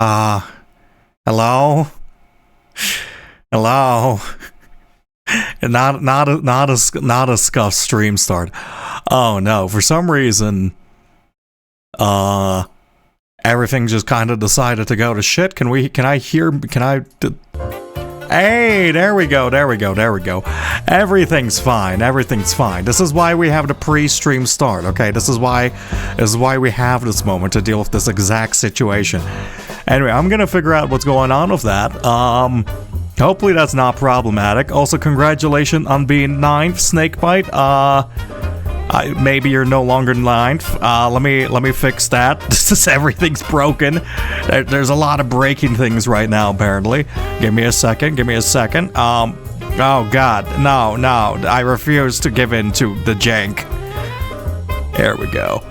Uh, hello? Hello? Not a scuffed stream start. Oh no, for some reason, everything just kind of decided to go to shit. Hey, there we go. Everything's fine. This is why we have the pre-stream start, okay? This is why we have this moment to deal with this exact situation. Anyway, I'm gonna figure out what's going on with that. Hopefully that's not problematic. Also, congratulations on being 9th, Snakebite. Maybe you're no longer 9th. Let me fix that. Everything's broken. There's a lot of breaking things right now, apparently. Give me a second. Oh god, no, I refuse to give in to the jank. There we go.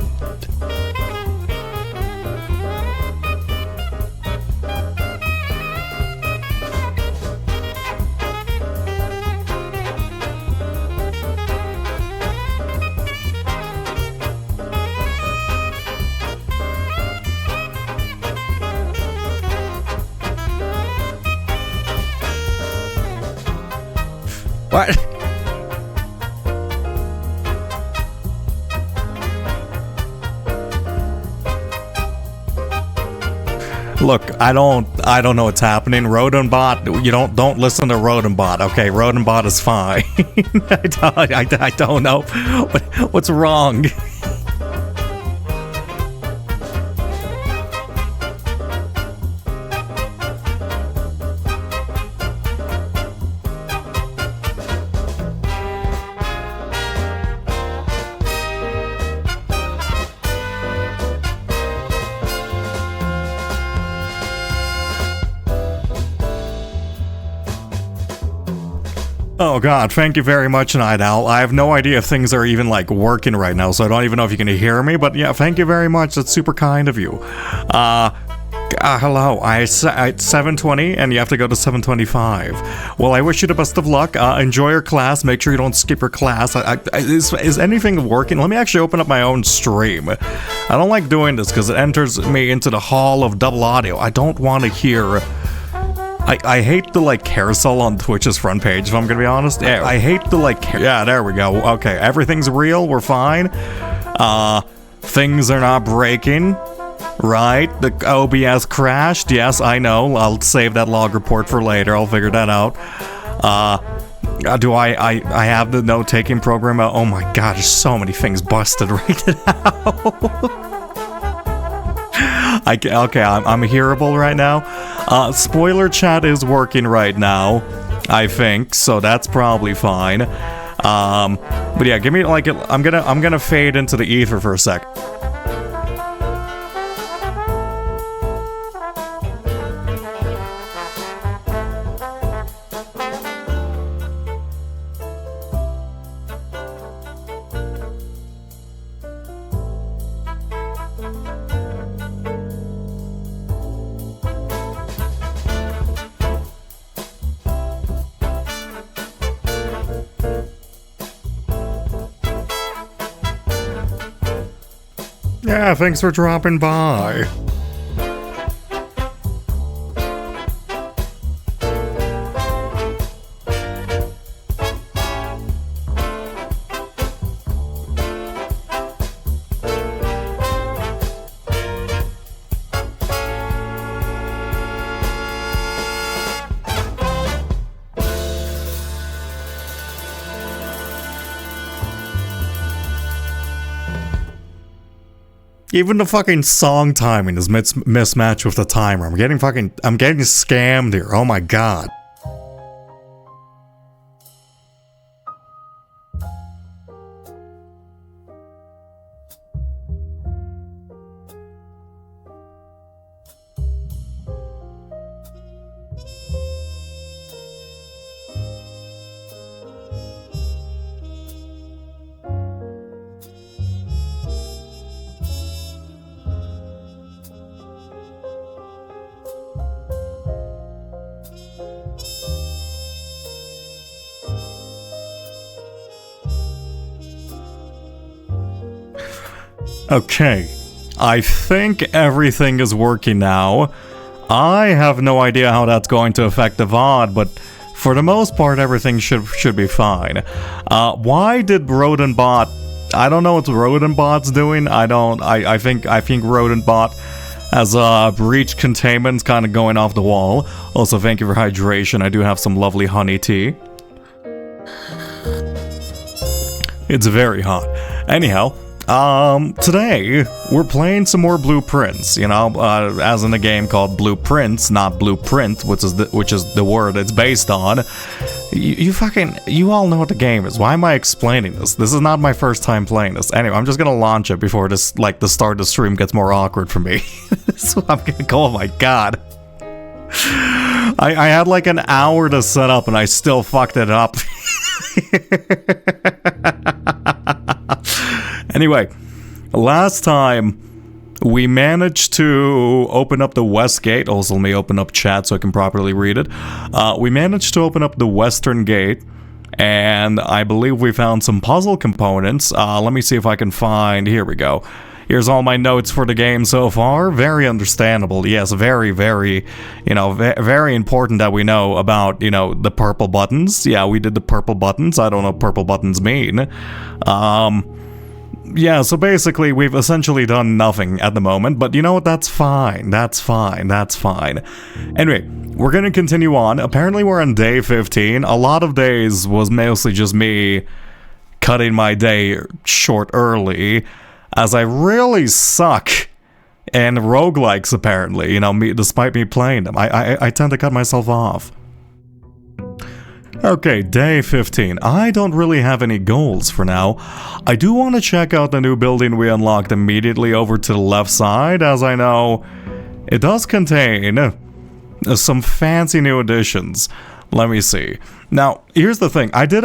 What? Look, I don't know what's happening. Rodentbot, you don't listen to Rodentbot, okay? Rodentbot is fine. I don't know what's wrong. Oh god, thank you very much, Night Owl. I have no idea if things are even, like, working right now, so I don't even know if you can hear me, but yeah, thank you very much. That's super kind of you. Hello. It's 7:20, and you have to go to 7:25. Well, I wish you the best of luck. Enjoy your class. Make sure you don't skip your class. Is anything working? Let me actually open up my own stream. I don't like doing this, because it enters me into the hall of double audio. I don't want to hear... I hate the, like, carousel on Twitch's front page, if I'm gonna be honest. Yeah, I hate the, like, yeah, there we go. Okay, everything's real, we're fine. Things are not breaking, right? The OBS crashed, yes, I know. I'll save that log report for later, I'll figure that out. Do I have the note-taking program? Oh my god, there's so many things busted right now. Okay, I'm hearable right now. Spoiler chat is working right now, I think, so that's probably fine. But yeah, give me like I'm gonna fade into the ether for a sec. Yeah, thanks for dropping by. Even the fucking song timing is mismatched with the timer. I'm getting scammed here. Oh my god. Okay, I think everything is working now. I have no idea how that's going to affect the VOD, but for the most part, everything should be fine. Why did Rodentbot? I don't know what Rodentbot's doing. I think Rodentbot has breach containment kind of going off the wall. Also, thank you for hydration. I do have some lovely honey tea. It's very hot. Anyhow, today we're playing some more Blueprints. You know, as in a game called Blueprints, not Blueprint, which is the word it's based on. You all know what the game is. Why am I explaining this? This is not my first time playing this. Anyway, I'm just gonna launch it before this, like, the start of the stream gets more awkward for me. So I'm gonna go. Oh my god. I had like an hour to set up and I still fucked it up. Anyway, last time we managed to open up the west gate. Also, let me open up chat so I can properly read it. We managed to open up the western gate, and I believe we found some puzzle components. Let me see if I can find. Here we go. Here's all my notes for the game so far. Very understandable. Yes, very, very, very important that we know about, the purple buttons. Yeah, we did the purple buttons. I don't know what purple buttons mean. Yeah, so basically we've essentially done nothing at the moment, but you know what? That's fine. That's fine. That's fine. Anyway, we're gonna continue on. Apparently we're on day 15. A lot of days was mostly just me cutting my day short early, as I really suck in roguelikes, apparently, despite me playing them. I tend to cut myself off. Okay, day 15. I don't really have any goals for now. I do want to check out the new building we unlocked immediately over to the left side, as I know it does contain some fancy new additions. Let me see. Now, here's the thing. I did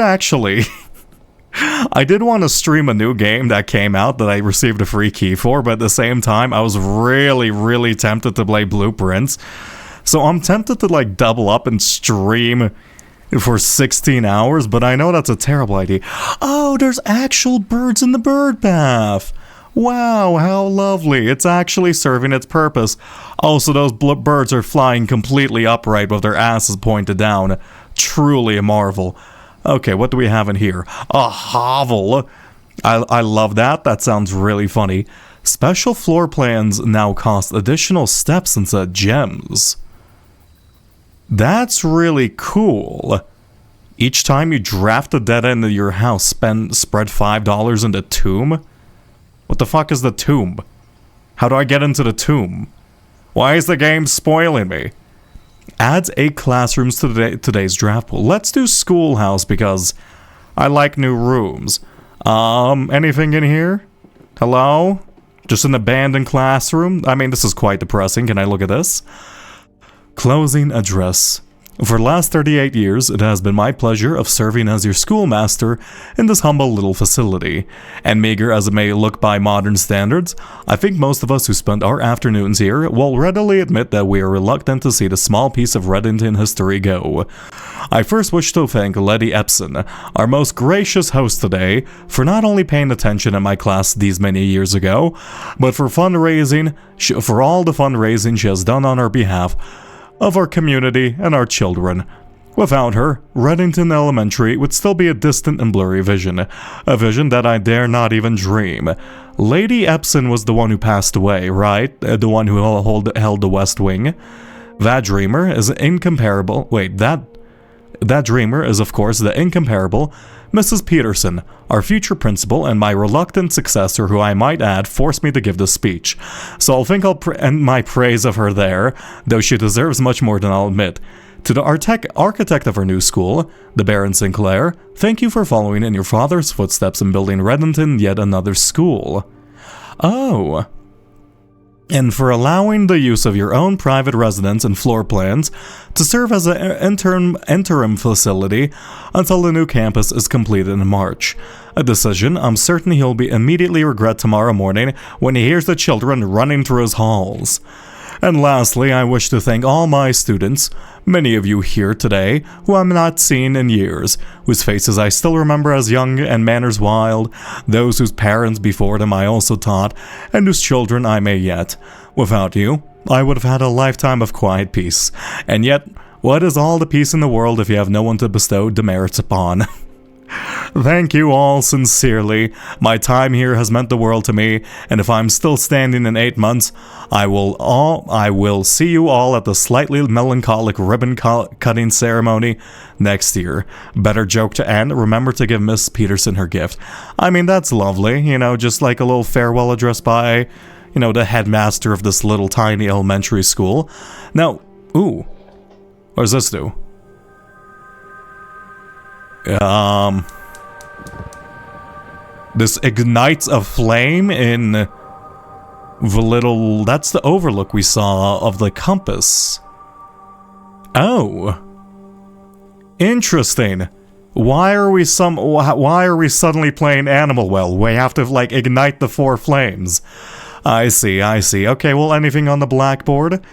want to stream a new game that came out that I received a free key for, but at the same time, I was really, really tempted to play Blueprints. So I'm tempted to, like, double up and stream for 16 hours, but I know that's a terrible idea. Oh, there's actual birds in the bird bath. Wow, how lovely. It's actually serving its purpose. Oh, so those birds are flying completely upright with their asses pointed down. Truly a marvel. Okay, what do we have in here? A hovel. I love that. That sounds really funny. Special floor plans now cost additional steps instead of gems. That's really cool. Each time you draft a dead end of your house, spread $5 in the tomb? What the fuck is the tomb? How do I get into the tomb? Why is the game spoiling me? Adds 8 classrooms to today's draft pool. Let's do schoolhouse because I like new rooms. Anything in here? Hello? Just an abandoned classroom? I mean, this is quite depressing. Can I look at this? Closing address. For the last 38 years, it has been my pleasure of serving as your schoolmaster in this humble little facility. And meager as it may look by modern standards, I think most of us who spend our afternoons here will readily admit that we are reluctant to see the small piece of Reddington history go. I first wish to thank Letty Epson, our most gracious host today, for not only paying attention in my class these many years ago, but for all the fundraising she has done on our behalf of our community and our children. Without her, Reddington Elementary would still be a distant and blurry vision, a vision that I dare not even dream. Lady Epson was the one who passed away, right? The one who held the West Wing. That dreamer is incomparable. Wait, that dreamer is, of course, the incomparable Mrs. Peterson, our future principal and my reluctant successor, who I might add forced me to give this speech. So I'll end my praise of her there, though she deserves much more than I'll admit. To the architect of our new school, the Baron Sinclair, thank you for following in your father's footsteps and building Reddington yet another school. Oh. And for allowing the use of your own private residence and floor plans to serve as an interim facility until the new campus is completed in March. A decision I'm certain he'll be immediately regret tomorrow morning when he hears the children running through his halls. And lastly, I wish to thank all my students, many of you here today, who I'm not seen in years, whose faces I still remember as young and manners wild, those whose parents before them I also taught, and whose children I may yet. Without you, I would have had a lifetime of quiet peace. And yet, what is all the peace in the world if you have no one to bestow demerits upon? Thank you all sincerely. My time here has meant the world to me, and if I'm still standing in 8 months, I will see you all at the slightly melancholic ribbon cutting ceremony next year. Better joke to end. Remember to give Miss Peterson her gift. I mean, that's lovely, just like a little farewell address by, the headmaster of this little tiny elementary school. Now, ooh, what does this do? This ignites a flame in the little... That's the overlook we saw of the compass. Oh. Interesting. Why are we suddenly playing Animal Well? We have to, ignite the 4 flames. I see. Okay, well, anything on the blackboard?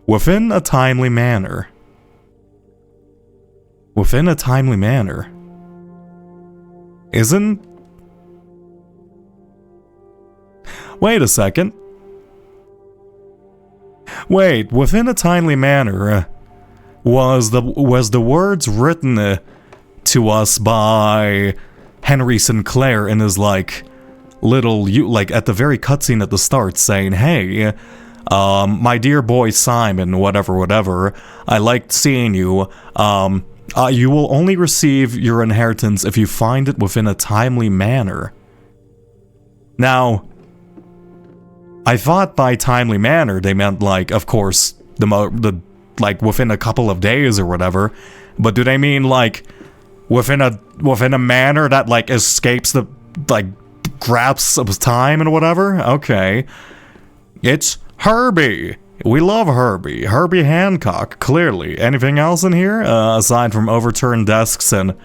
Within a timely manner. Within a timely manner. Isn't... Wait a second. Wait, within a timely manner, was the words written to us by Henry Sinclair in his, little, at the very cutscene at the start saying, hey, my dear boy Simon, whatever, I liked seeing you, you will only receive your inheritance if you find it within a timely manner. Now, I thought by timely manner they meant, of course, within a couple of days or whatever, but do they mean, within a manner that, escapes the, grasp of time and whatever? Okay. It's Herbie! We love Herbie. Herbie Hancock, clearly. Anything else in here? Aside from overturned desks and...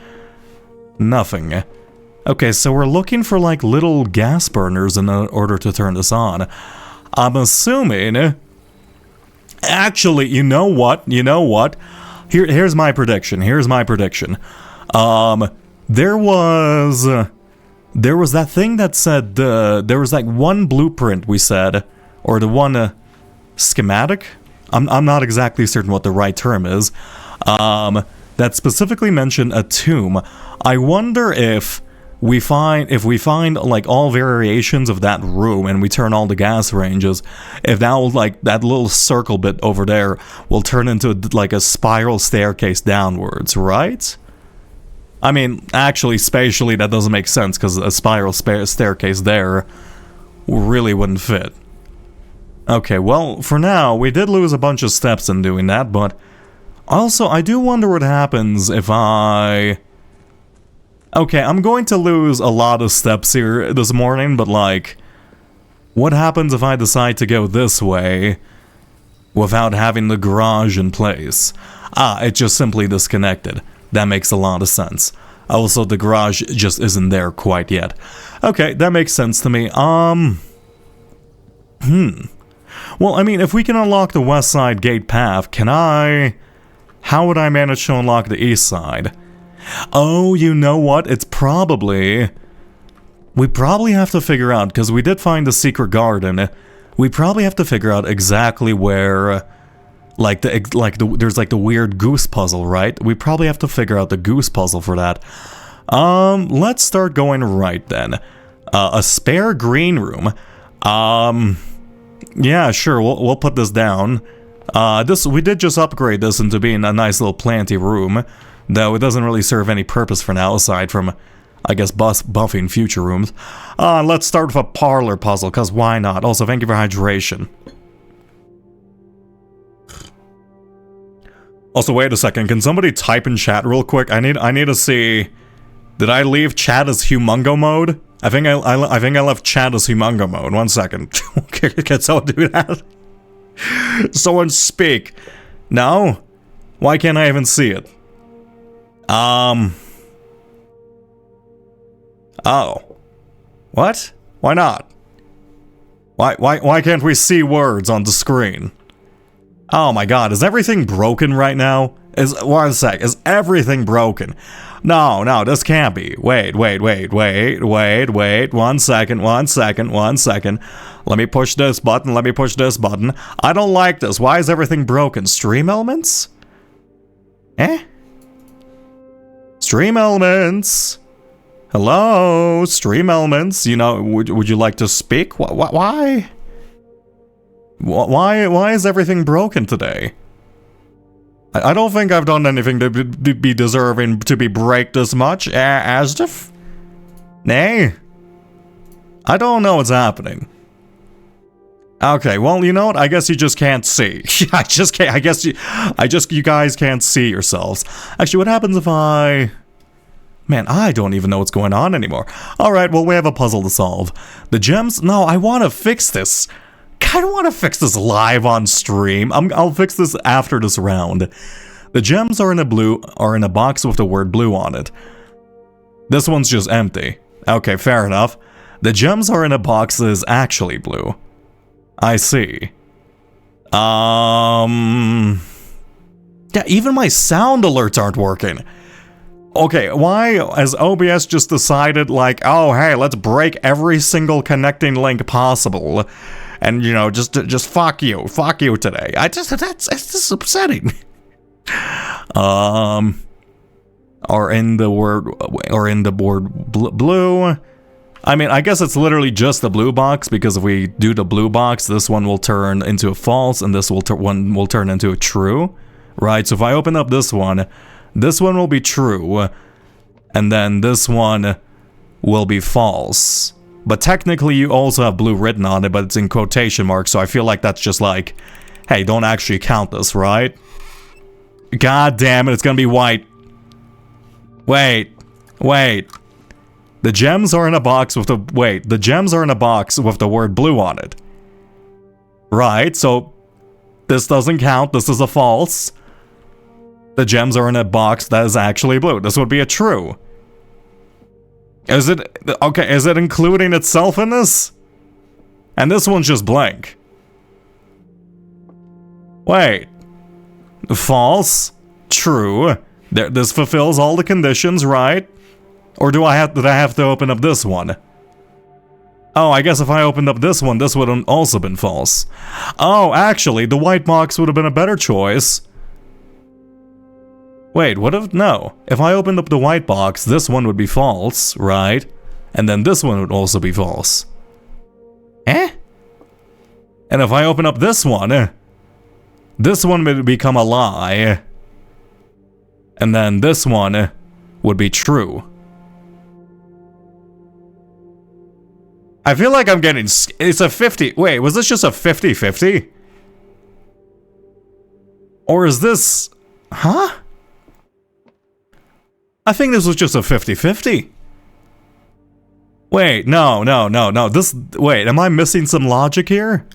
nothing. Okay, so we're looking for, little gas burners in order to turn this on. I'm assuming... Actually, you know what? Here's my prediction. There was that thing that said... there was, one blueprint we said, or the one... schematic? I'm not exactly certain what the right term is. That specifically mentioned a tomb. I wonder if we find all variations of that room and we turn all the gas ranges, if that will, that little circle bit over there will turn into a spiral staircase downwards, right? I mean, actually, spatially that doesn't make sense because a spiral staircase there really wouldn't fit. Okay, well, for now, we did lose a bunch of steps in doing that, but also, I do wonder what happens if I... Okay, I'm going to lose a lot of steps here this morning, but what happens if I decide to go this way without having the garage in place? It just simply disconnected. That makes a lot of sense. Also, the garage just isn't there quite yet. Okay, that makes sense to me. Well, I mean, if we can unlock the west side gate path, how would I manage to unlock the east side? Oh, you know what? We probably have to figure out, because we did find the secret garden, we probably have to figure out exactly where, there's the weird goose puzzle, right? We probably have to figure out the goose puzzle for that. Let's start going right then. A spare green room. Yeah, sure, we'll put this down. We did just upgrade this into being a nice little planty room, though it doesn't really serve any purpose for now, aside from, I guess, buffing future rooms. Let's start with a parlor puzzle, because why not? Also, thank you for hydration. Also, wait a second, can somebody type in chat real quick? I need to see... Did I leave chat as humongo mode? I think I left chat as humongo mode. 1 second. Can someone do that? Someone speak. No? Why can't I even see it? Oh. What? Why not? Why can't we see words on the screen? Oh my god, is everything broken right now? One sec, is everything broken? No, this can't be. Wait. 1 second. Let me push this button. I don't like this. Why is everything broken? Stream elements? Stream elements. Hello, stream elements. You know, would you like to speak? Why? Why is everything broken today? I don't think I've done anything to be deserving to be break this much, Asdif. Nay. I don't know what's happening. Okay, well, you know what? I guess you just can't see. I guess you guys can't see yourselves. Actually, what happens if I... Man, I don't even know what's going on anymore. Alright, well, we have a puzzle to solve. The gems? No, I want to fix this. I don't want to fix this live on stream. I'll fix this after this round. The gems are in a box with the word blue on it. This one's just empty. Okay, fair enough. The gems are in a box that is actually blue. I see. Yeah, even my sound alerts aren't working. Okay, why has OBS just decided, like, oh, hey, let's break every single connecting link possible, and, you know, just fuck you today. It's just upsetting. Or in the word blue. I mean, I guess it's literally just the blue box, because if we do the blue box, this one will turn into a false, and this one will turn into a true, right? So if I open up this one will be true, and then this one will be false. But technically you also have blue written on it, but it's in quotation marks, so I feel like that's just like, hey, don't actually count this, right? God damn it, it's gonna be white. Wait. The gems are in a box with the gems are in a box with the word blue on it. Right, so this doesn't count, this is a false. The gems are in a box that is actually blue. This would be a true. Is it including itself in this? And this one's just blank. Wait. False. True. This fulfills all the conditions, right? Or did I have to open up this one? Oh, I guess if I opened up this one, this would have also been false. Oh, actually, the white box would have been a better choice. Wait, what if... No. If I opened up the white box, this one would be false, right? And then this one would also be false. And if I open up this one would become a lie. And then this one would be true. I feel like I'm getting... It's a 50... Wait, was this just a 50-50? Or is this... Huh? I think this was just a 50-50. Wait, no. Wait, am I missing some logic here?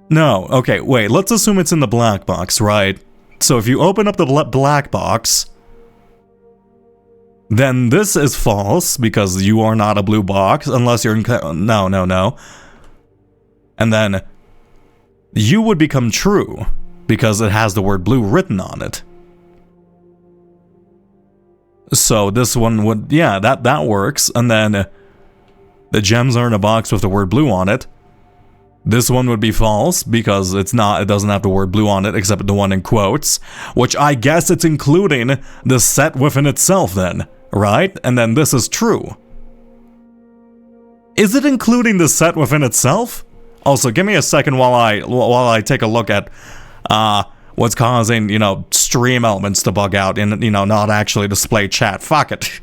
No, okay, wait, let's assume it's in the black box, right? So if you open up the black box, then this is false, because you are not a blue box, unless you're in... No. And then you would become true, because it has the word blue written on it. So this one would, yeah, that works. And then the gems are in a box with the word blue on it. This one would be false because it doesn't have the word blue on it except the one in quotes, which I guess it's including the set within itself then, right? And then this is true. Is it including the set within itself? Also, give me a second while I take a look at what's causing, you know, stream elements to bug out and, you know, not actually display chat. Fuck it.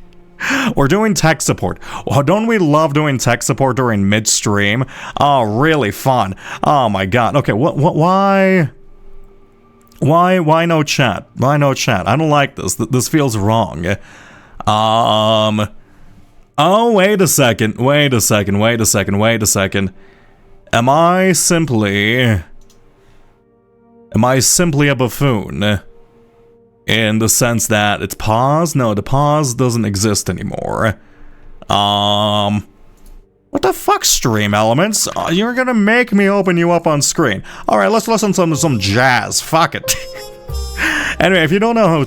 We're doing tech support. Oh, don't we love doing tech support during mid-stream? Oh, really fun. Oh my god. Okay, why no chat? Why no chat? I don't like this. This feels wrong. Oh, wait a second. Am I simply a buffoon? In the sense that it's pause? No, the pause doesn't exist anymore. What the fuck, stream elements? You're gonna make me open you up on screen. Alright, let's listen to some jazz. Fuck it. Anyway, if you don't know how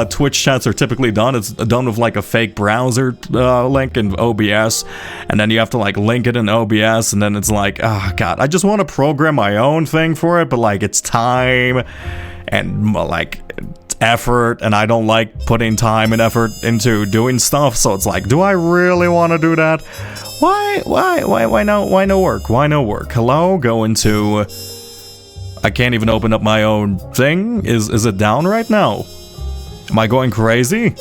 Twitch chats are typically done, it's done with like a fake browser link in OBS, and then you have to like link it in OBS, and then it's like, oh god, I just want to program my own thing for it, but like it's time and like effort, and I don't like putting time and effort into doing stuff, so it's like, do I really want to do that? Why no work? Why no work? Hello, go into... I can't even open up my own thing? Is it down right now? Am I going crazy?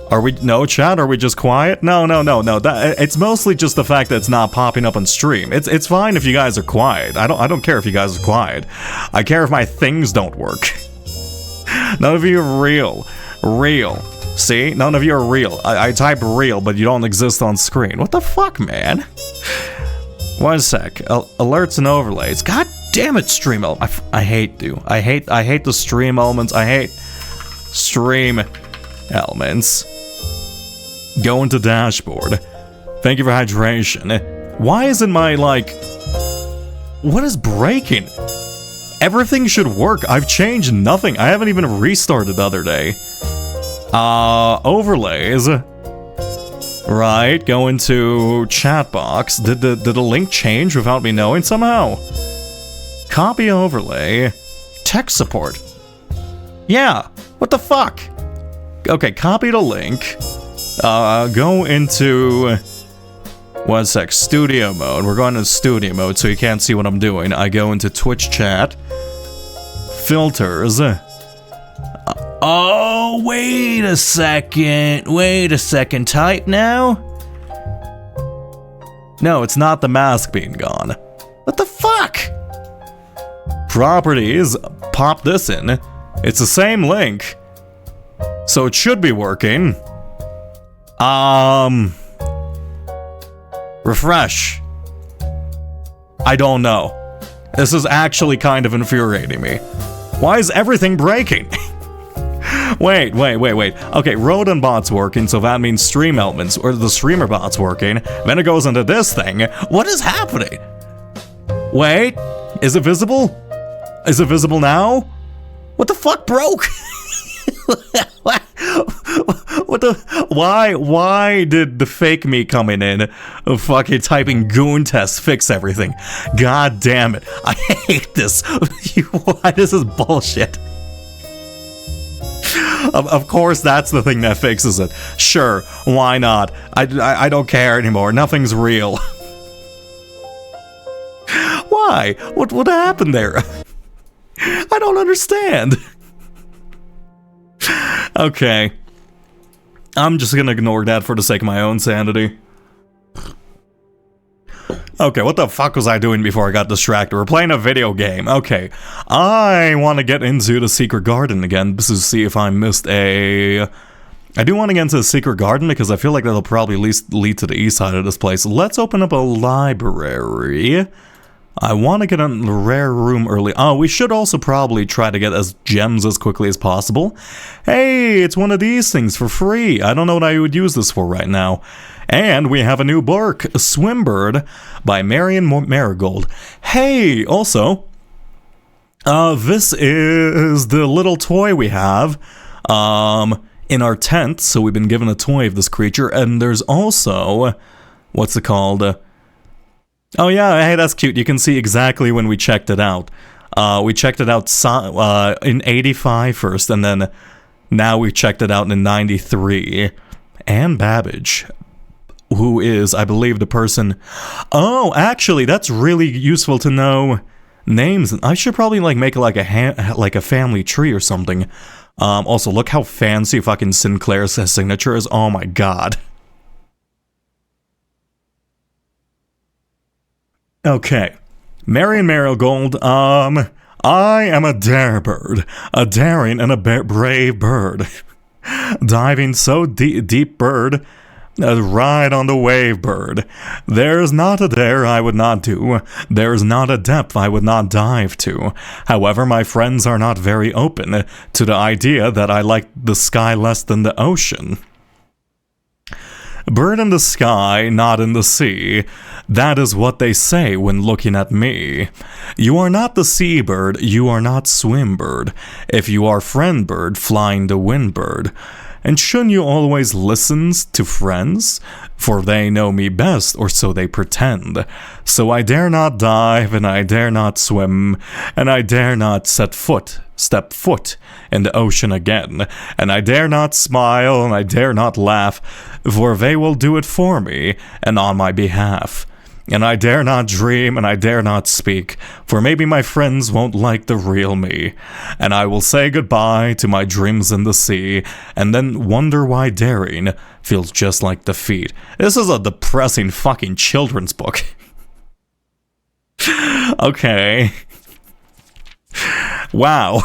Are we... No, chat? Are we just quiet? No. It's mostly just the fact that it's not popping up on stream. It's fine if you guys are quiet. I don't care if you guys are quiet. I care if my things don't work. None of you are real. Real. See? None of you are real. I type real, but you don't exist on screen. What the fuck, man? 1 sec. Alerts and overlays. God damn it, stream elements. I hate you. I hate the stream elements. I hate stream elements. Go into dashboard. Thank you for hydration. Why isn't my, like... What is breaking? Everything should work. I've changed nothing. I haven't even restarted the other day. Overlays. Right, go into chat box. Did the link change without me knowing somehow? Copy overlay. Tech support. Yeah, what the fuck? Okay, copy the link. Go into... 1 sec, studio mode. We're going to studio mode so you can't see what I'm doing. I go into Twitch chat. Filters. Oh, wait a second. Type now? No, it's not the mask being gone. What the fuck? Properties. Pop this in. It's the same link. So it should be working. Refresh. I don't know. This is actually kind of infuriating me. Why is everything breaking? Wait. Okay, Rodent bot's working, so that means stream elements, or the streamer bot's working. Then it goes into this thing. What is happening? Wait, is it visible? Is it visible now? What the fuck broke? What the... Why did the fake me coming in fucking typing goon test fix everything? God damn it. I hate this. Why this is bullshit. Of course that's the thing that fixes it. Sure, why not? I don't care anymore. Nothing's real. Why? What happened there? I don't understand. Okay. I'm just gonna ignore that for the sake of my own sanity. Okay, what the fuck was I doing before I got distracted? We're playing a video game. Okay. I want to get into the Secret Garden again, just to see if I missed a... I do want to get into the Secret Garden because I feel like that'll probably at least lead to the east side of this place. Let's open up a library. I want to get in the rare room early. Oh, we should also probably try to get as gems as quickly as possible. Hey, it's one of these things for free. I don't know what I would use this for right now. And we have a new book, Swimbird by Marion Marigold. Hey, also, this is the little toy we have in our tent. So we've been given a toy of this creature. And there's also, what's it called? Oh yeah, hey, that's cute. You can see exactly when we checked it out. We checked it out in 85 first, and then now we checked it out in 93. Anne Babbage, who is, I believe, the person... Oh, actually, that's really useful to know names. I should probably like make like a family tree or something. Also, look how fancy fucking Sinclair's signature is. Oh my god. Okay, Marion Marigold, I am a darebird, a daring and a brave bird, diving so deep bird, a ride on the wave bird. There's not a dare I would not do, there's not a depth I would not dive to. However, my friends are not very open to the idea that I like the sky less than the ocean. Bird in the sky, not in the sea. That is what they say when looking at me. You are not the seabird, you are not swimbird. If you are friend bird, flying the wind bird. And shouldn't you always listen to friends? For they know me best, or so they pretend. So I dare not dive, and I dare not swim, and I dare not step foot in the ocean again. And I dare not smile, and I dare not laugh, for they will do it for me, and on my behalf. And I dare not dream, and I dare not speak, for maybe my friends won't like the real me. And I will say goodbye to my dreams in the sea, and then wonder why daring feels just like defeat. This is a depressing fucking children's book. Okay. Wow.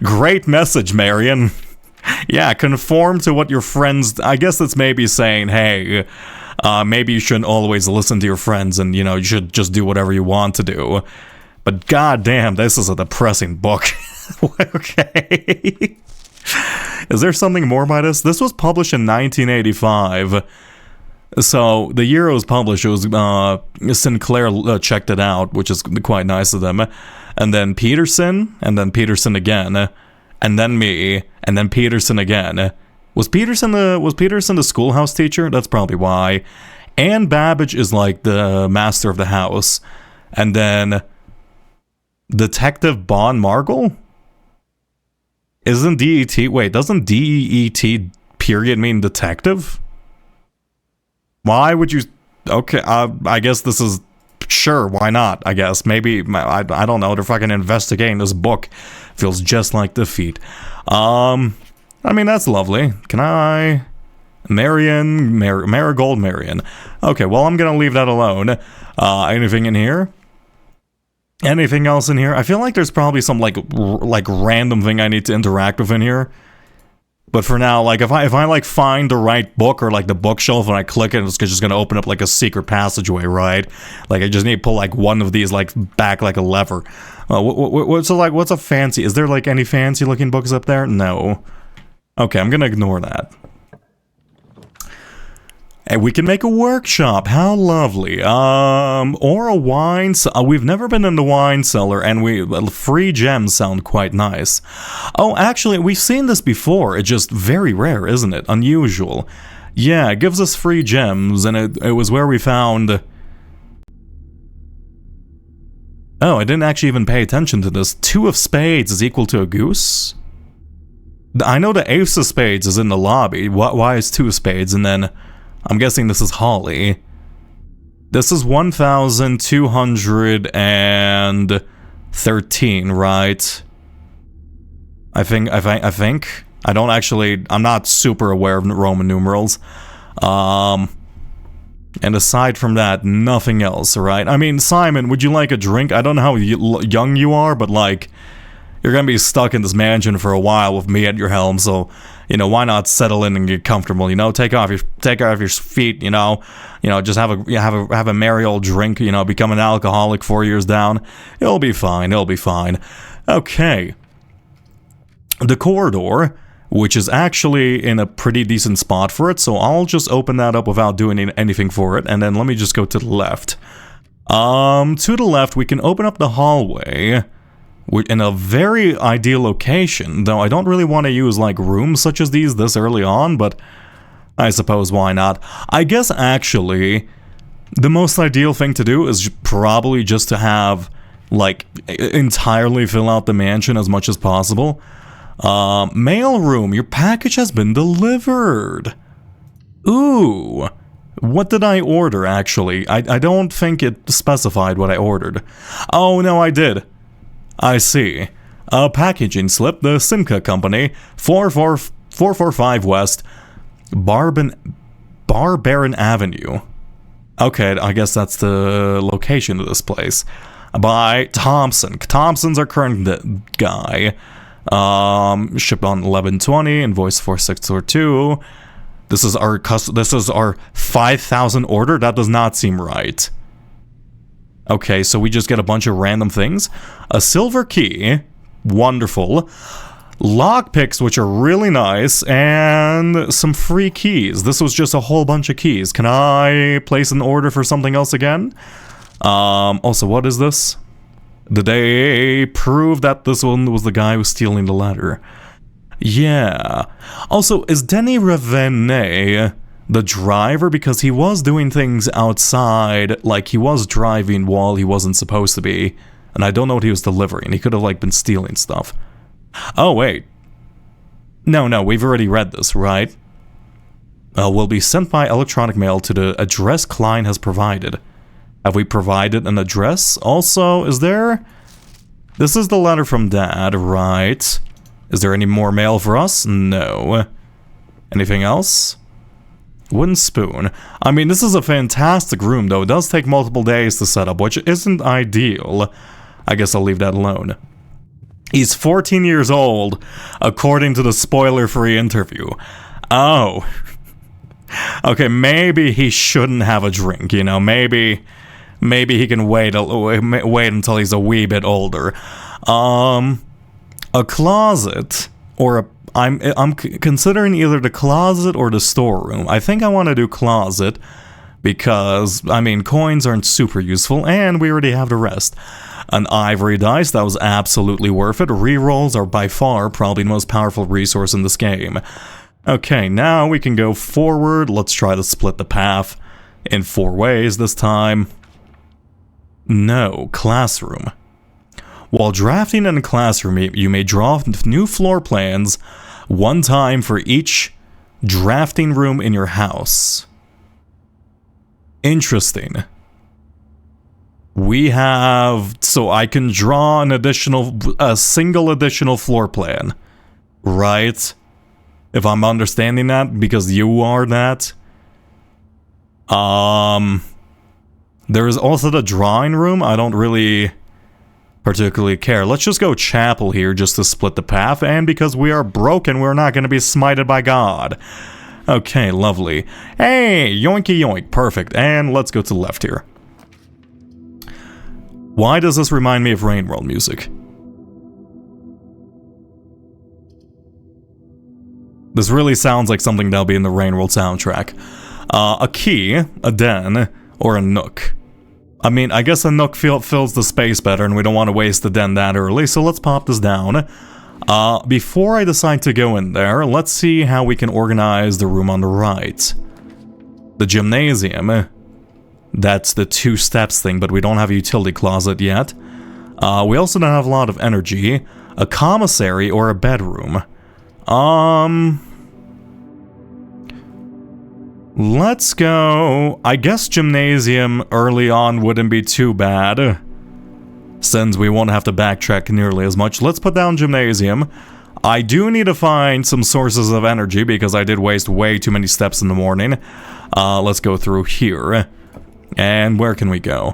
Great message, Marion. Yeah, conform to what your friends... I guess that's maybe saying, hey... maybe you shouldn't always listen to your friends and, you should just do whatever you want to do. But goddamn, this is a depressing book. Okay. Is there something more by this? This was published in 1985. So, the year it was published, it was, Sinclair checked it out, which is quite nice of them. And then Peterson again. And then me. And then Peterson again. Was Peterson the schoolhouse teacher? That's probably why. Anne Babbage is like the master of the house. And then Detective Bon Margle? Isn't DET... Wait, doesn't DET period mean detective? Why would you... Okay, I guess this is... Sure, why not, I guess. Maybe, I don't know, they're fucking investigating this book. Feels just like defeat. I mean, that's lovely. Can I... Marigold Marion. Okay, well, I'm gonna leave that alone. Anything in here? Anything else in here? I feel like there's probably some, like random thing I need to interact with in here. But for now, like, if I like, find the right book or, like, the bookshelf and I click it, it's just gonna open up, like, a secret passageway, right? Like, I just need to pull, like, one of these, like, back like a lever. What's a fancy... Is there, like, any fancy-looking books up there? No. Okay, I'm gonna ignore that. And we can make a workshop. How lovely. Or a wine... we've never been in the wine cellar, and free gems sound quite nice. Oh, actually, we've seen this before. It's just very rare, isn't it? Unusual. Yeah, it gives us free gems, and it was where we found... Oh, I didn't actually even pay attention to this. 2 of spades is equal to a goose? I know the ace of spades is in the lobby. Why is 2 of spades? And then... I'm guessing this is Holly. This is 1,213, right? I think. I don't actually... I'm not super aware of Roman numerals. And aside from that, nothing else, right? I mean, Simon, would you like a drink? I don't know how young you are, but like... You're gonna be stuck in this mansion for a while with me at your helm, so... why not settle in and get comfortable? Take off your feet. Just have a merry old drink. Become an alcoholic 4 years down. It'll be fine. Okay. The corridor, which is actually in a pretty decent spot for it, so I'll just open that up without doing anything for it, and then let me just go to the left. To the left, we can open up the hallway. In a very ideal location, though I don't really want to use, like, rooms such as these this early on, but I suppose why not. I guess, actually, the most ideal thing to do is probably just to have, like, entirely fill out the mansion as much as possible. Mail room, your package has been delivered. Ooh. What did I order, actually? I don't think it specified what I ordered. Oh, no, I did. I see. A packaging slip, the Simca Company, 445 West, Barbaron Avenue. Okay, I guess that's the location of this place. By Thompson. Thompson's our current guy. Shipped on 11/20, invoice 4642. This is our 5,000 order? That does not seem right. Okay, so we just get a bunch of random things. A silver key. Wonderful. lockpicks, which are really nice, and some free keys. This was just a whole bunch of keys. Can I place an order for something else again? Also, what is this? Did they prove that this one was the guy who's stealing the ladder? Yeah. Also, is Denny Revenet the driver? Because he was doing things outside, like he was driving while he wasn't supposed to be. And I don't know what he was delivering. He could have, like, been stealing stuff. Oh, wait. No, we've already read this, right? Will be sent by electronic mail to the address Klein has provided. Have we provided an address? Also, is there... This is the letter from Dad, right? Is there any more mail for us? No. Anything else? Wooden spoon. I mean, this is a fantastic room, though. It does take multiple days to set up, which isn't ideal. I guess I'll leave that alone. He's 14 years old, according to the spoiler-free interview. Oh. Okay, maybe he shouldn't have a drink, you know? Maybe he can wait until he's a wee bit older. A closet, or I'm considering either the closet or the storeroom. I think I want to do closet because, I mean, coins aren't super useful, and we already have the rest. An ivory dice, that was absolutely worth it. Rerolls are by far probably the most powerful resource in this game. Okay, now we can go forward. Let's try to split the path in 4 ways this time. No, classroom. While drafting in a classroom, you may draw new floor plans 1 time for each drafting room in your house. Interesting. We have... So I can draw a single additional floor plan. Right? If I'm understanding that, because you are that. There is also the drawing room. I don't really particularly care. Let's just go chapel here just to split the path. And because we are broken, we're not going to be smited by God. Okay, lovely. Hey, yoinky yoink. Perfect. And let's go to the left here. Why does this remind me of Rain World music? This really sounds like something that'll be in the Rain World soundtrack. A key, a den, or a nook. I mean, I guess a nook fills the space better, and we don't want to waste the den that early, so let's pop this down. Before I decide to go in there, let's see how we can organize the room on the right. The gymnasium. That's the 2 steps thing, but we don't have a utility closet yet. We also don't have a lot of energy. A commissary or a bedroom. Let's go... I guess gymnasium early on wouldn't be too bad, since we won't have to backtrack nearly as much. Let's put down gymnasium. I do need to find some sources of energy, because I did waste way too many steps in the morning. Let's go through here. And where can we go?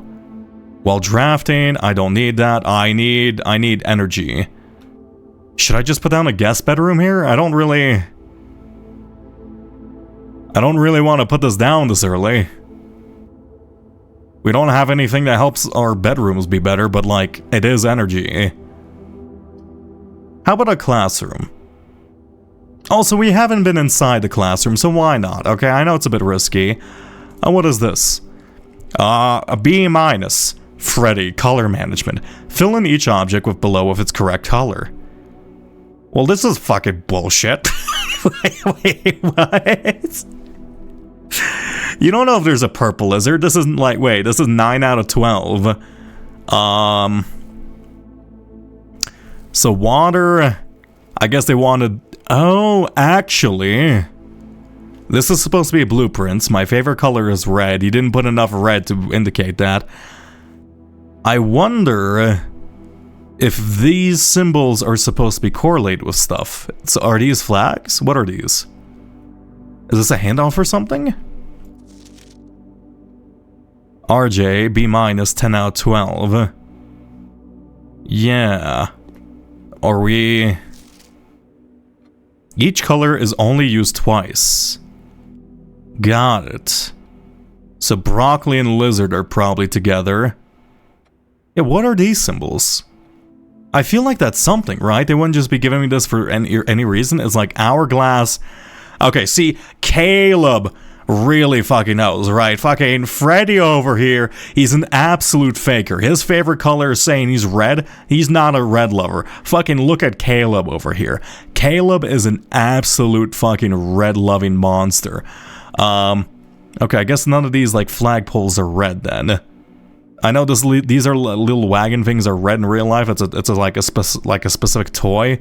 While drafting, I don't need that. I need energy. Should I just put down a guest bedroom here? I don't really want to put this down this early. We don't have anything that helps our bedrooms be better, but like, it is energy. How about a classroom? Also, we haven't been inside the classroom, so why not? Okay, I know it's a bit risky. What is this? A B-. Freddy, color management. Fill in each object with its correct color. Well, this is fucking bullshit. Wait, what? You don't know if there's a purple lizard. This isn't like, wait, this is 9 out of 12. So water, I guess they wanted, oh, actually, this is supposed to be blueprints. My favorite color is red. You didn't put enough red to indicate that. I wonder if these symbols are supposed to be correlated with stuff. So are these flags? What are these? Is this a handoff or something? RJ, B-, 10 out of 12. Yeah. Are we... Each color is only used twice. Got it. So broccoli and lizard are probably together. Yeah, what are these symbols? I feel like that's something, right? They wouldn't just be giving me this for any reason. It's like hourglass. Okay, see, Caleb really fucking knows, right? Fucking Freddy over here, he's an absolute faker. His favorite color is saying he's red. He's not a red lover. Fucking look at Caleb over here. Caleb is an absolute fucking red-loving monster. Okay, I guess none of these, like, flagpoles are red then. I know these are little wagon things are red in real life. It's like a specific toy.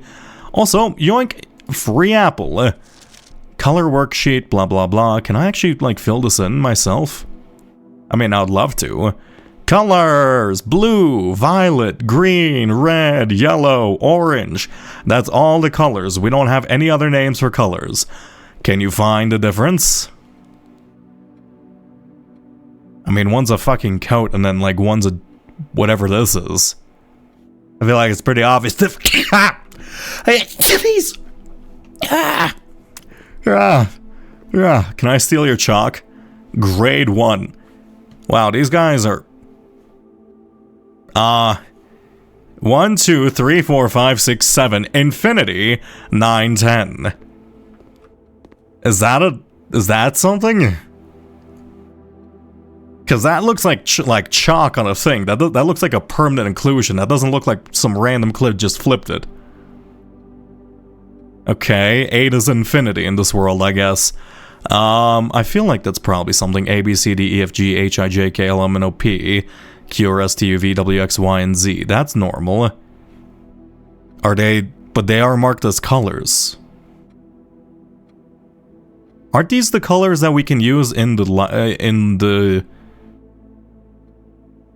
Also, yoink, free apple. Color worksheet, blah blah blah. Can I actually like fill this in myself? I mean, I'd love to. Colors: blue, violet, green, red, yellow, orange. That's all the colors. We don't have any other names for colors. Can you find the difference? I mean, one's a fucking coat, and then, like, one's a whatever this is. I feel like it's pretty obvious. These. Yeah. Can I steal your chalk? Grade 1. Wow, these guys are... 1, 2, 3, 4, 5, 6, 7. Infinity. 9, 10. Is that something? Because that looks like chalk on a thing. That looks like a permanent inclusion. That doesn't look like some random clip just flipped it. Okay, 8 is infinity in this world, I guess. I feel like that's probably something. A, B, C, D, E, F, G, H, I, J, K, L, M, N, O, P, Q, R, S, T, U, V, W, X, Y, and Z. That's normal. Are they... But they are marked as colors. Aren't these the colors that we can use in the...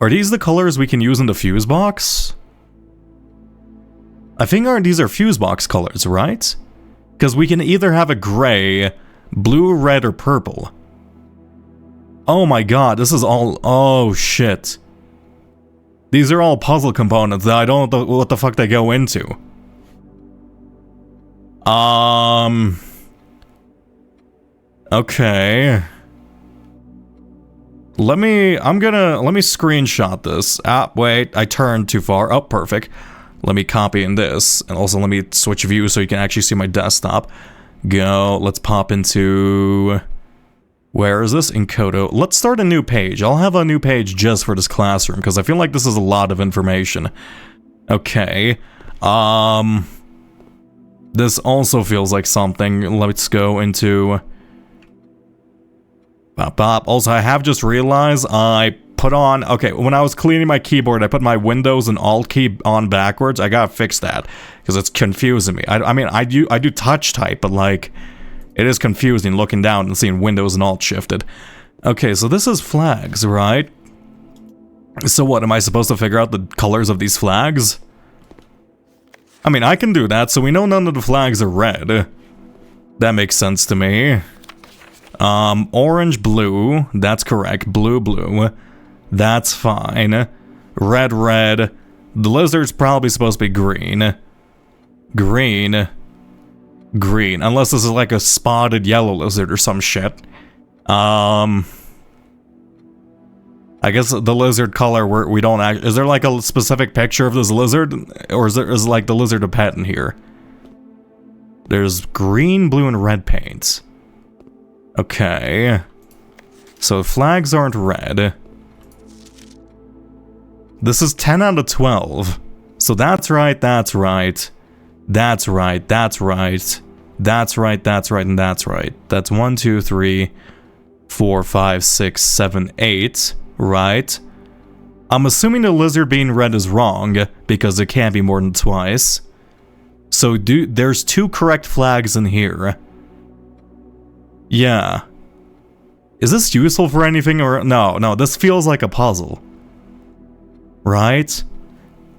Are these the colors we can use in the fuse box? I think these are fuse box colors, right? Because we can either have a gray, blue, red, or purple. Oh my god, this is all... Oh shit. These are all puzzle components that I don't know what the fuck they go into. Okay. Let me screenshot this. Wait, I turned too far. Oh, perfect. Let me copy in this, and also let me switch view so you can actually see my desktop. Go, let's pop into... Where is this? Encoder. Let's start a new page. I'll have a new page just for this classroom, because I feel like this is a lot of information. Okay. This also feels like something. Let's go into... Also, I have just realized I put on... Okay, when I was cleaning my keyboard, I put my Windows and Alt key on backwards. I gotta fix that, because it's confusing me. I mean, I do touch type, but, like, it is confusing looking down and seeing Windows and Alt shifted. Okay, so this is flags, right? So what, am I supposed to figure out the colors of these flags? I mean, I can do that, so we know none of the flags are red. That makes sense to me. Orange, blue, that's correct. Blue, blue, that's fine. Red, red. The lizard's probably supposed to be green. Green. Green, unless this is like a spotted yellow lizard or some shit. I guess the lizard color, we don't act... Is there like a specific picture of this lizard? Or is like the lizard a pet in here? There's green, blue, and red paint. Okay. So flags aren't red. This is 10 out of 12. So that's right, that's right. That's right, that's right. That's right, that's right, and that's right. That's 1, 2, 3, 4, 5, 6, 7, 8. Right? I'm assuming the lizard being red is wrong, because it can't be more than twice. So there's 2 correct flags in here. Yeah. Is this useful for anything or... No, this feels like a puzzle. Right?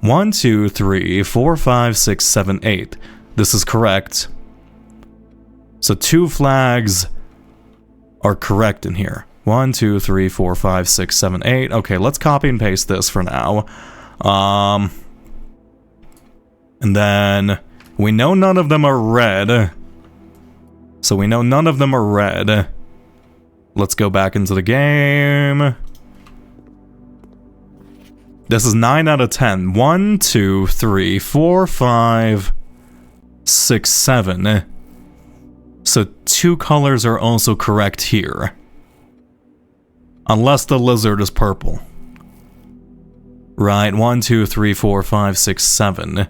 1, 2, 3, 4, 5, 6, 7, 8. This is correct. So 2 flags are correct in here. 1, 2, 3, 4, 5, 6, 7, 8. Okay, let's copy and paste this for now. And then we know none of them are red. So we know none of them are red. Let's go back into the game. This is 9 out of 10. 1, 2, 3, 4, 5, 6, 7. So 2 colors are also correct here. Unless the lizard is purple. Right, 1, 2, 3, 4, 5, 6, 7.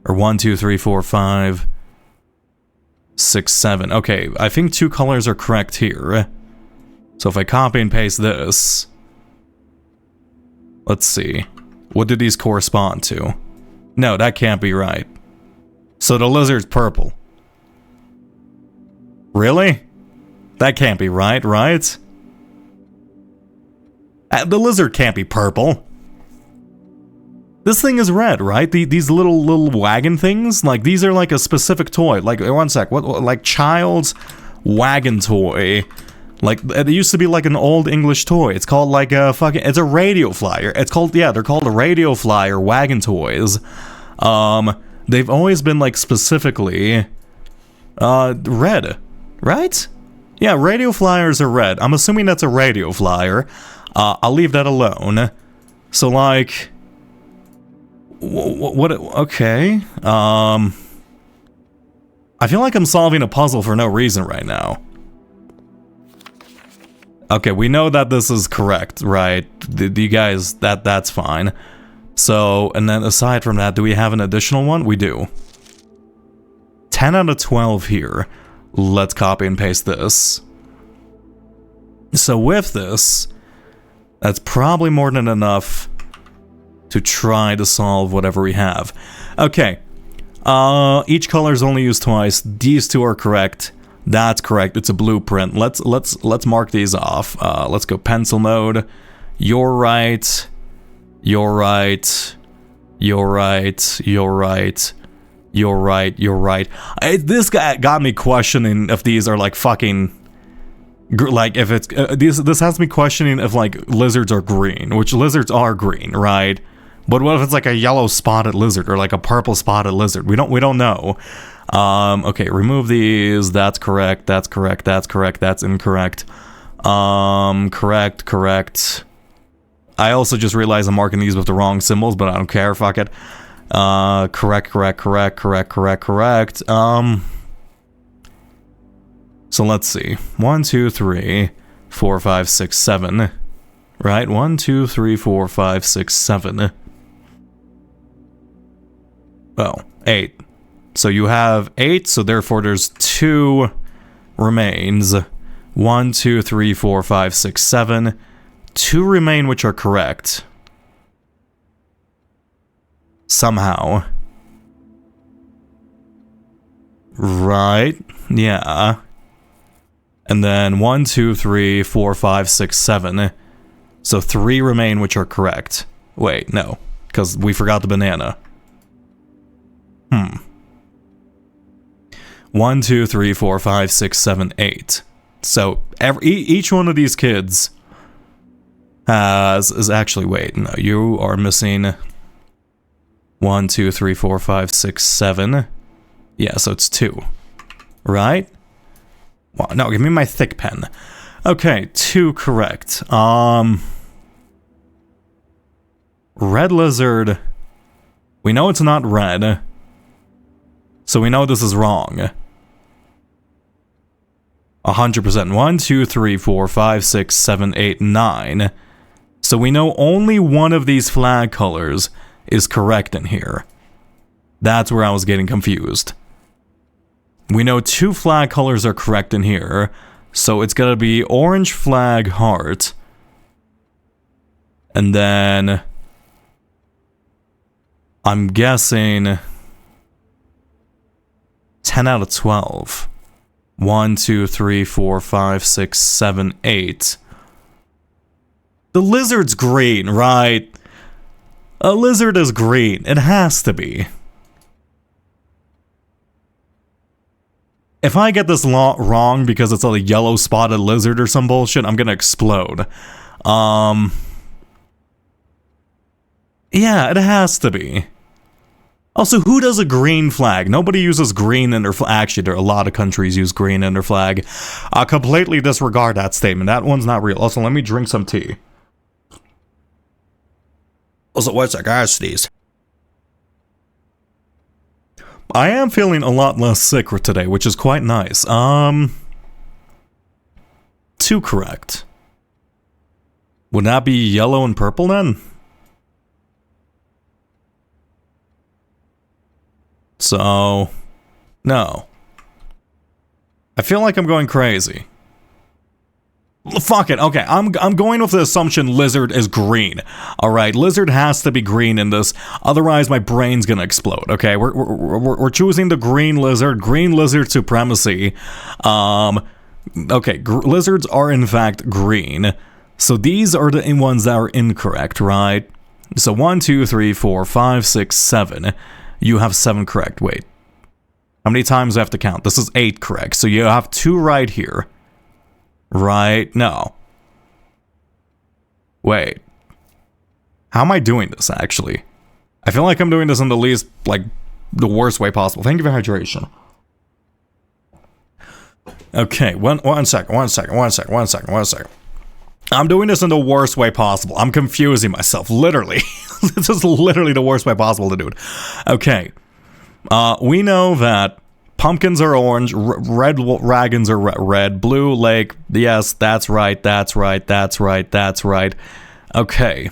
Or 1, 2, 3, 4, 5, 6, 7. Okay, I think 2 colors are correct here. So if I copy and paste this... Let's see. What do these correspond to? No, that can't be right. So the lizard's purple. Really? That can't be right, right? The lizard can't be purple. This thing is red, right? These little wagon things? Like, these are like a specific toy. Like, one sec. What like, child's wagon toy. Like, it used to be like an old English toy. It's called like a fucking... It's a radio flyer. It's called... Yeah, they're called a radio flyer wagon toys. They've always been like specifically... red. Right? Yeah, radio flyers are red. I'm assuming that's a radio flyer. I'll leave that alone. So, like... What? Okay. I feel like I'm solving a puzzle for no reason right now. Okay, we know that this is correct, right? You guys, that's fine. So, and then aside from that, do we have an additional one? We do. 10 out of 12 here. Let's copy and paste this. So with this, that's probably more than enough to try to solve whatever we have. Okay. Each color is only used twice. These 2 are correct. That's correct. It's a blueprint. Let's mark these off. Let's go pencil mode. You're right. You're right. You're right. You're right. You're right. You're right. This guy got me questioning if these are like fucking... Like, if it's... this has me questioning if, like, lizards are green. Which lizards are green, right? But what if it's like a yellow spotted lizard or like a purple spotted lizard? We don't know. Okay, remove these. That's correct. That's correct. That's correct. That's incorrect. Correct. I also just realized I'm marking these with the wrong symbols, but I don't care. Fuck it. Correct. So let's see. 1, 2, 3, 4, 5, 6, 7. Right? 1, 2, 3, 4, 5, 6, 7. Oh, 8. So you have 8, so therefore there's 2 remains. 1, 2, 3, 4, 5, 6, 7. 2 remain which are correct. Somehow. Right? Yeah. And then 1, 2, 3, 4, 5, 6, 7. So 3 remain which are correct. Wait, no. Because we forgot the banana. 1, 2, 3, 4, 5, 6, 7, 8. So each one of these kids is actually... Wait, no. You are missing... 1, 2, 3, 4, 5, 6, 7. Yeah, so it's 2. Right? Well, no, give me my thick pen. Okay, 2 correct. Red lizard. We know it's not red. So we know this is wrong. 100%. 1, 2, 3, 4, 5, 6, 7, 8, 9. So we know only one of these flag colors is correct in here. That's where I was getting confused. We know 2 flag colors are correct in here. So it's gonna be orange flag heart. And then... I'm guessing... 10 out of 12. 1, 2, 3, 4, 5, 6, 7, 8. The lizard's green, right? A lizard is green. It has to be. If I get this wrong because it's a yellow spotted lizard or some bullshit, I'm gonna explode. Yeah, it has to be. Also, who does a green flag? Nobody uses green in their flag. Actually, there are a lot of countries use green in their flag. Completely disregard that statement. That one's not real. Also, let me drink some tea. Also, what's I gotta sneeze. I am feeling a lot less sick today, which is quite nice. 2 correct. Would that be yellow and purple then? So, no. I feel like I'm going crazy. Fuck it. Okay, I'm going with the assumption lizard is green. All right, lizard has to be green in this. Otherwise, my brain's gonna explode. Okay, we're choosing the green lizard. Green lizard supremacy. Okay, lizards are in fact green. So these are the ones that are incorrect, right? So 1, 2, 3, 4, 5, 6, 7. You have 7 correct. Wait. How many times do I have to count? This is 8 correct. So you have 2 right here. Right? No. Wait. How am I doing this, actually? I feel like I'm doing this in the least, like, the worst way possible. Thank you for hydration. Okay, one second. I'm doing this in the worst way possible. I'm confusing myself, literally. This is literally the worst way possible to do it. Okay. We know that pumpkins are orange, red dragons are red, blue lake, yes, that's right. Okay.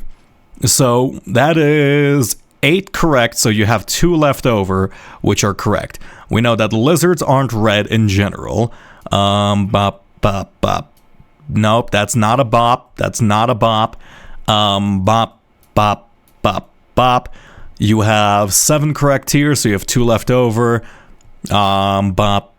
So that is 8 correct, so you have 2 left over, which are correct. We know that lizards aren't red in general. Bop. Nope, that's not a bop. Bop. You have 7 correct here, so you have 2 left over. Bop.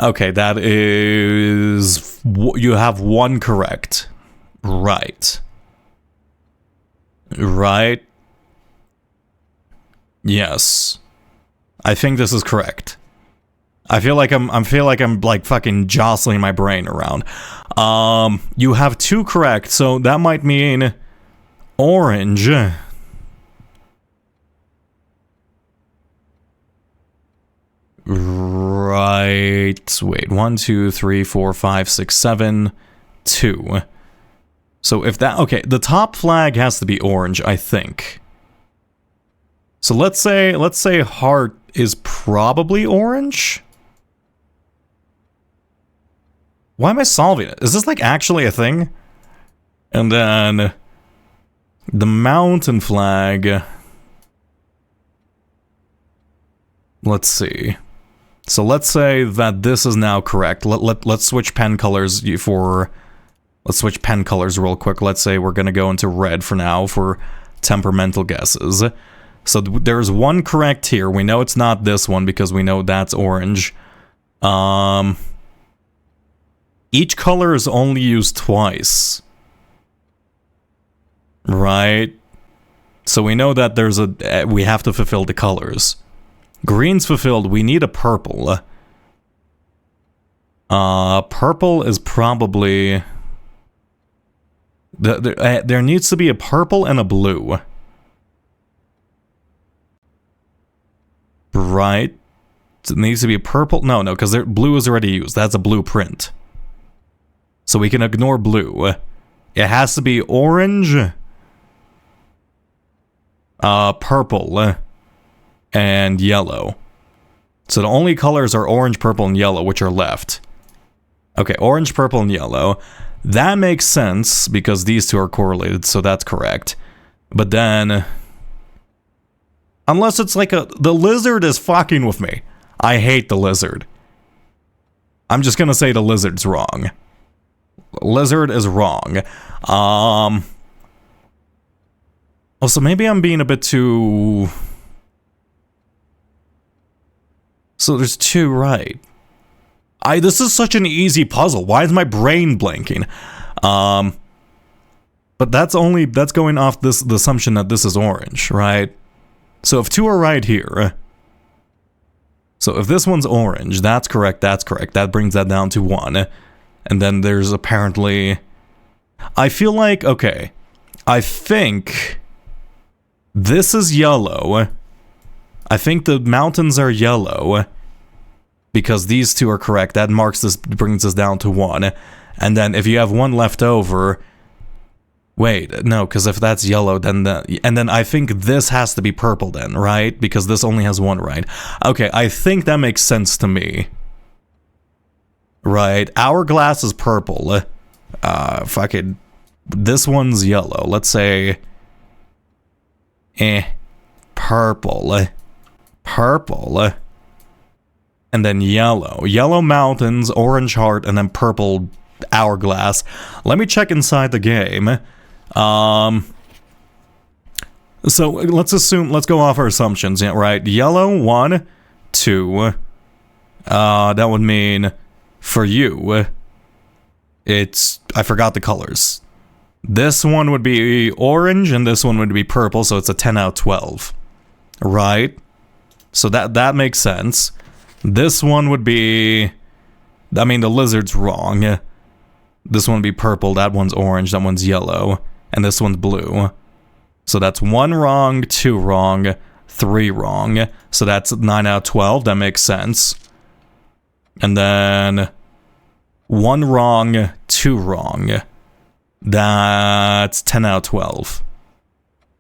Okay, that is... You have 1 correct. Right. Yes. I think this is correct. I feel like I'm like fucking jostling my brain around. You have 2 correct, so that might mean orange. Right. Wait. 1, 2, 3, 4, 5, 6, 7, 2. So if that... Okay, the top flag has to be orange, I think. So let's say heart is probably orange? Why am I solving it? Is this like actually a thing? And then the mountain flag. Let's see. So let's say that this is now correct. Let's switch pen colors let's switch pen colors real quick. Let's say we're gonna go into red for now for temperamental guesses. So there's 1 correct here. We know it's not this one because we know that's orange. Each color is only used twice. Right? So we know that we have to fulfill the colors. Green's fulfilled. We need a purple. Purple is probably... There needs to be a purple and a blue. Right. It needs to be purple. No, because blue is already used. That's a blueprint. So we can ignore blue. It has to be orange, purple, and yellow. So the only colors are orange, purple, and yellow, which are left. Okay, orange, purple, and yellow. That makes sense because these 2 are correlated, so that's correct. But then... Unless it's like the lizard is fucking with me. I hate the lizard. I'm just gonna say the lizard's wrong. Lizard is wrong. Oh, so maybe I'm being a bit too... So there's 2 right. This is such an easy puzzle. Why is my brain blanking? But that's going off the assumption that this is orange, right? So if 2 are right here, so if this one's orange, that's correct, that brings that down to 1. And then there's apparently... I feel like, okay, I think this is yellow. I think the mountains are yellow. because these two are correct. That brings us down to 1. And then if you have 1 left over, wait, no, because if that's yellow, then and then I think this has to be purple then, right? Because this only has 1 right. Okay, I think that makes sense to me. Right, hourglass is purple. Fucking, this one's yellow. Let's say, purple. Purple. And then yellow. Yellow mountains, orange heart, and then purple hourglass. Let me check inside the game. So let's go off our assumptions, yeah, right? Yellow, 1, 2. That would mean for you, I forgot the colors. This one would be orange and this one would be purple, so it's a 10 out of 12. Right? So that makes sense. This one would be, I mean, the lizard's wrong. This one would be purple, that one's orange, that one's yellow, and this one's blue. So that's 1 wrong, 2 wrong, 3 wrong. So that's 9 out of 12, that makes sense. And then 1 wrong, 2 wrong. That's 10 out of 12.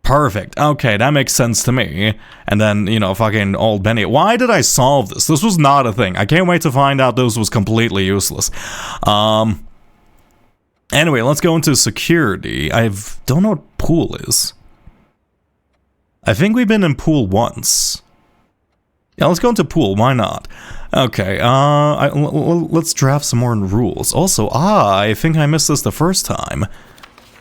Perfect. Okay, that makes sense to me. And then, you know, fucking old Benny. Why did I solve this? This was not a thing. I can't wait to find out this was completely useless. Anyway, let's go into security. I don't know what pool is. I think we've been in pool once. Yeah, let's go into pool. Why not? Okay, let's draft some more rules. Also, I think I missed this the first time.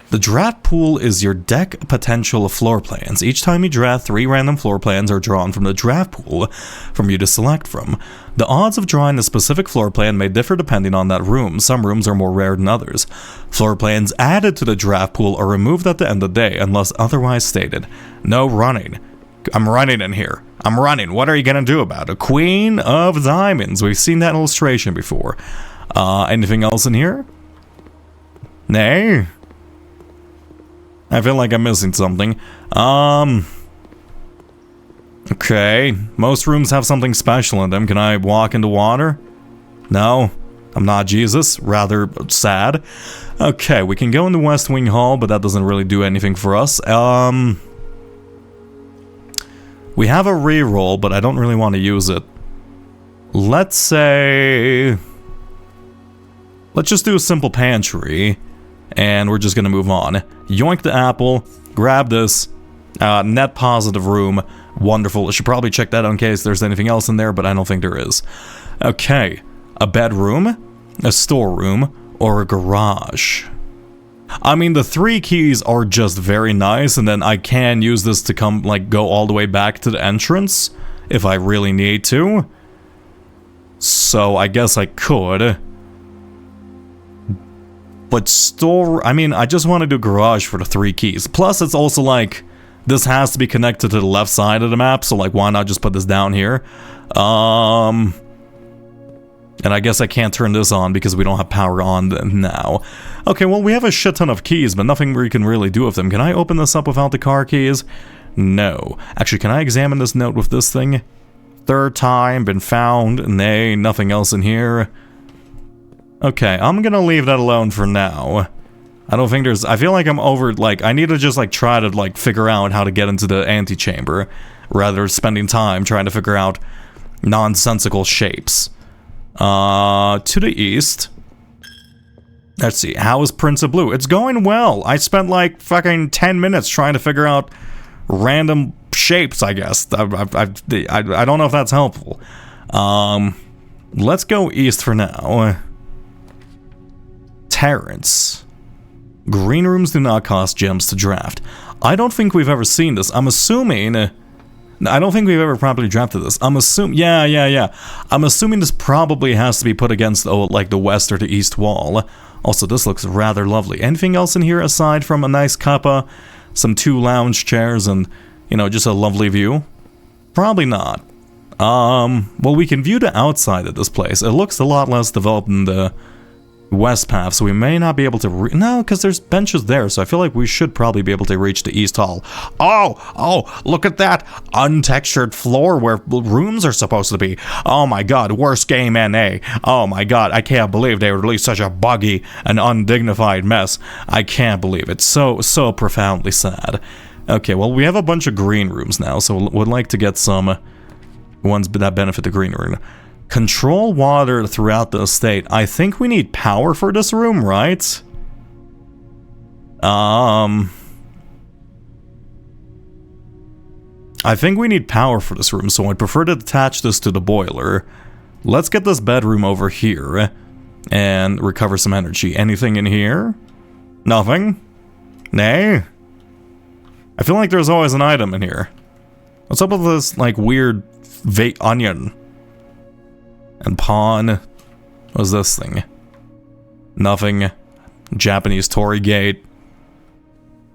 The draft pool is your deck potential of floor plans. Each time you draft, 3 random floor plans are drawn from the draft pool from you to select from. The odds of drawing a specific floor plan may differ depending on that room. Some rooms are more rare than others. Floor plans added to the draft pool are removed at the end of the day unless otherwise stated. No running. I'm running in here. I'm running. What are you gonna do about it? Queen of Diamonds. We've seen that illustration before. Anything else in here? Nay? I feel like I'm missing something. Okay. Most rooms have something special in them. Can I walk into water? No. I'm not Jesus. Rather sad. Okay, we can go in the West Wing Hall, but that doesn't really do anything for us. We have a reroll, but I don't really want to use it. Let's say... Let's just do a simple pantry. And we're just gonna move on. Yoink the apple. Grab this. Net positive room. Wonderful. I should probably check that out in case there's anything else in there, but I don't think there is. Okay. A bedroom, a storeroom, or a garage. I mean, the 3 keys are just very nice, and then I can use this to come, like, go all the way back to the entrance if I really need to. So I guess I could. But I mean, I just want to do garage for the 3 keys. Plus, it's also like, this has to be connected to the left side of the map, so like, why not just put this down here? And I guess I can't turn this on because we don't have power on now. Okay, well, we have a shit ton of keys, but nothing we can really do with them. Can I open this up without the car keys? No. Actually, can I examine this note with this thing? 3rd time, been found. Nay, nothing else in here. Okay, I'm gonna leave that alone for now. I don't think I feel like I'm over, like, I need to just, like, try to, like, figure out how to get into the antechamber, rather than spending time trying to figure out nonsensical shapes. To the east. Let's see, how is Prince of Blue? It's going well. I spent, like, fucking 10 minutes trying to figure out random shapes, I guess. I don't know if that's helpful. Let's go east for now. Terrence. Green rooms do not cost gems to draft. I don't think we've ever seen this. I'm assuming... I don't think we've ever properly drafted this. I'm assuming... Yeah. I'm assuming this probably has to be put against, like, the west or the east wall. Also, this looks rather lovely. Anything else in here aside from a nice cuppa, some 2 lounge chairs, and, you know, just a lovely view? Probably not. Well, we can view the outside of this place. It looks a lot less developed than the west path, so we may not be able to no, because there's benches there, so I feel like we should probably be able to reach the east hall. Oh, look at that untextured floor where rooms are supposed to be. Oh my god, worst game NA. Oh my god, I can't believe they released such a buggy and undignified mess. I can't believe it. So profoundly sad. Okay, well, we have a bunch of green rooms now, so would like to get some ones that benefit the green room. Control water throughout the estate. I think we need power for this room, right? I think we need power for this room, so I'd prefer to attach this to the boiler. Let's get this bedroom over here and recover some energy. Anything in here? Nothing? Nay? I feel like there's always an item in here. What's up with this, like, weird onion? And pawn. What's this thing? Nothing. Japanese torii gate.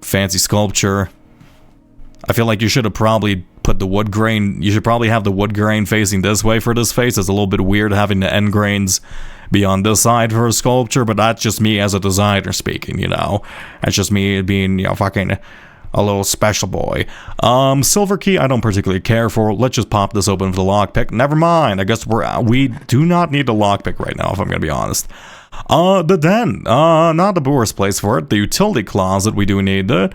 Fancy sculpture. I feel like you should have probably put the wood grain. You should probably have the wood grain facing this way for this face. It's a little bit weird having the end grains be on this side for a sculpture, but that's just me as a designer speaking, you know. That's just me being, you know, fucking a little special boy. Silver key, I don't particularly care for. Let's just pop this open for the lockpick. Never mind. I guess we do not need the lockpick right now, if I'm gonna be honest. The den. Not the worst place for it. The utility closet, we do need it.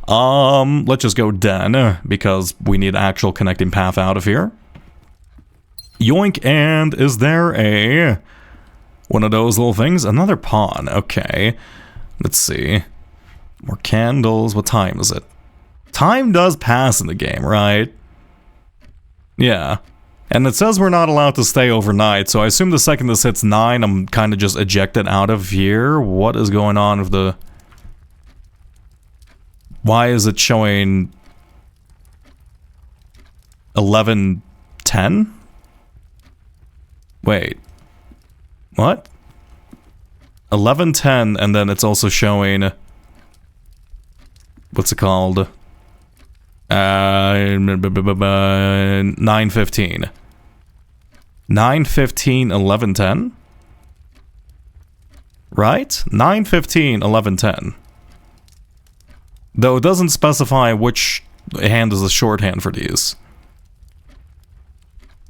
Let's just go den, because we need actual connecting path out of here. Yoink, and is there a... one of those little things? Another pawn. Okay. Let's see. More candles. What time is it? Time does pass in the game, right? Yeah. And it says we're not allowed to stay overnight, so I assume the second this hits 9, I'm kind of just ejected out of here. What is going on with the... Why is it showing 11:10? Wait. What? 11:10, and then it's also showing... What's it called? 9:15. 9:15, 11:10? Right? 9:15, 11:10. Though it doesn't specify which hand is the shorthand for these.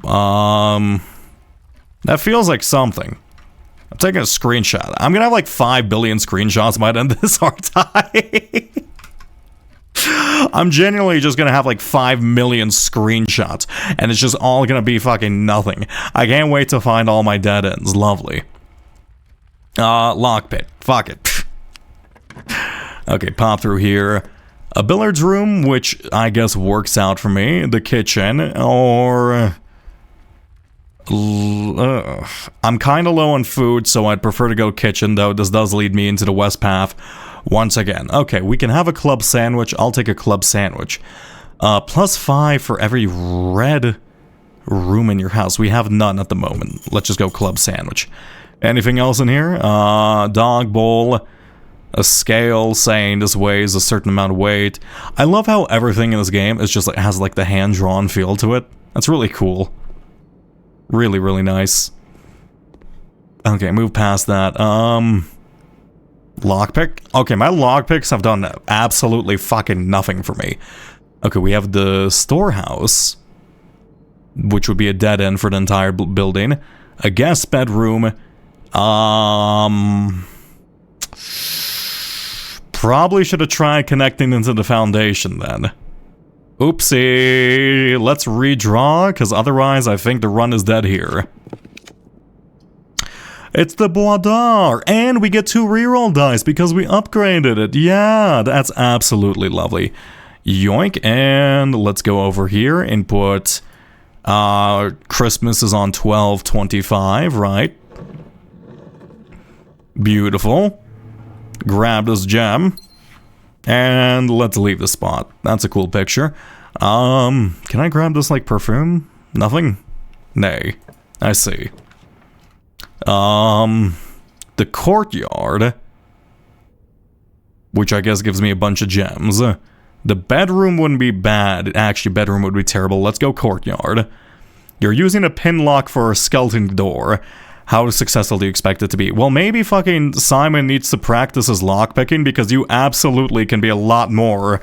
That feels like something. I'm taking a screenshot. I'm gonna have like 5 billion screenshots by the end of this, aren't I? I'm genuinely just gonna have like 5 million screenshots, and it's just all gonna be fucking nothing. I can't wait to find all my dead ends. Lovely. Lockpick. Fuck it. Okay, pop through here. A billiards room, which I guess works out for me. The kitchen, or... I'm kind of low on food, so I'd prefer to go kitchen, though this does lead me into the west path once again. Okay, we can have a club sandwich. I'll take a club sandwich. +5 for every red room in your house. We have none at the moment. Let's just go club sandwich. Anything else in here? Dog bowl. A scale saying this weighs a certain amount of weight. I love how everything in this game is just like has like the hand-drawn feel to it. That's really cool. Really, really nice. Okay, move past that. Lockpick? Okay, my lockpicks have done absolutely fucking nothing for me. Okay, we have the storehouse, which would be a dead end for the entire building. A guest bedroom. Probably should have tried connecting into the foundation then. Oopsie. Let's redraw, because otherwise I think the run is dead here. It's the Bois d'Or, and we get 2 reroll dice because we upgraded it. Yeah, that's absolutely lovely. Yoink, and let's go over here and put... Christmas is on 12/25, right? Beautiful. Grab this gem. And let's leave the spot. That's a cool picture. Can I grab this, like, perfume? Nothing? Nay. I see. The courtyard, which I guess gives me a bunch of gems. The bedroom wouldn't be bad. Actually, bedroom would be terrible. Let's go courtyard. You're using a pin lock for a skeleton door. How successful do you expect it to be? Well, maybe fucking Simon needs to practice his lockpicking, because you absolutely can be a lot more,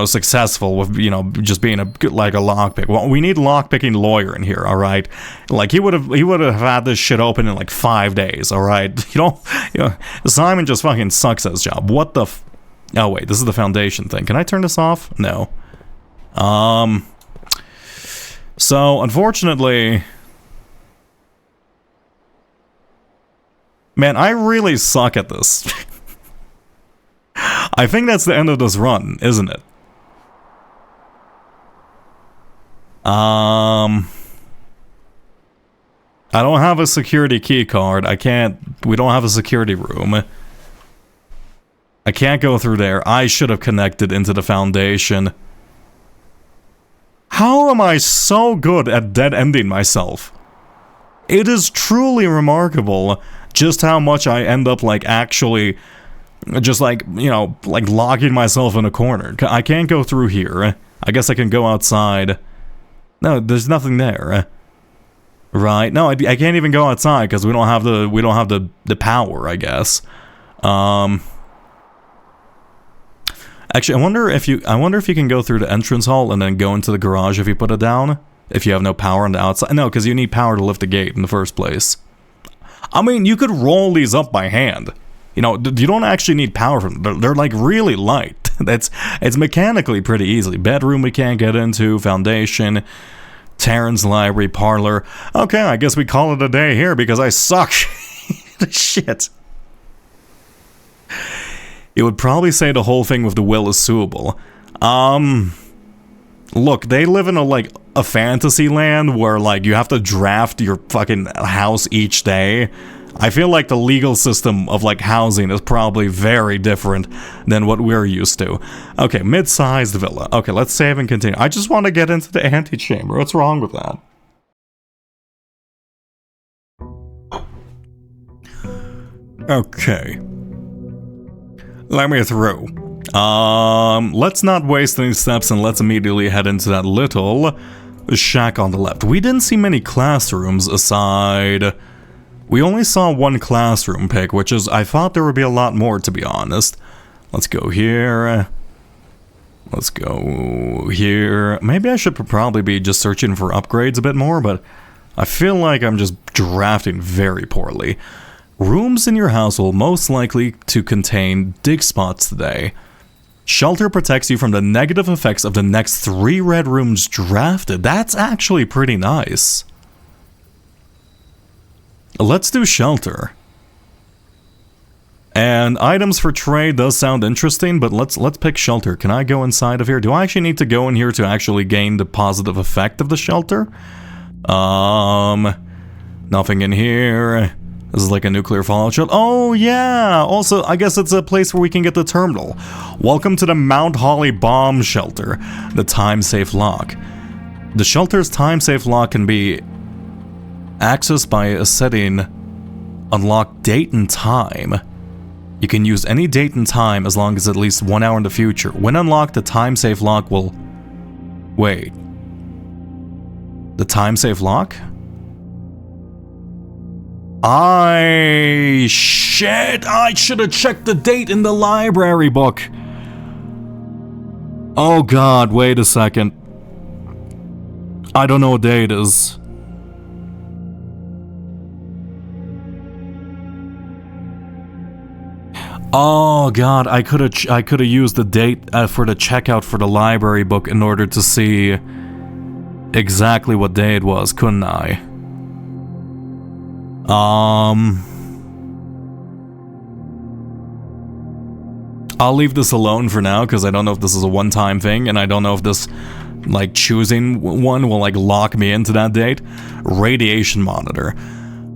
successful with, just being a lockpick. Well, we need a lockpicking lawyer in here, all right? Like, he would have had this shit open in like 5 days, all right? Simon just fucking sucks at his job. What the oh, wait, this is the foundation thing. Can I turn this off? No. So, unfortunately... Man, I really suck at this. I think that's the end of this run, isn't it? I don't have a security key card. We don't have a security room. I can't go through there. I should have connected into the foundation. How am I so good at dead-ending myself? It is truly remarkable just how much I end up, like, actually, just, like, like, locking myself in a corner. I can't go through here. I guess I can go outside. No, there's nothing there. Right? No, I can't even go outside because we don't have the power, I guess. Actually, I wonder if you can go through the entrance hall and then go into the garage if you put it down. If you have no power on the outside. No, because you need power to lift the gate in the first place. I mean, you could roll these up by hand. You don't actually need power from them. They're like really light. It's mechanically pretty easy. Bedroom we can't get into. Foundation. Terran's library. Parlor. Okay, I guess we call it a day here because I suck. Shit. It would probably say the whole thing with the will is suable. Look, they live in a fantasy land where, like, you have to draft your fucking house each day. I feel like the legal system of, like, housing is probably very different than what we're used to. Okay, mid-sized villa. Okay, let's save and continue. I just want to get into the antechamber. What's wrong with that? Okay. Let me through. Let's not waste any steps and let's immediately head into that little shack on the left. We didn't see many classrooms aside. We only saw one classroom pick, which is, I thought there would be a lot more, to be honest. Let's go here. Let's go here. Maybe I should probably be just searching for upgrades a bit more, but I feel like I'm just drafting very poorly. Rooms in your house will most likely to contain dig spots today. Shelter protects you from the negative effects of the next 3 red rooms drafted. That's actually pretty nice. Let's do shelter. And items for trade does sound interesting, but let's pick shelter. Can I go inside of here? Do I actually need to go in here to actually gain the positive effect of the shelter? Nothing in here. This is like a nuclear fallout shelter. Oh, yeah! Also, I guess it's a place where we can get the terminal. Welcome to the Mount Holly Bomb Shelter, the time-safe lock. The shelter's time-safe lock can be accessed by a setting unlock date and time. You can use any date and time as long as at least 1 hour in the future. When unlocked, the time-safe lock will... Wait. The time-safe lock? Shit! I should have checked the date in the library book. Oh god, wait a second. I don't know what day it is. Oh god, I could have used the date for the checkout for the library book in order to see exactly what day it was, couldn't I? I'll leave this alone for now because I don't know if this is a one-time thing and I don't know if this, like, choosing one will, like, lock me into that date. Radiation monitor.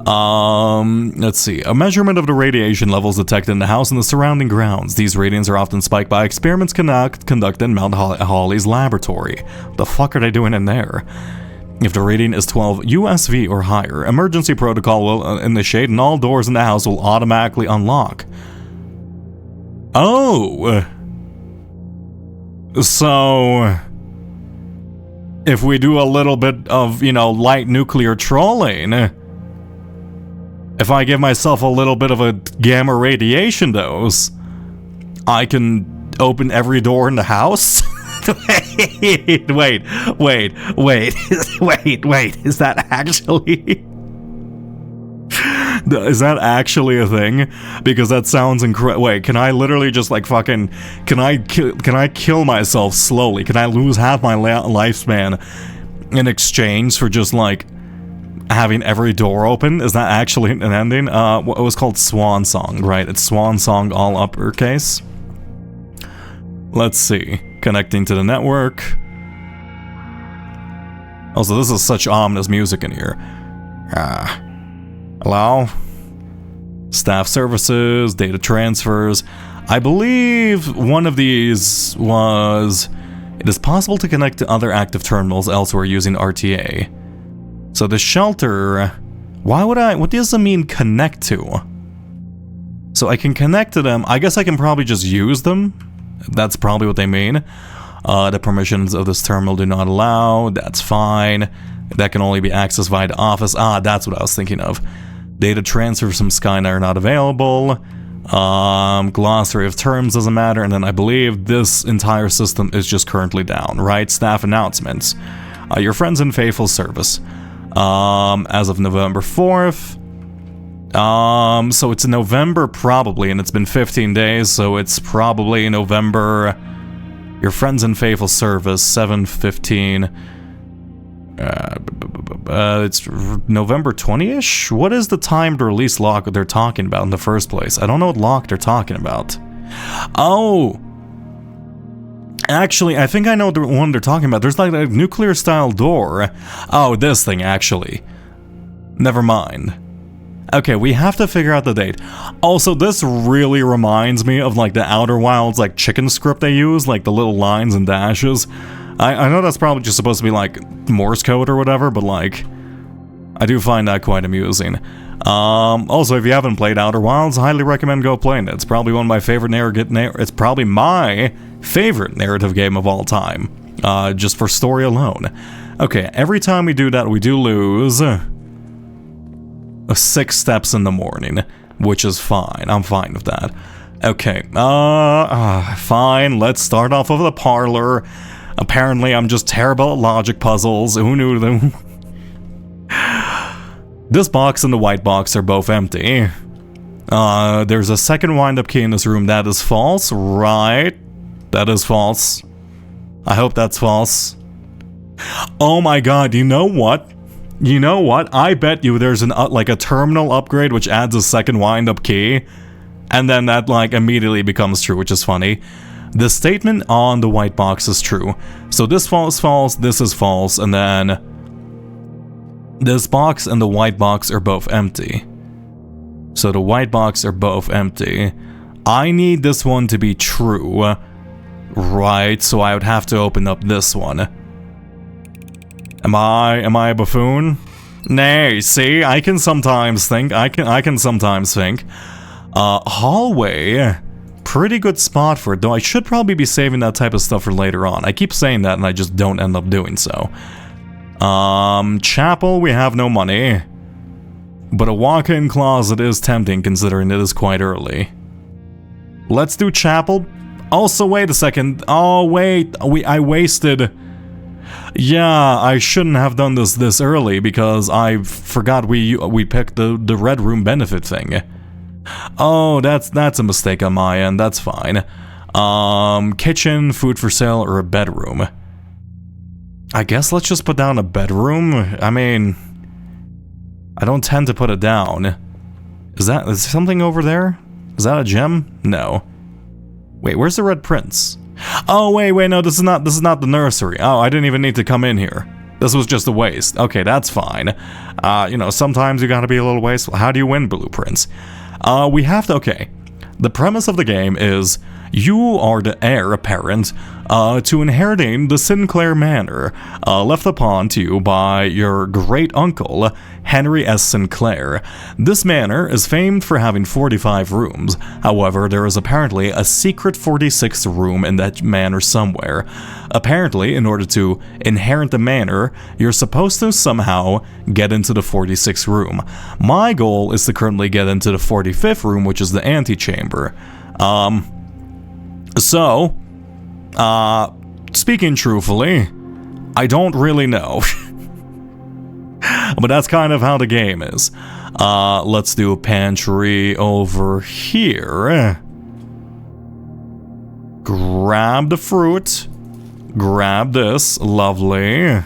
Let's see. A measurement of the radiation levels detected in the house and the surrounding grounds. These readings are often spiked by experiments conducted in Mount Holly's laboratory. What the fuck are they doing in there? If the rating is 12 USV or higher, emergency protocol will initiate and all doors in the house will automatically unlock. Oh! So... if we do a little bit of, light nuclear trolling... If I give myself a little bit of a gamma radiation dose, I can open every door in the house? wait. Is that actually... Is that actually a thing? Because that sounds incredible. Wait, can I literally just like fucking... Can I kill myself slowly? Can I lose half my lifespan in exchange for just like having every door open? Is that actually an ending? It was called Swan Song, right? It's Swan Song all uppercase. Let's see. Connecting to the network. Also, this is such ominous music in here. Hello? Staff services, data transfers. I believe one of these was... It is possible to connect to other active terminals elsewhere using RTA. So the shelter... Why would I... What does it mean connect to? So I can connect to them. I guess I can probably just use them. That's probably what they mean. The permissions of this terminal do not allow. That's fine. That can only be accessed via the office. That's what I was thinking of. Data transfers from Skynet are not available. Glossary of terms doesn't matter. And then I believe this entire system is just currently down, right? Staff announcements. Your friends in faithful service. As of November 4th. So it's in November probably, and it's been 15 days, so it's probably November. Your friends in faithful service, 7/15. It's November 20-ish? What is the timed release lock they're talking about in the first place? I don't know what lock they're talking about. Oh! Actually, I think I know the one they're talking about. There's like a nuclear-style door. Oh, this thing, actually. Never mind. Okay, we have to figure out the date. Also, this really reminds me of like the Outer Wilds like chicken script they use, like the little lines and dashes. I know that's probably just supposed to be like Morse code or whatever, but like, I do find that quite amusing. Also, if you haven't played Outer Wilds, I highly recommend go playing it. It's probably one of my favorite it's probably my favorite narrative game of all time, just for story alone. Okay, every time we do that, we do lose 6 steps in the morning, which is fine. I'm fine with that. Okay, fine. Let's start off with the parlor. Apparently, I'm just terrible at logic puzzles. Who knew them? This box and the white box are both empty. There's a second wind-up key in this room. That is false, right? That is false. I hope that's false. Oh my god, you know what? You know what? I bet you there's like a terminal upgrade which adds a second wind-up key, and then that like immediately becomes true, which is funny. The statement on the white box is true. So this is false, this is false, and then this box and the white box are both empty. So the white box are both empty. I need this one to be true. Right, so I would have to open up this one. Am I a buffoon? Nay, see, I can sometimes think. I can sometimes think. Hallway. Pretty good spot for it, though I should probably be saving that type of stuff for later on. I keep saying that and I just don't end up doing so. Chapel, we have no money. But a walk-in closet is tempting considering it is quite early. Let's do chapel. Also, wait a second. Oh, wait. I wasted... Yeah, I shouldn't have done this early because I forgot we picked the Red Room benefit thing. Oh, that's a mistake on my end. That's fine. Kitchen, food for sale, or a bedroom? I guess let's just put down a bedroom. I mean, I don't tend to put it down. Is there something over there? Is that a gem? No. Wait, where's the Red Prince? Oh, wait, no, this is not the nursery. Oh, I didn't even need to come in here. This was just a waste. Okay, that's fine. You know, sometimes you gotta be a little wasteful. How do you win blueprints? We have to, okay. The premise of the game is You are the heir apparent to inheriting the Sinclair Manor, left upon to you by your great-uncle, Henry S. Sinclair. This manor is famed for having 45 rooms. However, there is apparently a secret 46th room in that manor somewhere. Apparently, in order to inherit the manor, you're supposed to somehow get into the 46th room. My goal is to currently get into the 45th room, which is the antechamber. Speaking truthfully, I don't really know. But that's kind of how the game is. Let's do a pantry over here. Grab the fruit. Grab this. Lovely.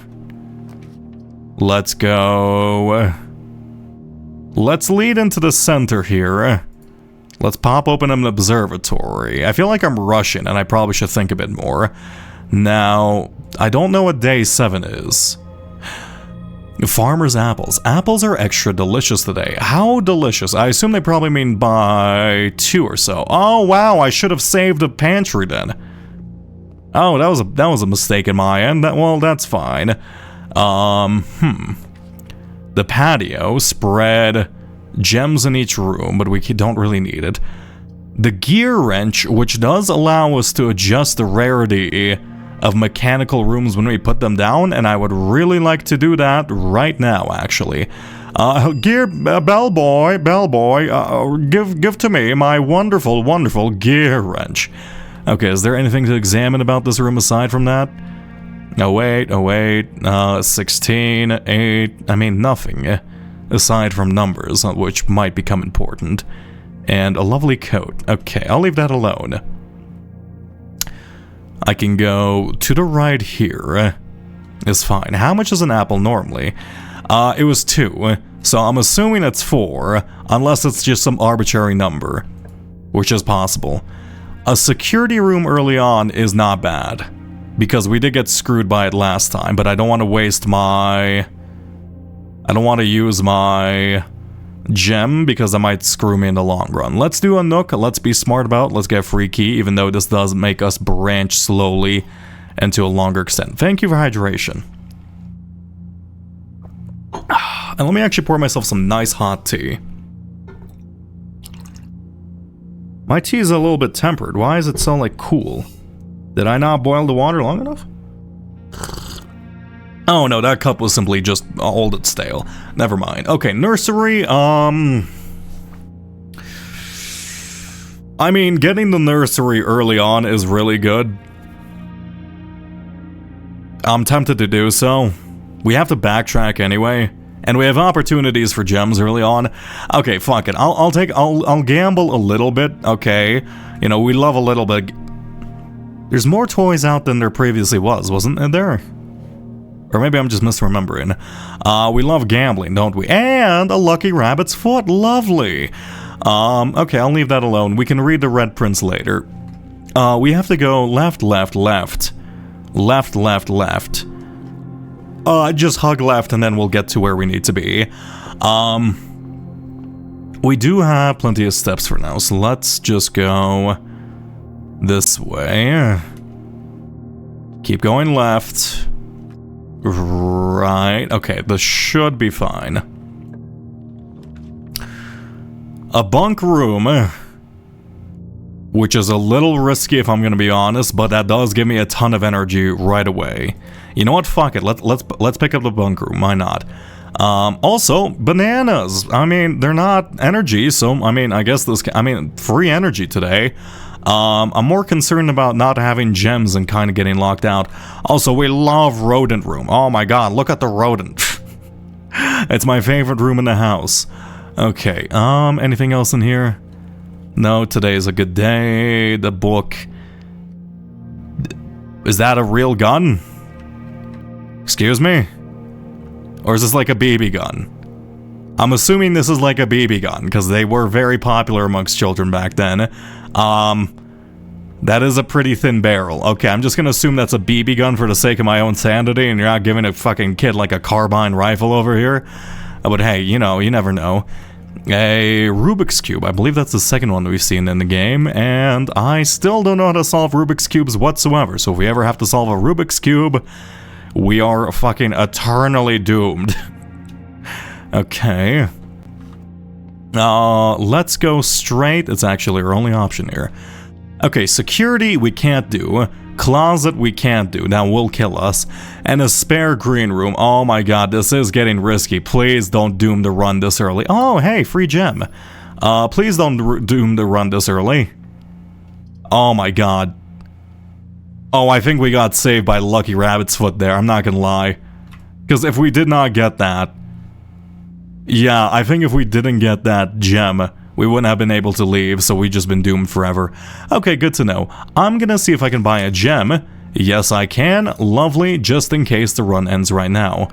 Let's go. Let's lead into the center here. Let's pop open an observatory. I feel like I'm rushing and I probably should think a bit more. Now, I don't know what day 7 is. Farmer's apples. Apples are extra delicious today. How delicious? I assume they probably mean by 2 or so. Oh wow, I should have saved the pantry then. Oh, that was a mistake in my end. Well, that's fine. The patio spread gems in each room, but we don't really need it. The gear wrench, which does allow us to adjust the rarity of mechanical rooms when we put them down, and I would really like to do that right now, actually. Bellboy, give to me my wonderful, wonderful gear wrench. Okay, is there anything to examine about this room aside from that? Oh wait, 16, 8, I mean nothing. Aside from numbers, which might become important. And a lovely coat. Okay, I'll leave that alone. I can go to the right here. It's fine. How much is an apple normally? It was 2, so I'm assuming it's 4, unless it's just some arbitrary number, which is possible. A security room early on is not bad, because we did get screwed by it last time, but I don't want to waste my... I don't want to use my gem because that might screw me in the long run. Let's do a nook. Let's be smart about it. Let's get a free key, even though this does make us branch slowly and to a longer extent. Thank you for hydration. And let me actually pour myself some nice hot tea. My tea is a little bit tempered. Why is it so, like, cool? Did I not boil the water long enough? Oh no, that cup was simply just old and stale. Never mind. Okay, nursery, I mean, getting the nursery early on is really good. I'm tempted to do so. We have to backtrack anyway, and we have opportunities for gems early on. Okay, fuck it. I'll gamble a little bit, okay? You know, we love a little bit. There's more toys out than there previously was, wasn't there? Or maybe I'm just misremembering. We love gambling, don't we? And a lucky rabbit's foot. Lovely. Okay, I'll leave that alone. We can read the red prints later. We have to go left, left, left. Left, left, left. Just hug left and then we'll get to where we need to be. We do have plenty of steps for now, so let's just go this way. Keep going left. Right, okay, this should be fine. A bunk room, which is a little risky if I'm gonna be honest, but that does give me a ton of energy right away. You know what, fuck it, let's pick up the bunk room, why not? Also, bananas, I mean, they're not energy, so, I mean, I guess free energy today. I'm more concerned about not having gems and kind of getting locked out. Also, we love rodent room. Oh my god, look at the rodent. It's my favorite room in the house. Okay, anything else in here? No, today is a good day. The book. Is that a real gun? Excuse me? Or is this like a BB gun? I'm assuming this is like a BB gun, because they were very popular amongst children back then. That is a pretty thin barrel. Okay, I'm just gonna assume that's a BB gun for the sake of my own sanity, and you're not giving a fucking kid like a carbine rifle over here. But hey, you know, you never know. A Rubik's Cube. I believe that's the second one we've seen in the game, and I still don't know how to solve Rubik's Cubes whatsoever, so if we ever have to solve a Rubik's Cube, we are fucking eternally doomed. Okay. Let's go straight. It's actually our only option here. Okay, security we can't do. Closet we can't do. That will kill us. And a spare green room. Oh my god, this is getting risky. Please don't doom the run this early. Oh, hey, free gem. Please don't doom the run this early. Oh my god. Oh, I think we got saved by Lucky Rabbit's foot there. I'm not gonna lie. Because if we did not get that... Yeah, I think if we didn't get that gem, we wouldn't have been able to leave, so we've just been doomed forever. Okay, good to know. I'm gonna see if I can buy a gem. Yes, I can. Lovely, just in case the run ends right now.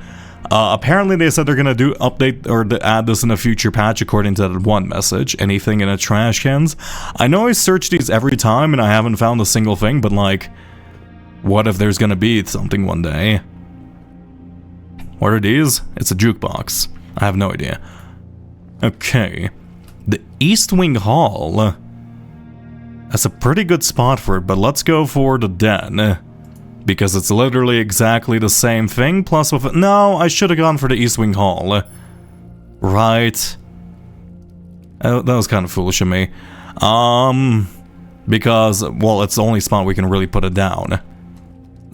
Apparently they said they're gonna do update or add this in a future patch according to that one message. Anything in a trash cans? I know I search these every time and I haven't found a single thing, but like, what if there's gonna be something one day? What are these? It's a jukebox. I have no idea. Okay. The East Wing Hall. That's a pretty good spot for it, but let's go for the den. Because it's literally exactly the same thing, plus with it. No, I should have gone for the East Wing Hall. Right. That was kind of foolish of me. Because, well, it's the only spot we can really put it down.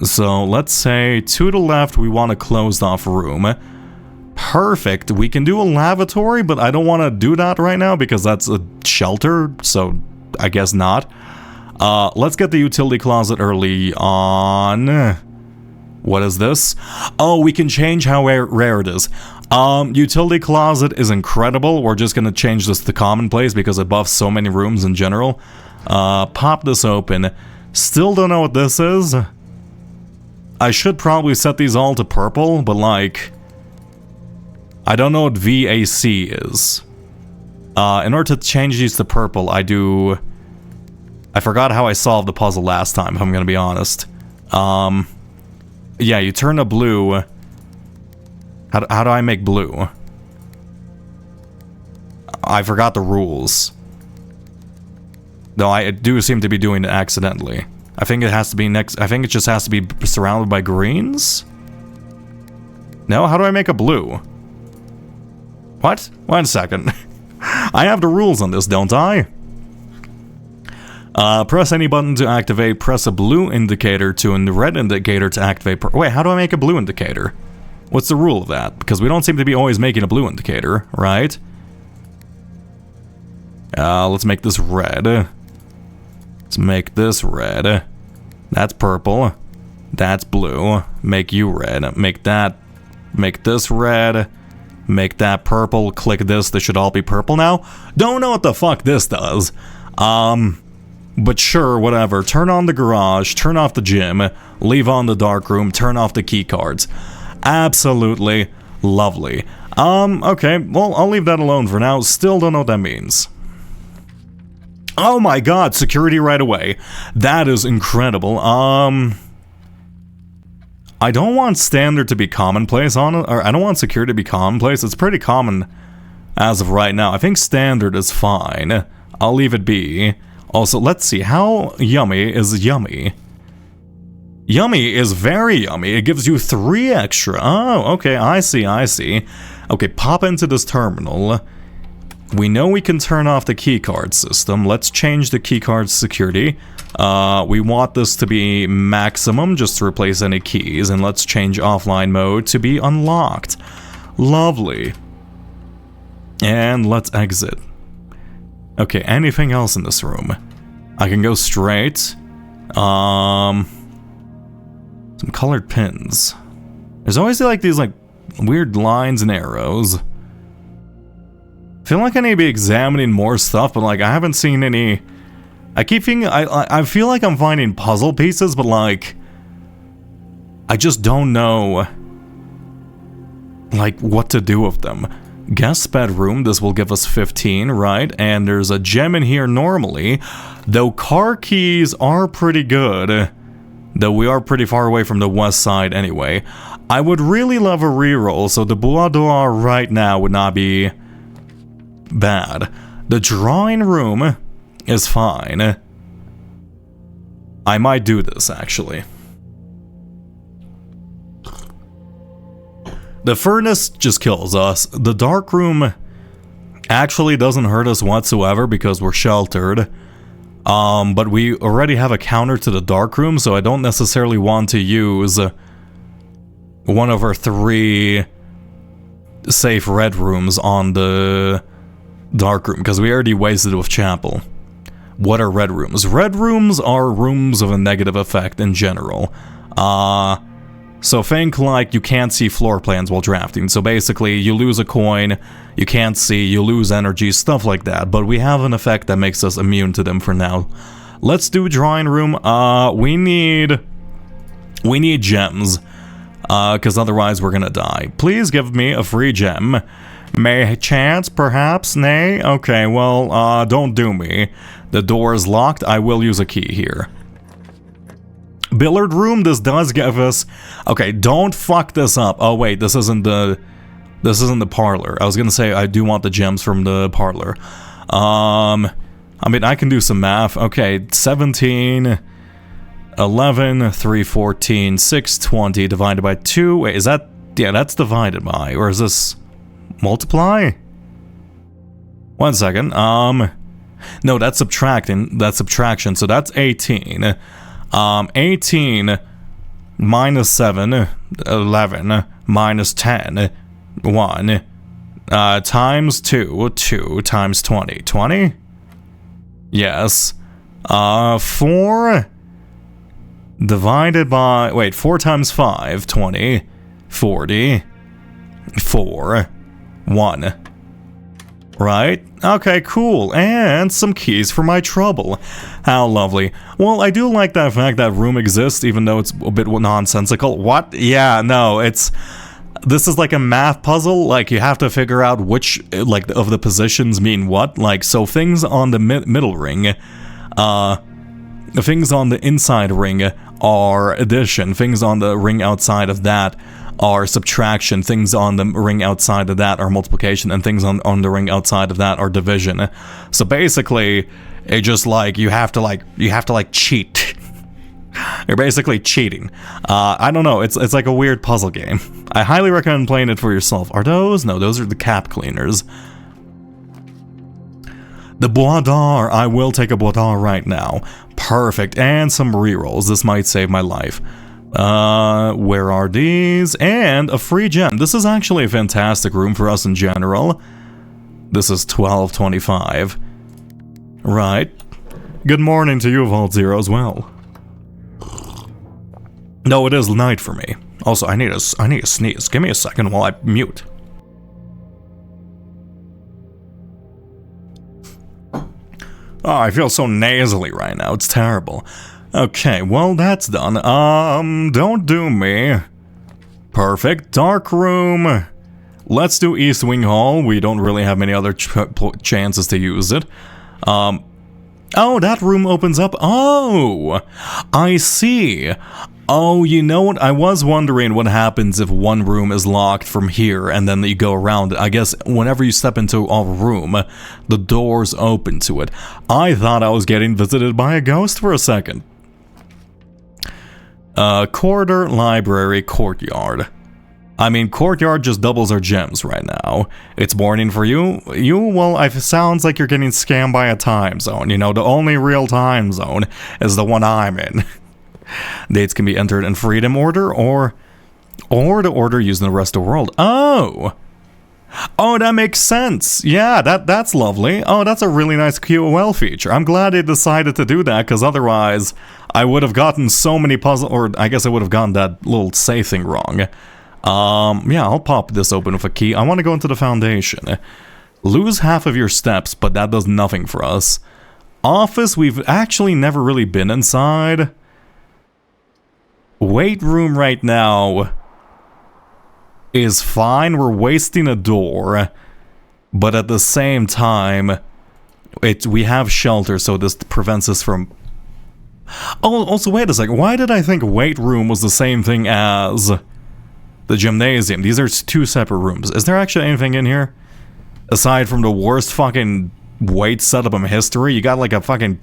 So, let's say, to the left, we want a closed off room. Perfect. We can do a lavatory, but I don't want to do that right now because that's a shelter, so I guess not. Let's get the utility closet early on. What is this? Oh, we can change how rare it is. Utility closet is incredible. We're just gonna change this to commonplace because it buffs so many rooms in general. Pop this open. Still don't know what this is. I should probably set these all to purple, but like... I don't know what VAC is. In order to change these to purple, I forgot how I solved the puzzle last time, if I'm gonna be honest. Yeah, you turn a blue. How do I make blue? I forgot the rules. Though I do seem to be doing it accidentally. I think it has to be next. I think it just has to be surrounded by greens? No? How do I make a blue? What? 1 second. I have the rules on this, don't I? Press any button to activate. Press a blue indicator to a red indicator to activate. Wait, how do I make a blue indicator? What's the rule of that? Because we don't seem to be always making a blue indicator, right? Let's make this red. Let's make this red. That's purple. That's blue. Make you red. Make that. Make this red. Make that purple. Click this. This should all be purple now. Don't know what the fuck this does. But sure, whatever. Turn on the garage. Turn off the gym. Leave on the dark room. Turn off the key cards. Absolutely lovely. Okay. Well, I'll leave that alone for now. Still don't know what that means. Oh my god, security right away. That is incredible. I don't want standard to be commonplace on it, or I don't want security to be commonplace. It's pretty common as of right now. I think standard is fine. I'll leave it be. Also, let's see, how yummy is yummy? Yummy is very yummy. It gives you 3 extra. Oh, okay, I see, I see. Okay, pop into this terminal. We know we can turn off the keycard system. Let's change the keycard security. We want this to be maximum, just to replace any keys, and let's change offline mode to be unlocked. Lovely. And let's exit. Okay, anything else in this room? I can go straight. Some colored pins. There's always like these like weird lines and arrows. I feel like I need to be examining more stuff, but like I haven't seen any. I keep thinking I feel like I'm finding puzzle pieces, but like I just don't know like what to do with them. Guest bedroom, this will give us 15, right? And there's a gem in here normally, though car keys are pretty good. Though we are pretty far away from the west side anyway. I would really love a reroll, so the boudoir right now would not be bad. The drawing room is fine. I might do this, actually. The furnace just kills us. The dark room actually doesn't hurt us whatsoever because we're sheltered. But we already have a counter to the dark room, so I don't necessarily want to use one of our 3 safe red rooms on the dark room, because we already wasted it with chapel. What are red rooms? Red rooms are rooms of a negative effect in general. So think like you can't see floor plans while drafting. So basically, you lose a coin, you can't see, you lose energy, stuff like that. But we have an effect that makes us immune to them for now. Let's do drawing room. We need gems, because otherwise we're gonna die. Please give me a free gem. May chance, perhaps? Nay? Okay, well, don't do me. The door is locked. I will use a key here. Billiard room, this does give us... Okay, don't fuck this up. Oh, wait, this isn't the parlor. I was gonna say I do want the gems from the parlor. I mean, I can do some math. Okay, 17, 11, 3, 14, 6, 20 divided by 2. Wait, is that... Yeah, that's divided by. Or is this... multiply? 1 second. No, that's subtracting. That's subtraction. So that's 18. 18 minus 7, 11 minus 10, 1 times 2, 2 times 20. 20? Yes. 4 divided by... Wait, 4 times 5, 20, 40, 4, 1. Right? Okay, cool. And some keys for my trouble. How lovely. Well, I do like that fact that room exists, even though it's a bit nonsensical. What? Yeah, no, it's... This is like a math puzzle. Like, you have to figure out which, like, of the positions mean what. Like, so things on the middle ring, things on the inside ring are addition. Things on the ring outside of that are subtraction, things on the ring outside of that are multiplication, and things on the ring outside of that are division. So basically, it just like, you have to cheat. You're basically cheating. I don't know, it's like a weird puzzle game. I highly recommend playing it for yourself. Are those? No, those are the cap cleaners. The Bois d'Or, I will take a Bois d'Or right now. Perfect, and some rerolls, this might save my life. Where are these? And a free gem. This is actually a fantastic room for us in general. This is 1225. Right. Good morning to you, Vault Zero, as well. No, it is night for me. Also, I need a sneeze. Give me a second while I mute. Oh, I feel so nasally right now. It's terrible. Okay, well, that's done. Don't do me. Perfect. Dark room. Let's do East Wing Hall. We don't really have many other chances to use it. Oh, that room opens up. Oh, I see. Oh, you know what? I was wondering what happens if one room is locked from here and then you go around it. I guess whenever you step into a room, the doors open to it. I thought I was getting visited by a ghost for a second. Corridor, library, courtyard. I mean, courtyard just doubles our gems right now. It's morning for you. Well, it sounds like you're getting scammed by a time zone. You know, the only real time zone is the one I'm in. Dates can be entered in freedom order or the order used in the rest of the world. Oh, that makes sense. Yeah, that's lovely. Oh, that's a really nice QOL feature. I'm glad they decided to do that, because otherwise I would have gotten so many puzzles, or I guess I would have gotten that little say thing wrong. Yeah, I'll pop this open with a key. I want to go into the foundation. Lose half of your steps, but that does nothing for us. Office, we've actually never really been inside. Weight room right now is fine. We're wasting a door, but at the same time, we have shelter, so this prevents us from... Oh, also, wait a second. Why did I think weight room was the same thing as the gymnasium? These are two separate rooms. Is there actually anything in here? aside from the worst fucking weight setup in history. You got like a fucking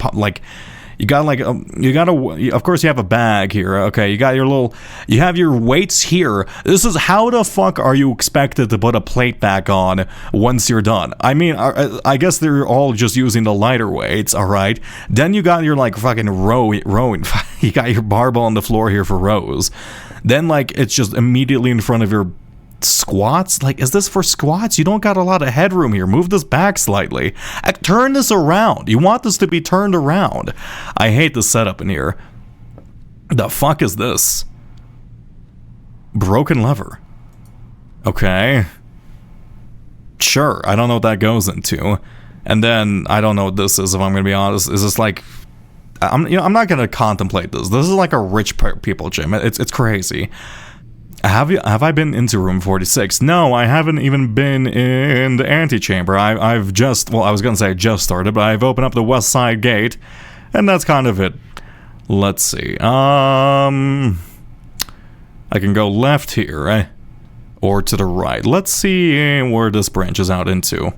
of course you have a bag here. Okay, you have your weights here. This is how the fuck are you expected to put a plate back on once you're done? I mean, I guess they're all just using the lighter weights, all right? Then you got your like fucking rowing. You got your barbell on the floor here for rows. Then like it's just immediately in front of your squats. Like, is this for squats? You don't got a lot of headroom here. Move this back slightly. Turn this around. You want this to be turned around. I hate the setup in here. The fuck is this? Broken lever. Okay. Sure, I don't know what that goes into. And then I don't know what this is, if I'm gonna be honest. Is this like I'm not gonna contemplate this. This is like a rich people gym. It's crazy. Have I been into room 46? No, I haven't even been in the antechamber. I've just, well, I was gonna say I just started, but I've opened up the west side gate, and that's kind of it. Let's see. I can go left here, or to the right. Let's see where this branches out into.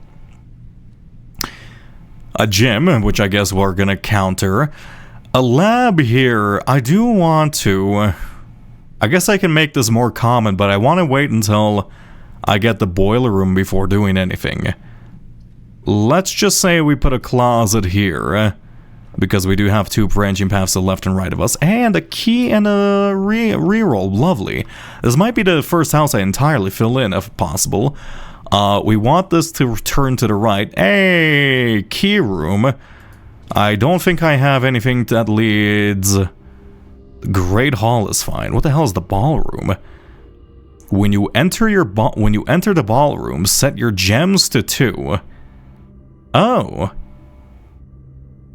A gym, which I guess we're gonna counter. A lab here. I do want to. I guess I can make this more common, but I want to wait until I get the boiler room before doing anything. Let's just say we put a closet here, because we do have two branching paths to the left and right of us, and a key and a reroll. Lovely. This might be the first house I entirely fill in, if possible. We want this to turn to the right. Hey, key room. I don't think I have anything that leads... Great Hall is fine. What the hell is the ballroom? When you enter the ballroom, set your gems to 2. Oh.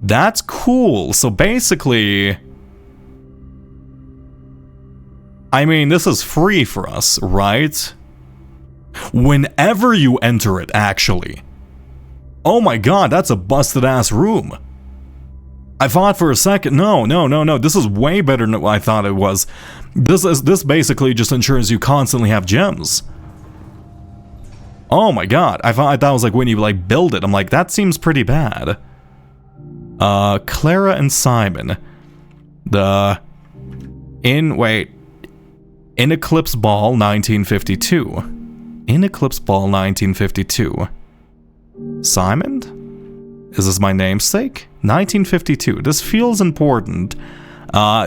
That's cool. So basically, I mean, this is free for us, right? Whenever you enter it, actually. Oh my god, that's a busted ass room. I thought for a second, no, this is way better than what I thought it was. This basically just ensures you constantly have gems. Oh my god, I thought it was like when you like build it, I'm like, that seems pretty bad. Clara and Simon. In Eclipse Ball 1952. In Eclipse Ball 1952. Simon? Is this my namesake? 1952. This feels important.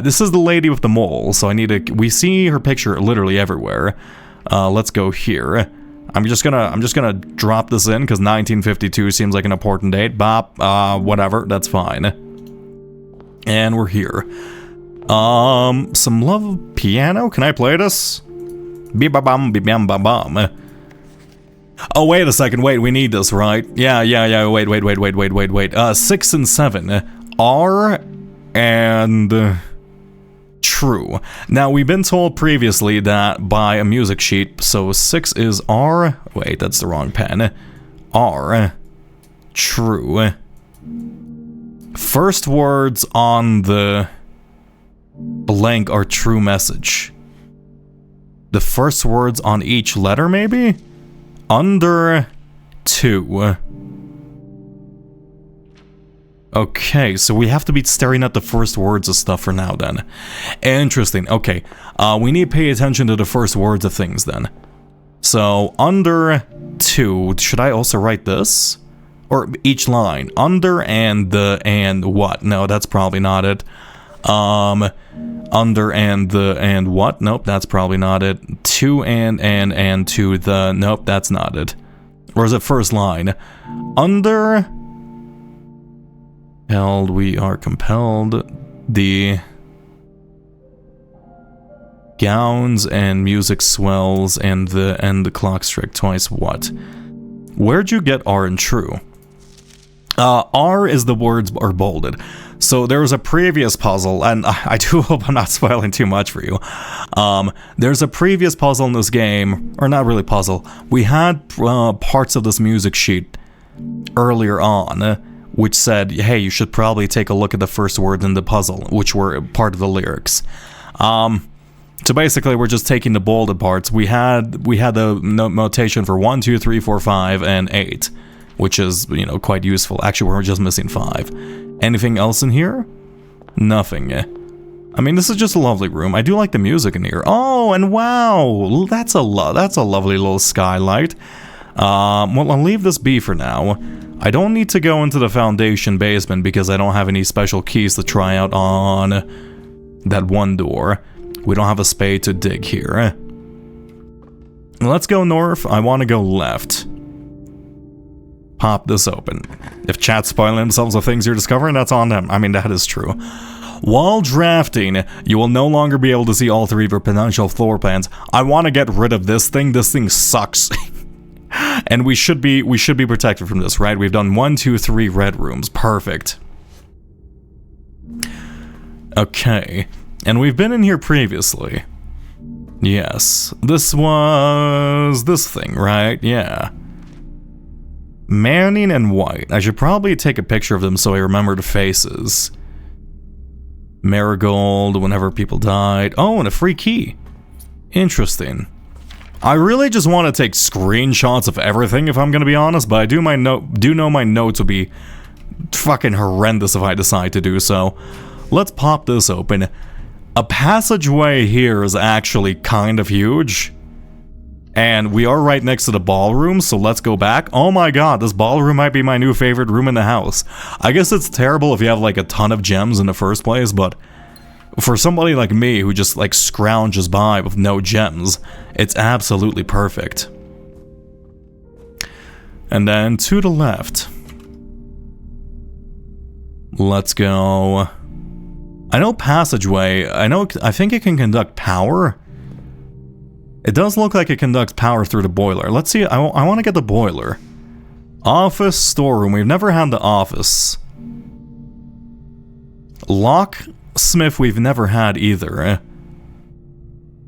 This is the lady with the mole, so we see her picture literally everywhere. Let's go here. I'm just gonna drop this in because 1952 seems like an important date. Bop, whatever, that's fine. And we're here. Some love piano. Can I play this? Beep-ba-bum, beep-bam-ba-bum. Oh, wait a second. Wait, we need this, right? Yeah. Wait. 6 and 7 are and true. Now, we've been told previously that by a music sheet, so 6 is R. Wait, that's the wrong pen. R. True. First words on the blank are true message. The first words on each letter, maybe? Under 2. Okay, so we have to be staring at the first words of stuff for now then. Interesting, okay. We need to pay attention to the first words of things then. So, under 2, should I also write this? Or each line? Under and the and what? No, that's probably not it. Under and the and what? Nope, that's probably not it. To and to the, nope, that's not it. Or is it first line? Under held, we are compelled, the gowns and music swells and the clock struck twice what? Where'd you get R and true? R is the words are bolded. So there was a previous puzzle, and I do hope I'm not spoiling too much for you. There's a previous puzzle in this game, or not really puzzle. We had parts of this music sheet earlier on, which said, hey, you should probably take a look at the first words in the puzzle, which were part of the lyrics. So basically, we're just taking the bolded parts. We had the notation for 1, 2, 3, 4, 5, and 8, which is, you know, quite useful. Actually, we're just missing 5. Anything else in here? Nothing. I mean, this is just a lovely room. I do like the music in here. Oh, and wow, that's a lovely little skylight. Well, I'll leave this be for now. I don't need to go into the foundation basement because I don't have any special keys to try out on that one door. We don't have a spade to dig here. Let's go north. I want to go left. Pop this open. If chat's spoiling themselves with things you're discovering, that's on them. I mean, that is true. While drafting, you will no longer be able to see all 3 of your potential floor plans. I want to get rid of this thing. This thing sucks. And we should be protected from this, right? We've done 1, 2, 3 red rooms. Perfect. Okay. And we've been in here previously. Yes. This was this thing, right? Yeah. Manning and White. I should probably take a picture of them so I remember the faces. Marigold, whenever people died. Oh, and a free key. Interesting. I really just want to take screenshots of everything, if I'm going to be honest, but I do know my notes will be fucking horrendous if I decide to do so. Let's pop this open. A passageway here is actually kind of huge. And we are right next to the ballroom, so let's go back. Oh my god, this ballroom might be my new favorite room in the house. I guess it's terrible if you have like a ton of gems in the first place, but for somebody like me who just like scrounges by with no gems, it's absolutely perfect. And then to the left. Let's go. I know passageway. I think it can conduct power. It does look like it conducts power through the boiler. Let's see. I want to get the boiler. Office, storeroom. We've never had the office. Locksmith we've never had either.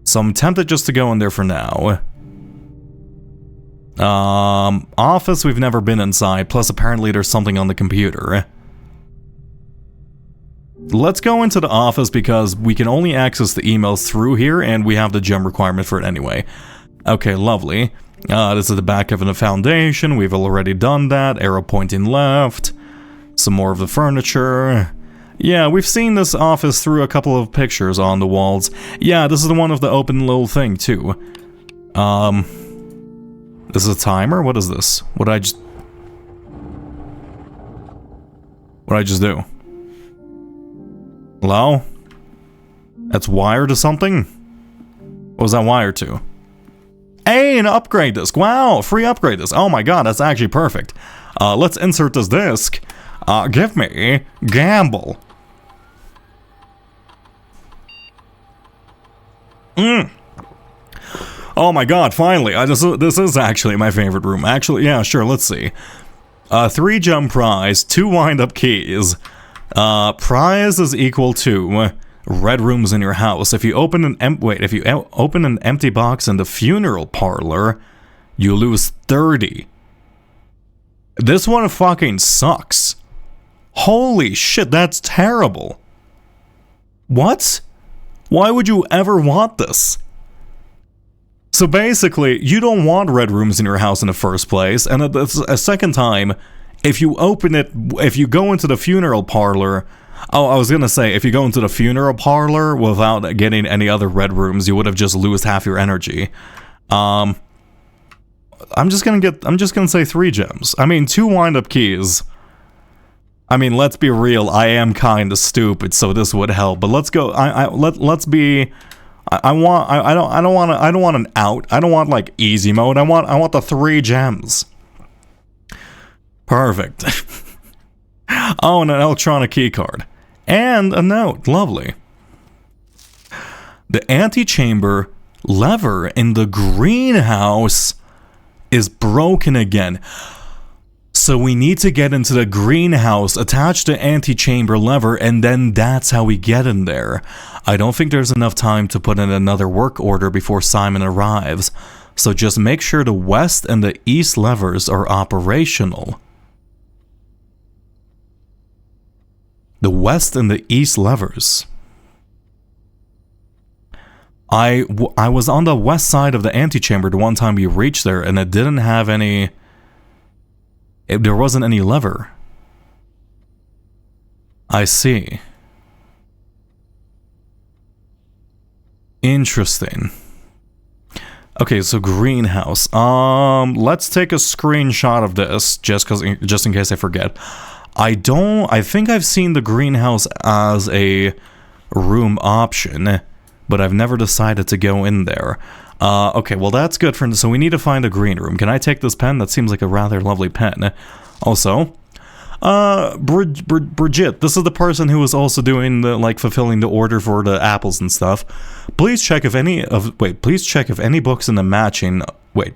So I'm tempted just to go in there for now. Office we've never been inside. Plus apparently there's something on the computer. Let's go into the office because we can only access the emails through here and we have the gem requirement for it anyway. Okay, lovely. This is the back of the foundation. We've already done that. Arrow pointing left. Some more of the furniture. Yeah, we've seen this office through a couple of pictures on the walls. Yeah, this is the one of the open little thing too. This is a timer? What is this? What did I just do? Hello? That's wired to something? What was that wired to? Hey, an upgrade disc. Wow, free upgrade disc. Oh my god, that's actually perfect. Let's insert this disc. Give me Gamble. Oh my god, finally. This is actually my favorite room. Actually, yeah, sure, let's see. 3 gem prize, 2 wind-up keys. Prize is equal to red rooms in your house. If you open an open an empty box in the funeral parlor, you lose 30. This one fucking sucks. Holy shit, that's terrible. What? Why would you ever want this? So basically, you don't want red rooms in your house in the first place, and a second time, if you go into the funeral parlor, I was gonna say, if you go into the funeral parlor without getting any other red rooms, you would have just lost half your energy. I'm just gonna say 3 gems. I mean, 2 wind-up keys. I mean, let's be real, I am kinda stupid, so this would help, but let's go, let's be, I don't want an out, I don't want like easy mode, I want the 3 gems. Perfect. Oh, and an electronic key card. And a note. Lovely. The antechamber lever in the greenhouse is broken again. So we need to get into the greenhouse, attach the antechamber lever, and then that's how we get in there. I don't think there's enough time to put in another work order before Simon arrives. So just make sure the west and the east levers are operational. The west and the east levers. I was on the west side of the antechamber the one time we reached there, and it didn't have any... there wasn't any lever. I see. Interesting. Okay, so greenhouse. Let's take a screenshot of this just in case I forget. I think I've seen the greenhouse as a room option, but I've never decided to go in there. Okay, well that's good for... So we need to find a green room. Can I take this pen? That seems like a rather lovely pen. Also, Bridget, this is the person who was also doing the, like, fulfilling the order for the apples and stuff. Please check if any books in the matching...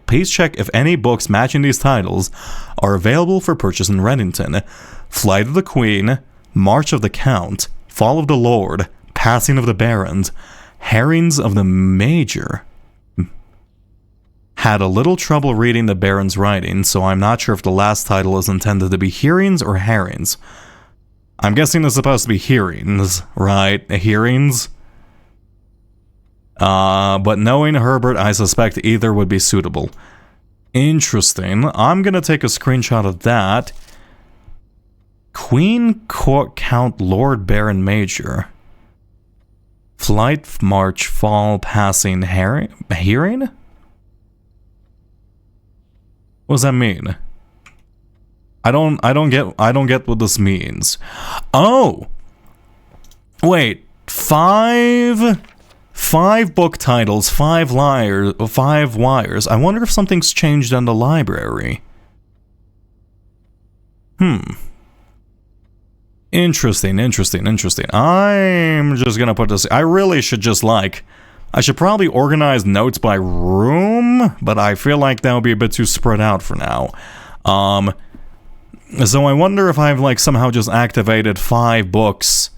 please check if any books matching these titles are available for purchase in Reddington. Flight of the Queen, March of the Count, Fall of the Lord, Passing of the Barons, Herrings of the Major. Had a little trouble reading the Baron's writing, so I'm not sure if the last title is intended to be hearings or herrings. I'm guessing it's supposed to be hearings, right? Hearings? But knowing Herbert, I suspect either would be suitable. Interesting. I'm gonna take a screenshot of that. Queen, Court, Count, Lord, Baron, Major. Flight, March, Fall, Passing, Hearing? What does that mean? I don't get what this means. Oh! Wait, five book titles, 5 wires. I wonder if something's changed in the library. Interesting. I'm just gonna put this... I really should just, like... I should probably organize notes by room, but I feel like that would be a bit too spread out for now. So I wonder if I've, like, somehow just activated 5 books.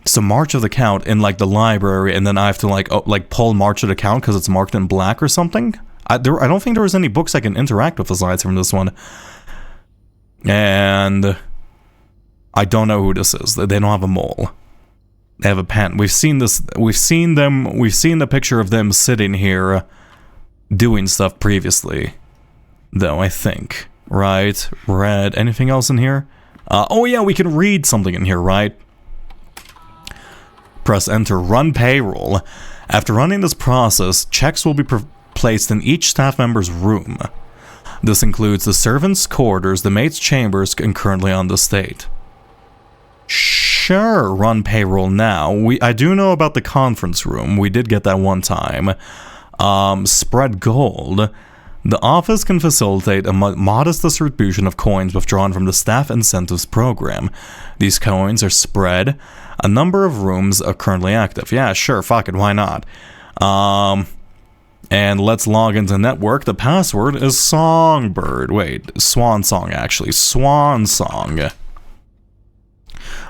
So March of the Count in, like, the library, and then I have to, like, pull March of the Count because it's marked in black or something? I don't think there was any books I can interact with aside from this one. And... I don't know who this is. They don't have a mole. They have a pen. We've seen this. We've seen the picture of them sitting here doing stuff previously, though, I think. Right? Read. Anything else in here? Oh yeah, we can read something in here, right? Press enter. Run payroll. After running this process, checks will be placed in each staff member's room. This includes the servants' quarters, the maids' chambers, and currently on the state. Sure, run payroll now. I do know about the conference room. We did get that one time. Spread gold. The office can facilitate a modest distribution of coins withdrawn from the staff incentives program. These coins are spread. A number of rooms are currently active. Yeah, sure, fuck it, why not? And let's log into network. The password is Songbird. Wait, Swan Song, actually. Swan Song.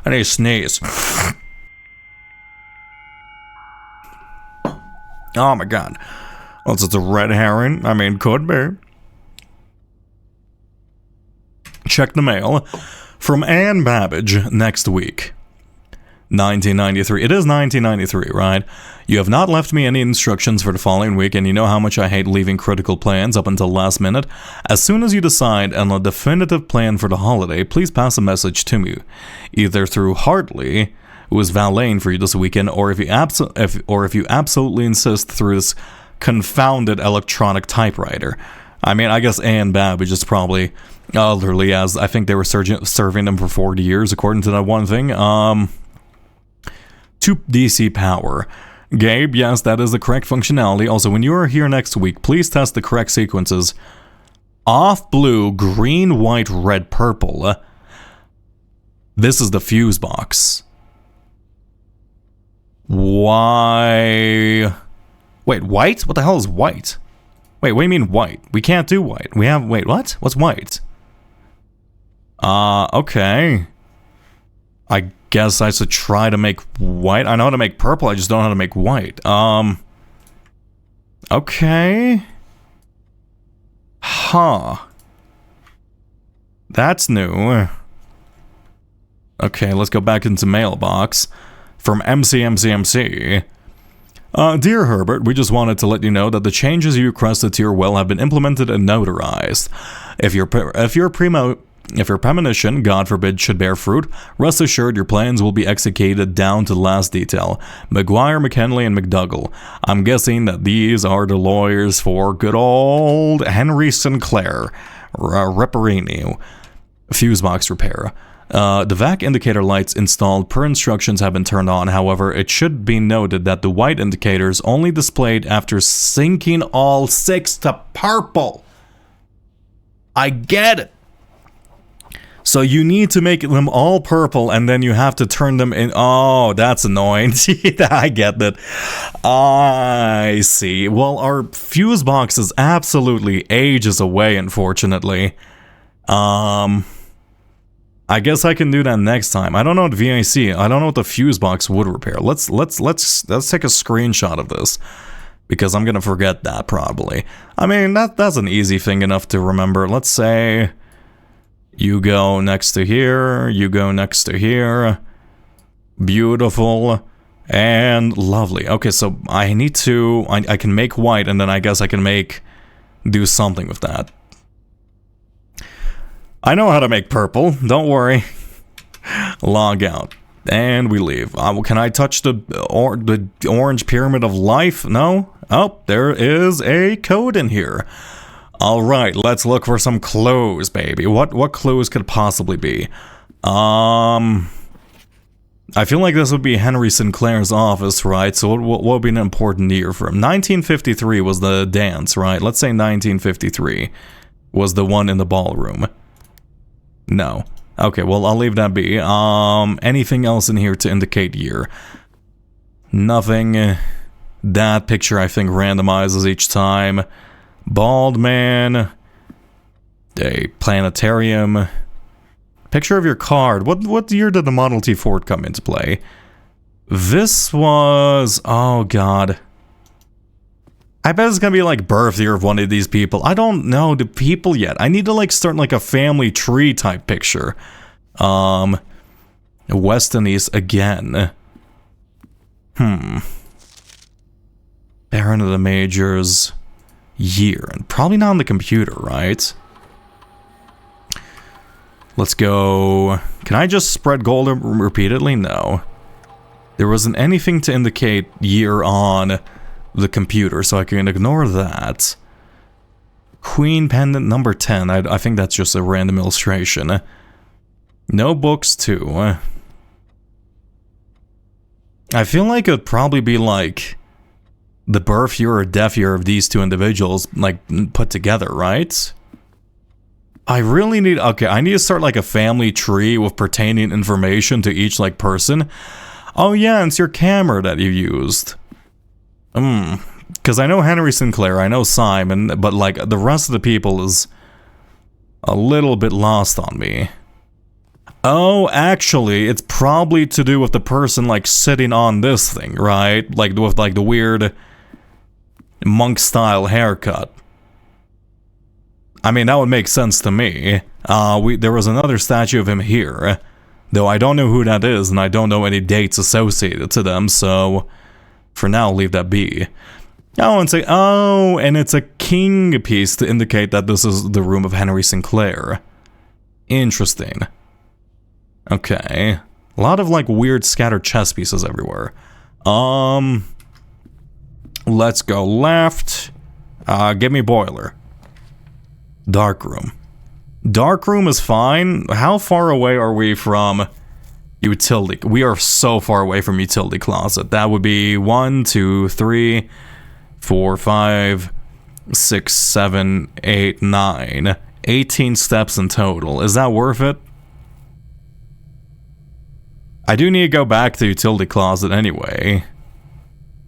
I need to sneeze. Oh my god. Well, it's a red herring. I mean, could be. Check the mail. From Anne Babbage, next week. 1993. It is 1993, right? You have not left me any instructions for the following week, and you know how much I hate leaving critical plans up until last minute. As soon as you decide on a definitive plan for the holiday, please pass a message to me, either through Hartley, who is valeting for you this weekend, or if you absolutely insist, through this confounded electronic typewriter. I mean, I guess Anne Babbage is probably elderly, as I think they were serving them for 40 years, according to that one thing. 2 DC power. Gabe, yes, that is the correct functionality. Also, when you are here next week, please test the correct sequences. Off blue, green, white, red, purple. This is the fuse box. Why? Wait, white? What the hell is white? Wait, what do you mean white? We can't do white. We have... Wait, what? What's white? Okay. I guess I should try to make white. I know how to make purple, I just don't know how to make white. Okay. Huh. That's new. Okay, let's go back into mailbox. From MCMCMC. Dear Herbert, we just wanted to let you know that the changes you requested to your will have been implemented and notarized. If your premonition, God forbid, should bear fruit, rest assured your plans will be executed down to the last detail. McGuire, McKinley, and McDougall. I'm guessing that these are the lawyers for good old Henry Sinclair. Reparini. Fuse box repair. The VAC indicator lights installed per instructions have been turned on. However, it should be noted that the white indicators only displayed after syncing all 6 to purple. I get it. So you need to make them all purple and then you have to turn them in. Oh, that's annoying. I get that. I see. Well, our fuse box is absolutely ages away, unfortunately. I guess I can do that next time. I don't know what VIC. I don't know what the fuse box would repair. Let's take a screenshot of this because I'm gonna forget that probably. I mean that's an easy thing enough to remember. Let's say you go next to here. You go next to here. Beautiful and lovely. Okay, so I need to. I can make white and then I guess I can do something with that. I know how to make purple, don't worry. Log out. And we leave. Can I touch the orange pyramid of life? No? Oh, there is a code in here. Alright, let's look for some clues, baby. What clues could possibly be? I feel like this would be Henry Sinclair's office, right? So what would be an important year for him? 1953 was the dance, right? Let's say 1953 was the one in the ballroom. No. Okay, well, I'll leave that be. Anything else in here to indicate year? Nothing. That picture, I think, randomizes each time. Bald man. A planetarium. Picture of your card. What year did the Model T Ford come into play? This was... Oh, God. I bet it's gonna be like birth year of one of these people. I don't know the people yet. I need to like start like a family tree type picture. West and East again. Baron of the Majors year. And probably not on the computer, right? Let's go. Can I just spread gold repeatedly? No. There wasn't anything to indicate year on the computer, so I can ignore that. Queen pendant number 10. I think that's just a random illustration. No books too. I feel like it'd probably be like the birth year or death year of these two individuals, like put together, right? I really need... Okay, I need to start like a family tree with pertaining information to each like person. Oh yeah, it's your camera that you used. Because I know Henry Sinclair, I know Simon, but like the rest of the people is a little bit lost on me. Oh, actually, it's probably to do with the person like sitting on this thing, right? Like with like the weird monk style haircut. I mean, that would make sense to me. There was another statue of him here, though I don't know who that is and I don't know any dates associated to them, so for now, leave that be. Oh, and say, oh, and it's a king piece to indicate that this is the room of Henry Sinclair. Interesting. Okay. A lot of, like, weird scattered chess pieces everywhere. Let's go left. Give me boiler. Dark room. Dark room is fine. How far away are we from... utility? We are so far away from utility closet. That would be 1, 2, 3, 4, 5, 6, 7, 8, 9. 18 steps in total. Is that worth it? I do need to go back to utility closet anyway.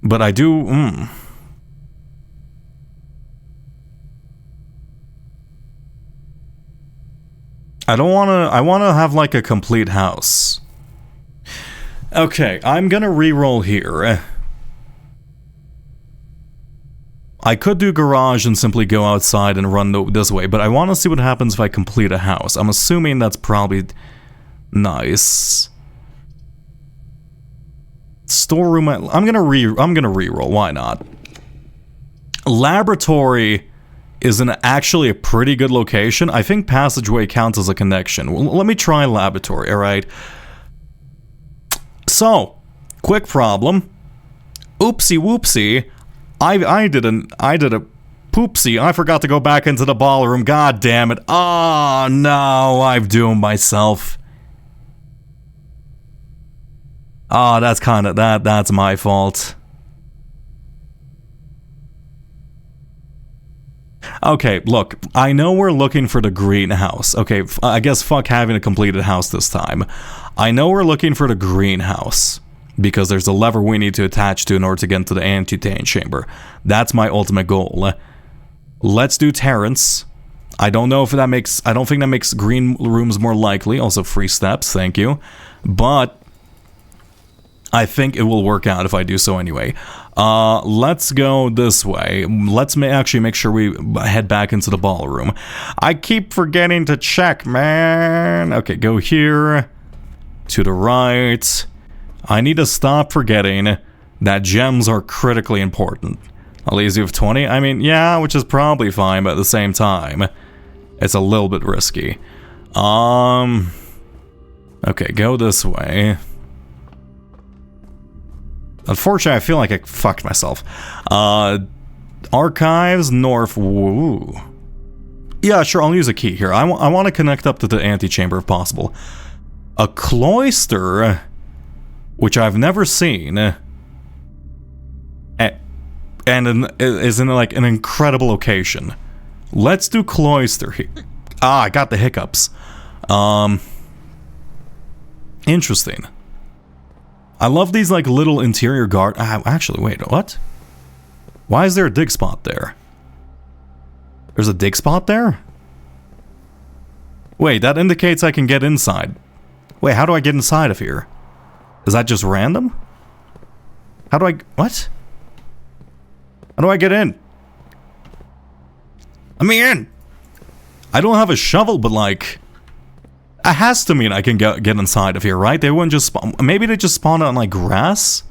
But I do... I don't want to... I want to have like a complete house. Okay, I'm gonna re-roll here. I could do garage and simply go outside and run this way, but I want to see what happens if I complete a house. I'm assuming that's probably nice. Storeroom. I'm gonna reroll. Why not? Laboratory is actually a pretty good location. I think passageway counts as a connection. Well, let me try laboratory. All right. So, quick problem. Oopsie whoopsie. I did a poopsie. I forgot to go back into the ballroom. God damn it. Oh no, I've doomed myself. Oh, that's that's my fault. Okay, look, I know we're looking for the greenhouse. Okay, I guess fuck having a completed house this time. I know we're looking for the greenhouse because there's a lever we need to attach to in order to get into the antechamber. That's my ultimate goal. Let's do Terrence. I don't think that makes green rooms more likely. Also free steps, thank you. But I think it will work out if I do so anyway. Let's go this way. Let's actually make sure we head back into the ballroom. I keep forgetting to check, man. Okay, go here. To the right. I need to stop forgetting that gems are critically important. At least you have 20. I mean, yeah, which is probably fine, but at the same time, it's a little bit risky. Okay, go this way. Unfortunately, I feel like I fucked myself. Archives, north, woo. Yeah, sure, I'll use a key here. I want to connect up to the antechamber if possible. A cloister, which I've never seen, and is in like an incredible location. Let's do cloister here. Ah, I got the hiccups. Interesting. I love these like little interior guard. Actually, wait, what? Why is there a dig spot there? There's a dig spot there? Wait, that indicates I can get inside. Wait, how do I get inside of here? Is that just random? How do I... What? How do I get in? Let me in! I don't have a shovel, but like... It has to mean I can get inside of here, right? They wouldn't just spawn... Maybe they just spawn on like grass?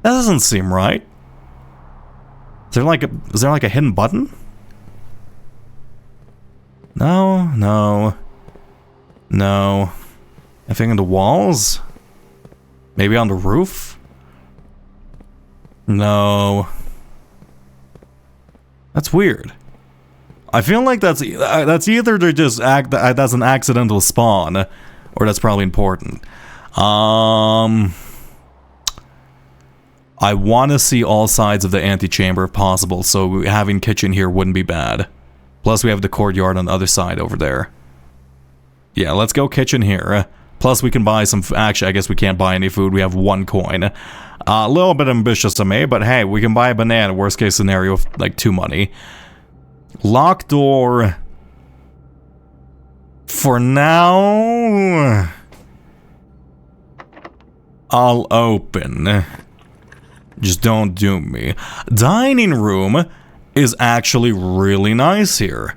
That doesn't seem right. Is there like a hidden button? No. Anything in the walls? Maybe on the roof? No. That's weird. I feel like that's either they're just that's an accidental spawn, or that's probably important. I want to see all sides of the antechamber if possible, so having kitchen here wouldn't be bad. Plus we have the courtyard on the other side over there. Yeah, let's go kitchen here. Plus we can buy some... Actually, I guess we can't buy any food. We have 1 coin. A little bit ambitious of me, but hey, we can buy a banana. Worst case scenario, like 2 money. Locked door. For now, I'll open. Just don't doom me. Dining room is actually really nice here.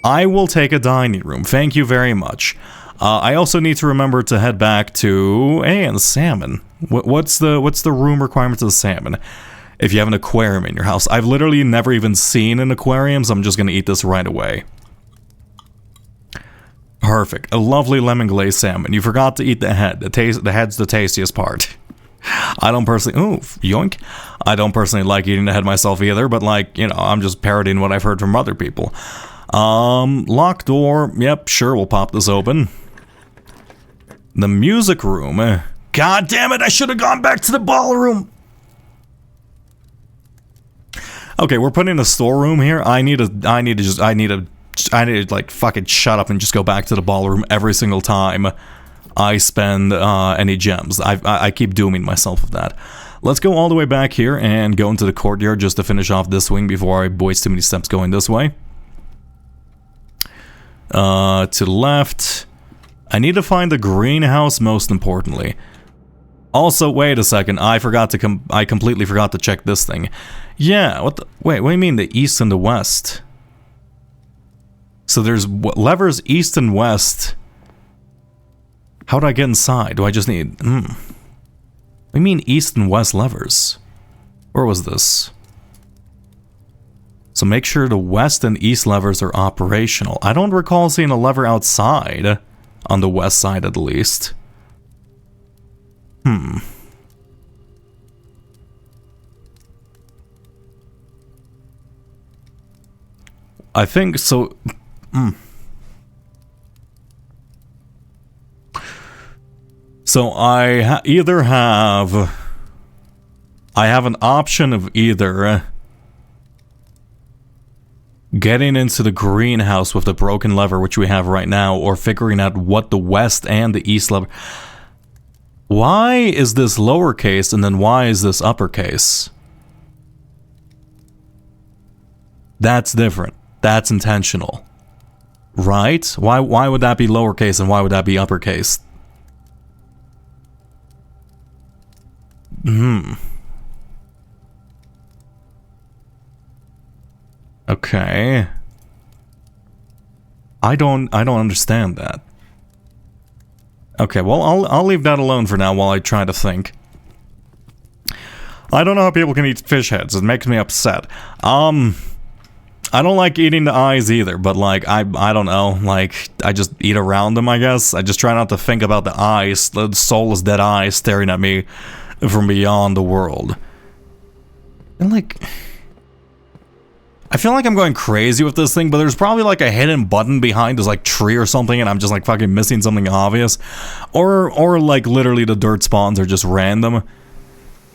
I will take a dining room. Thank you very much. I also need to remember to head back to... Hey, and the salmon. What's the room requirement of the salmon? If you have an aquarium in your house. I've literally never even seen an aquarium, so I'm just gonna eat this right away. Perfect. A lovely lemon glazed salmon. You forgot to eat the head. The head's the tastiest part. I don't personally... Ooh, yoink. I don't personally like eating the head myself either, but like, you know, I'm just parodying what I've heard from other people. Locked door. Yep, sure, we'll pop this open. The music room. God damn it, I should have gone back to the ballroom. Okay, we're putting a storeroom here. I need to like fucking shut up and just go back to the ballroom every single time I spend any gems. I keep dooming myself with that. Let's go all the way back here and go into the courtyard just to finish off this wing before I waste too many steps going this way. To the left. I need to find the greenhouse most importantly. Also, wait a second. I completely forgot to check this thing. Yeah, what do you mean the east and the west? So there's levers east and west. How do I get inside? Do I just need... We mean east and west levers. Where was this? So make sure the west and east levers are operational. I don't recall seeing a lever outside, on the west side at least. I think so. So I either have... I have an option of either getting into the greenhouse with the broken lever, which we have right now, or figuring out what the west and the east lever... Why is this lowercase and then why is this uppercase? That's different. That's intentional. Right? Why would that be lowercase and why would that be uppercase? Okay. I don't understand that. Okay, well, I'll leave that alone for now while I try to think. I don't know how people can eat fish heads. It makes me upset. I don't like eating the eyes either, but like, I don't know, like, I just eat around them, I guess. I just try not to think about the eyes, the soulless dead eyes staring at me from beyond the world. And like... I feel like I'm going crazy with this thing, but there's probably like a hidden button behind this like tree or something and I'm just like fucking missing something obvious. Or like literally the dirt spawns are just random.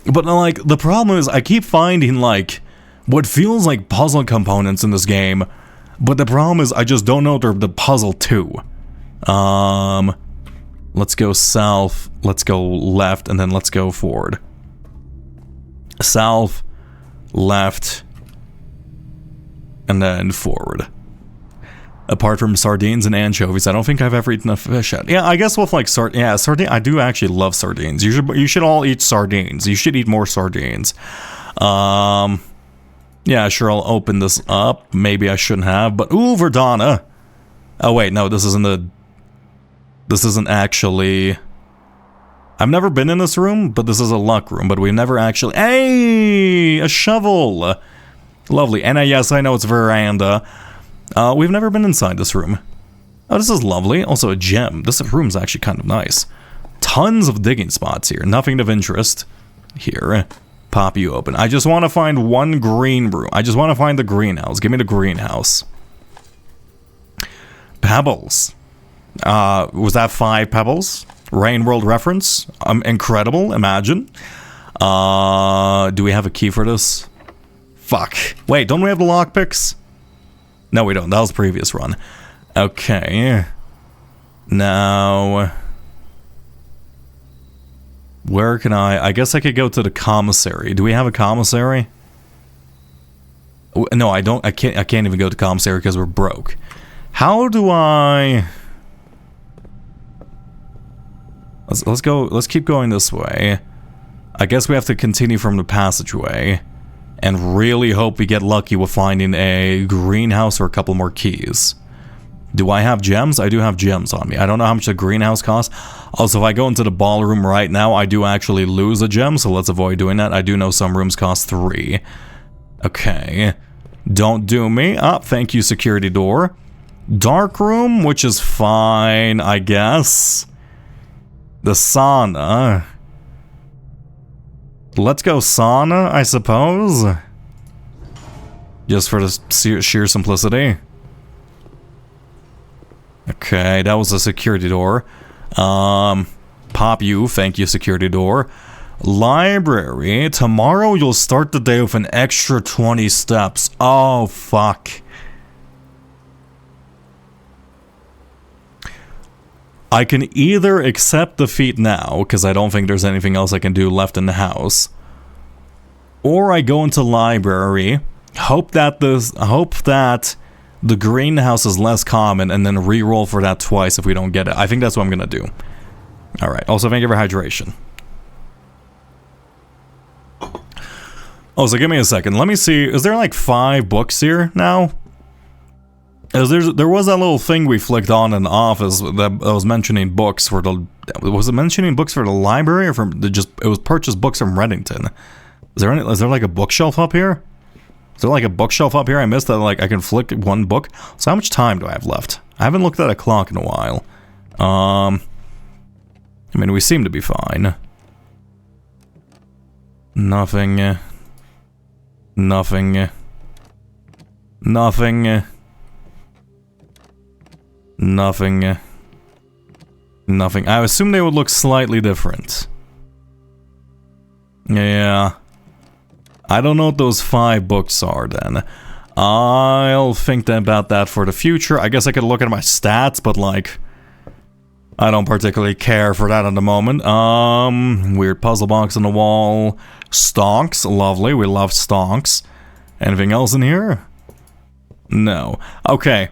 But like the problem is I keep finding like what feels like puzzle components in this game, but the problem is I just don't know they're the puzzle too. Let's go south, let's go left, and then let's go forward. South, left, and then forward. Apart from sardines and anchovies, I don't think I've ever eaten a fish head. Yeah, I guess with like sardine. I do actually love sardines. You should all eat sardines. You should eat more sardines. Yeah, sure. I'll open this up. Maybe I shouldn't have, but ooh, Verdana. Oh wait, no, this isn't actually. I've never been in this room, but this is a luck room. But we've never actually. Hey, a shovel. Lovely. And yes, I know it's veranda. We've never been inside this room. Oh, this is lovely. Also a gem. This room's actually kind of nice. Tons of digging spots here. Nothing of interest. Here. Pop you open. I just want to find one green room. I just want to find the greenhouse. Give me the greenhouse. Pebbles. Was that 5 pebbles? Rain World reference? Incredible. Imagine. Do we have a key for this? Fuck. Wait, don't we have the lockpicks? No, we don't. That was the previous run. Okay. Now... where can I guess I could go to the commissary. Do we have a commissary? No, I don't. I can't even go to commissary because we're broke. How do I... Let's go. Let's keep going this way. I guess we have to continue from the passageway. And really hope we get lucky with finding a greenhouse or a couple more keys. Do I have gems? I do have gems on me. I don't know how much the greenhouse costs. Also, if I go into the ballroom right now, I do actually lose a gem, so let's avoid doing that. I do know some rooms cost 3. Okay. Don't do me. Thank you, security door. Dark room, which is fine, I guess. The sauna. Let's go sauna, I suppose. Just for the sheer simplicity. Okay, that was a security door. Pop you, thank you, security door. Library. Tomorrow you'll start the day with an extra 20 steps. Oh, fuck. I can either accept defeat now, because I don't think there's anything else I can do left in the house, or I go into library, hope that the greenhouse is less common, and then re-roll for that twice if we don't get it. I think that's what I'm gonna do. Alright, also thank you for hydration. Oh, so give me a second. Let me see, is there like 5 books here now? As there was that little thing we flicked on in the office that was mentioning books for the. Was it mentioning books for the library or from just? It was purchased books from Reddington. Is there like a bookshelf up here? Is there like a bookshelf up here? I missed that. Like I can flick one book. So how much time do I have left? I haven't looked at a clock in a while. I mean, we seem to be fine. Nothing. Nothing. Nothing. Nothing. Nothing. I assume they would look slightly different. Yeah. I don't know what those 5 books are then. I'll think about that for the future. I guess I could look at my stats, but like... I don't particularly care for that at the moment. Weird puzzle box on the wall. Stonks. Lovely. We love stonks. Anything else in here? No. Okay.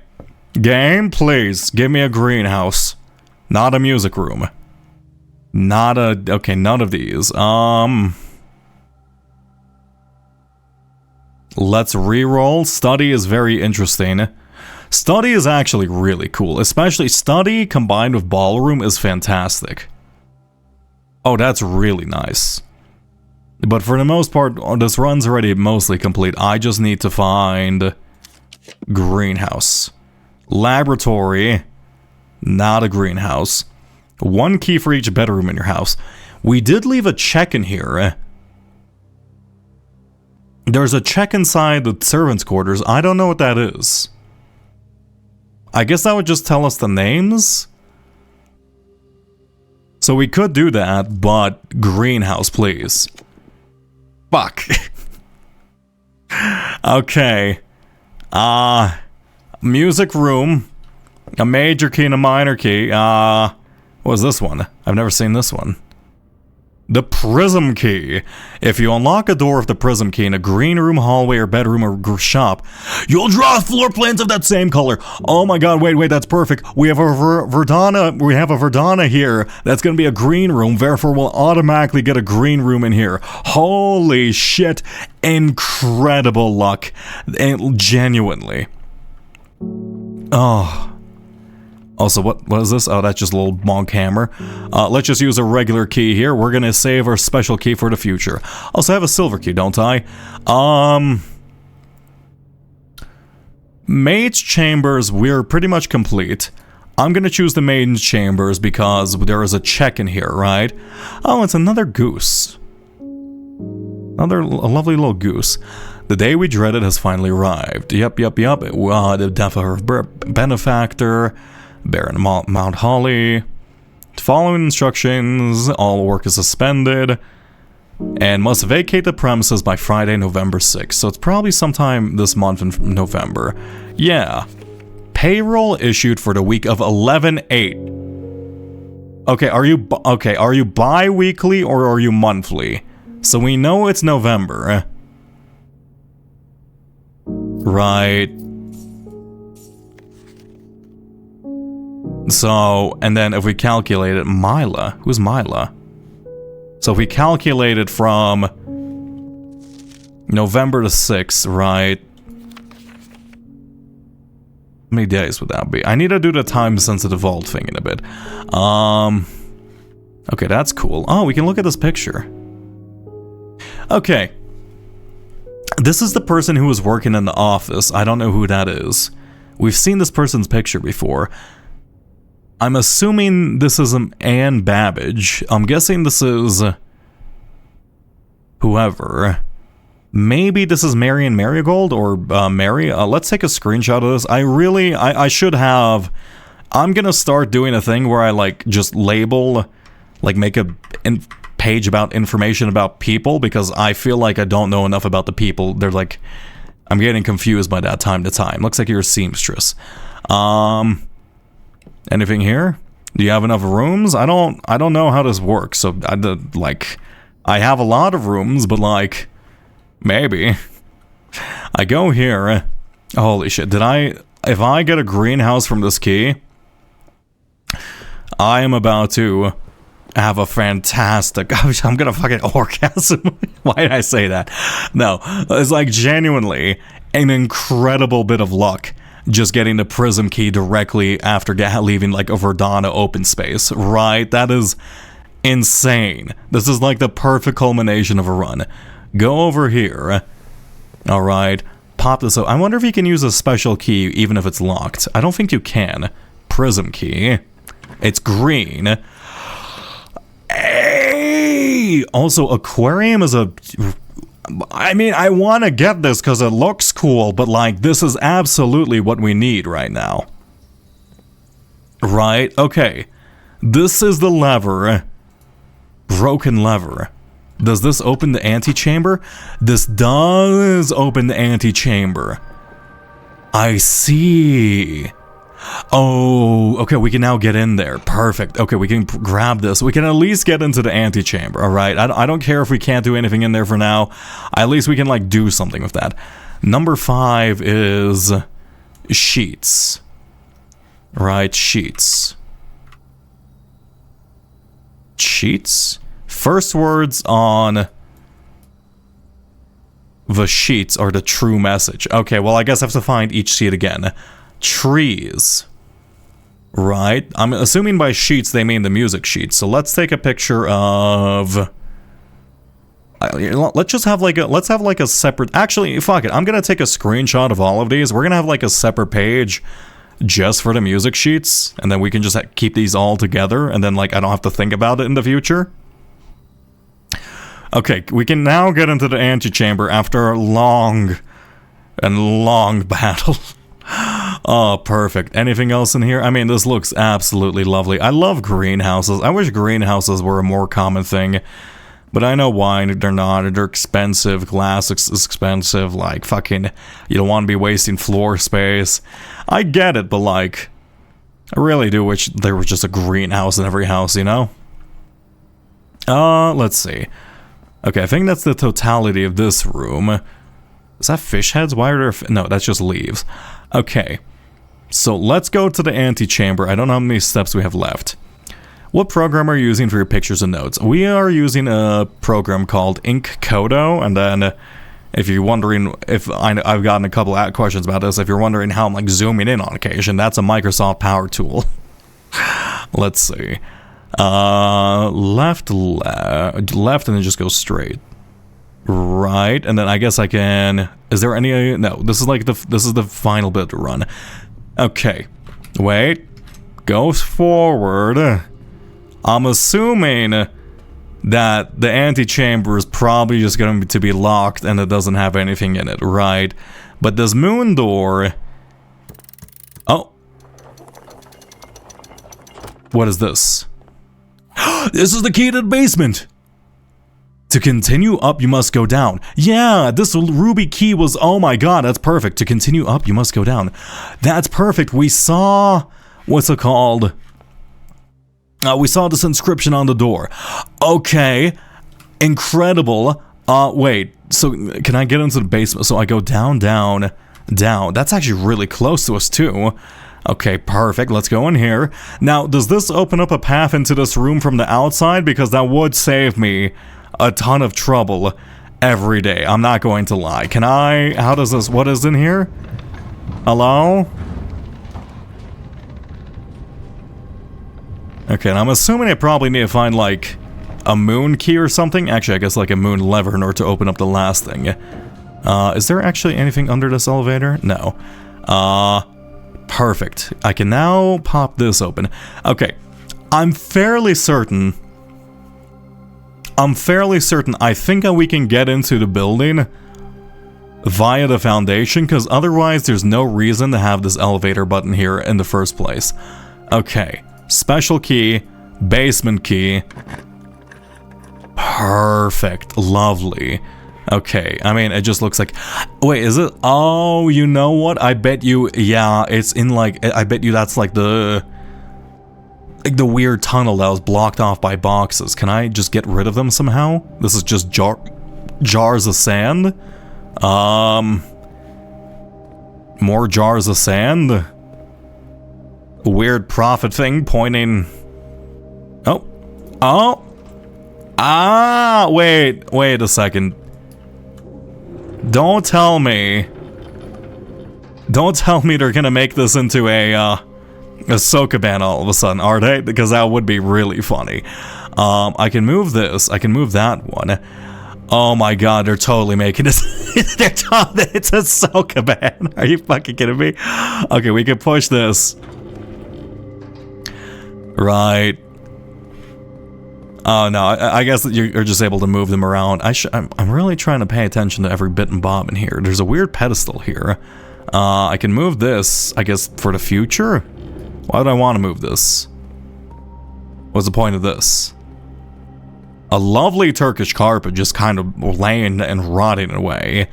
Game, please. Give me a greenhouse. Not a music room. Not a... Okay, none of these. Let's reroll. Study is very interesting. Study is actually really cool. Especially study combined with ballroom is fantastic. Oh, that's really nice. But for the most part, this run's already mostly complete. I just need to find... greenhouse. Laboratory. Not a greenhouse. 1 key for each bedroom in your house. We did leave a check in here. There's a check inside the servants' quarters. I don't know what that is. I guess that would just tell us the names? So we could do that, but greenhouse, please. Fuck. Okay. Music room. A major key and a minor key. What was this one? I've never seen this one. The prism key. If you unlock a door with the prism key in a green room, hallway, or bedroom, or shop, you'll draw floor plans of that same color. Oh my god, wait, that's perfect. We have a Verdana here. That's gonna be a green room, therefore we'll automatically get a green room in here. Holy shit. Incredible luck. And genuinely. Oh. Also, what is this? Oh, that's just a little bonk hammer. Let's just use a regular key here. We're gonna save our special key for the future. Also, I have a silver key, don't I? Maid's chambers, we're pretty much complete. I'm gonna choose the maid's chambers because there is a check in here, right? Oh, it's another goose. A lovely little goose. The day we dreaded has finally arrived. Yep. The death of her benefactor. Baron Mount Holly. Following instructions, all work is suspended. And must vacate the premises by Friday, November 6th. So it's probably sometime this month in November. Yeah. Payroll issued for the week of 11/8. Okay, are you bi-weekly or are you monthly? So we know it's November. Right. So, and then if we calculate it, Mila. Who's Mila? So if we calculate it from November to 6th, right? How many days would that be? I need to do the time-sensitive vault thing in a bit. Okay, that's cool. Oh, we can look at this picture. Okay. This is the person who was working in the office. I don't know who that is. We've seen this person's picture before. I'm assuming this is Anne Babbage. I'm guessing this is whoever. Maybe this is Marion Marigold or Mary. Let's take a screenshot of this. I should have. I'm gonna start doing a thing where I like just label, like make a page about information about people because I feel like I don't know enough about the people. They're like, I'm getting confused by that time to time. Looks like you're a seamstress. Anything here? Do you have enough rooms? I don't know how this works. So I have a lot of rooms, but like maybe I go here. Holy shit! If I get a greenhouse from this key, I am about to have a fantastic. I'm gonna fucking orgasm. Why did I say that? No, it's like genuinely an incredible bit of luck just getting the prism key directly after leaving like a Verdana open space, right? That is insane. This is like the perfect culmination of a run. Go over here. All right, pop this up. I wonder if you can use a special key even if it's locked. I don't think you can. Prism key. It's green. Hey! Also, aquarium is a... I mean, I want to get this because it looks cool, but like, this is absolutely what we need right now. Right? Okay. This is the lever. Broken lever. Does this open the antechamber? This does open the antechamber. I see. Oh, okay, we can now get in there. Perfect. Okay, we can grab this. We can at least get into the antechamber, all right? I don't care if we can't do anything in there for now. At least we can, like, do something with that. Number 5 is sheets. Right, sheets. Sheets? First words on the sheets are the true message. Okay, well, I guess I have to find each sheet again. Trees. Right? I'm assuming by sheets they mean the music sheets. So let's take a picture of... Let's have like a separate... Actually, fuck it. I'm gonna take a screenshot of all of these. We're gonna have like a separate page just for the music sheets. And then we can just keep these all together. And then like I don't have to think about it in the future. Okay, we can now get into the antechamber after a long battle. Oh, perfect. Anything else in here? I mean, this looks absolutely lovely. I love greenhouses. I wish greenhouses were a more common thing. But I know why they're not. They're expensive. Glass is expensive. Like, fucking, you don't want to be wasting floor space. I get it, but like, I really do wish there was just a greenhouse in every house, you know? Let's see. Okay, I think that's the totality of this room. Is that fish heads? Why are there... No, that's just leaves. Okay. So let's go to the antechamber. I don't know how many steps we have left. What program are you using for your pictures and notes? We are using a program called Inkkodo, and then if you're wondering if I've gotten a couple of questions about this, if you're wondering how I'm like zooming in on occasion, that's a Microsoft Power Tool. Let's see. Left, and then just go straight. Right, and then I guess I can... Is there any... No, this is like this is the final bit to run. Okay. Wait. Go forward. I'm assuming that the antechamber is probably just going to be locked and it doesn't have anything in it, right? But this moon door... Oh. What is this? This is the key to the basement! To continue up, you must go down. Yeah, this ruby key was... Oh my god, that's perfect. To continue up, you must go down. That's perfect. We saw... What's it called? We saw this inscription on the door. Okay. Incredible. Wait. So, can I get into the basement? So I go down, down, down. That's actually really close to us, too. Okay, perfect. Let's go in here. Now, does this open up a path into this room from the outside? Because that would save me a ton of trouble every day. I'm not going to lie. Can I... How does this... What is in here? Hello? Okay, and I'm assuming I probably need to find, like, a moon key or something. Actually, I guess, like, a moon lever in order to open up the last thing. Is there actually anything under this elevator? No. Perfect. I can now pop this open. Okay. I'm fairly certain I think that we can get into the building via the foundation, because otherwise there's no reason to have this elevator button here in the first place. Okay. Special key. Basement key. Perfect. Lovely. Okay, I mean, it just looks like... Wait, is it... Oh, you know what? I bet you... Yeah, it's in like... I bet you that's like the... Like the weird tunnel that was blocked off by boxes. Can I just get rid of them somehow? This is just jars of sand? More jars of sand? A weird prophet thing pointing... Oh. Oh. Ah, wait a second. Don't tell me Don't tell me they're gonna make this into a Sokoban all of a sudden, are they? Because that would be really funny. I can move this. I can move that one. Oh my god, they're totally making this. It's a Sokoban. Are you fucking kidding me? Okay, we can push this. Right. Oh no, I guess that you're just able to move them around. I'm really trying to pay attention to every bit and bob in here. There's a weird pedestal here. I can move this, I guess, for the future? Why would I want to move this? What's the point of this? A lovely Turkish carpet just kind of laying and rotting away.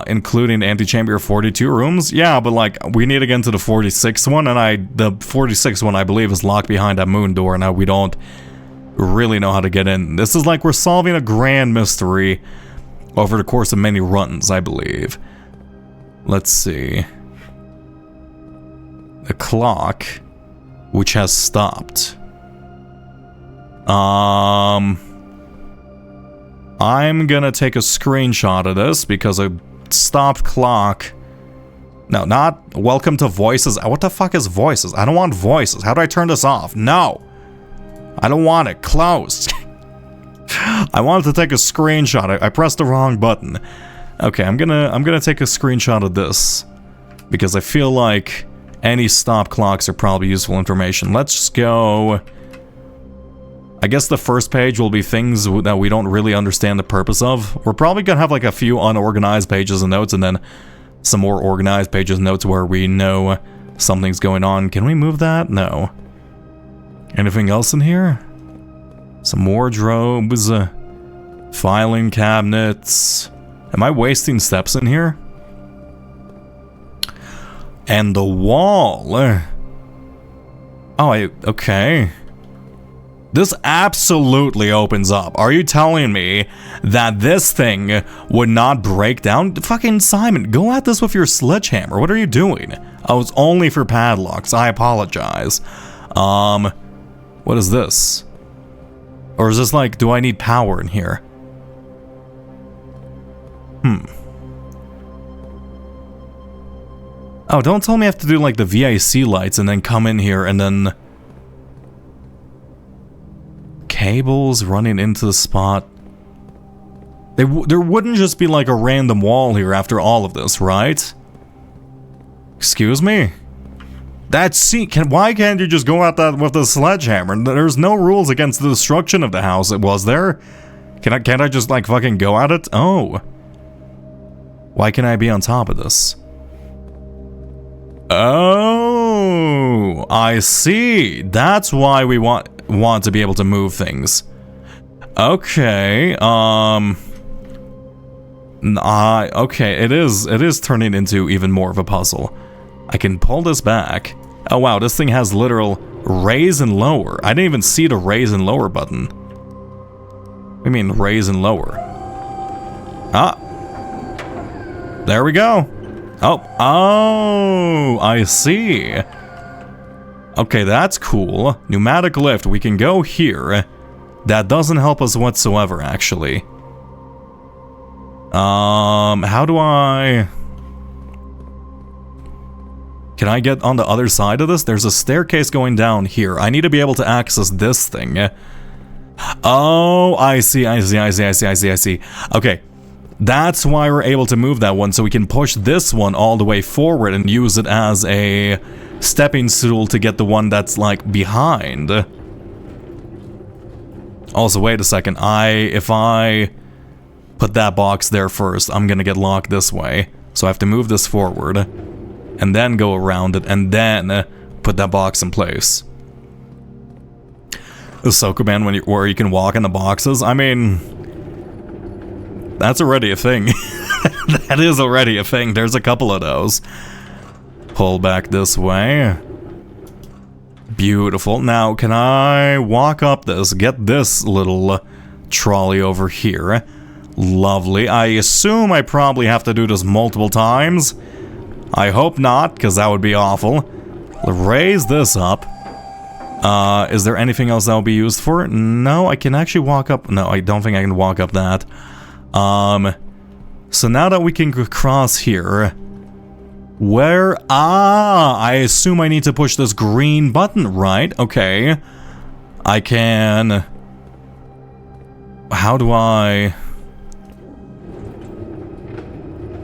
Including antechamber 42 rooms? Yeah, but like, we need to get into the 46th one, and the 46th one, I believe, is locked behind that moon door. Now we don't really know how to get in. This is like we're solving a grand mystery over the course of many runs, I believe. Let's see. The clock, which has stopped. I'm gonna take a screenshot of this because a stopped clock. No, not welcome to voices. What the fuck is voices? I don't want voices. How do I turn this off? No. I don't want it. Closed. I wanted to take a screenshot. I pressed the wrong button. Okay, I'm gonna take a screenshot of this because I feel like any stop clocks are probably useful information. Let's just go. I guess the first page will be things that we don't really understand the purpose of. We're probably gonna have like a few unorganized pages and notes, and then some more organized pages and notes where we know something's going on. Can we move that? No. Anything else in here? Some wardrobes, filing cabinets. Am I wasting steps in here? And the wall. Oh, okay. This absolutely opens up. Are you telling me that this thing would not break down? Fucking Simon, go at this with your sledgehammer. What are you doing? Oh, it's only for padlocks. I apologize. What is this? Or is this like, do I need power in here? Oh, don't tell me I have to do like the VIC lights and then come in here and then... Cables running into the spot. There wouldn't just be like a random wall here after all of this, right? Excuse me? Why can't you just go at that with the sledgehammer? There's no rules against the destruction of the house, was there? Can't I just like fucking go at it? Oh. Why can't I be on top of this? Oh, I see. That's why we want to be able to move things. Okay, okay, it is turning into even more of a puzzle. I can pull this back. Oh wow, this thing has literal raise and lower. I didn't even see the raise and lower button. What do you mean raise and lower? Ah. There we go. Oh, I see. Okay, that's cool. Pneumatic lift, we can go here. That doesn't help us whatsoever, actually. How do I... Can I get on the other side of this? There's a staircase going down here. I need to be able to access this thing. Oh, I see. Okay. That's why we're able to move that one, so we can push this one all the way forward and use it as a stepping stool to get the one that's, like, behind. Also, wait a second. If I put that box there first, I'm gonna get locked this way. So I have to move this forward, and then go around it, and then put that box in place. The Sokoban where you can walk in the boxes, I mean... That's already a thing. That is already a thing. There's a couple of those. Pull back this way. Beautiful. Now, can I walk up this? Get this little trolley over here. Lovely. I assume I probably have to do this multiple times. I hope not, because that would be awful. Raise this up. Is there anything else that will be used for it? No, I can actually walk up. No, I don't think I can walk up that. So now that we can cross here, Where? Ah, I assume I need to push this green button, right? Okay. I can... How do I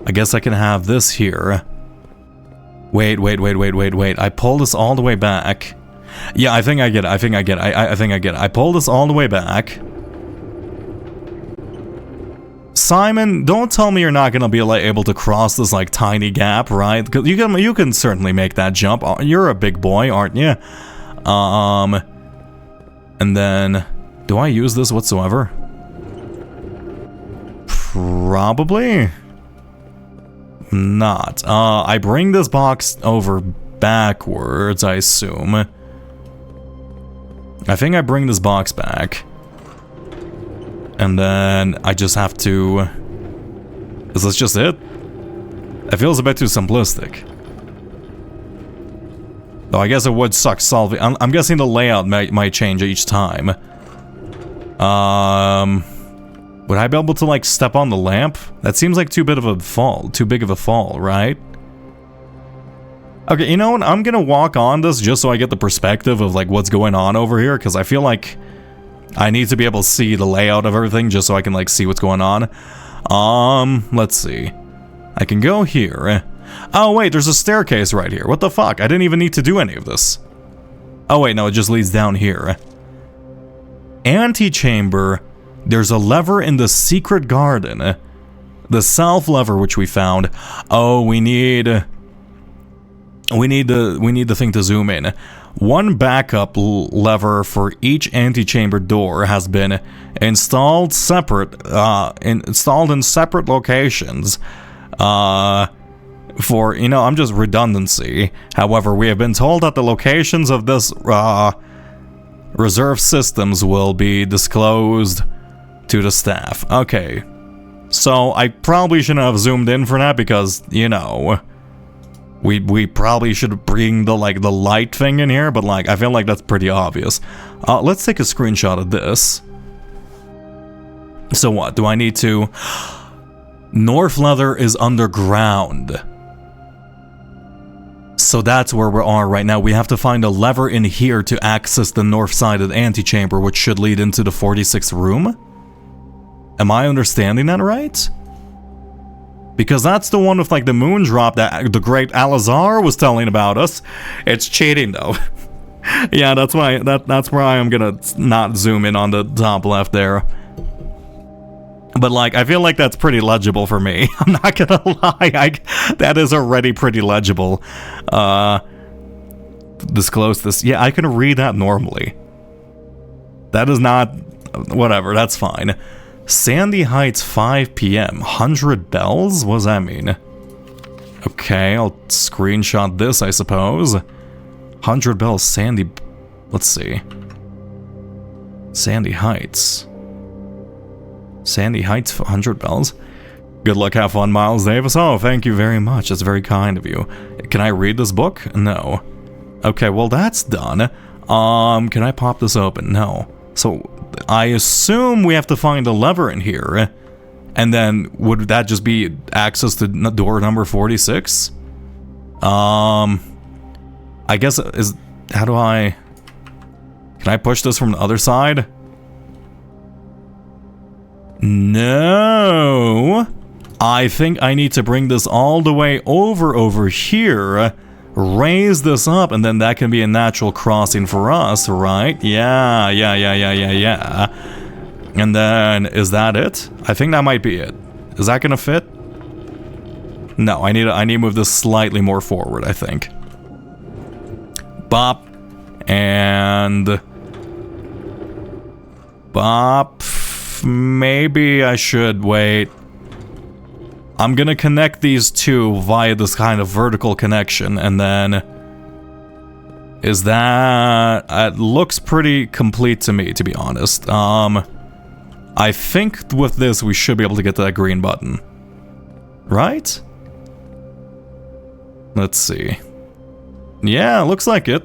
guess I can have this here. Wait. I pull this all the way back. Yeah, I think I get it. I think I get it. I pull this all the way back. Simon, don't tell me you're not gonna be like able to cross this like tiny gap, right? Because you can certainly make that jump. You're a big boy, aren't you? And then, do I use this whatsoever? Probably not. I bring this box over backwards, I assume. I think I bring this box back. And then I just have to... Is this just it? It feels a bit too simplistic. Though I guess it would suck solving... I'm guessing the layout might change each time. Would I be able to, like, step on the lamp? That seems like too big of a fall, right? Okay, you know what? I'm gonna walk on this just so I get the perspective of, like, what's going on over here, because I feel like I need to be able to see the layout of everything just so I can, like, see what's going on. Let's see. I can go here. Oh, wait, there's a staircase right here. What the fuck? I didn't even need to do any of this. Oh, wait, no, it just leads down here. Antechamber. There's a lever in the secret garden. The self lever which we found. Oh, we need the thing to zoom in. One backup lever for each antechamber door has been installed in separate locations. For, you know, I'm just redundancy. However, we have been told that the locations of this reserve systems will be disclosed to the staff. Okay. So I probably shouldn't have zoomed in for that because, you know, we probably should bring the light thing in here, but like I feel like that's pretty obvious. Let's take a screenshot of this. So what? Do I need to... North Leather is underground. So that's where we are right now. We have to find a lever in here to access the north side of the antechamber, which should lead into the 46th room. Am I understanding that right? Because that's the one with like the moon drop that the great Alazar was telling about us. It's cheating though. Yeah, that's why that's where I am gonna not zoom in on the top left there. But like, I feel like that's pretty legible for me. I'm not gonna lie, that is already pretty legible. Disclose this. Yeah, I can read that normally. That is not... Whatever, that's fine. Sandy Heights, 5 p.m. 100 bells? What does that mean? Okay, I'll screenshot this, I suppose. 100 bells, Sandy... Let's see. Sandy Heights. Sandy Heights, 100 bells. Good luck, have fun, Miles Davis. Oh, thank you very much. That's very kind of you. Can I read this book? No. Okay, well, that's done. Can I pop this open? No. So, I assume we have to find a lever in here. And then, would that just be access to door number 46? I guess, how do I... Can I push this from the other side? No. I think I need to bring this all the way over here, raise this up, and then that can be a natural crossing for us, right? Yeah. And then, is that it? I think that might be it. Is that gonna fit? No, I need to move this slightly more forward, I think. Bop. And... Bop. Maybe I should wait. I'm gonna connect these two via this kind of vertical connection, and then... Is that... It looks pretty complete to me, to be honest. I think with this we should be able to get to that green button. Right? Let's see. Yeah, looks like it.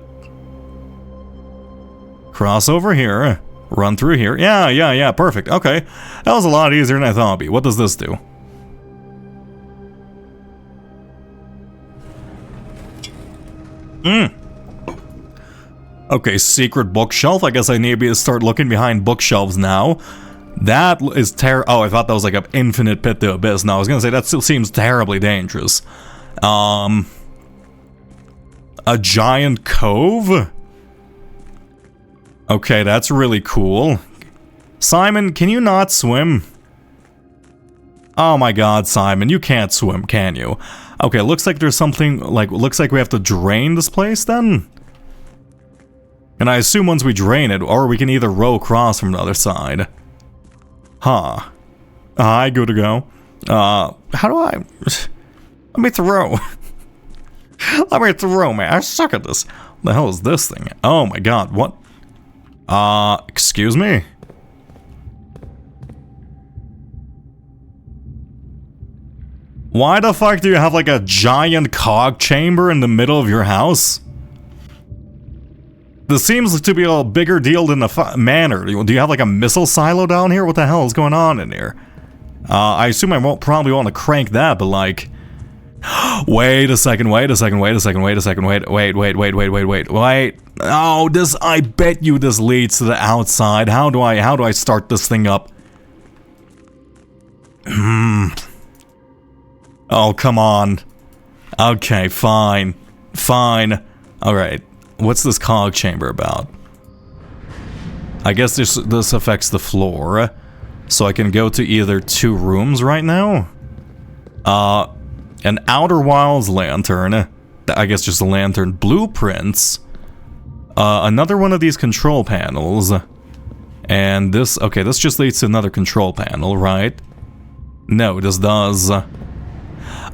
Cross over here. Run through here. Yeah, perfect. Okay. That was a lot easier than I thought it'd be. What does this do? Okay, secret bookshelf. I guess I need to start looking behind bookshelves now. That is oh, I thought that was like an infinite pit to abyss. No, I was gonna say that still seems terribly dangerous. A giant cove? Okay, that's really cool. Simon, can you not swim? Oh my god, Simon, you can't swim, can you? Okay, looks like there's something, like, looks like we have to drain this place then? And I assume once we drain it, or we can either row across from the other side. Huh. Hi, good to go. How do I... Let me throw. Let me throw, man. I suck at this. What the hell is this thing? Oh my god, what? Excuse me? Why the fuck do you have like a giant cog chamber in the middle of your house? This seems to be a bigger deal than the manor. Do you have like a missile silo down here? What the hell is going on in here? I assume I won't probably want to crank that, but like... Wait a second, wait. Oh, this, I bet you this leads to the outside. How do I start this thing up? Oh, come on. Okay, fine. Alright. What's this cog chamber about? I guess this affects the floor. So I can go to either two rooms right now. An Outer Wilds lantern. I guess just a lantern. Blueprints. Another one of these control panels. And this... Okay, this just leads to another control panel, right? No, this does...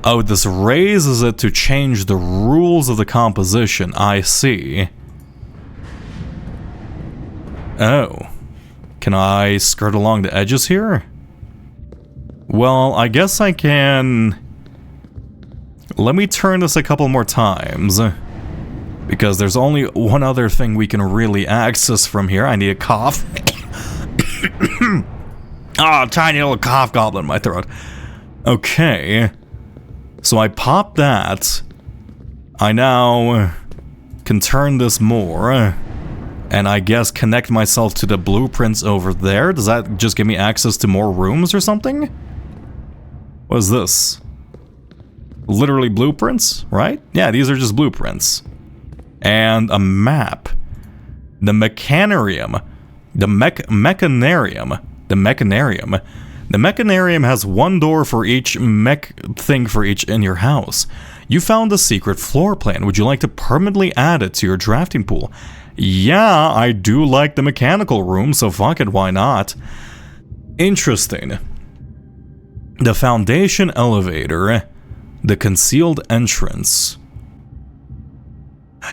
Oh, this raises it to change the rules of the composition. I see. Oh. Can I skirt along the edges here? Well, I guess I can... Let me turn this a couple more times. Because there's only one other thing we can really access from here. I need a cough. Ah, tiny little cough goblin in my throat. Okay. So I pop that. I now can turn this more. And I guess connect myself to the blueprints over there. Does that just give me access to more rooms or something? What is this? Literally blueprints, right? Yeah, these are just blueprints. And a map. The Mechanarium. The Mechanarium. The Mechanarium. The Mechanarium has one door for each mech thing for each in your house. You found a secret floor plan. Would you like to permanently add it to your drafting pool? Yeah, I do like the mechanical room, so fuck it, why not? Interesting. The foundation elevator. The concealed entrance.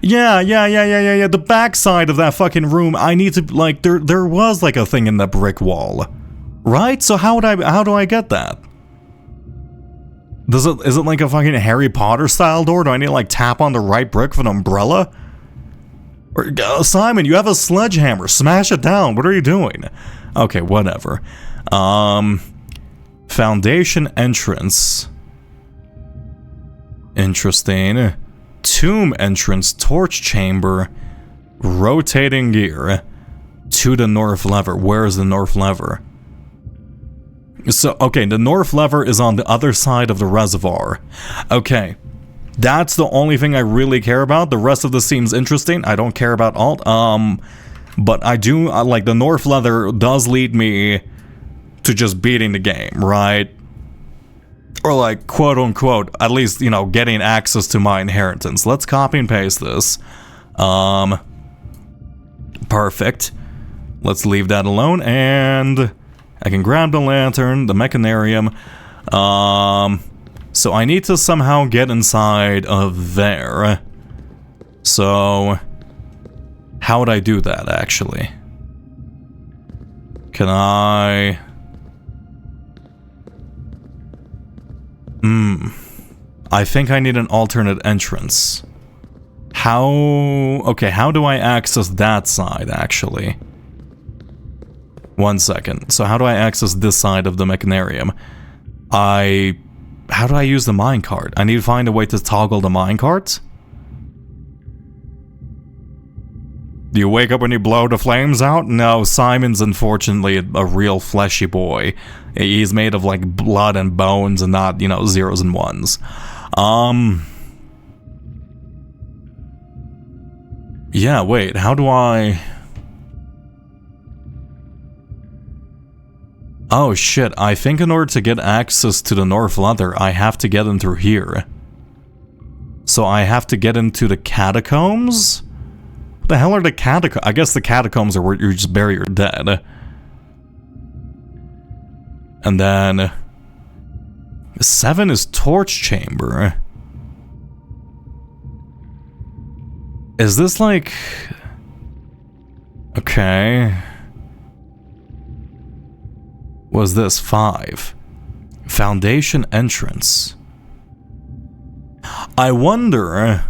Yeah. The backside of that fucking room. I need to, like, there was like a thing in the brick wall. Right? So how do I get that? Is it like a fucking Harry Potter style door? Do I need to like tap on the right brick with an umbrella? Or, Simon, you have a sledgehammer. Smash it down. What are you doing? Okay, whatever. Foundation entrance. Interesting. Tomb entrance, torch chamber, rotating gear. To the north lever. Where is the north lever? So, okay, the north lever is on the other side of the reservoir. Okay, that's the only thing I really care about. The rest of this seems interesting. I don't care about alt. But I do, like, the north lever does lead me to just beating the game, right? Or like, quote unquote, at least, you know, getting access to my inheritance. Let's copy and paste this. Perfect. Let's leave that alone, and I can grab the lantern, the Mechanarium. So I need to somehow get inside of there. So, how would I do that, actually? Can I... I think I need an alternate entrance. How... Okay, how do I access that side, actually? 1 second. So how do I access this side of the Mechanarium? How do I use the minecart? I need to find a way to toggle the minecart? Do you wake up when you blow the flames out? No, Simon's unfortunately a real fleshy boy. He's made of like blood and bones and not, you know, zeros and ones. Yeah, wait, how do I... Oh shit, I think in order to get access to the North Leather, I have to get in through here. So I have to get into the catacombs? What the hell are the catacombs? I guess the catacombs are where you just bury your dead. And then... 7 is Torch Chamber. Is this like... Okay... Was this 5? Foundation entrance. I wonder...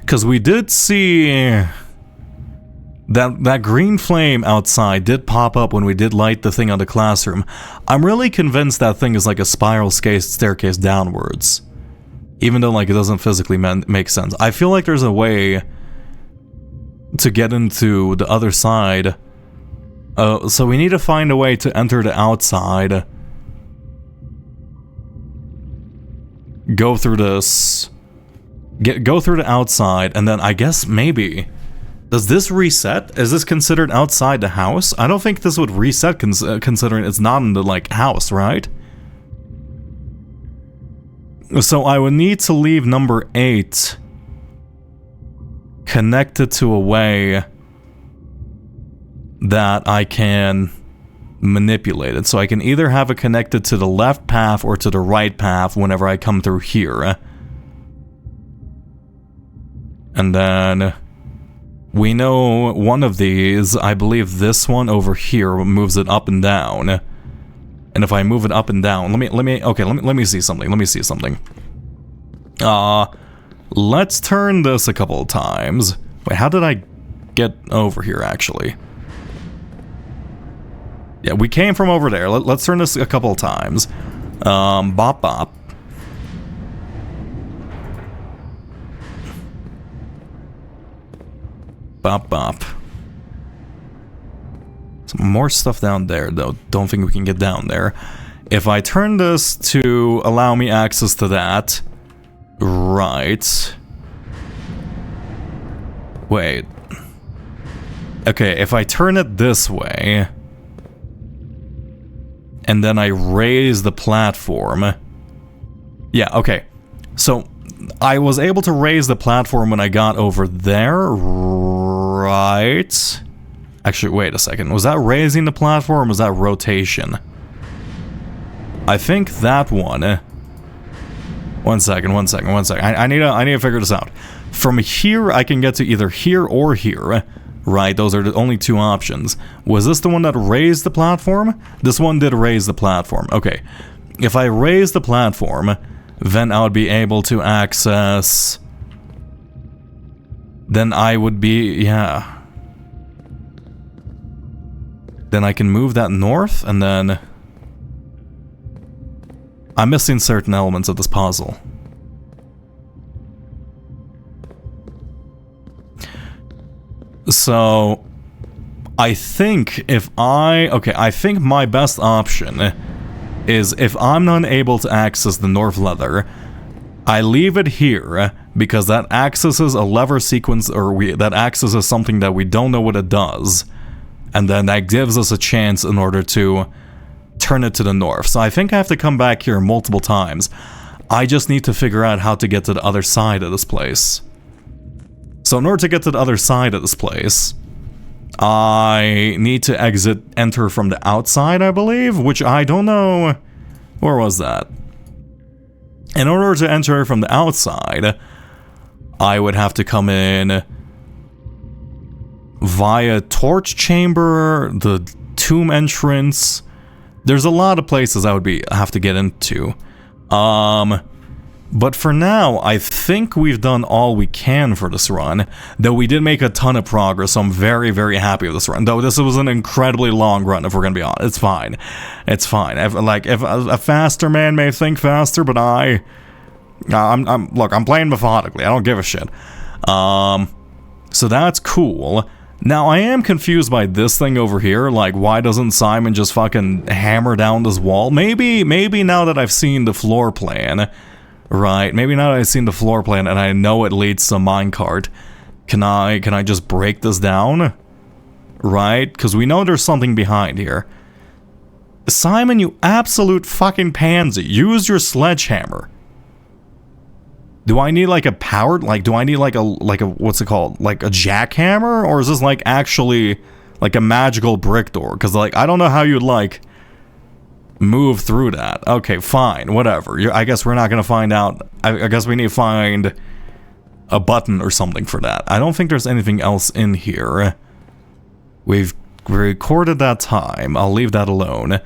Because we did see... That green flame outside did pop up when we did light the thing on the classroom. I'm really convinced that thing is like a spiral staircase downwards. Even though like it doesn't physically make sense. I feel like there's a way to get into the other side. So we need to find a way to enter the outside. Go through this. Go through the outside, and then I guess maybe... Does this reset? Is this considered outside the house? I don't think this would reset considering it's not in the, like, house, right? So I would need to leave number 8 connected to a way that I can manipulate it. So I can either have it connected to the left path or to the right path whenever I come through here. And then we know one of these, I believe this one over here moves it up and down. And if I move it up and down, let me see something. Let's turn this a couple of times. Wait, how did I get over here actually? Yeah, we came from over there. Let's turn this a couple of times. Bop bop. Bop bop. Some more stuff down there, though. Don't think we can get down there. If I turn this to allow me access to that... Right. Wait. Okay, if I turn it this way... And then I raise the platform... Yeah, okay. So, I was able to raise the platform when I got over there, right? Actually, wait a second. Was that raising the platform or was that rotation? I think that one... One second. I need to figure this out. From here, I can get to either here or here. Right, those are the only two options. Was this the one that raised the platform? This one did raise the platform. Okay. If I raise the platform, then I would be able to access... Then I would be... Yeah. Then I can move that north, and then... I'm missing certain elements of this puzzle. So... I think if I... Okay, I think my best option is if I'm not able to access the North Leather, I leave it here because that accesses a lever sequence, or that accesses something that we don't know what it does. And then that gives us a chance in order to turn it to the north. So I think I have to come back here multiple times. I just need to figure out how to get to the other side of this place. So in order to get to the other side of this place, I need to enter from the outside, I believe, which I don't know. Where was that? In order to enter from the outside, I would have to come in via Torch Chamber, the tomb entrance. There's a lot of places I would have to get into. But for now, I think we've done all we can for this run. Though we did make a ton of progress, so I'm very, very happy with this run. Though this was an incredibly long run, if we're gonna be honest. It's fine. It's fine. If a faster man may think faster, but I Look, I'm playing methodically. I don't give a shit. So that's cool. Now, I am confused by this thing over here. Like, why doesn't Simon just fucking hammer down this wall? Maybe now that I've seen the floor plan, right? Maybe now that I've seen the floor plan and I know it leads to a minecart, can I just break this down? Right? Because we know there's something behind here. Simon, you absolute fucking pansy. Use your sledgehammer. Do I need like a powered, like, do I need like a, what's it called? Like a jackhammer? Or is this like actually like a magical brick door? Because like, I don't know how you'd like move through that. Okay, fine, whatever. I guess we're not going to find out. I guess we need to find a button or something for that. I don't think there's anything else in here. We've recorded that time. I'll leave that alone.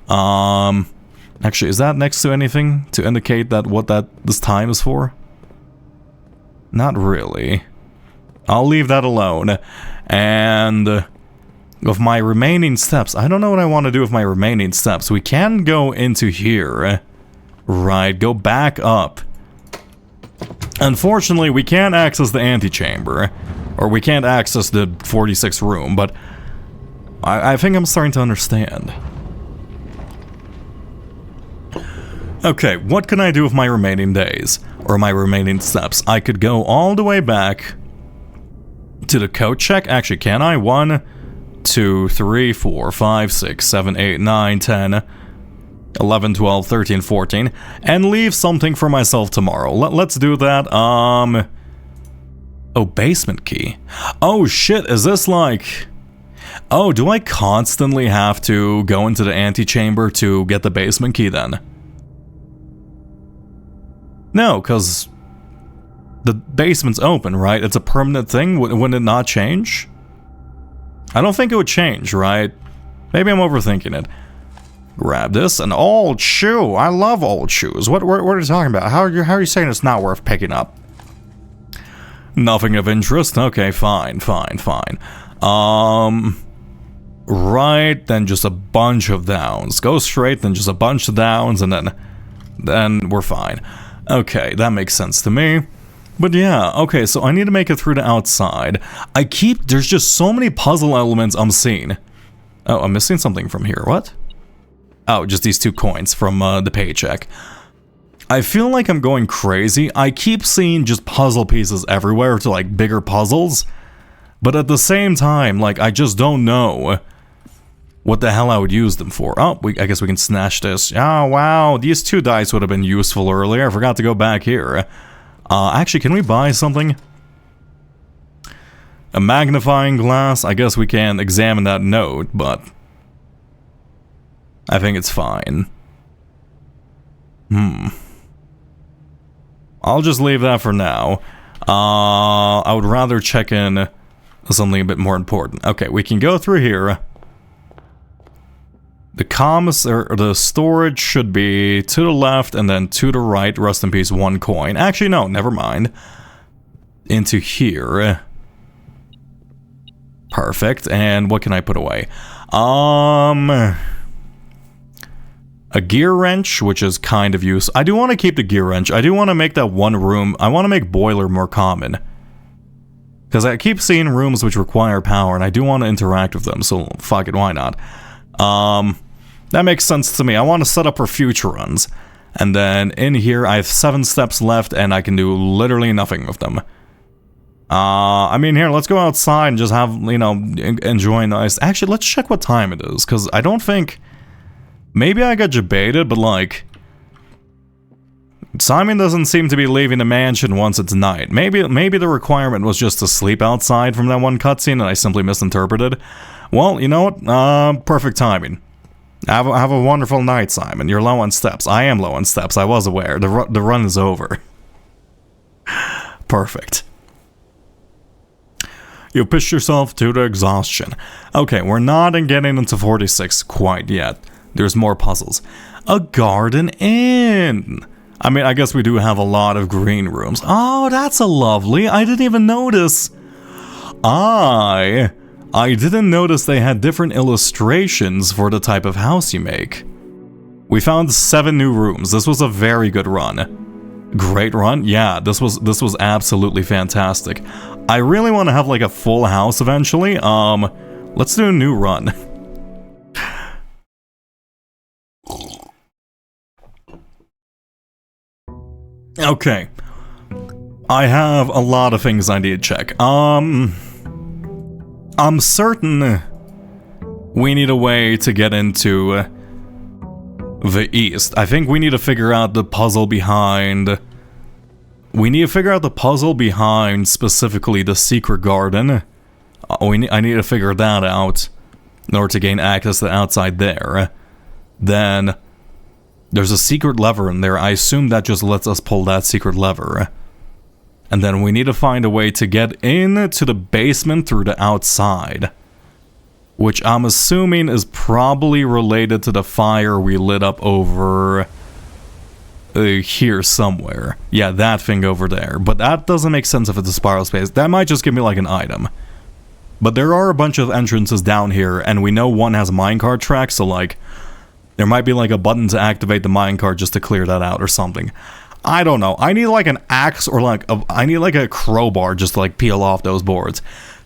Actually, is that next to anything to indicate that what this time is for? Not really. I'll leave that alone. And with my remaining steps, I don't know what I want to do with my remaining steps. We can go into here. Right, go back up. Unfortunately, we can't access the antechamber. Or we can't access the 46th room, but I think I'm starting to understand. Okay, what can I do with my remaining days? Or my remaining steps? I could go all the way back to the code check. Actually, can I? 1, 2, 3, 4, 5, 6, 7, 8, 9, 10, 11, 12, 13, 14. And leave something for myself tomorrow. Let's do that. Oh, basement key. Oh shit, is this like... Oh, do I constantly have to go into the antechamber to get the basement key then? No, because the basement's open, right? It's a permanent thing. Wouldn't it not change? I don't think it would change, right? Maybe I'm overthinking it. Grab this. An old shoe. I love old shoes. What are you talking about? How are you saying it's not worth picking up? Nothing of interest? Okay, fine. Right, then just a bunch of downs. Go straight, then just a bunch of downs, and then we're fine. Okay, that makes sense to me. But yeah, okay, so I need to make it through the outside. There's just so many puzzle elements I'm seeing. Oh, I'm missing something from here. What? Oh, just these 2 coins from the paycheck. I feel like I'm going crazy. I keep seeing just puzzle pieces everywhere to like bigger puzzles. But at the same time, like, I just don't know what the hell I would use them for. Oh, I guess we can snatch this. Oh, wow. These 2 dice would have been useful earlier. I forgot to go back here. Actually, can we buy something? A magnifying glass? I guess we can examine that note, but I think it's fine. I'll just leave that for now. I would rather check in something a bit more important. Okay, we can go through here. The storage should be to the left and then to the right. Rest in peace, 1 coin. Actually, no, never mind. Into here. Perfect. And what can I put away? A gear wrench, which is kind of useful. I do want to keep the gear wrench. I do want to make that 1 room. I want to make boiler more common. Because I keep seeing rooms which require power, and I do want to interact with them, so fuck it, why not? That makes sense to me. I want to set up for future runs. And then in here, I have 7 steps left, and I can do literally nothing with them. I mean, here, let's go outside and just have, you know, enjoy nice... Actually, let's check what time it is, because I don't think... Maybe I got debated, but like... Simon doesn't seem to be leaving the mansion once it's night. Maybe the requirement was just to sleep outside from that one cutscene and I simply misinterpreted. Well, you know what? Perfect timing. Have a wonderful night, Simon. You're low on steps. I am low on steps. I was aware. The run is over. Perfect. You pushed yourself to the exhaustion. Okay, we're not getting into 46 quite yet. There's more puzzles. A garden inn. I mean, I guess we do have a lot of green rooms. Oh, that's a lovely. I didn't even notice. I didn't notice they had different illustrations for the type of house you make. We found 7 new rooms. This was a very good run. Great run. Yeah, this was absolutely fantastic. I really want to have like a full house eventually. Let's do a new run. Okay. I have a lot of things I need to check. I'm certain we need a way to get into the east. I think we need to figure out the puzzle behind... We need to figure out the puzzle behind specifically the secret garden. I need to figure that out in order to gain access to the outside there. Then there's a secret lever in there. I assume that just lets us pull that secret lever. And then we need to find a way to get into the basement through the outside. Which I'm assuming is probably related to the fire we lit up over here somewhere. Yeah, that thing over there. But that doesn't make sense if it's a spiral space. That might just give me like an item. But there are a bunch of entrances down here, and we know one has a minecart track, so like, there might be like a button to activate the minecart just to clear that out or something. I don't know. I need like an axe or like I need like a crowbar just to like peel off those boards.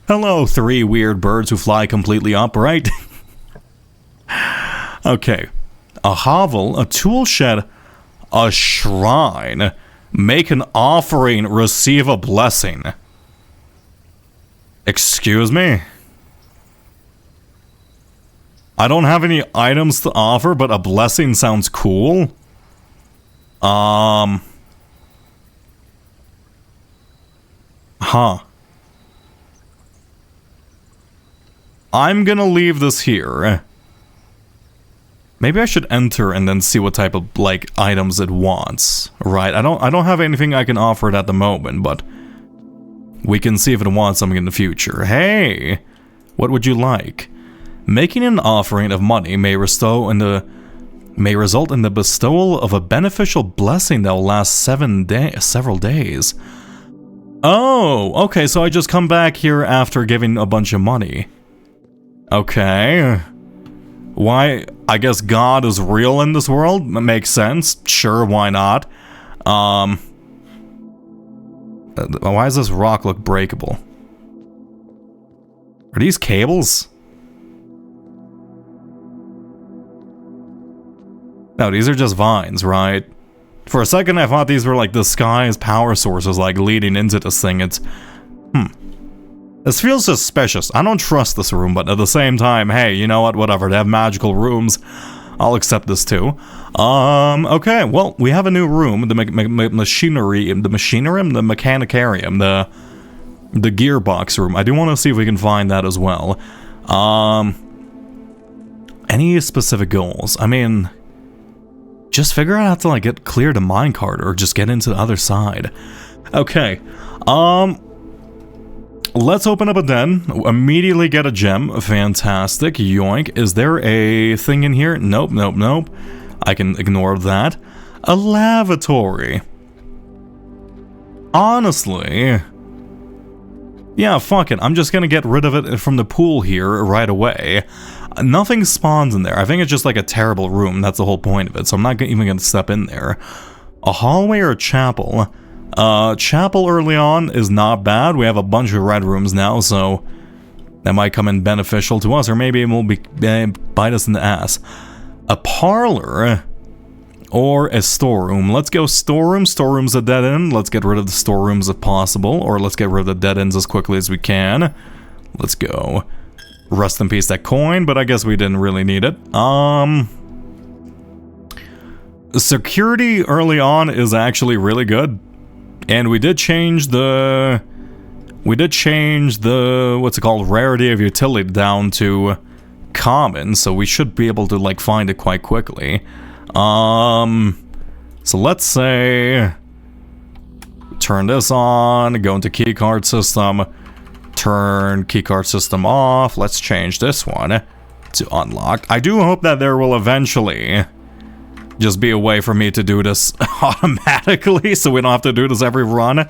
Hello, 3 weird birds who fly completely upright. Okay. A hovel, a tool shed, a shrine. Make an offering, receive a blessing. Excuse me? I don't have any items to offer, but a blessing sounds cool. Huh. I'm gonna leave this here. Maybe I should enter and then see what type of, like, items it wants. Right, I don't have anything I can offer it at the moment, but we can see if it wants something in the future. Hey! What would you like? Making an offering of money may result in the bestowal of a beneficial blessing that will last several days. Oh, okay, so I just come back here after giving a bunch of money. Okay. Why? I guess God is real in this world? That makes sense. Sure, why not? Why does this rock look breakable? Are these cables? No, these are just vines, right? For a second I thought these were like the sky's power sources, like leading into this thing. It's... This feels suspicious. I don't trust this room, but at the same time, hey, you know what? Whatever. They have magical rooms. I'll accept this too. Okay. Well, we have a new room. The machinery, the mechanicarium, the gearbox room. I do want to see if we can find that as well. Any specific goals? I mean, just figure out how to like get clear to minecart or just get into the other side. Okay. Let's open up a den, immediately get a gem. Fantastic, yoink. Is there a thing in here? Nope, nope, nope. I can ignore that. A lavatory. Honestly, yeah, fuck it. I'm just gonna get rid of it from the pool here right away. Nothing spawns in there. I think it's just like a terrible room. That's the whole point of it, so I'm not even gonna step in there. A hallway or a chapel? Chapel early on is not bad. We have a bunch of red rooms now, so that might come in beneficial to us, or maybe it will bite us in the ass. A parlor or a storeroom. Let's go storeroom. Storeroom's a dead end. Let's get rid of the storerooms if possible, or let's get rid of the dead ends as quickly as we can. Let's go. Rest in peace that coin, but I guess we didn't really need it. Security early on is actually really good. And we did change the what's it called, rarity of utility down to common, so we should be able to like find it quite quickly. So let's say turn this on, go into keycard system, turn keycard system off. Let's change this one to unlocked. I do hope that there will eventually just be a way for me to do this automatically, so we don't have to do this every run,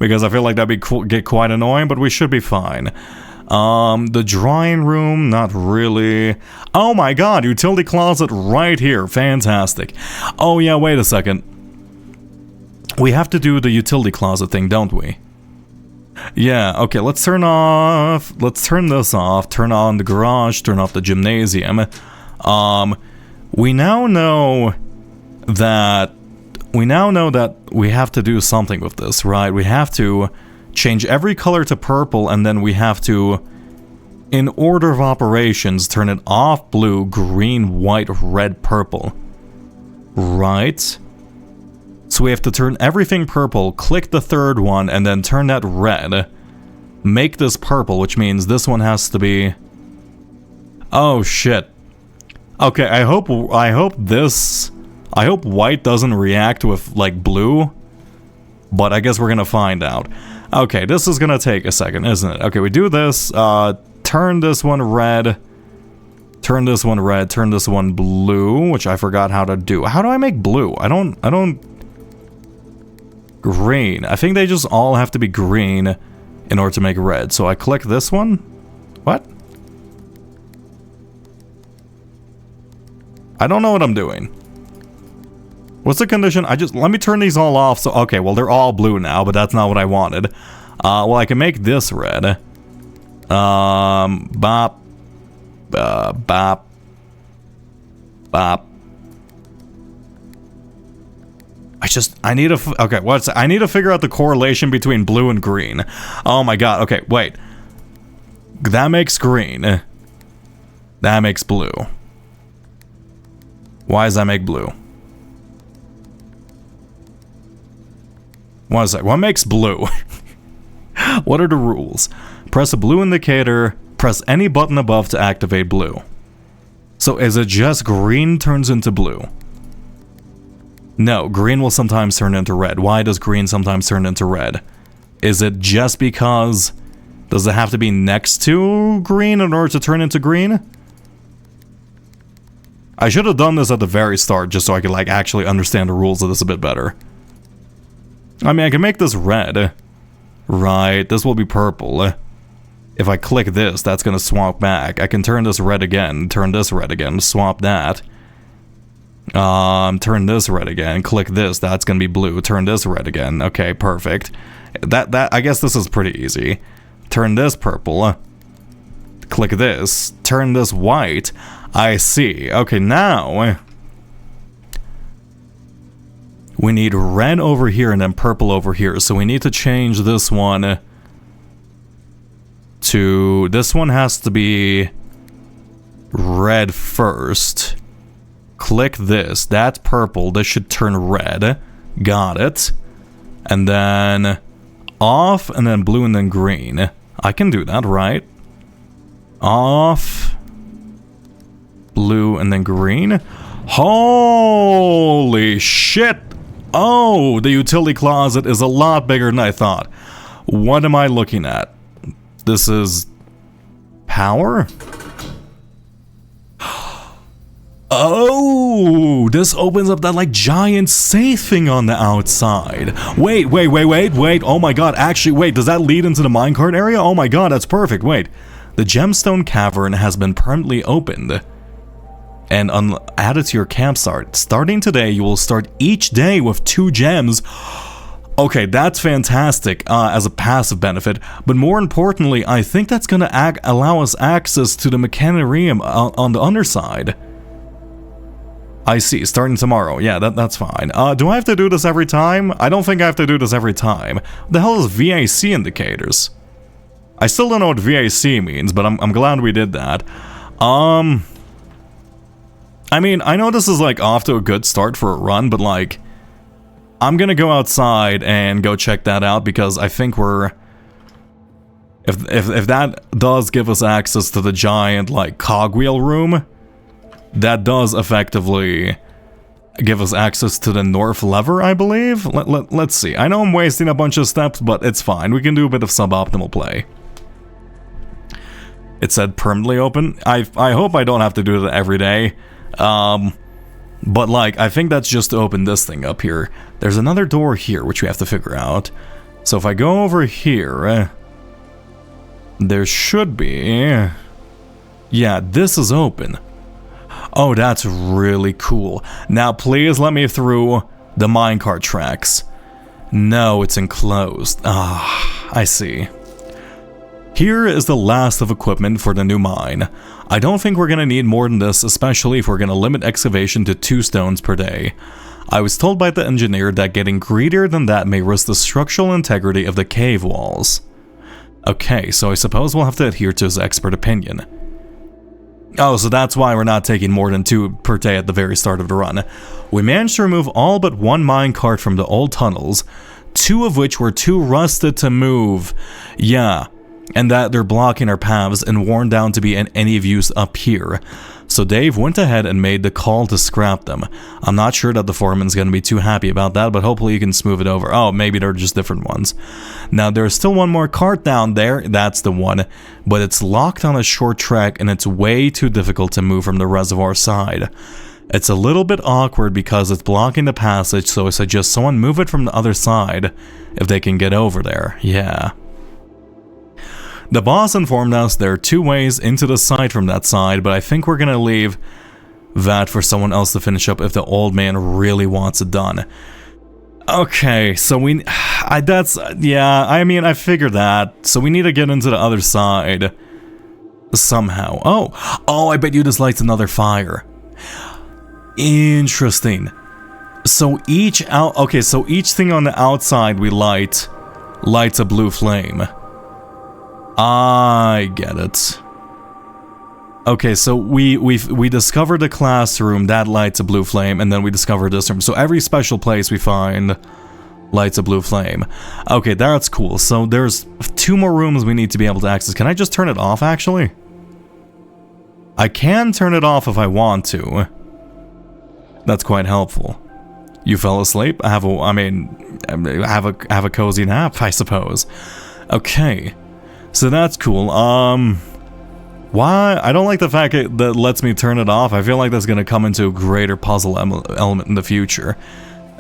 because I feel like that'd get quite annoying, but we should be fine. The drying room, not really. Oh my god, utility closet right here. Fantastic. Oh yeah, wait a second. We have to do the utility closet thing, don't we? Yeah, okay, let's turn this off, turn on the garage, turn off the gymnasium. We now know that we have to do something with this, right? We have to change every color to purple, and then we have to, in order of operations, turn it off blue, green, white, red, purple. Right? So we have to turn everything purple, click the third one, and then turn that red. Make this purple, which means this one has to be... Oh shit. Okay, I hope white doesn't react with, like, blue. But I guess we're gonna find out. Okay, this is gonna take a second, isn't it? Okay, we do this, turn this one red, turn this one red, turn this one blue, which I forgot how to do. How do I make blue? I don't... Green. I think they just all have to be green in order to make red. So I click this one. What? I don't know what I'm doing. What's the condition? Let me turn these all off. So, okay, well, they're all blue now, but that's not what I wanted. Well, I can make this red. Bop. Bop. Bop. I need to figure out the correlation between blue and green. Oh my god, okay, wait. That makes green. That makes blue. Why does that make blue? One sec, what makes blue? What are the rules? Press a blue indicator, press any button above to activate blue. So is it just green turns into blue? No, green will sometimes turn into red. Why does green sometimes turn into red? Is it just because... Does it have to be next to green in order to turn into green? I should have done this at the very start just so I could, like, actually understand the rules of this a bit better. I mean, I can make this red. Right, this will be purple. If I click this, that's gonna swap back. I can turn this red again, turn this red again, swap that. Turn this red again, click this, that's gonna be blue, turn this red again, okay, perfect. I guess this is pretty easy. Turn this purple, click this, turn this white, I see. Okay, now, we need red over here and then purple over here, so we need to change this one to, this one has to be red first. Click this, that's purple, this should turn red, got it. And then off, and then blue, and then green. I can do that, right? Off, blue, and then green. Holy shit! Oh, the utility closet is a lot bigger than I thought. What am I looking at? This is power? Oh, this opens up that, like, giant safe thing on the outside. Wait. Oh my god, actually, wait, does that lead into the minecart area? Oh my god, that's perfect. Wait. The gemstone cavern has been permanently opened and added to your campsite. Starting today, you will start each day with 2 gems. Okay, that's fantastic as a passive benefit, but more importantly, I think that's gonna allow us access to the Mechanarium on the underside. I see, starting tomorrow. Yeah, that's fine. Do I have to do this every time? I don't think I have to do this every time. What the hell is VAC indicators? I still don't know what VAC means, but I'm glad we did that. I mean, I know this is, like, off to a good start for a run, but, like, I'm gonna go outside and go check that out because I think we're... If that does give us access to the giant, like, cogwheel room, that does effectively give us access to the north lever, I believe? Let's see. I know I'm wasting a bunch of steps, but it's fine. We can do a bit of suboptimal play. It said permanently open. I hope I don't have to do that every day. But, like, I think that's just to open this thing up here. There's another door here, which we have to figure out. So if I go over here, there should be... Yeah, this is open. Oh, that's really cool. Now, please let me through the minecart tracks. No, it's enclosed. Ah, I see. Here is the last of equipment for the new mine. I don't think we're gonna need more than this, especially if we're gonna limit excavation to 2 stones per day. I was told by the engineer that getting greedier than that may risk the structural integrity of the cave walls. Okay, so I suppose we'll have to adhere to his expert opinion. Oh, so that's why we're not taking more than 2 per day at the very start of the run. We managed to remove all but 1 minecart from the old tunnels, 2 of which were too rusted to move. Yeah, and that they're blocking our paths and worn down to be in any of use up here. So Dave went ahead and made the call to scrap them. I'm not sure that the foreman's going to be too happy about that, but hopefully he can smooth it over. Oh, maybe they're just different ones. Now, there's still 1 more cart down there. That's the one. But it's locked on a short track, and it's way too difficult to move from the reservoir side. It's a little bit awkward because it's blocking the passage, so I suggest someone move it from the other side if they can get over there. Yeah. The boss informed us there are 2 ways into the site from that side, but I think we're gonna leave that for someone else to finish up if the old man really wants it done. Okay, so yeah, I mean, I figured that. So we need to get into the other side somehow. Oh, I bet you this lights another fire. Interesting. So each thing on the outside we lights a blue flame. I get it. Okay, so we discovered the classroom that lights a blue flame, and then we discovered this room. So every special place we find lights a blue flame. Okay, that's cool. So there's 2 more rooms we need to be able to access. Can I just turn it off, actually? I can turn it off if I want to. That's quite helpful. You fell asleep? Have a cozy nap, I suppose. Okay. So that's cool. Why? I don't like the fact that lets me turn it off. I feel like that's going to come into a greater puzzle element in the future.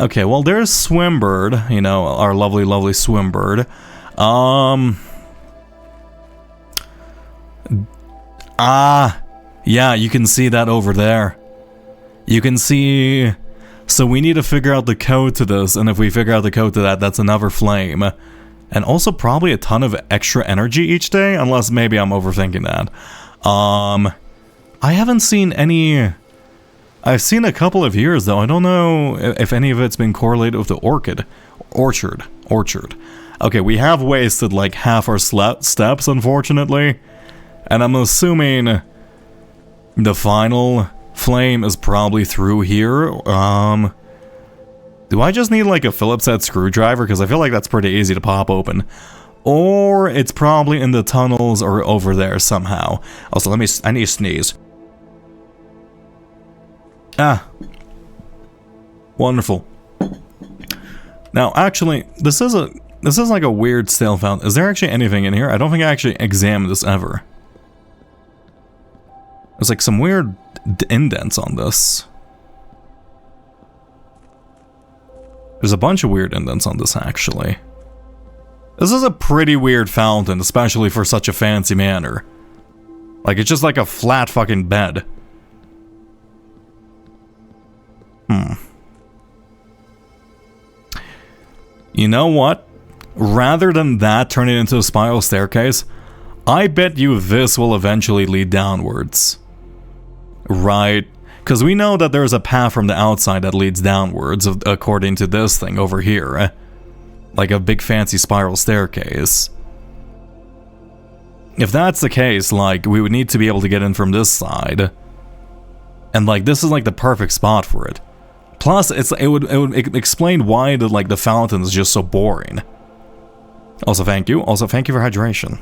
Okay, well, there's Swimbird, you know, our lovely, lovely Swimbird. Yeah, you can see that over there. You can see... So we need to figure out the code to this, and if we figure out the code to that, that's another flame. And also probably a ton of extra energy each day, unless maybe I'm overthinking that. I haven't seen any... I've seen a couple of years, though. I don't know if any of it's been correlated with the orchard. Okay, we have wasted like half our steps, unfortunately. And I'm assuming the final flame is probably through here. Do I just need like a Phillips head screwdriver? Because I feel like that's pretty easy to pop open. Or it's probably in the tunnels or over there somehow. Also, I need to sneeze. Ah. Wonderful. Now, actually, this is like a weird stale fountain. Is there actually anything in here? I don't think I actually examined this ever. There's like some weird indents on this. There's a bunch of weird indents on this, actually. This is a pretty weird fountain, especially for such a fancy manor. Like, it's just like a flat fucking bed. You know what? Rather than that turn it into a spiral staircase, I bet you this will eventually lead downwards. Right? Because we know that there's a path from the outside that leads downwards, according to this thing over here. Like a big fancy spiral staircase. If that's the case, like, we would need to be able to get in from this side. And, like, this is, like, the perfect spot for it. Plus, it would explain why the fountain is just so boring. Also, thank you. Also, thank you for hydration.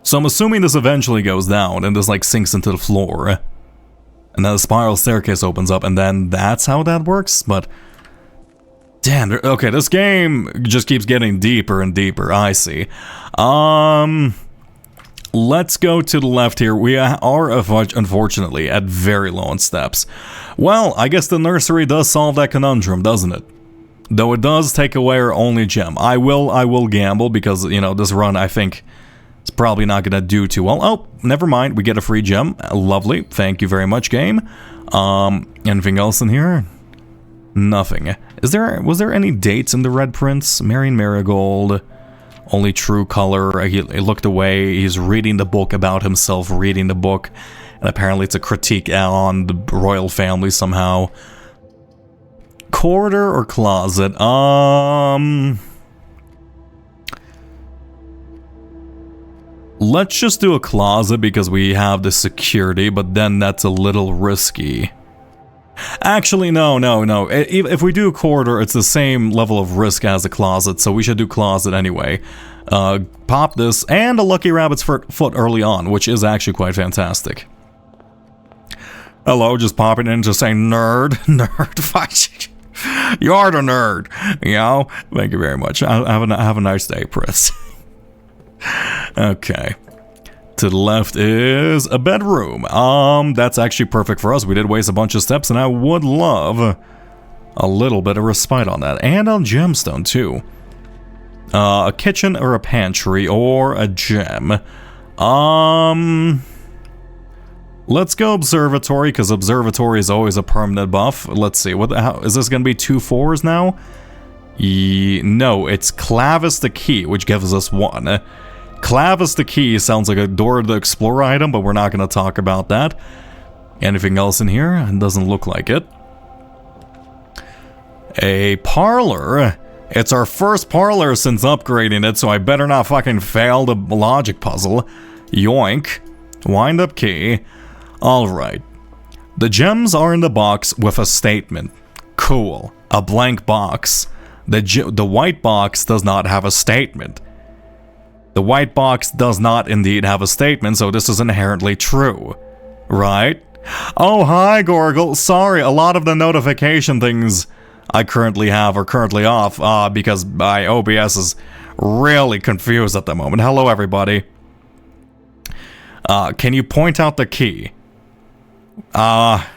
So I'm assuming this eventually goes down and this like sinks into the floor. And then the spiral staircase opens up and then that's how that works, but... Damn, okay, this game just keeps getting deeper and deeper, I see. Let's go to the left here. We are, unfortunately, at very low on steps. Well, I guess the nursery does solve that conundrum, doesn't it? Though it does take away our only gem. I will gamble because, you know, this run, I think... It's probably not going to do too well. Oh, never mind. We get a free gem. Lovely. Thank you very much, game. Anything else in here? Nothing. Was there any dates in the Red Prince? Marion Marigold. Only true color. He looked away. He's reading the book about himself, reading the book. And apparently it's a critique on the royal family somehow. Corridor or closet? Let's just do a closet because we have the security, but then that's a little risky. Actually, no. If we do a corridor, it's the same level of risk as a closet, so we should do closet anyway. Pop this, and a lucky rabbit's foot early on, which is actually quite fantastic. Hello, just popping in to say nerd. Nerd. You're the nerd. You know? Thank you very much. Have a nice day, Pris. Okay. To the left is a bedroom. That's actually perfect for us. We did waste a bunch of steps, and I would love a little bit of respite on that. And a gemstone, too. A kitchen or a pantry or a gem. Let's go observatory, because observatory is always a permanent buff. Let's see, is this going to be 2 4s now? No, it's Clavis the Key, which gives us 1. Clavis the Key sounds like a Dora the Explorer item, but we're not going to talk about that. Anything else in here? It doesn't look like it. A parlor. It's our first parlor since upgrading it, so I better not fucking fail the logic puzzle. Yoink. Wind up key. Alright. The gems are in the box with a statement. Cool. A blank box. The white box does not have a statement. The white box does not indeed have a statement, so this is inherently true. Right? Oh, hi, Gorgle. Sorry, a lot of the notification things I currently have are currently off, because my OBS is really confused at the moment. Hello, everybody. Can you point out the key? I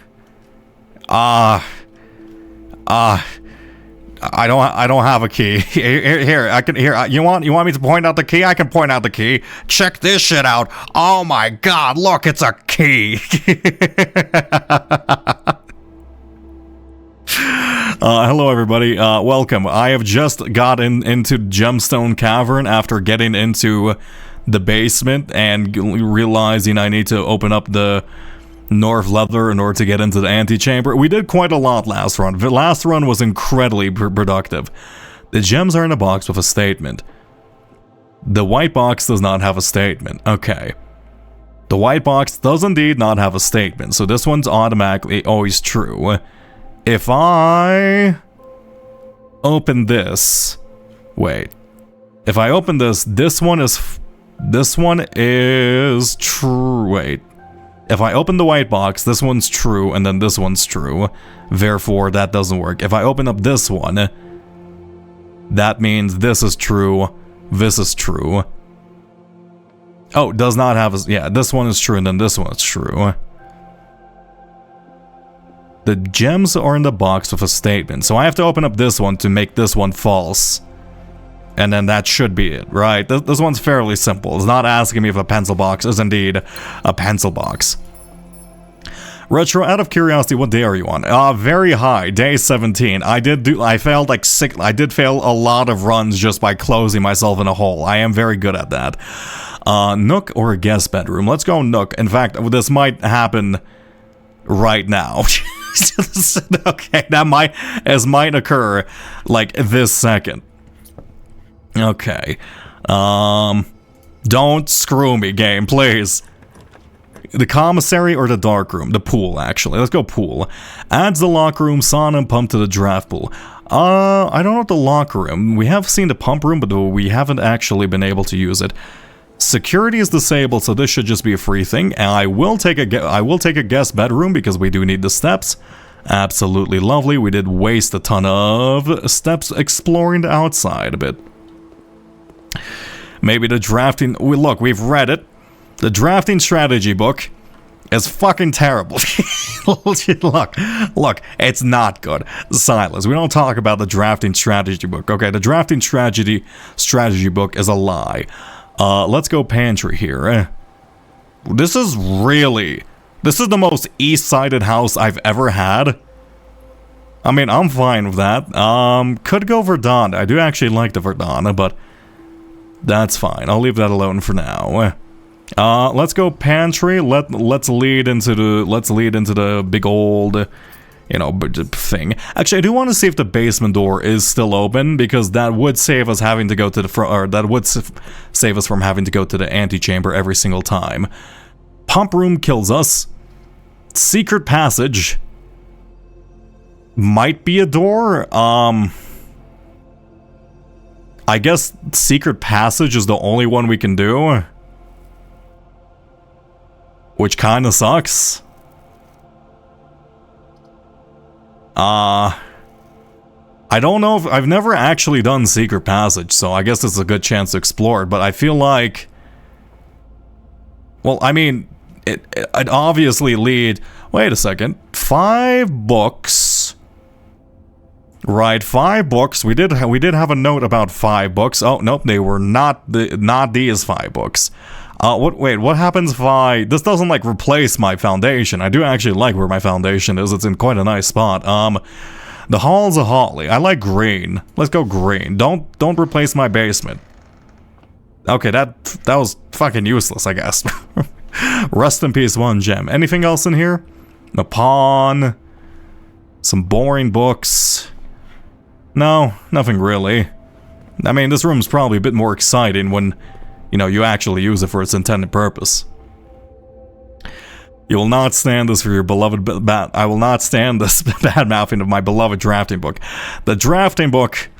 don't have a key. Here, you want me to point out the key? I can point out the key. Check this shit out. Oh my god, look, it's a key. Hello everybody, welcome. I have just got into Gemstone Cavern after getting into the basement and realizing I need to open up the North lever in order to get into the antechamber. We did quite a lot last run. The last run was incredibly productive. The gems are in a box with a statement. The white box does not have a statement. Okay. The white box does indeed not have a statement, so this one's automatically always true. If I open this... Wait. If I open this, this one is true. Wait. If I open the white box, this one's true, and then this one's true. Therefore, that doesn't work. If I open up this one, that means this is true, this is true. Oh, does not have a... Yeah, this one is true, and then this one is true. The gems are in the box with a statement, so I have to open up this one to make this one false. And then that should be it, right? This one's fairly simple. It's not asking me if a pencil box is indeed a pencil box. Retro, out of curiosity, what day are you on? Very high, day 17. I did fail a lot of runs just by closing myself in a hole. I am very good at that. Nook or a guest bedroom? Let's go Nook. In fact, this might happen right now. Okay, that might occur like this second. Okay. Don't screw me, game, please. The commissary or the dark room? The pool, actually. Let's go pool. Adds the locker room, sauna, and pump to the draft pool. I don't know the locker room. We have seen the pump room, but we haven't actually been able to use it. Security is disabled, so this should just be a free thing. And I will take a guest bedroom because we do need the steps. Absolutely lovely. We did waste a ton of steps exploring the outside a bit. Maybe the drafting... Look, we've read it. The drafting strategy book is fucking terrible. Look, it's not good. Silence. We don't talk about the drafting strategy book. Okay, the drafting strategy book is a lie. Let's go pantry here. This is the most east-sided house I've ever had. I mean, I'm fine with that. Could go Verdant. I do actually like the Verdant, but that's fine. I'll leave that alone for now. Let's go pantry. Let's lead into the big old, you know, thing. Actually, I do want to see if the basement door is still open, because that would save us having to go to the front, or that would save us from having to go to the antechamber every single time. Pump room kills us. Secret passage might be a door. I guess secret passage is the only one we can do, which kind of sucks. I don't know if I've never actually done secret passage, so I guess it's a good chance to explore it, but I feel like, well, I mean, I'd obviously lead. Wait a second. 5 books. Right, 5 books. We did have a note about 5 books. Oh, nope, they were not these 5 books. What happens if this doesn't like replace my foundation? I do actually like where my foundation is. It's in quite a nice spot. The Halls of Holly. I like green. Let's go green. Don't replace my basement. Okay, that was fucking useless, I guess. Rest in peace, 1 gem. Anything else in here? A pawn. Some boring books. No, nothing really. I mean, this room's probably a bit more exciting when, you know, you actually use it for its intended purpose. You will not stand this for your beloved I will not stand this bad mouthing of my beloved drafting book. The drafting book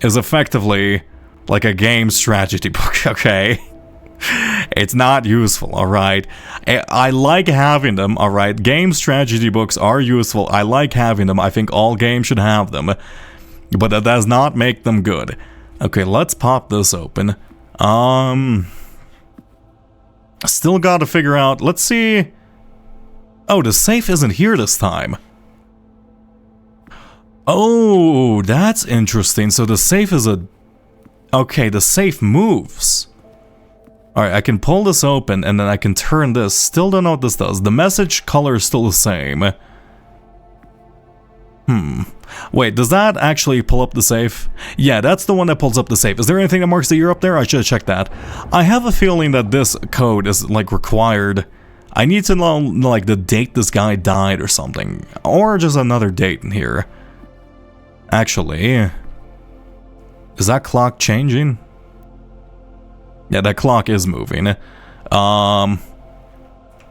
is effectively like a game strategy book, okay? It's not useful, alright? I like having them, alright? Game strategy books are useful. I like having them. I think all games should have them. But that does not make them good. Okay, let's pop this open. Still gotta figure out. Let's see. Oh, the safe isn't here this time. Oh, that's interesting. So the safe is a... Okay, the safe moves. Alright, I can pull this open and then I can turn this. Still don't know what this does. The message color is still the same. Wait, does that actually pull up the safe? Yeah, that's the one that pulls up the safe. Is there anything that marks the year up there? I should have checked that. I have a feeling that this code is, like, required. I need to know, like, the date this guy died or something. Or just another date in here. Actually, is that clock changing? Yeah, that clock is moving.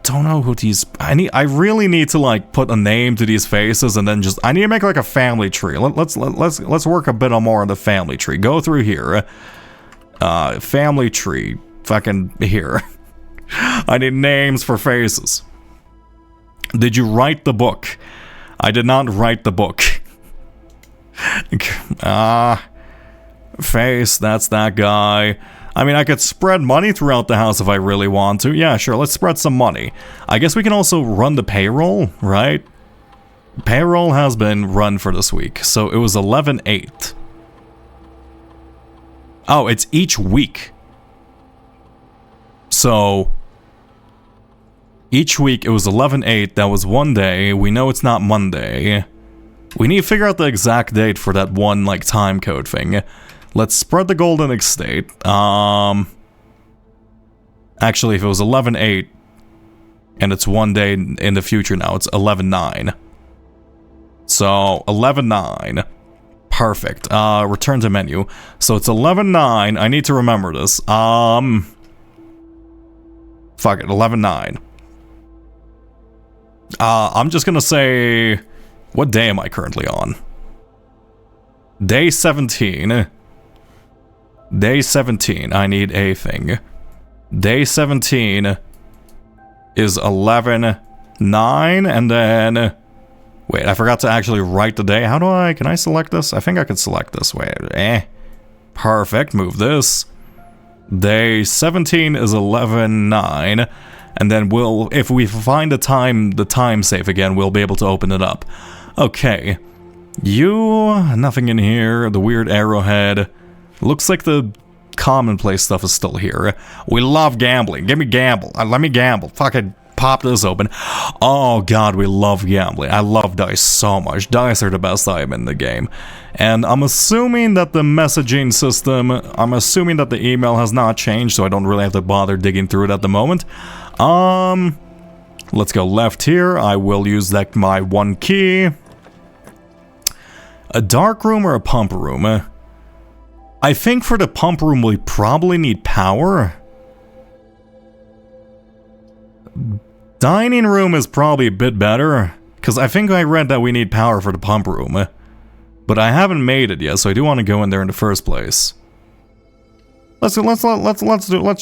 Don't know who these... I really need to, like, put a name to these faces and then just... I need to make, like, a family tree. Let's work a bit more on the family tree. Go through here. Family tree. Fucking here. I need names for faces. Did you write the book? I did not write the book. Face, that's that guy. I mean, I could spread money throughout the house if I really want to. Yeah, sure, let's spread some money. I guess we can also run the payroll, right? Payroll has been run for this week, so it was 11/8. Oh, it's each week. So, each week it was 11/8, that was one day. We know it's not Monday. We need to figure out the exact date for that one, like, time code thing. Let's spread the golden estate. Actually, if it was 11/8, and it's one day in the future now, it's 11/9. So, 11/9. Perfect. Return to menu. So it's 11/9. I need to remember this. Fuck it, 11/9. I'm just gonna say... What day am I currently on? Day 17. Day 17, I need a thing. Day 17 is 11/9, and then... Wait, I forgot to actually write the day. How do I... Can I select this? I think I can select this. Wait, Perfect, move this. Day 17 is 11/9, and then we'll... If we find the time safe again, we'll be able to open it up. Okay. Nothing in here. The weird arrowhead. Looks like the commonplace stuff is still here. We love gambling. Give me gamble. Let me gamble. Fucking pop this open. Oh god, we love gambling. I love dice so much. Dice are the best item in the game. And I'm assuming that the messaging system, I'm assuming that the email has not changed, so I don't really have to bother digging through it at the moment. Let's go left here. I will use my one key. A dark room or a pump room? I think for the pump room we probably need power. Dining room is probably a bit better, because I think I read that we need power for the pump room. But I haven't made it yet, so I do want to go in there in the first place. Let's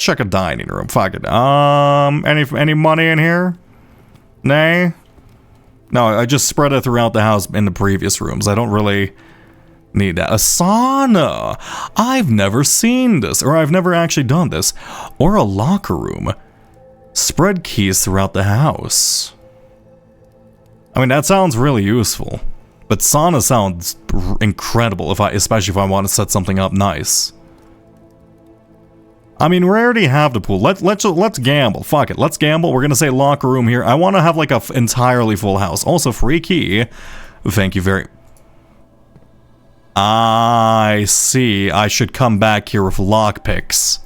check a dining room. Fuck it. Any money in here? Nay? No, I just spread it throughout the house in the previous rooms. I don't really need that. A sauna! I've never seen this, or I've never actually done this. Or a locker room. Spread keys throughout the house. I mean, that sounds really useful. But sauna sounds incredible, especially if I want to set something up nice. I mean, we already have the pool. Let's gamble. Fuck it. Let's gamble. We're gonna say locker room here. I want to have like a entirely full house. Also, free key. Thank you very. I see. I should come back here with lockpicks.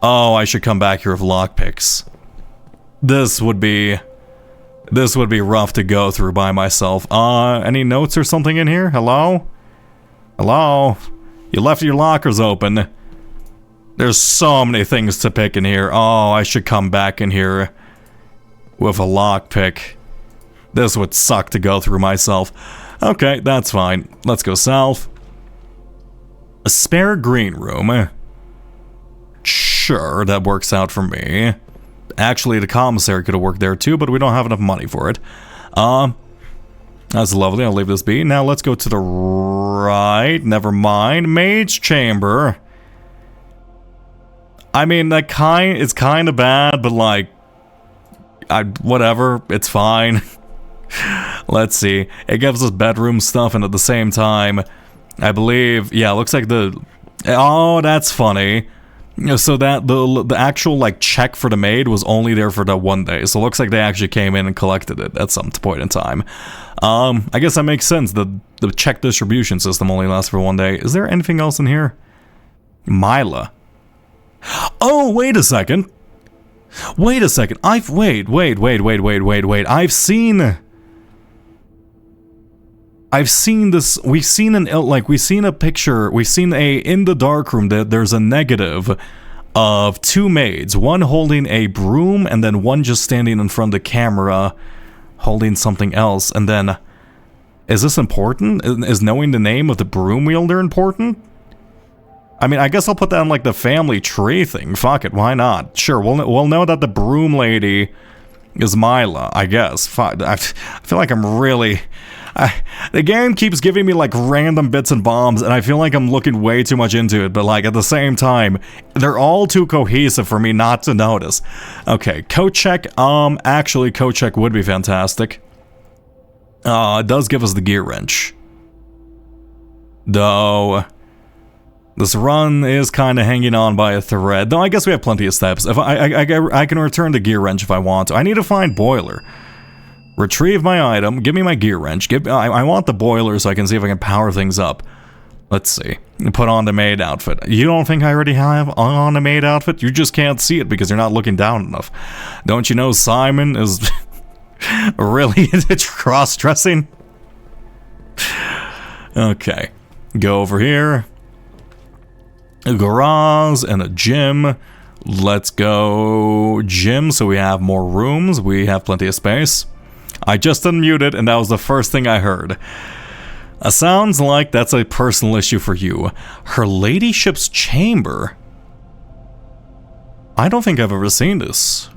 Oh, I should come back here with lockpicks. This would be rough to go through by myself. Any notes or something in here? Hello? Hello? You left your lockers open. There's so many things to pick in here. Oh, I should come back in here with a lockpick. This would suck to go through myself. Okay, that's fine. Let's go south. A spare green room. Sure, that works out for me. Actually, the commissary could have worked there too, but we don't have enough money for it. That's lovely. I'll leave this be. Now let's go to the right. Never mind. Maid's chamber. I mean, it's kind of bad, but like, whatever. It's fine. Let's see. It gives us bedroom stuff, and at the same time, I believe, yeah, it looks like oh, that's funny. So that the actual like check for the maid was only there for that one day. So it looks like they actually came in and collected it at some point in time. I guess that makes sense. The check distribution system only lasts for one day. Is there anything else in here? Mila. Oh, wait a second. Wait a second. Wait. I've seen this. We've seen a picture. We've seen in the darkroom that there's a negative of two maids, one holding a broom and then one just standing in front of the camera holding something else. And then, is this important? Is knowing the name of the broom wielder important? I mean, I guess I'll put that on like the family tree thing. Fuck it, why not? Sure, we'll know that the broom lady is Mila, I guess. Fuck, I feel like I'm really... the game keeps giving me like random bits and bombs, and I feel like I'm looking way too much into it, but like at the same time, they're all too cohesive for me not to notice. Okay, coat check. Actually, coat check would be fantastic. It does give us the gear wrench. Though... this run is kind of hanging on by a thread, though I guess we have plenty of steps. If I can return the gear wrench if I want to. I need to find boiler. Retrieve my item. Give me my gear wrench. I want the boiler so I can see if I can power things up. Let's see. Put on the maid outfit. You don't think I already have on a maid outfit? You just can't see it because you're not looking down enough. Don't you know Simon is really into cross-dressing? Okay. Go over here. A garage and a gym. Let's go gym so we have more rooms. We have plenty of space. I just unmuted and that was the first thing I heard. Sounds like that's a personal issue for you. Her ladyship's chamber? I don't think I've ever seen this.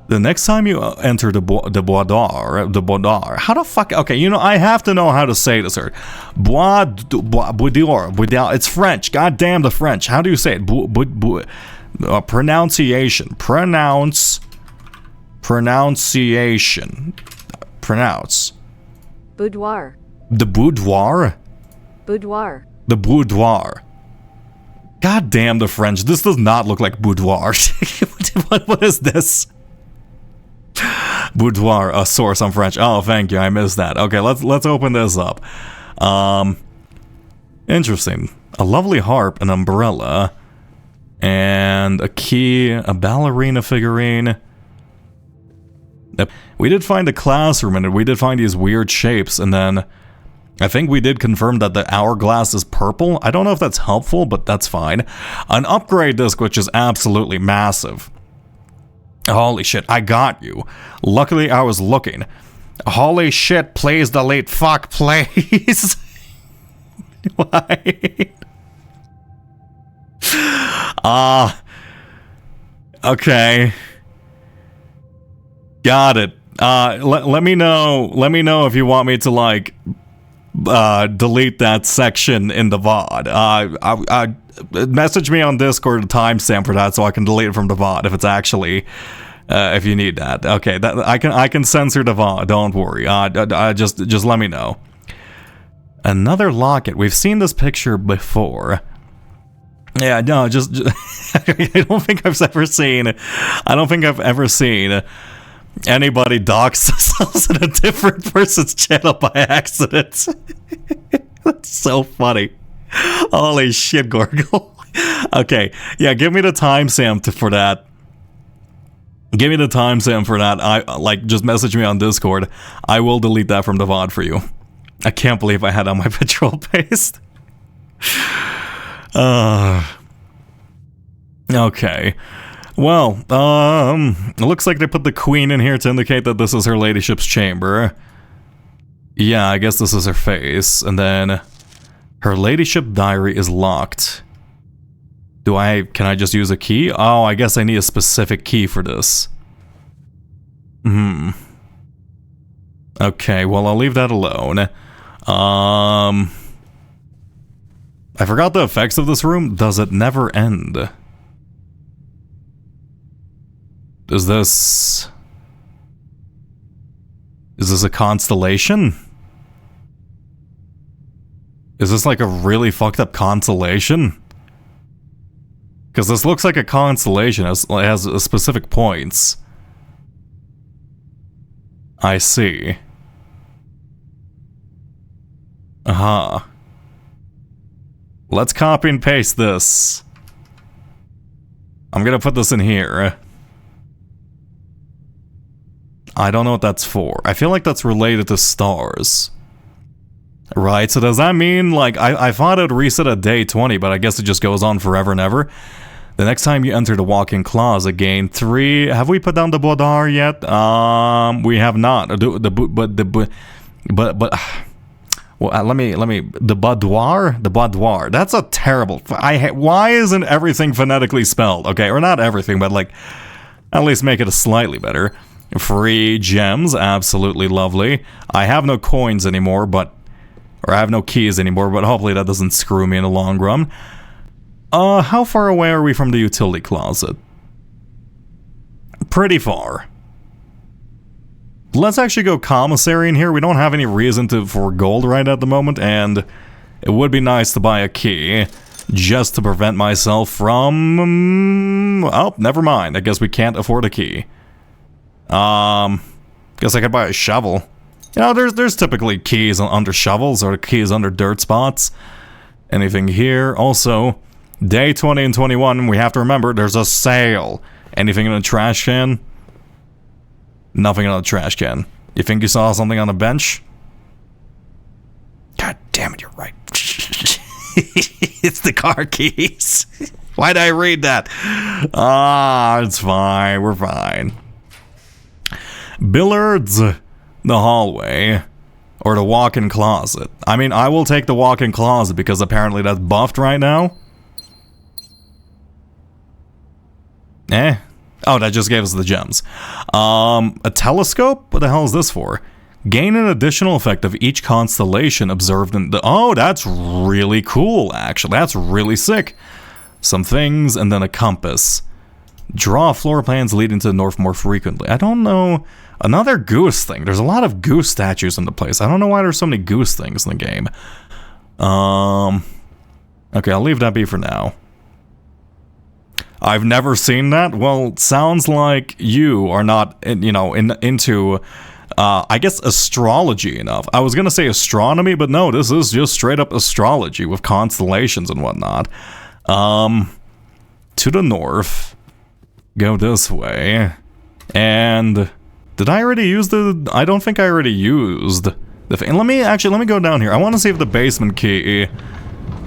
The next time you enter the boudoir, how the fuck, okay, you know, I have to know how to say this word. Boudoir, it's French, goddamn the French, how do you say it? Pronunciation, pronounce. Boudoir. The boudoir? Boudoir. The boudoir. God damn the French, this does not look like boudoir. What is this? Boudoir, a source on French. Oh, thank you. I missed that. Okay, let's open this up. Interesting. A lovely harp, an umbrella, and a key, a ballerina figurine. We did find a classroom, and we did find these weird shapes, and then I think we did confirm that the hourglass is purple. I don't know if that's helpful, but that's fine. An upgrade disc, which is absolutely massive. Holy shit, I got you. Luckily, I was looking. Holy shit, please delete. Fuck, please. Why? Okay. Got it. Let me know if you want me to, like, delete that section in the VOD. Message me on Discord a timestamp for that so I can delete it from the VOD if it's actually, if you need that. Okay, that I can censor the VOD, don't worry. Just let me know. Another locket. We've seen this picture before. Yeah, no, just I don't think I've ever seen anybody dox themselves in a different person's channel by accident. That's so funny. Holy shit, Gorgle. Okay, yeah, give me the timestamp for that. Give me the timestamp for that. Just message me on Discord. I will delete that from the VOD for you. I can't believe I had on my patrol paste. Okay. Well, it looks like they put the queen in here to indicate that this is her ladyship's chamber. Yeah, I guess this is her face. And then her ladyship diary is locked. Can I just use a key? Oh, I guess I need a specific key for this. Okay, well, I'll leave that alone. I forgot the effects of this room. Does it never end? Is this a constellation? Is this like a really fucked up constellation? Because this looks like a constellation. It has specific points. I see. Let's copy and paste this. I'm gonna put this in here. I don't know what that's for. I feel like that's related to stars. Right, so does that mean, like, I thought it would reset at day 20, but I guess it just goes on forever and ever. The next time you enter the walk-in closet, gain 3... Have we put down the boudoir yet? We have not. Well, let me. The boudoir. The boudoir. That's a terrible. Why isn't everything phonetically spelled? Okay, or not everything, but like, at least make it slightly better. Free gems, absolutely lovely. I have no coins anymore, or I have no keys anymore, but hopefully that doesn't screw me in the long run. How far away are we from the utility closet? Pretty far. Let's actually go commissary in here. We don't have any reason for gold right at the moment, and it would be nice to buy a key just to prevent myself from... oh, never mind. I guess we can't afford a key. Guess I could buy a shovel. You know, there's typically keys under shovels or keys under dirt spots. Anything here? Also, day 20 and 21, we have to remember there's a sale. Anything in a trash can? Nothing in a trash can. You think you saw something on a bench? God damn it, you're right. It's the car keys. Why'd I read that? It's fine. We're fine. Billiards, the hallway, or the walk-in closet. I mean, I will take the walk-in closet because apparently that's buffed right now. Oh, that just gave us the gems. A telescope? What the hell is this for? Gain an additional effect of each constellation observed in the... oh, that's really cool, actually. That's really sick. Some things, and then a compass. Draw floor plans leading to the north more frequently. I don't know... another goose thing. There's a lot of goose statues in the place. I don't know why there's so many goose things in the game. Okay, I'll leave that be for now. I've never seen that. Well, sounds like you are not, into, I guess, astrology enough. I was gonna say astronomy, but no, this is just straight up astrology with constellations and whatnot. To the north, go this way, and did I already use I don't think I already used the thing. Let me go down here. I want to see if the basement key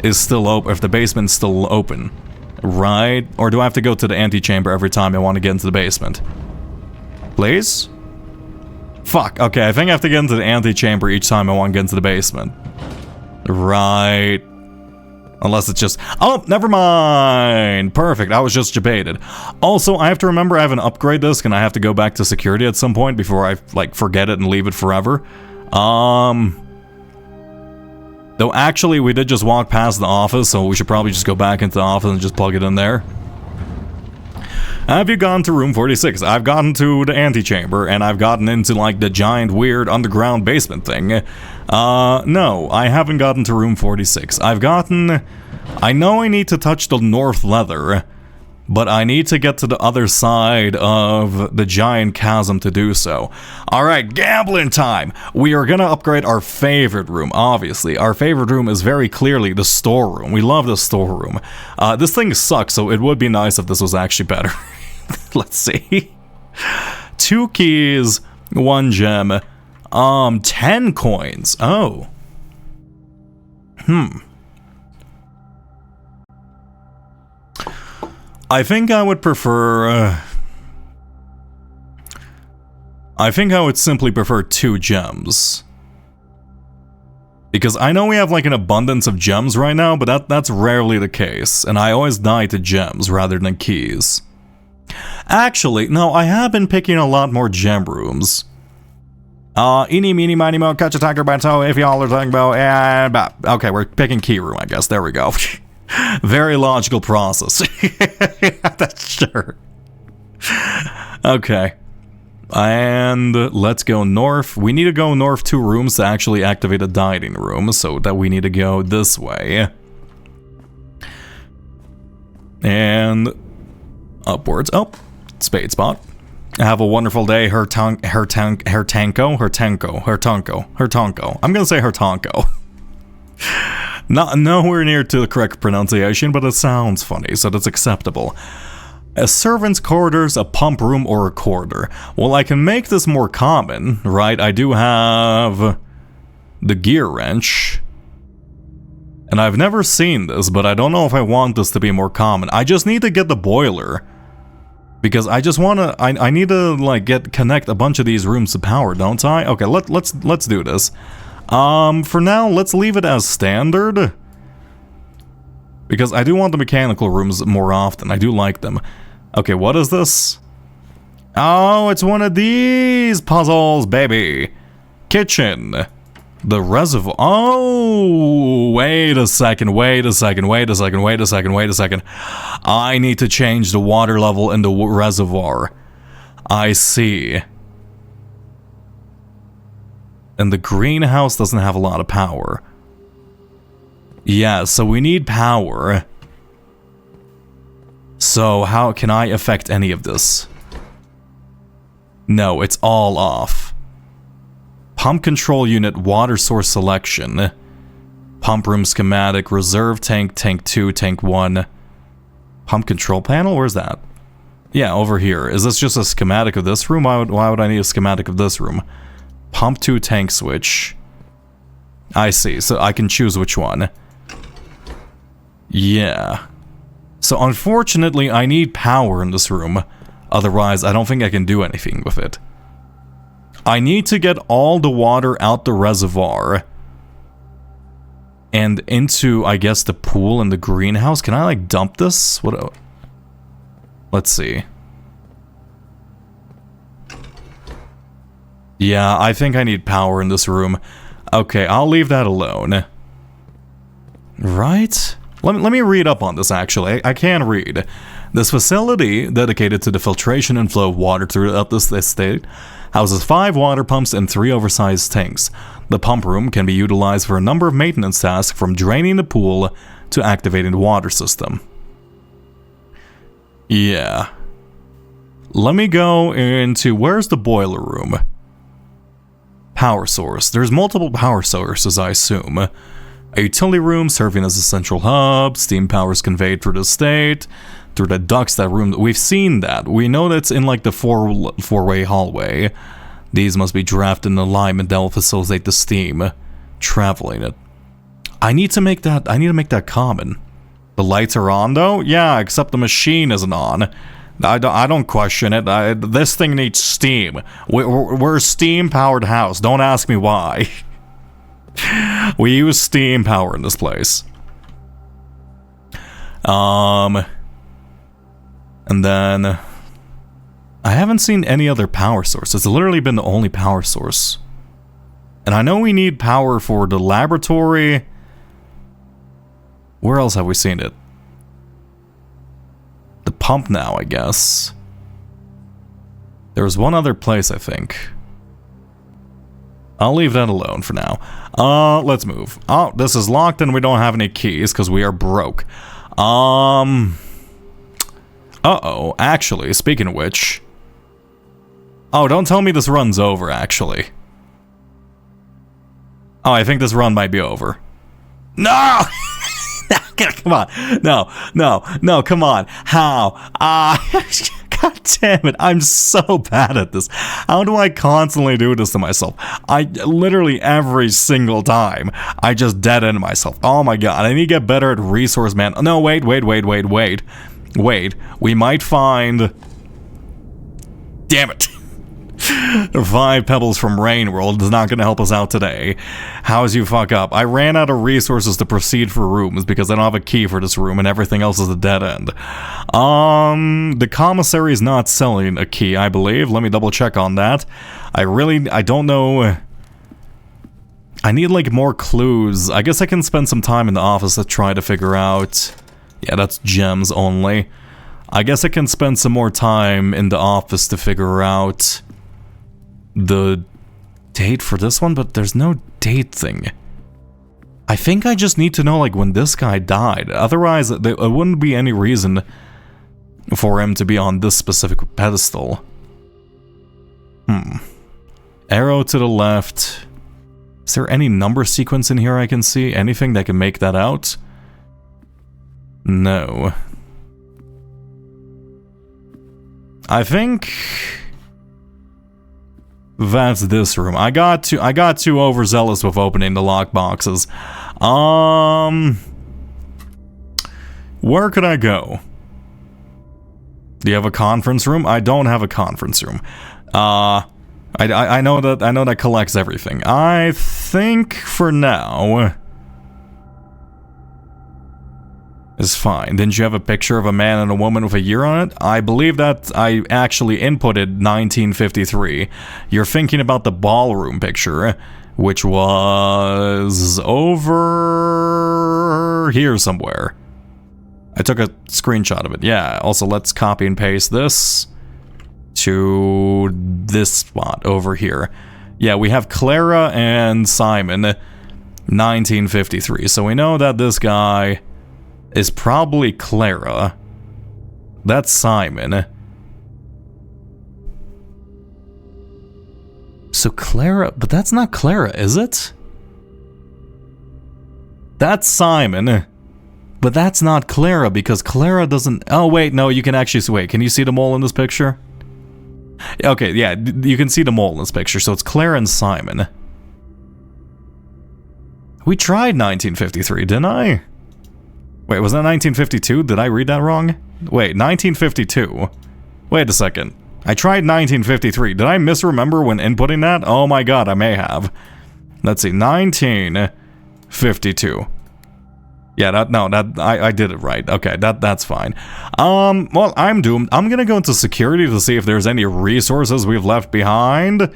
is still open, if the basement's still open. Right? Or do I have to go to the antechamber every time I want to get into the basement? Please? Fuck, okay, I think I have to get into the antechamber each time I want to get into the basement. Right. Unless it's just... Oh, never mind! Perfect, I was just debated. Also, I have to remember I have an upgrade disc and I have to go back to security at some point before I, like, forget it and leave it forever. Though actually, we did just walk past the office, so we should probably just go back into the office and just plug it in there. Have you gone to room 46? I've gotten to the antechamber, and I've gotten into, like, the giant, weird, underground basement thing. No, I haven't gotten to room 46. I know I need to touch the north leather, but I need to get to the other side of the giant chasm to do so. Alright, gambling time! We are gonna upgrade our favorite room, obviously. Our favorite room is very clearly the storeroom. We love the storeroom. This thing sucks, so it would be nice if this was actually better. Let's see. 2 keys, 1 gem, 10 coins. Oh. I think I would prefer... I think I would simply prefer 2 gems. Because I know we have like an abundance of gems right now, but that's rarely the case. And I always die to gems rather than keys. Actually, no, I have been picking a lot more gem rooms. Eeny, meeny, miny, mo, catch a tiger, bento, if y'all are talking about, okay, we're picking key room, I guess, there we go. Very logical process. That's sure. Okay. And let's go north. We need to go north 2 rooms to actually activate a dining room, so that we need to go this way. And upwards. Oh, spade spot. Have a wonderful day, Hertanko. I'm gonna say Hertanko. Not nowhere near to the correct pronunciation, but it sounds funny, so that's acceptable. A servant's quarters, a pump room, or a quarter. Well, I can make this more common, right? I do have the gear wrench. And I've never seen this, but I don't know if I want this to be more common. I just need to get the boiler. Because I just want to, I need to, like, connect a bunch of these rooms to power, don't I? Okay, let's do this. For now, let's leave it as standard. Because I do want the mechanical rooms more often. I do like them. Okay, what is this? Oh, it's one of these puzzles, baby. Kitchen. The reservoir. Oh, wait a second. I need to change the water level in the reservoir. I see. And the greenhouse doesn't have a lot of power. Yeah, so we need power. So how can I affect any of this? No, it's all off. Pump control unit, water source selection. Pump room schematic, reserve tank, tank 2, tank 1. Pump control panel, where's that? Yeah, over here. Is this just a schematic of this room? Why would I need a schematic of this room? Pump 2 tank switch. I see, so I can choose which one. Yeah. So unfortunately, I need power in this room. Otherwise, I don't think I can do anything with it. I need to get all the water out the reservoir. And into, I guess, the pool and the greenhouse. Can I, like, dump this? What? Let's see. Yeah, I think I need power in this room. Okay, I'll leave that alone. Right? Let me read up on this, actually. I can read. This facility, dedicated to the filtration and flow of water throughout this estate, houses 5 water pumps and 3 oversized tanks. The pump room can be utilized for a number of maintenance tasks, from draining the pool to activating the water system. Yeah. Let me go into... Where's the boiler room? Power source. There's multiple power sources, I assume. A utility room serving as a central hub. Steam power is conveyed through the state. Through the ducts, that room. We've seen that. We know that's in like the four-way hallway. These must be drafted in alignment that will facilitate the steam traveling it. I need to make that common. The lights are on though? Yeah, except the machine isn't on. I don't question it. This thing needs steam. We're a steam-powered house. Don't ask me why. We use steam power in this place. And then I haven't seen any other power source. It's literally been the only power source. And I know we need power for the laboratory. Where else have we seen it? The pump now, I guess. There was one other place, I think. I'll leave that alone for now. Let's move. Oh, this is locked and we don't have any keys because we are broke. Uh-oh, actually, speaking of which... Oh, don't tell me this run's over, actually. Oh, I think this run might be over. No! Come on. No, come on. How? God damn it, I'm so bad at this. How do I constantly do this to myself? I literally every single time, I just dead end myself. Oh my god, I need to get better at resource man. No, wait. Wait, we might find... Damn it. 5 pebbles from Rain World is not going to help us out today. How's you fuck up? I ran out of resources to proceed for rooms because I don't have a key for this room and everything else is a dead end. The commissary is not selling a key, I believe. Let me double check on that. I don't know. I need like more clues. I guess I can spend some time in the office to try to figure out... Yeah, that's gems only. I guess I can spend some more time in the office to figure out the date for this one, but there's no date thing. I think I just need to know like when this guy died. Otherwise, there wouldn't be any reason for him to be on this specific pedestal. Arrow to the left. Is there any number sequence in here I can see? Anything that can make that out? No. I think that's this room. I got too overzealous with opening the lockboxes. Where could I go? Do you have a conference room? I don't have a conference room. I know that collects everything. I think for now is fine. Didn't you have a picture of a man and a woman with a year on it? I believe that I actually inputted 1953. You're thinking about the ballroom picture, which was over here somewhere. I took a screenshot of it. Yeah, also let's copy and paste this to this spot over here. Yeah, we have Clara and Simon, 1953. So we know that this guy is probably Clara. That's Simon. So Clara, but that's not Clara, is it? That's Simon. But that's not Clara because Clara doesn't... Oh wait, no, you can actually... Wait, can you see the mole in this picture? Okay, yeah, you can see the mole in this picture, so it's Clara and Simon. We tried 1953, didn't I? Wait, was that 1952? Did I read that wrong? Wait, 1952. Wait a second. I tried 1953. Did I misremember when inputting that? Oh my god, I may have. Let's see, 1952. Yeah, I did it right. Okay, that's fine. Well, I'm doomed. I'm gonna go into security to see if there's any resources we've left behind.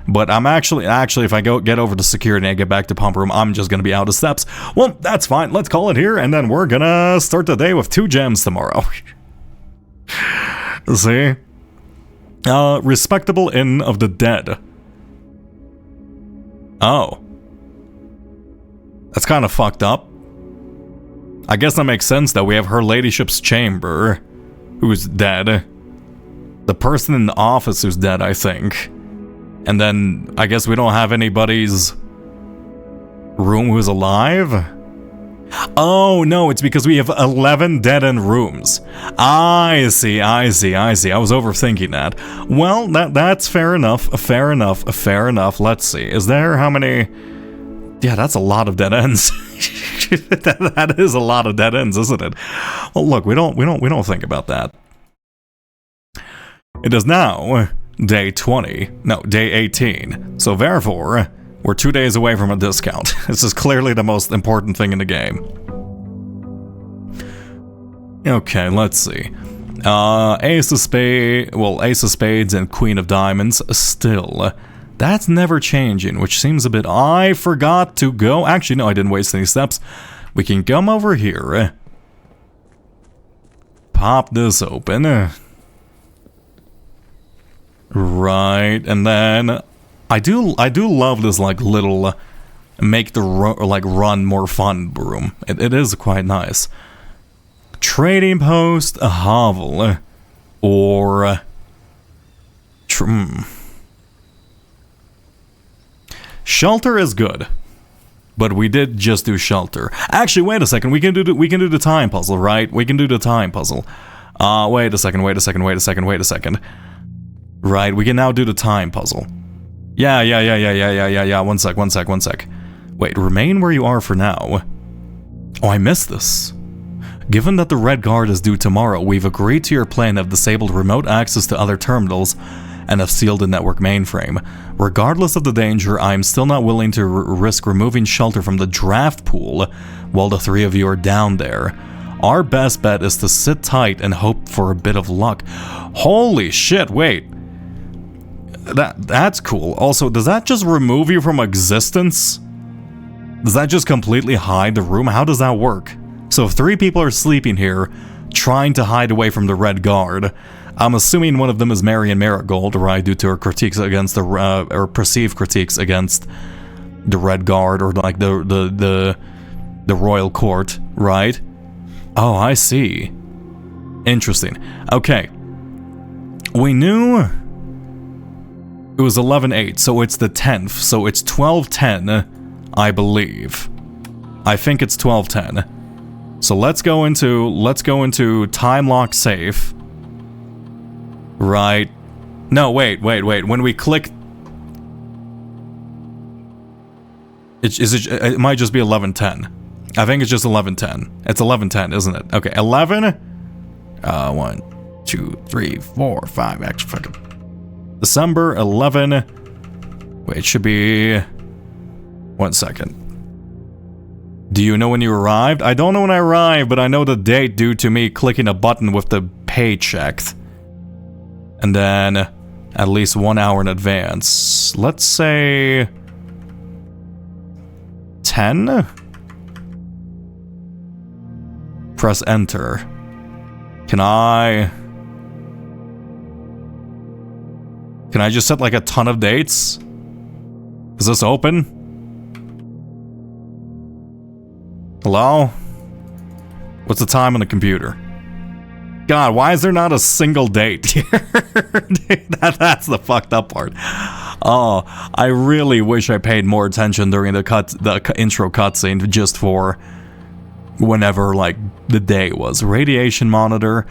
But I'm actually, if I get over to security and I get back to pump room, I'm just gonna be out of steps. Well, that's fine. Let's call it here, and then we're gonna start the day with 2 gems tomorrow. See? Respectable Inn of the Dead. Oh. That's kind of fucked up. I guess that makes sense that we have Her Ladyship's chamber. who's dead. The person in the office who's dead, I think. And then I guess we don't have anybody's room who's alive? Oh, no, it's because we have 11 dead-end rooms. I see. I was overthinking that. Well, that's fair enough. Let's see. Is there how many... Yeah, that's a lot of dead ends. that is a lot of dead ends, isn't it? Well, look, we don't think about that. It is now day 20. No, day 18. So therefore, we're 2 days away from a discount. This is clearly the most important thing in the game. Okay, let's see. Ace of Spades and Queen of Diamonds still. That's never changing, which seems a bit... I forgot to go... Actually, no, I didn't waste any steps. We can come over here. Pop this open. Right, and then... I do love this, like, little... make the run more fun room. It is quite nice. Trading post, a hovel, or... Shelter is good, but we did just do shelter. Actually, wait a second. We can do the time puzzle, right? We can do the time puzzle. Wait a second. Right, we can now do the time puzzle. Yeah. One sec. Wait, remain where you are for now. Oh, I missed this. Given that the Red Guard is due tomorrow, we've agreed to your plan of disabled remote access to other terminals and have sealed the network mainframe. Regardless of the danger, I am still not willing to risk removing shelter from the draft pool while the three of you are down there. Our best bet is to sit tight and hope for a bit of luck. Holy shit, wait. That's cool. Also, does that just remove you from existence? Does that just completely hide the room? How does that work? So if 3 people are sleeping here, trying to hide away from the Red Guard, I'm assuming one of them is Marion Marigold, right, due to her critiques against the, or perceived critiques against the Red Guard, or like the Royal Court, right? Oh, I see. Interesting. Okay. We knew it was 11/8, so it's the 10th, so it's 12/10, I believe. I think it's 12/10. So let's go into time lock safe. Right. No, wait. When we click... It might just be 11/10. I think it's just 11/10. It's 11/10, isn't it? Okay, 11... 1, 2, 3, 4, 5... Actually, fucking... December 11... Wait, it should be... 1 second. Do you know when you arrived? I don't know when I arrived, but I know the date due to me clicking a button with the paycheck. And then at least 1 hour in advance. Let's say 10? Press enter. Can I just set like a ton of dates? Is this open? Hello? What's the time on the computer? God, why is there not a single date here? That's the fucked up part. Oh, I really wish I paid more attention during the intro cutscene just for whenever, like, the day was. Radiation monitor.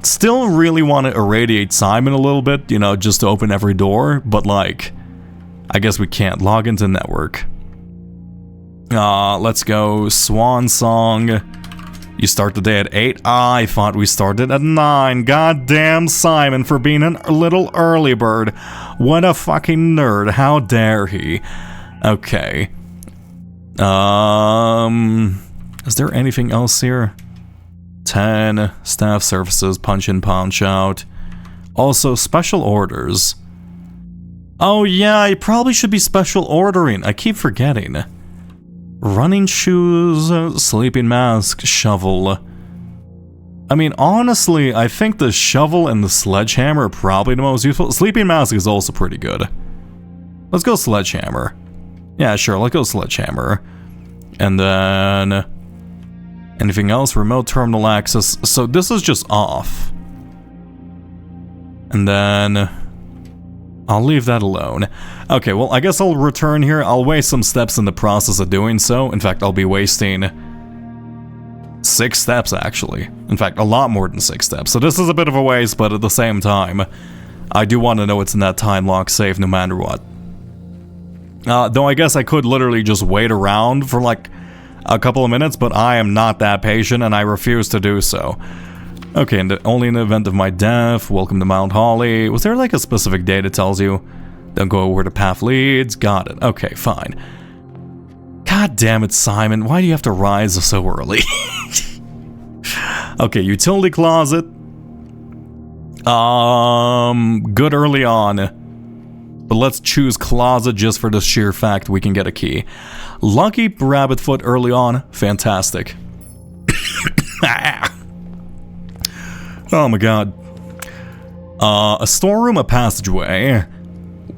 Still really want to irradiate Simon a little bit, you know, just to open every door, but, like, I guess we can't. Log into network. Let's go. Swan Song. You start the day at 8? I thought we started at 9. Goddamn Simon for being a little early bird. What a fucking nerd. How dare he? Okay. Is there anything else here? 10. Staff services. Punch in, punch out. Also, special orders. Oh yeah, I probably should be special ordering. I keep forgetting. Running shoes, sleeping mask, shovel. I mean, honestly, I think the shovel and the sledgehammer are probably the most useful. Sleeping mask is also pretty good. Let's go sledgehammer. Yeah, sure, let's go sledgehammer. And then... anything else? Remote terminal access. So this is just off. And then I'll leave that alone. Okay, well, I guess I'll return here. I'll waste some steps in the process of doing so. In fact, I'll be wasting 6 steps, actually. In fact, a lot more than 6 steps. So this is a bit of a waste, but at the same time, I do want to know what's in that time lock safe no matter what. Though I guess I could literally just wait around for like a couple of minutes, but I am not that patient and I refuse to do so. Okay, and only in the event of my death, welcome to Mount Holly. Was there like a specific date that tells you? Don't go where the path leads. Got it. Okay, fine. God damn it, Simon. Why do you have to rise so early? Okay, utility closet. Good early on. But let's choose closet just for the sheer fact we can get a key. Lucky rabbit foot early on. Fantastic. Oh my god. A storeroom, a passageway.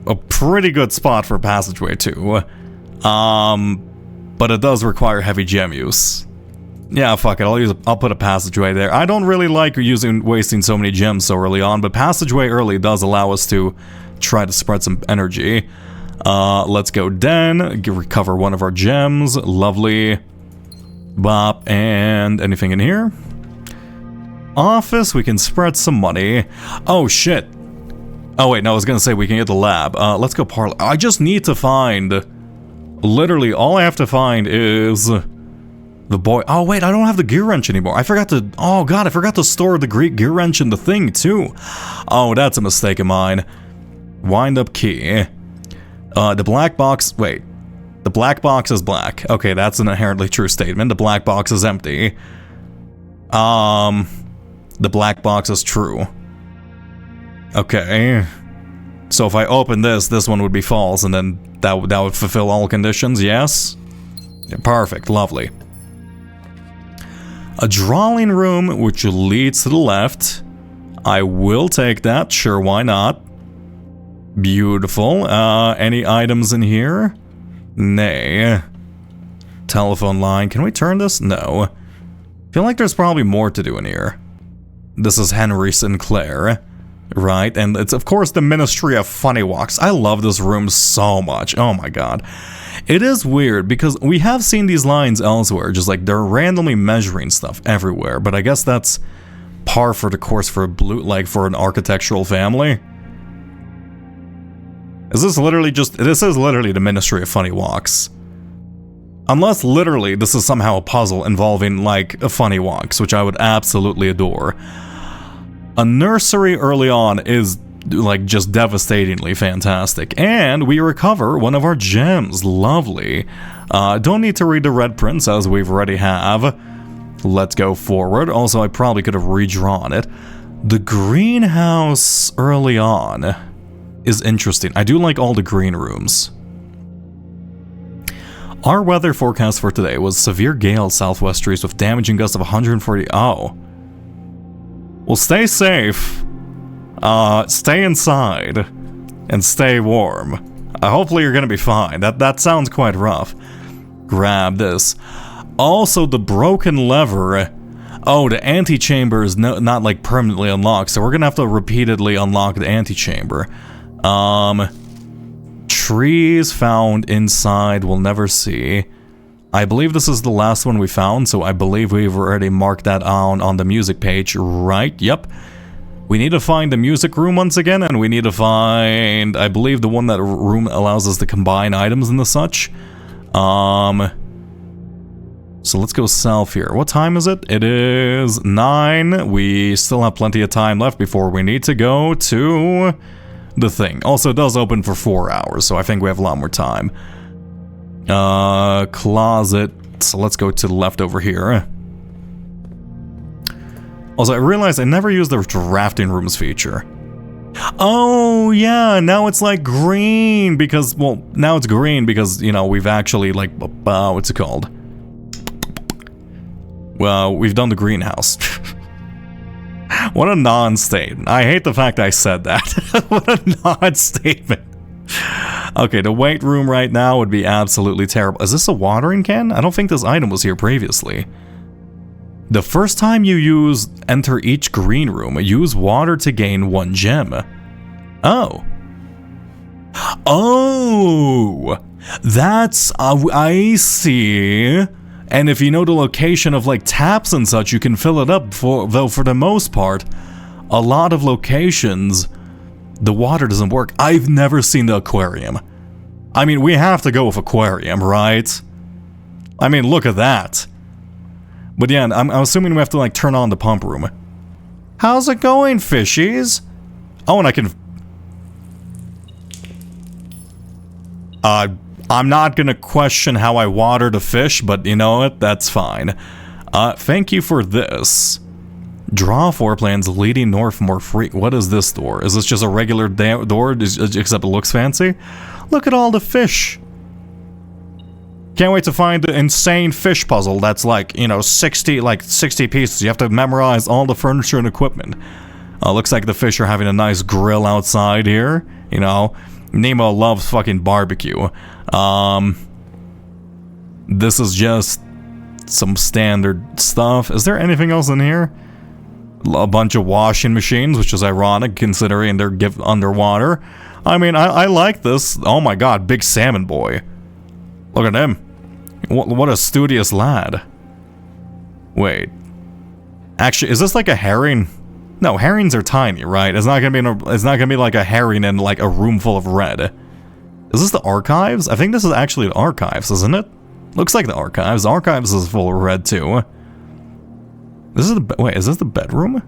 A pretty good spot for a passageway too. But it does require heavy gem use. Yeah, fuck it. I'll put a passageway there. I don't really like wasting so many gems so early on, but passageway early does allow us to try to spread some energy. Let's go den, recover one of our gems. Lovely. Bop, and anything in here? Office, we can spread some money. Oh shit. Oh wait, no, I was gonna say we can get the lab. Let's go parlor. I just need to find... Literally, all I have to find is... the boy... Oh wait, I don't have the gear wrench anymore. I forgot to... Oh god, I forgot to store the gear wrench in the thing too. Oh, that's a mistake of mine. Wind up key. The black box... Wait. The black box is black. Okay, that's an inherently true statement. The black box is empty. The black box is true. Okay. So if I open this one would be false, and then that would fulfill all conditions, yes? Yeah, perfect, lovely. A drawing room which leads to the left. I will take that, sure, why not? Beautiful. Any items in here? Nay. Telephone line, can we turn this? No. Feel like there's probably more to do in here. This is Henry Sinclair, right? And it's of course the Ministry of Funny Walks. I love this room so much. Oh my god. It is weird because we have seen these lines elsewhere, just like they're randomly measuring stuff everywhere, but I guess that's par for the course for for an architectural family. This is literally the Ministry of Funny Walks. Unless literally this is somehow a puzzle involving like a funny walks, which I would absolutely adore. A nursery early on is like just devastatingly fantastic. And we recover one of our gems. Lovely. Don't need to read the red prints as we've already have. Let's go forward. Also, I probably could have redrawn it. The greenhouse early on is interesting. I do like all the green rooms. Our weather forecast for today was severe gales southwesterlies with damaging gusts of 140. Oh. Well, stay safe. Stay inside. And stay warm. Hopefully you're gonna be fine. That sounds quite rough. Grab this. Also, the broken lever. Oh, the antechamber is not like permanently unlocked, so we're gonna have to repeatedly unlock the antechamber. Trees found inside we'll never see. I believe this is the last one we found, so I believe we've already marked that on the music page, right? Yep. We need to find the music room once again, and we need to find, I believe, the one that room allows us to combine items and the such. So let's go south here. What time is it? It is 9. We still have plenty of time left before we need to go to the thing. Also, it does open for 4 hours, so I think we have a lot more time. Closet. So let's go to the left over here. Also, I realized I never used the drafting rooms feature. Oh, yeah, now it's like green because, well, now it's green because, you know, we've actually, like, what's it called? Well, we've done the greenhouse. What a non-statement. I hate the fact I said that. What a non-statement. Okay, the weight room right now would be absolutely terrible. Is this a watering can? I don't think this item was here previously. The first time you enter each green room, use water to gain 1 gem. Oh. Oh! That's... I see. And if you know the location of like taps and such, you can fill it up. Though for the most part, a lot of locations, the water doesn't work. I've never seen the aquarium. I mean, we have to go with aquarium, right? I mean, look at that. But yeah, I'm assuming we have to like turn on the pump room. How's it going, fishies? Oh, and I can... I'm not gonna question how I water the fish, but you know what? That's fine. Thank you for this. Draw floor plans leading north more What is this door? Is this just a regular door, except it looks fancy? Look at all the fish. Can't wait to find the insane fish puzzle that's like, you know, 60 pieces. You have to memorize all the furniture and equipment. Looks like the fish are having a nice grill outside here. You know, Nemo loves fucking barbecue. This is just some standard stuff. Is there anything else in here? A bunch of washing machines, which is ironic considering they're underwater. I mean, I like this. Oh my god, big salmon boy. Look at him. What a studious lad. Wait. Actually, is this like a herring? No, herrings are tiny, right? It's not gonna be like a herring in like a room full of red. Is this the archives? I think this is actually the archives, isn't it? Looks like the archives. The archives is full of red too. This is the wait. Is this the bedroom?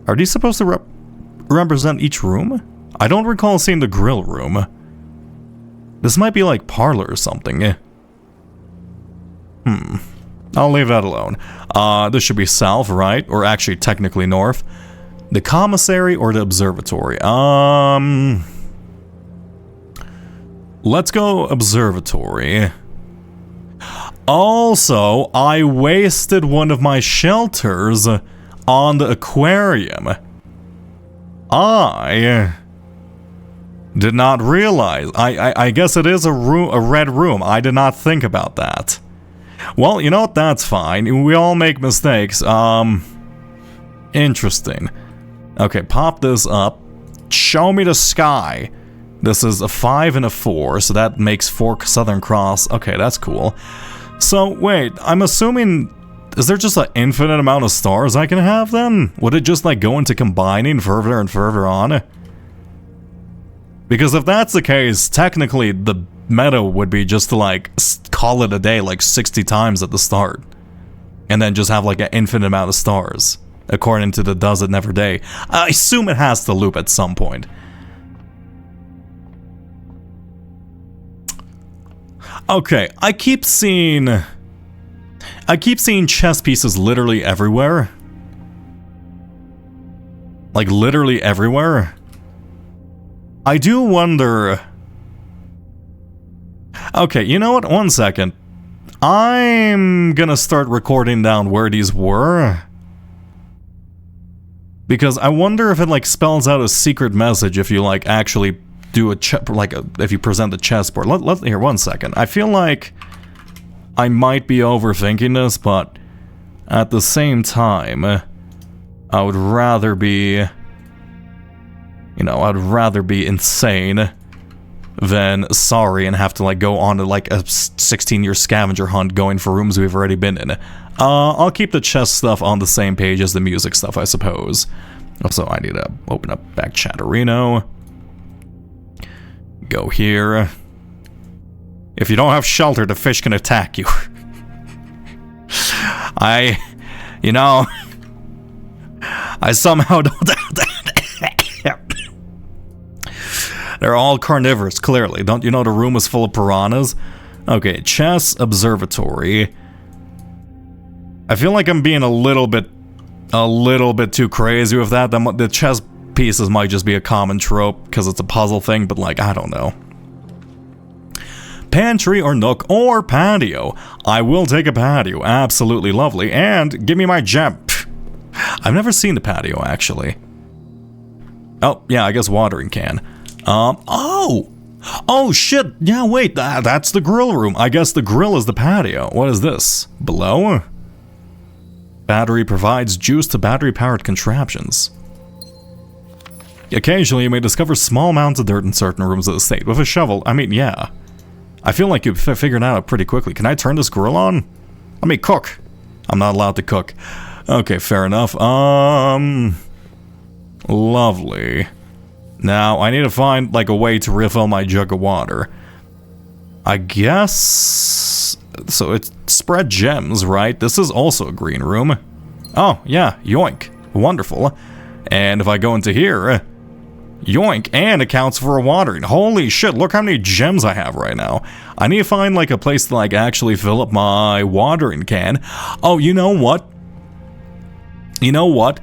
Are these supposed to represent each room? I don't recall seeing the grill room. This might be like parlor or something. I'll leave that alone. This should be south, right? Or actually technically north. The commissary or the observatory? Let's go observatory. Also, I wasted one of my shelters on the aquarium. I did not realize. I guess it is a red room. I did not think about that. Well, you know what? That's fine. We all make mistakes. Interesting. Okay, pop this up. Show me the sky. This is a 5 and a 4, so that makes 4 Southern Cross. Okay, that's cool. So, wait, I'm assuming... Is there just an infinite amount of stars I can have then? Would it just like go into combining further and further on? Because if that's the case, technically the meta would be just to like call it a day like 60 times at the start. And then just have like an infinite amount of stars. According to the Does It Never Day. I assume it has to loop at some point. Okay, I keep seeing chess pieces literally everywhere. Like literally everywhere. I do wonder... Okay, you know what? One second. I'm gonna start recording down where these were. Because I wonder if it like spells out a secret message if you like actually do if you present the chessboard. Here, one second. I feel like I might be overthinking this, but at the same time, I would rather be, I'd rather be insane than sorry and have to like go on to like a 16-year scavenger hunt going for rooms we've already been in. I'll keep the chess stuff on the same page as the music stuff, I suppose. Also, I need to open up back Chatterino. Go here. If you don't have shelter, the fish can attack you. I somehow don't have that. They're all carnivorous, clearly. Don't you know the room is full of piranhas? Okay, chess observatory. I feel like I'm being a little bit too crazy with that. The chess pieces might just be a common trope because it's a puzzle thing, but like, I don't know. Pantry or nook or patio. I will take a patio. Absolutely lovely. And give me my gem. I've never seen the patio, actually. Oh, yeah, I guess watering can. Oh shit. Yeah, wait, that's the grill room. I guess the grill is the patio. What is this? Below? Battery provides juice to battery-powered contraptions. Occasionally, you may discover small mounds of dirt in certain rooms of the estate. With a shovel, I mean, yeah. I feel like you've figured it out pretty quickly. Can I turn this grill on? Let me cook. I'm not allowed to cook. Okay, fair enough. Lovely. Now, I need to find, like, a way to refill my jug of water. I guess... So, it's spread gems, right? This is also a green room. Oh, yeah, yoink. Wonderful. And if I go into here... Yoink, and accounts for watering. Holy shit, look how many gems I have right now. I need to find, like, a place to, like, actually fill up my watering can. Oh, you know what? You know what?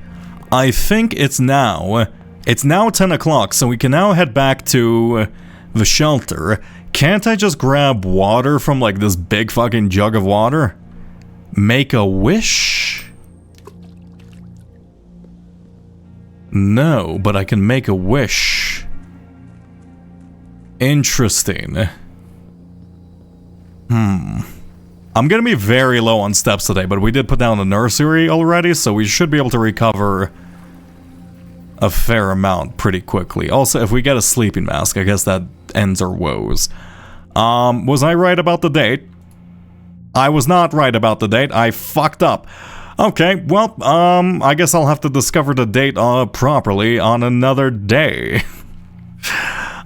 I think it's now 10 o'clock, so we can now head back to the shelter. Can't I just grab water from, like, this big fucking jug of water? Make a wish? No, but I can make a wish. Interesting. I'm gonna be very low on steps today, but we did put down the nursery already, so we should be able to recover a fair amount pretty quickly. Also, if we get a sleeping mask, I guess that ends our woes. Was I right about the date? I was not right about the date. I fucked up. Okay, well, I guess I'll have to discover the date properly on another day.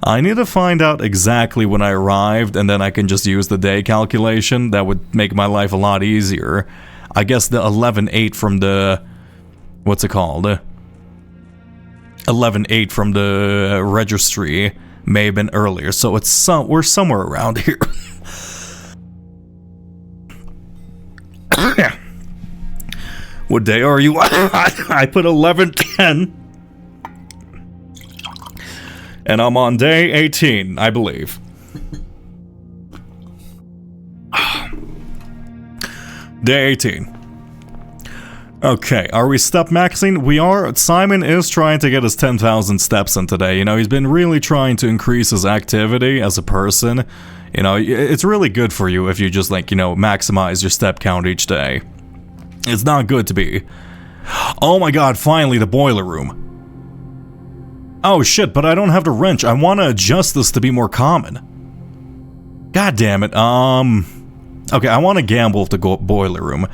I need to find out exactly when I arrived, and then I can just use the day calculation. That would make my life a lot easier. I guess the 11-8 from the... What's it called? 11-8 from the registry may have been earlier, so it's we're somewhere around here. What day are you? I put 11-10. And I'm on day 18, I believe. Day 18. Okay, are we step maxing? We are. Simon is trying to get his 10,000 steps in today. You know, he's been really trying to increase his activity as a person. You know, it's really good for you if you just, like, you know, maximize your step count each day. It's not good to be. Oh my god, finally the boiler room. Oh shit, but I don't have the wrench. I want to adjust this to be more common. God damn it. Okay, I want to gamble with the boiler room.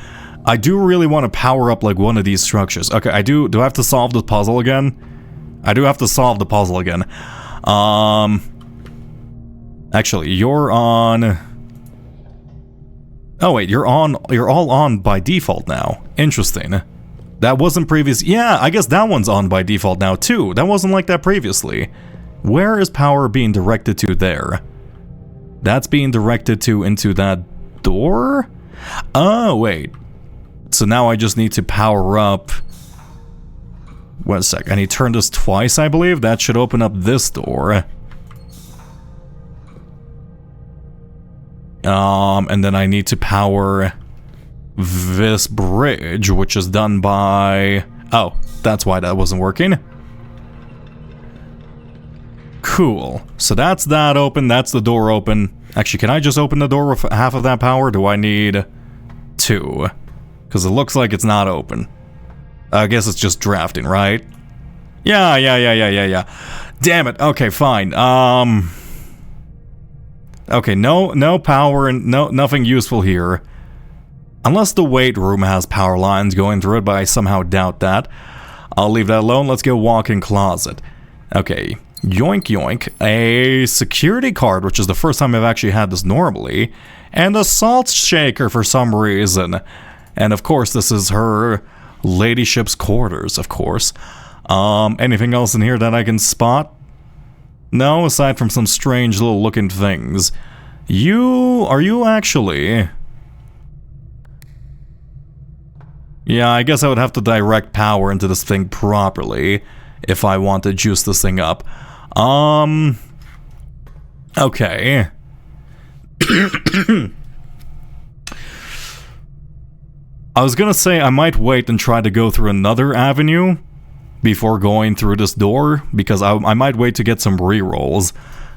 I do really want to power up, like, one of these structures. Okay, I do. Do I have to solve the puzzle again? I do have to solve the puzzle again. Actually, you're on... Oh wait, you're all on by default now. Interesting. That wasn't previous. Yeah, I guess that one's on by default now too. That wasn't like that previously. Where is power being directed to there? That's being directed to into that door? Oh, wait. So now I just need to power up. Wait a sec. I need to turn this twice, I believe. That should open up this door. And then I need to power this bridge, which is done by... Oh, that's why that wasn't working. Cool. So that's that open, that's the door open. Actually, can I just open the door with half of that power? Do I need 2? Because it looks like it's not open. I guess it's just drafting, right? Yeah. Damn it. Okay, fine. Okay, no power and nothing useful here. Unless the weight room has power lines going through it, but I somehow doubt that. I'll leave that alone. Let's go walk-in closet. Okay, yoink yoink. A security card, which is the first time I've actually had this normally. And a salt shaker for some reason. And of course, this is her ladyship's quarters, of course. Anything else in here that I can spot? No, aside from some strange little looking things. Are you actually... Yeah, I guess I would have to direct power into this thing properly if I want to juice this thing up. Okay. I was gonna say I might wait and try to go through another avenue before going through this door, because I might wait to get some rerolls.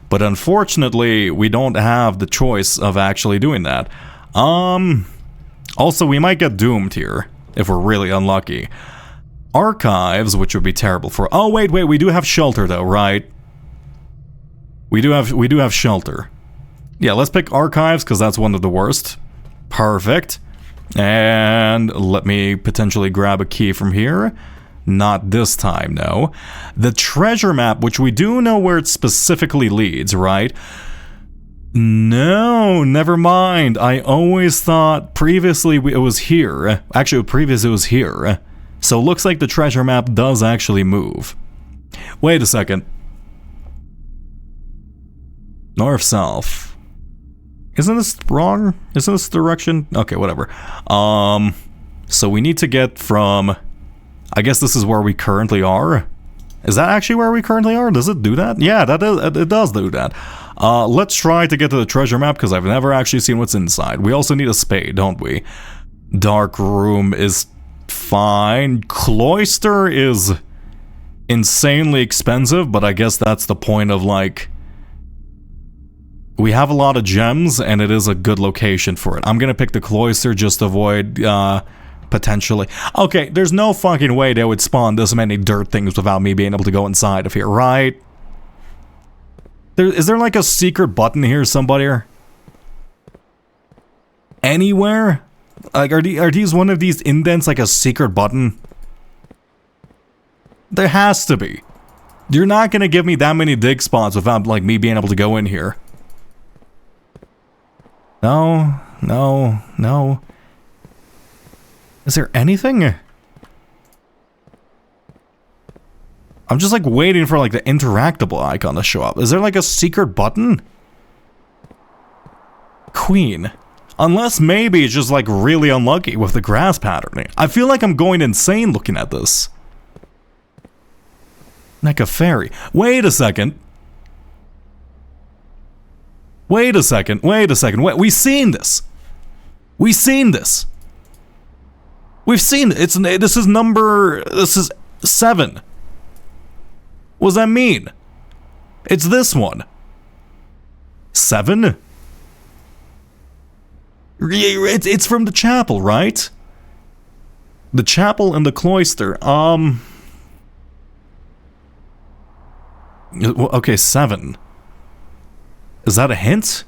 But unfortunately, we don't have the choice of actually doing that. Also, we might get doomed here. if we're really unlucky. Archives, which would be terrible for... Oh, wait, we do have shelter, though, right? We do have shelter. Yeah, let's pick archives, because that's one of the worst. Perfect. And let me potentially grab a key from here. Not this time, no. The treasure map, which we do know where it specifically leads, right? No, never mind. I always thought previously it was here. Actually, previously it was here. So it looks like the treasure map does actually move. Wait a second. North-south. Isn't this wrong? Isn't this direction? Okay, whatever. So we need to get from... I guess this is where we currently are. Is that actually where we currently are? Does it do that? Yeah, it does do that. Let's try to get to the treasure map, because I've never actually seen what's inside. We also need a spade, don't we? Dark room is fine. Cloister is insanely expensive, but I guess that's the point of, like... We have a lot of gems, and it is a good location for it. I'm gonna pick the cloister just to avoid, potentially... Okay, there's no fucking way they would spawn this many dirt things without me being able to go inside of here, right? Is there like a secret button here, somebody? Anywhere? Like, are these one of these indents like a secret button? There has to be. You're not gonna give me that many dig spots without, like, me being able to go in here. No, no, no. Is there anything? I'm just like waiting for like the interactable icon to show up. Is there like a secret button? Queen. Unless maybe it's just like really unlucky with the grass patterning. I feel like I'm going insane looking at this. Like a fairy. Wait a second. Wait a second. Wait, we've seen this. We've seen this. We've seen it. This is 7. What does that mean? It's this one. 7? It's from the chapel, right? The chapel and the cloister. Okay, 7. Is that a hint?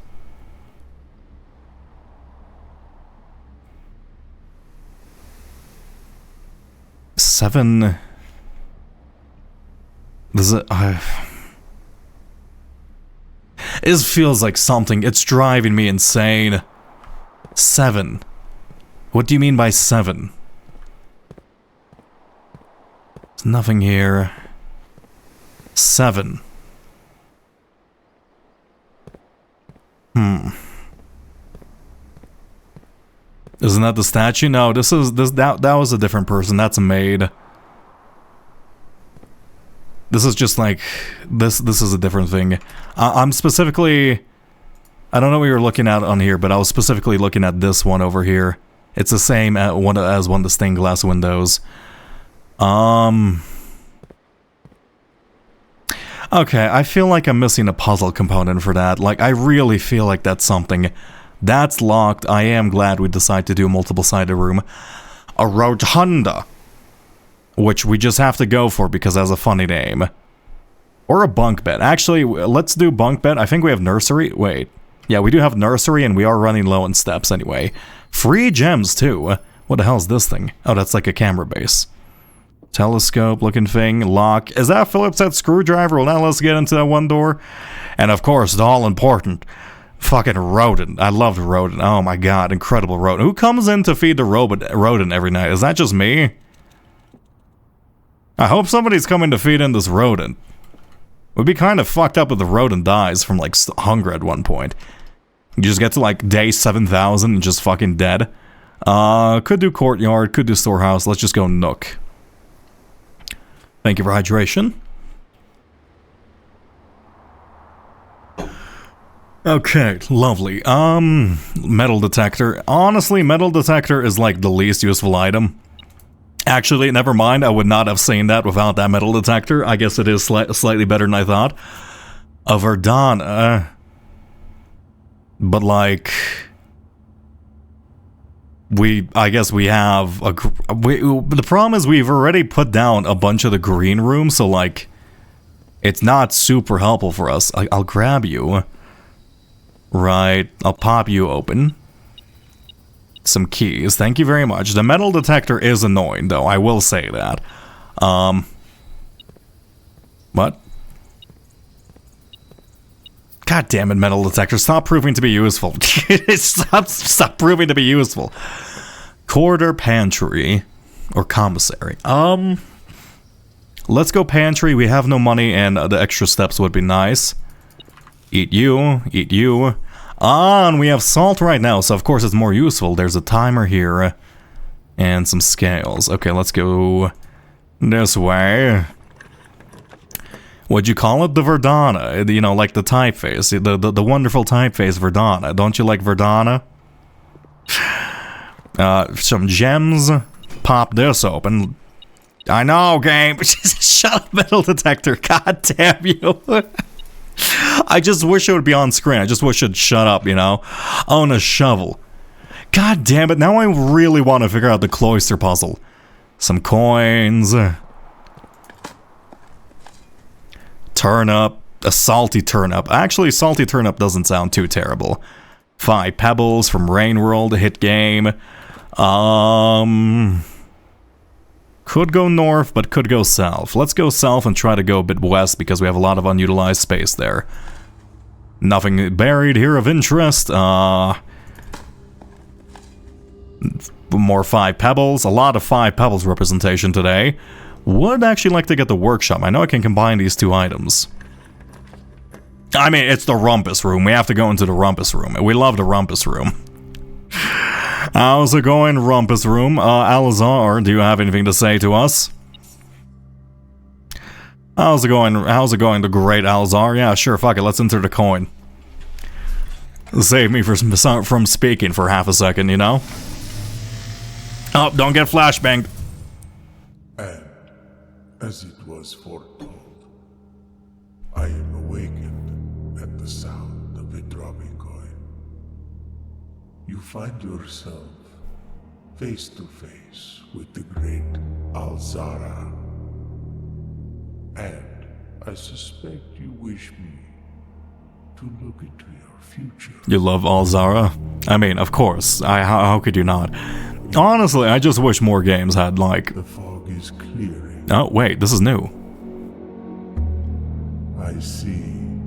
Seven. Does it? It feels like something. It's driving me insane. 7. What do you mean by 7? There's nothing here. 7. Isn't that the statue? No, that was a different person. That's a maid. This is just like this is a different thing. I'm specifically, I don't know what you're looking at on here, but I was specifically looking at this one over here. It's the same as one of the stained glass windows. Okay, I feel like I'm missing a puzzle component for that. Like, I really feel like that's something. That's locked. I am glad we decided to do a multiple-sided room. A rotunda. Which we just have to go for because it has a funny name. Or a bunk bed. Actually, let's do bunk bed. I think we have nursery. Wait. Yeah, we do have nursery and we are running low on steps anyway. Free gems, too. What the hell is this thing? Oh, that's like a camera base. Telescope looking thing. Lock. Is that a Phillips head screwdriver? Well, now let's get into that one door. And of course, the all important fucking rodent. I loved rodent. Oh my god, incredible rodent. Who comes in to feed the rodent every night? Is that just me? I hope somebody's coming to feed in this rodent. Would be kind of fucked up if the rodent dies from like hunger at one point. You just get to like day 7,000 and just fucking dead. Could do courtyard, could do storehouse. Let's just go nook. Thank you for hydration. Okay, lovely. Metal detector. Honestly, metal detector is like the least useful item. Actually, never mind. I would not have seen that without that metal detector. I guess it is slightly better than I thought. A Verdana. But like... I guess we have the problem is we've already put down a bunch of the green rooms, so like it's not super helpful for us. I'll grab you. Right, I'll pop you open. Some keys, thank you very much. The metal detector is annoying though, I will say that. What? God damn it, metal detector, stop proving to be useful. Stop proving to be useful. Corridor pantry. Or commissary. Let's go pantry, we have no money and the extra steps would be nice. Eat you, eat you. And we have salt right now, so of course it's more useful. There's a timer here. And some scales. Okay, let's go this way. What'd you call it? The Verdana. You know, like the typeface. The wonderful typeface Verdana. Don't you like Verdana? Some gems. Pop this open. I know, game. Shut up, metal detector. God damn you. I just wish it would be on screen. I just wish it'd shut up, you know? Oh, and a shovel. God damn it. Now I really want to figure out the cloister puzzle. Some coins. Turnip, a salty turnip. Actually, salty turnip doesn't sound too terrible. 5 pebbles from Rain World, hit game. Could go north, but could go south. Let's go south and try to go a bit west because we have a lot of unutilized space there. Nothing buried here of interest. More 5 pebbles. A lot of 5 pebbles representation today. Would actually like to get the workshop. I know I can combine these 2 items. I mean, it's the rumpus room. We have to go into the rumpus room. We love the rumpus room. How's it going, rumpus room? Alazar, do you have anything to say to us? How's it going? How's it going, the great Alazar? Yeah, sure, fuck it, let's enter the coin. Save me from speaking for half a second, you know? Oh, don't get flashbanged. And, as it was foretold, I am awakened at the sound of a dropping coin. You find yourself face to face with the great Alzara. And I suspect you wish me to look into your future. You love Alzara? I mean, of course. How could you not? Honestly, I just wish more games had, like... The fog is clearing. Oh, wait, this is new. I see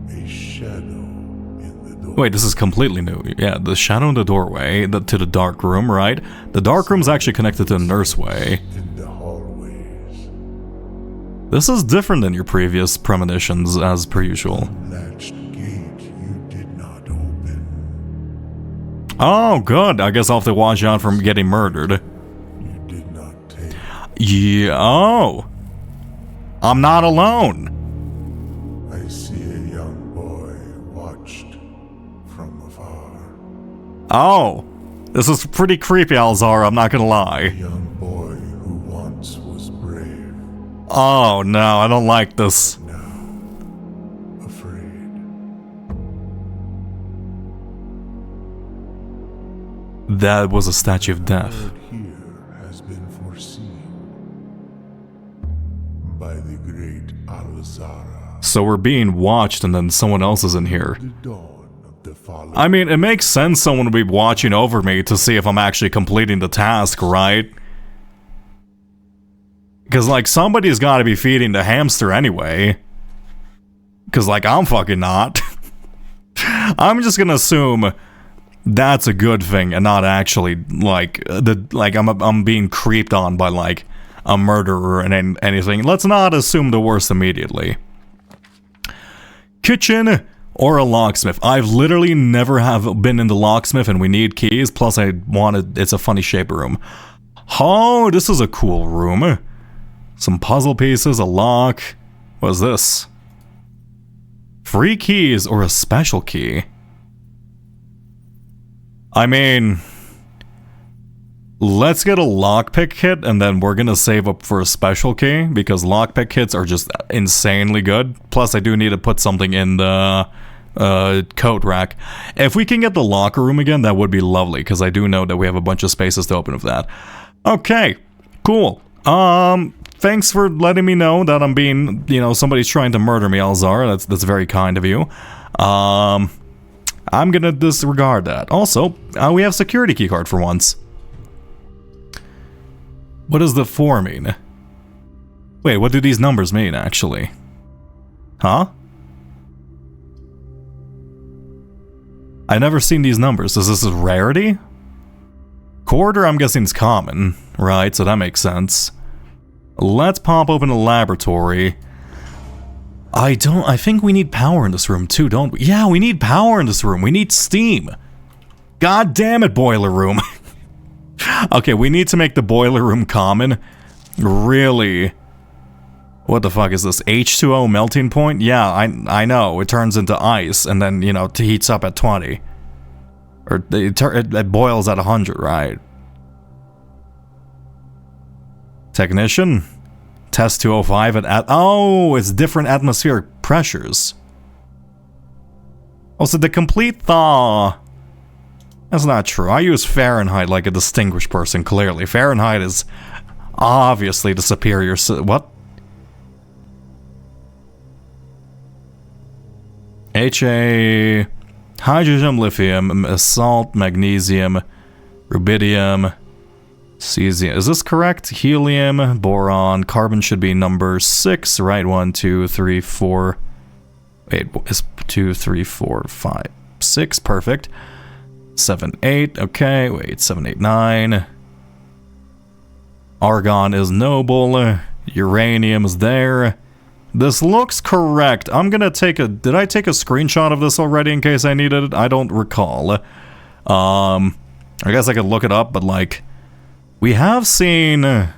a shadow in the door. Wait, this is completely new. Yeah, the shadow in the doorway to the dark room, right? The dark room's actually connected to the nurseway. In the hallways. This is different than your previous premonitions, as per usual. Latched gate you did not open. Oh, good. I guess I'll have to watch out from getting murdered. You did not take. Yeah. Oh. I'm not alone. I see a young boy watched from afar. Oh. This is pretty creepy, Alzar, I'm not gonna A lie. young boy who once was brave, Oh, no, I don't like this. now afraid. That was a statue of death. Word here has been foreseen by the great Alzara. So we're being watched and then someone else is in here. The dawn of the fallen. I mean, it makes sense someone would be watching over me to see if I'm actually completing the task, right? Because, like, somebody's got to be feeding the hamster anyway. Because, like, I'm fucking not. I'm just gonna assume that's a good thing and not actually, like, I'm being creeped on by, like, a murderer and anything. Let's not assume the worst immediately. Kitchen or a locksmith. I've literally never have been in the locksmith and we need keys. Plus it's a funny shaped room. Oh, this is a cool room. Some puzzle pieces, a lock. What is this? Free keys or a special key? I mean, let's get a lockpick kit and then we're gonna save up for a special key because lockpick kits are just insanely good. Plus, I do need to put something in the coat rack. If we can get the locker room again, that would be lovely, because I do know that we have a bunch of spaces to open with that. Okay, cool. Thanks for letting me know that I'm being, somebody's trying to murder me, Alzar. That's very kind of you. I'm gonna disregard that. Also, we have security keycard for once. What does the 4 mean? Wait, what do these numbers mean, actually? Huh? I've never seen these numbers. Is this a rarity? Quarter, I'm guessing, is common, right? So that makes sense. Let's pop open the laboratory. I think we need power in this room too, don't we? Yeah, we need power in this room. We need steam. God damn it, boiler room. Okay, we need to make the boiler room common. Really? What the fuck is this? H2O melting point? Yeah, I know. It turns into ice and then, it heats up at 20. Or it boils at 100, right? Technician? Test 205 at oh, it's different atmospheric pressures. Oh, so the complete thaw. That's not true. I use Fahrenheit like a distinguished person, clearly. Fahrenheit is obviously the superior... What? HA... Hydrogen, lithium, salt, magnesium, rubidium, cesium. Is this correct? Helium, boron, carbon should be number 6, right? 1, 2, 3, 4... Wait, it's 2, 3, 4, 5, 6, perfect. 7, 8, okay, wait, 7, 8, 9. Argon is noble, uranium is there. This looks correct. I'm gonna take a... Did I take a screenshot of this already in case I needed it? I don't recall. I guess I could look it up, but like... We have seen... Yeah,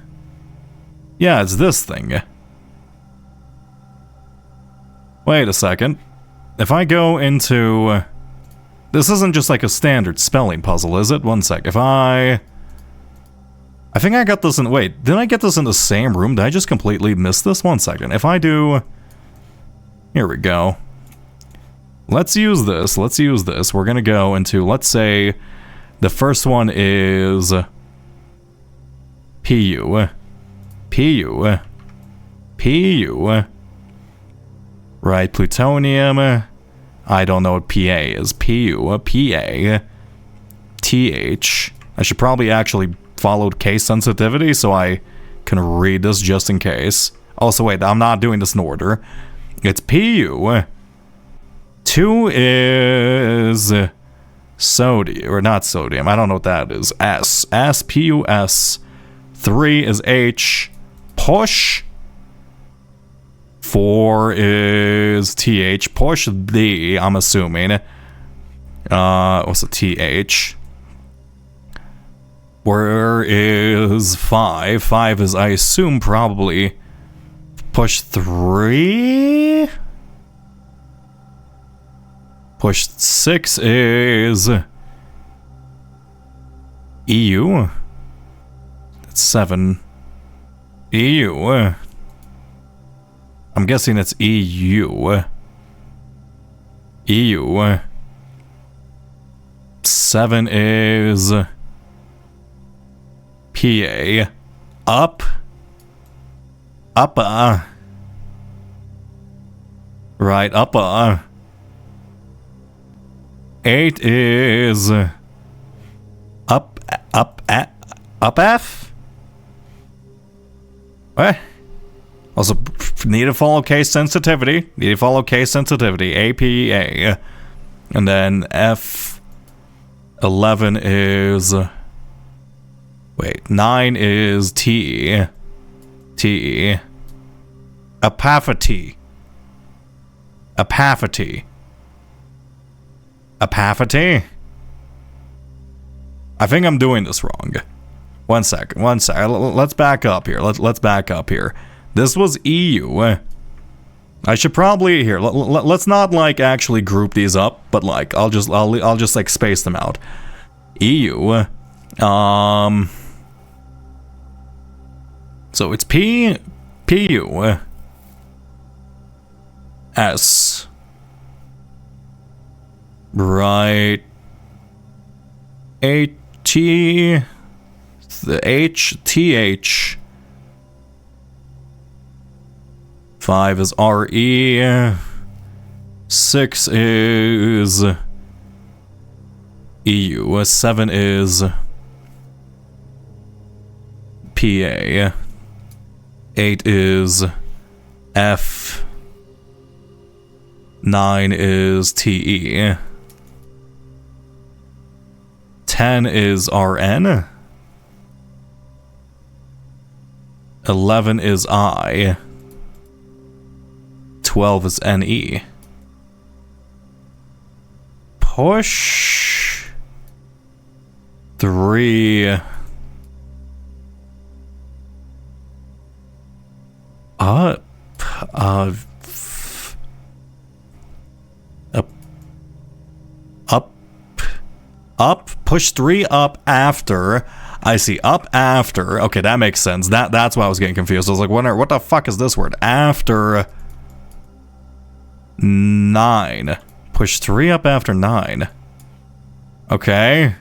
it's this thing. Wait a second. If I go into... This isn't just like a standard spelling puzzle, is it? One sec. If I think I got this in... Wait, did I get this in the same room? Did I just completely miss this? One second. If I do... Here we go. Let's use this. Let's use this. We're gonna go into... Let's say... The first one is... PU. PU. PU. Right, plutonium... I don't know what PA is. PU, PA, TH. I should probably actually follow case sensitivity so I can read this just in case. Also, wait, I'm not doing this in order. It's PU. 2 is sodium, or not sodium. I don't know what that is. S. S, PU, S. 3 is H. Push. 4 is TH. Push D, I'm assuming. What's a TH? Where is 5? 5 is, I assume, probably... Push 3? Push 6 is... EU? That's 7. EU. I'm guessing it's EU. EU. 7 is... PA. Up. Upper. Right, upper. 8 is... Up F? What? Also, need to follow case sensitivity. Need to follow case sensitivity. APA. And then F11 is... Wait, 9 is T. T. Apathy. Apathy. Apathy? I think I'm doing this wrong. One second. Let's back up here. Let's back up here. This was EU. I should probably here. Let's not like actually group these up, but like I'll just like space them out. EU. So it's P, PU, S, Right. The HTH. 5 is RE. 6 is EU. 7 is PA. 8 is F. 9 is TE. 10 is RN. 11 is I. 12 is NE. Push 3 up. Up, push 3 up after. I see, up after. Okay, that makes sense. That's why I was getting confused. I was like, what the fuck is this word? After 9. Push 3 up after 9. Okay.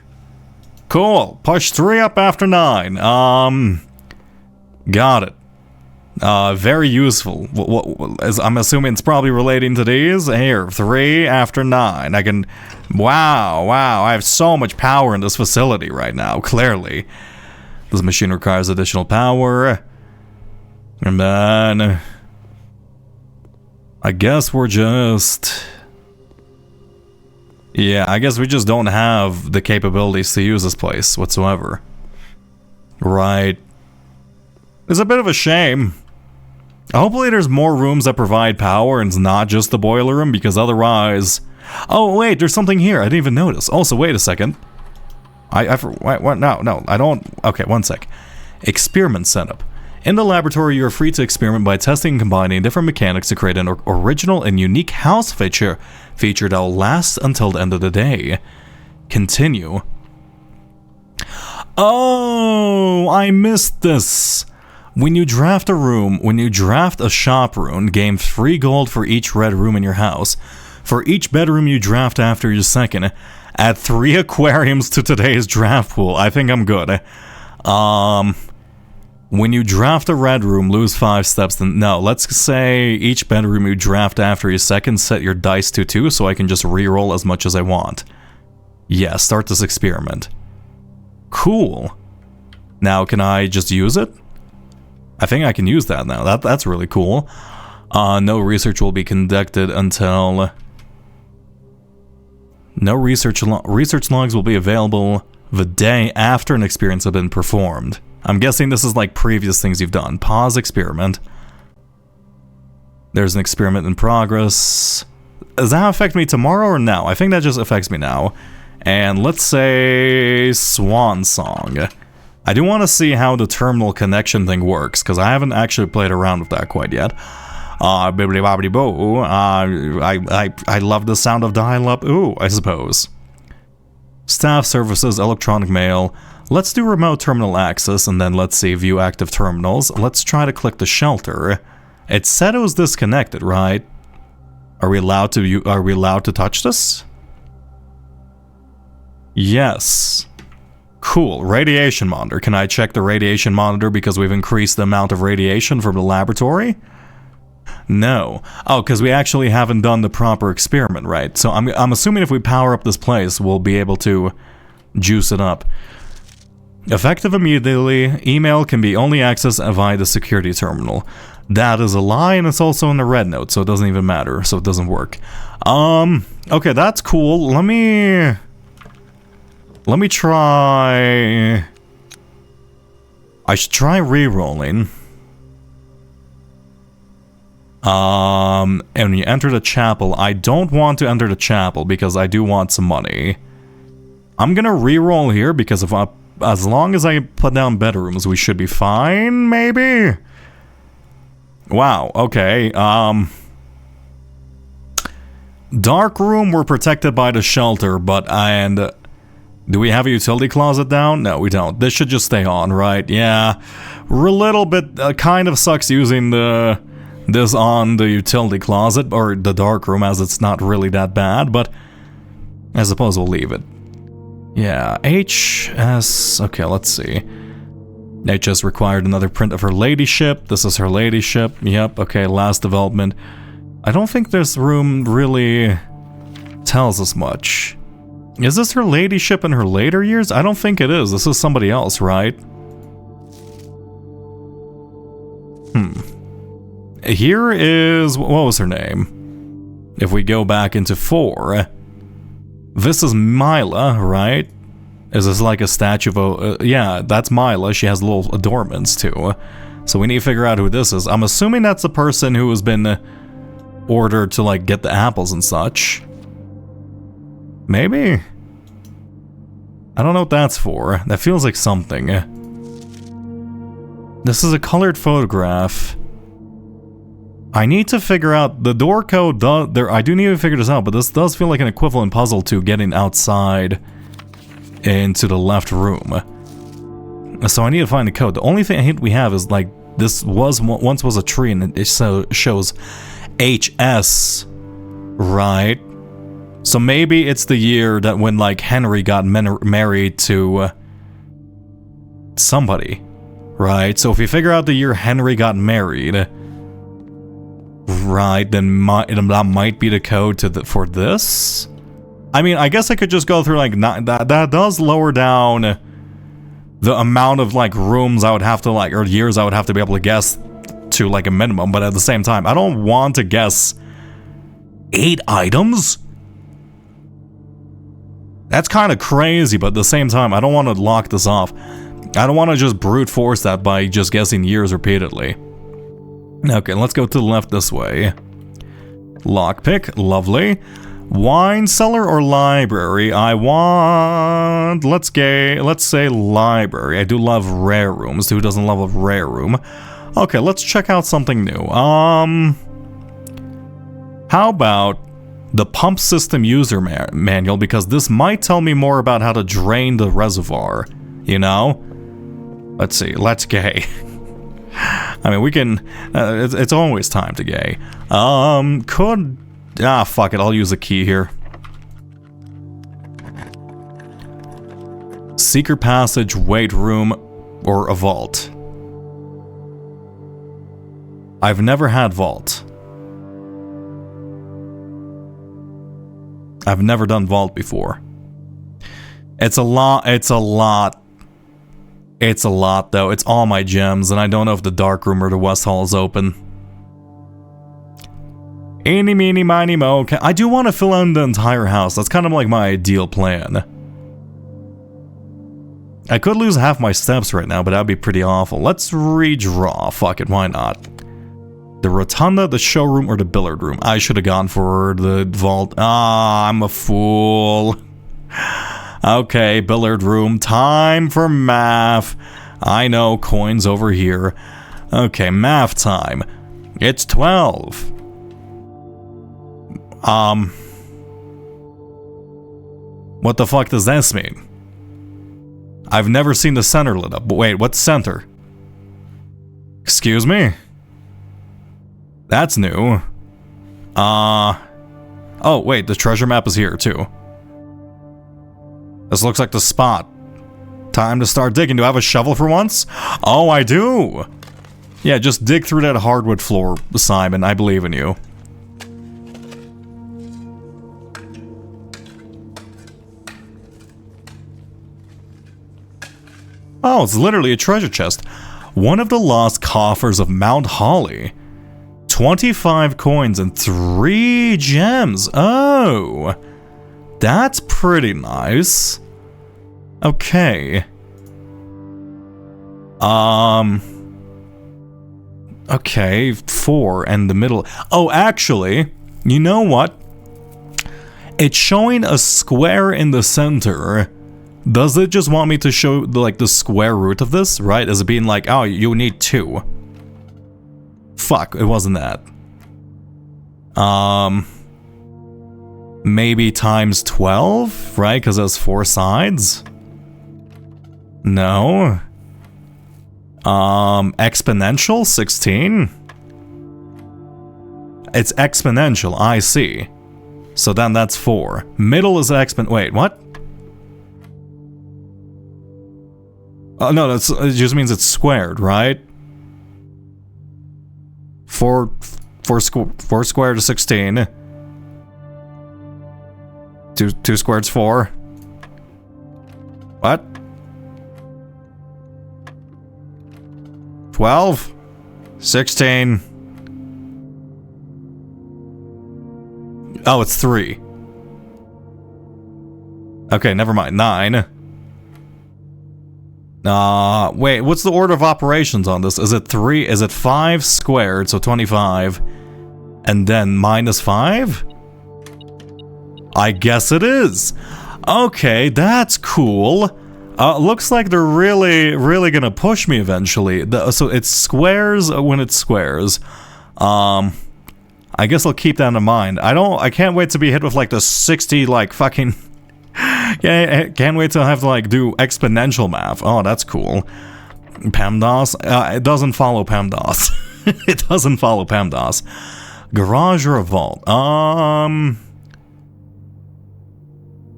Cool. Push 3 up after 9. Got it. Very useful. I'm assuming it's probably relating to these. Here, 3 after 9. I can... Wow, I have so much power in this facility right now, clearly. This machine requires additional power. And then... I guess we're just... Yeah, I guess we just don't have the capabilities to use this place whatsoever. Right. It's a bit of a shame. Hopefully there's more rooms that provide power and it's not just the boiler room, because otherwise... Oh, wait, there's something here. I didn't even notice. Also, wait a second. What? No, I don't... Okay, one sec. Experiment setup. In the laboratory, you are free to experiment by testing and combining different mechanics to create an original and unique house feature that will last until the end of the day. Continue. Oh, I missed this. When you draft a shop rune, gain 3 gold for each red room in your house. For each bedroom you draft after your second, add 3 aquariums to today's draft pool. I think I'm good. When you draft a red room, lose 5 steps. No, let's say each bedroom you draft after your second, set your dice to 2 so I can just reroll as much as I want. Yeah, start this experiment. Cool. Now, can I just use it? I think I can use that now. That's really cool. No research will be conducted until... No research logs will be available the day after an experiment has been performed. I'm guessing this is like previous things you've done. Pause experiment. There's an experiment in progress. Does that affect me tomorrow or now? I think that just affects me now. And let's say Swan Song. I do want to see how the terminal connection thing works, because I haven't actually played around with that quite yet. Bibbidi bobbidi boo. I love the sound of dial-up. Ooh, I suppose. Staff services, electronic mail. Let's do remote terminal access, and then let's see view active terminals. Let's try to click the shelter. It said it was disconnected, right? Are we allowed to touch this? Yes. Cool. Radiation monitor. Can I check the radiation monitor because we've increased the amount of radiation from the laboratory? No. Oh, because we actually haven't done the proper experiment, right? So I'm assuming if we power up this place, we'll be able to juice it up. Effective immediately. Email can be only accessed via the security terminal. That is a lie, and it's also in the red note, so it doesn't even matter, so it doesn't work. Okay, that's cool. Let me try... I should try re-rolling. And when you enter the chapel, I don't want to enter the chapel because I do want some money. I'm gonna re-roll here because as long as I put down bedrooms, we should be fine, maybe? Wow, okay, dark room, we're protected by the shelter, and do we have a utility closet down? No, we don't. This should just stay on, right? Yeah, we're a little bit, kind of sucks using this on the utility closet, or the dark room, as it's not really that bad, but I suppose we'll leave it. Yeah, HS... Okay, let's see. HS required another print of her ladyship. This is her ladyship. Yep, okay, last development. I don't think this room really tells us much. Is this her ladyship in her later years? I don't think it is. This is somebody else, right? Here is... What was her name? If we go back into 4... This is Mila, right? Is this like a statue of... yeah, that's Mila. She has little adornments, too. So we need to figure out who this is. I'm assuming that's the person who has been ordered to, like, get the apples and such. Maybe? I don't know what that's for. That feels like something. This is a colored photograph. I need to figure out the door code. I do need to figure this out, but this does feel like an equivalent puzzle to getting outside into the left room. So I need to find the code. The only hint we have is like this once was a tree, and it shows HS, right? So maybe it's the year that when like Henry got married to somebody, right? So if we figure out the year Henry got married. Right, then that might be the code for this? I mean, I guess I could just go through, like, that does lower down the amount of, like, rooms I would have to, like, or years I would have to be able to guess to, like, a minimum, but at the same time, I don't want to guess 8 items? That's kind of crazy, but at the same time, I don't want to lock this off. I don't want to just brute force that by just guessing years repeatedly. Okay, let's go to the left this way. Lockpick, lovely. Wine cellar or library? I want... Let's say library. I do love rare rooms. Who doesn't love a rare room? Okay, let's check out something new. How about the pump system user manual? Because this might tell me more about how to drain the reservoir. You know? Let's see. Let's gay. I mean, we can... it's always time to gay. Fuck it. I'll use a key here. Secret passage, weight room, or a vault. I've never had vault. I've never done vault before. It's a lot. It's a lot, though. It's all my gems, and I don't know if the dark room or the west hall is open. Eeny, meeny, miny, mo. I do want to fill in the entire house. That's kind of like my ideal plan. I could lose half my steps right now, but that'd be pretty awful. Let's redraw. Fuck it, why not? The rotunda, the showroom, or the billiard room? I should have gone for the vault. I'm a fool. Okay, billiard room. Time for math. I know, coins over here. Okay, math time. It's 12. What the fuck does this mean? I've never seen the center lit up. But wait, what's center? Excuse me? That's new. Oh, wait, the treasure map is here, too. This looks like the spot. Time to start digging. Do I have a shovel for once? Oh, I do! Yeah, just dig through that hardwood floor, Simon. I believe in you. Oh, it's literally a treasure chest. One of the lost coffers of Mount Holly. 25 coins and 3 gems. Oh, that's pretty nice. Okay. Okay, 4 and the middle. Oh, actually, you know what? It's showing a square in the center. Does it just want me to show like the square root of this, right? Is it being like, oh, you need 2? Fuck, it wasn't that. Maybe times 12, right? Because there's 4 sides. No. Exponential 16. It's exponential. I see. So then that's 4. Middle is exponent. Wait, what? Oh, no, it just means it's squared, right? 4 squared is 16. 2 squared is 4. What? 12? 16. Oh, it's 3. Okay, never mind. 9. Wait, what's the order of operations on this? Is it 3? Is it 5 squared, so 25, and then minus 5? I guess it is. Okay, that's cool. Looks like they're really gonna push me eventually. So it's squares when it squares. I guess I'll keep that in mind. I can't wait to be hit with like the 60 like fucking yeah, I can't wait to have to like do exponential math. Oh, that's cool. PEMDAS? It doesn't follow PEMDAS. It doesn't follow PEMDAS. Garage or a vault?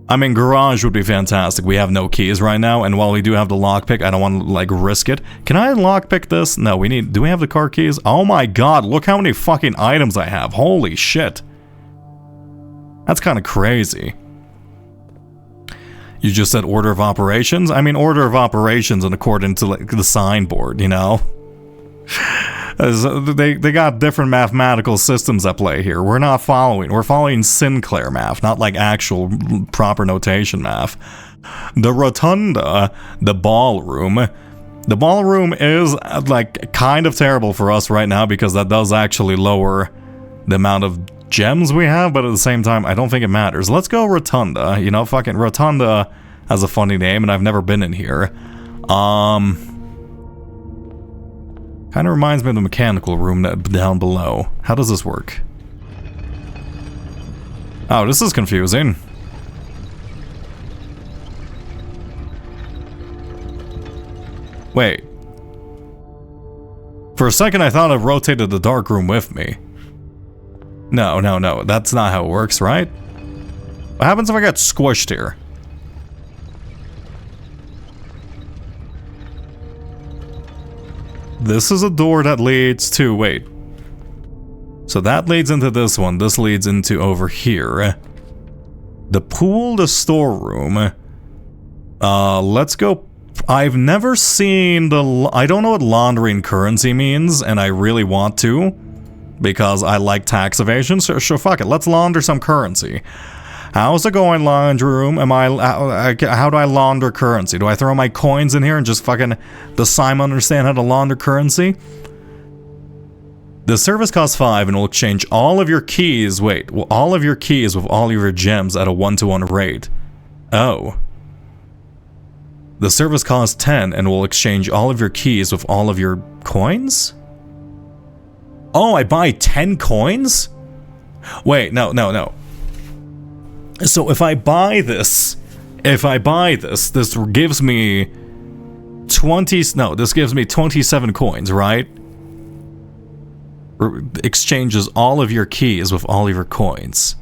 I mean, garage would be fantastic. We have no keys right now, and while we do have the lockpick, I don't want to, like, risk it. Can I lockpick this? No, we need... Do we have the car keys? Oh my god, look how many fucking items I have. Holy shit. That's kind of crazy. You just said order of operations? I mean, order of operations in accordance to, like, the signboard, you know? They got different mathematical systems at play here. We're not following. We're following Sinclair math, not like actual proper notation math. The rotunda, the ballroom. The ballroom is like kind of terrible for us right now because that does actually lower the amount of gems we have, but at the same time, I don't think it matters. Let's go rotunda. You know, fucking rotunda has a funny name, and I've never been in here. Kind of reminds me of the mechanical room down below. How does this work? Oh, this is confusing. Wait. For a second I thought I rotated the dark room with me. No, that's not how it works, right? What happens if I get squished here? This is a door that leads to... Wait. So that leads into this one. This leads into over here. The pool, the storeroom. Let's go... I've never seen the... I don't know what laundering currency means, and I really want to. Because I like tax evasion, so fuck it. Let's launder some currency. How's it going, laundry room? How do I launder currency? Do I throw my coins in here and just fucking... Does Simon understand how to launder currency? The service costs 5 and will exchange all of your keys... Wait, all of your keys with all of your gems at a 1-to-1 rate. Oh. The service costs 10 and will exchange all of your keys with all of your coins? Oh, I buy 10 coins? Wait, no. So if I buy this, this gives me 20, no, this gives me 27 coins, right? Exchanges all of your keys with all of your coins.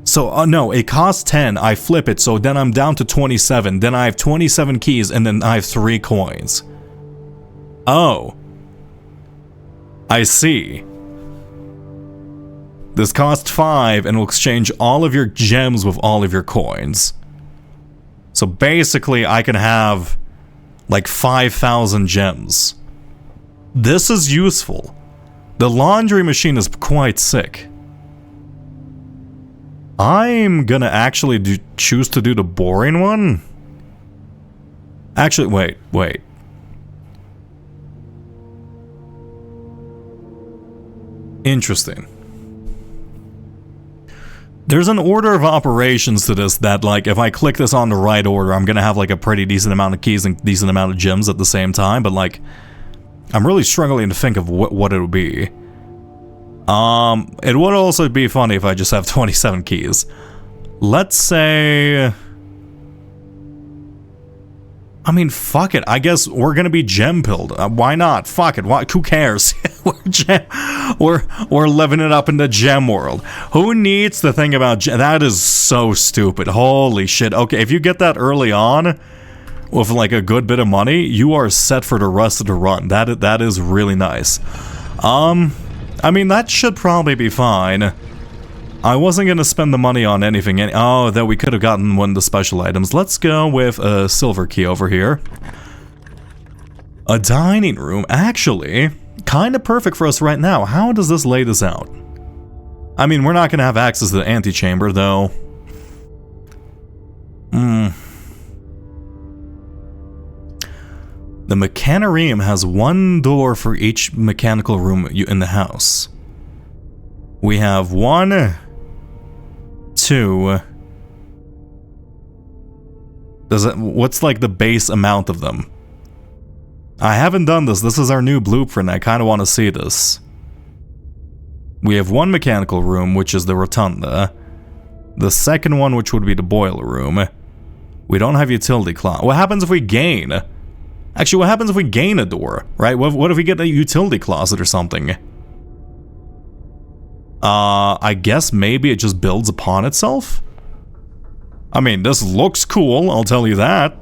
So, no, it costs 10, I flip it, so then I'm down to 27, then I have 27 keys, and then I have 3 coins. Oh. I see. This costs 5 and will exchange all of your gems with all of your coins. So basically, I can have like 5,000 gems. This is useful. The laundry machine is quite sick. I'm gonna actually choose to do the boring one. Actually, wait. Interesting. There's an order of operations to this that, like, if I click this on the right order, I'm gonna have, like, a pretty decent amount of keys and decent amount of gems at the same time, but, like, I'm really struggling to think of what it would be. It would also be funny if I just have 27 keys. Let's say... I mean, fuck it. I guess we're gonna be gem pilled. Why not? Fuck it. Why? Who cares? we're living it up in the gem world. Who needs to think about gem? That is so stupid. Holy shit. Okay, if you get that early on with like a good bit of money, you are set for the rest of the run. That is really nice. I mean, that should probably be fine. I wasn't gonna spend the money on anything. Oh, that we could have gotten one of the special items. Let's go with a silver key over here. A dining room, actually, kind of perfect for us right now. How does this lay this out? I mean, we're not gonna have access to the antechamber, though. The Mechanarium has one door for each mechanical room in the house. We have 1, 2. What's like the base amount of them? I haven't done this. This is our new blueprint. I kind of want to see this. We have one mechanical room, which is the rotunda. The second one, which would be the boiler room. We don't have utility closet. What happens if we gain? Actually, what happens if we gain a door, right? What if we get a utility closet or something? I guess maybe it just builds upon itself? I mean, this looks cool, I'll tell you that.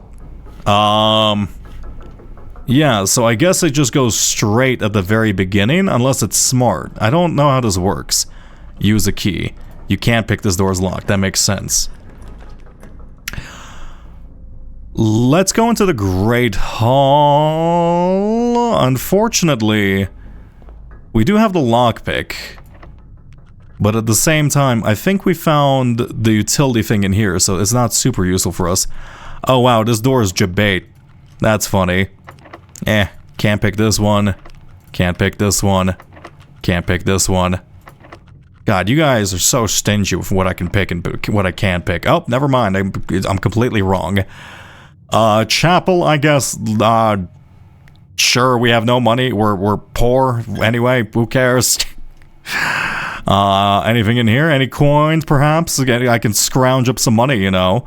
Yeah, so I guess it just goes straight at the very beginning, unless it's smart. I don't know how this works. Use a key. You can't pick this door's locked, that makes sense. Let's go into the Great Hall. Unfortunately, we do have the lockpick. But at the same time, I think we found the utility thing in here, so it's not super useful for us. Oh wow, this door is jabate. That's funny. Can't pick this one. Can't pick this one. Can't pick this one. God, you guys are so stingy with what I can pick and what I can't pick. Oh, never mind. I'm completely wrong. Chapel, I guess. Sure, we have no money. We're poor. Anyway, who cares? Anything in here? Any coins, perhaps? Again, I can scrounge up some money, you know.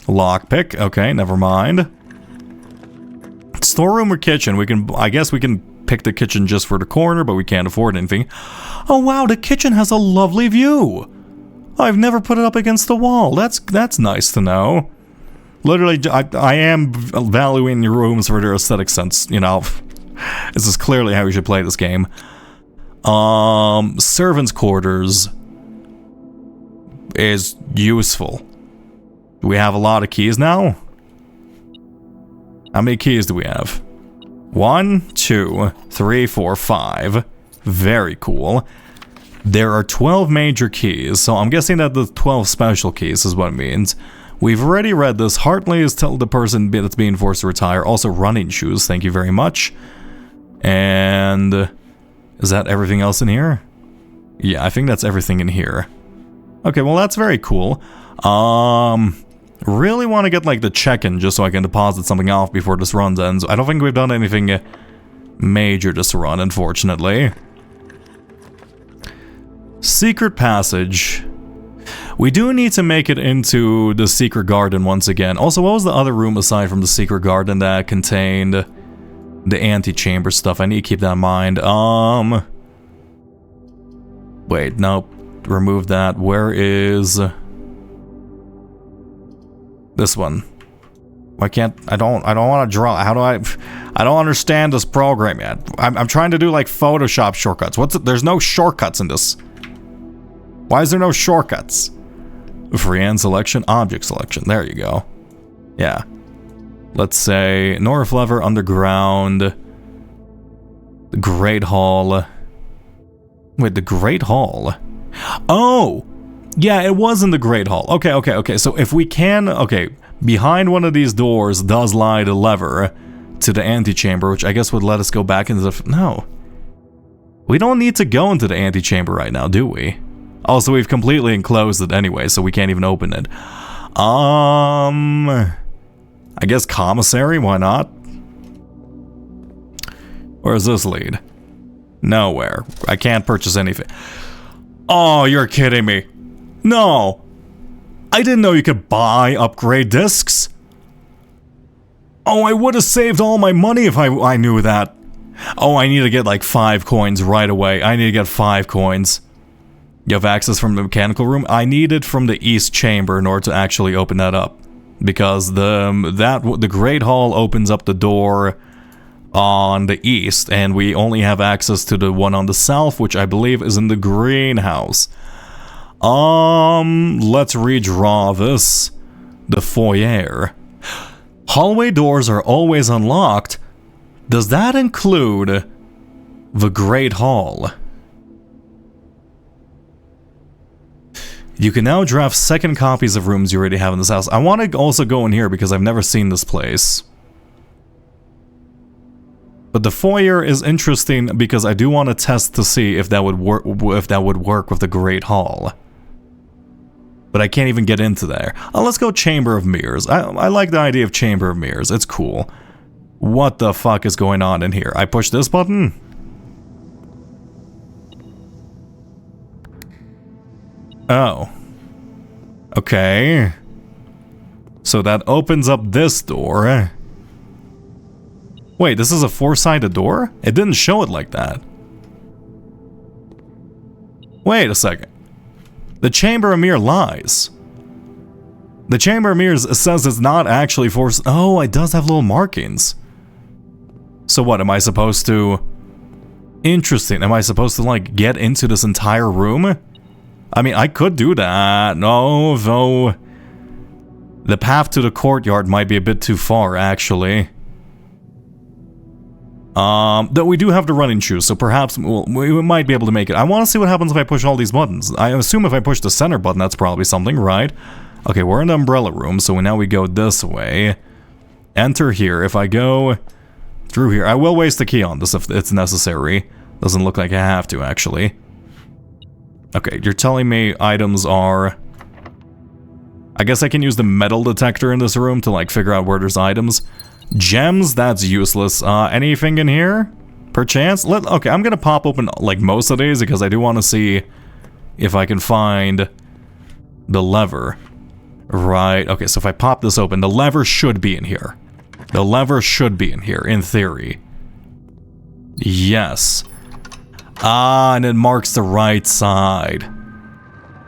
Lockpick. Okay, never mind. Storeroom or kitchen? I guess we can pick the kitchen just for the corner, but we can't afford anything. Oh wow, the kitchen has a lovely view. I've never put it up against the wall. That's nice to know. Literally, I am valuing your rooms for their aesthetic sense, you know. This is clearly how we should play this game. Servants' quarters is useful. Do we have a lot of keys now? How many keys do we have? 1, 2, 3, 4, 5. Very cool. There are 12 major keys, so I'm guessing that the 12 special keys is what it means. We've already read this. Hartley is the person that's being forced to retire. Also running shoes, thank you very much. And is that everything else in here? Yeah, I think that's everything in here. Okay, well that's very cool. Really want to get like the check-in just so I can deposit something off before this run ends. I don't think we've done anything major this run, unfortunately. Secret passage. We do need to make it into the secret garden once again. Also, what was the other room aside from the secret garden that contained the antechamber stuff? I need to keep that in mind. Wait, nope. Remove that. Where is this one? Why can't I don't want to draw. How do I don't understand this program yet. I'm trying to do like Photoshop shortcuts. There's no shortcuts in this. Why is there no shortcuts? Freehand selection, object selection. There you go. Yeah. Let's say Norflever Underground. The Great Hall. Wait, the Great Hall? Oh! Yeah, it was in the Great Hall. Okay. So if we can... Okay, behind one of these doors does lie the lever to the antechamber, which I guess would let us go back into the... No. We don't need to go into the antechamber right now, do we? Also, we've completely enclosed it anyway, so we can't even open it. I guess commissary, why not? Where does this lead? Nowhere. I can't purchase anything. Oh, you're kidding me. No. I didn't know you could buy upgrade discs. Oh, I would have saved all my money if I knew that. Oh, I need to get like 5 coins right away. I need to get 5 coins. You have access from the mechanical room? I need it from the east chamber in order to actually open that up. Because the Great Hall opens up the door on the east, and we only have access to the one on the south, which I believe is in the greenhouse. Let's redraw this. The foyer. Hallway doors are always unlocked. Does that include the Great Hall? You can now draft second copies of rooms you already have in this house. I want to also go in here because I've never seen this place. But the foyer is interesting because I do want to test to see if that would work with the Great Hall. But I can't even get into there. Let's go Chamber of Mirrors. I like the idea of Chamber of Mirrors. It's cool. What the fuck is going on in here? I push this button? Oh. Okay. So that opens up this door. Wait, this is a 4-sided door? It didn't show it like that. Wait a second. The Chamber of Mirrors lies. The Chamber of Mirrors says it's not actually 4... Oh, it does have little markings. So what, am I supposed to... Interesting. Am I supposed to, like, get into this entire room? I mean, I could do that. No, though... The path to the courtyard might be a bit too far, actually. Though we do have the running shoes, so perhaps we might be able to make it. I want to see what happens if I push all these buttons. I assume if I push the center button, that's probably something, right? Okay, we're in the umbrella room, so now we go this way. Enter here. If I go through here, I will waste the key on this if it's necessary. Doesn't look like I have to, actually. Okay, you're telling me items are... I guess I can use the metal detector in this room to, like, figure out where there's items. Gems, that's useless. Anything in here? Perchance? Okay, I'm gonna pop open, like, most of these because I do want to see if I can find the lever. Right, okay, so if I pop this open, the lever should be in here. The lever should be in here, in theory. Yes. And it marks the right side.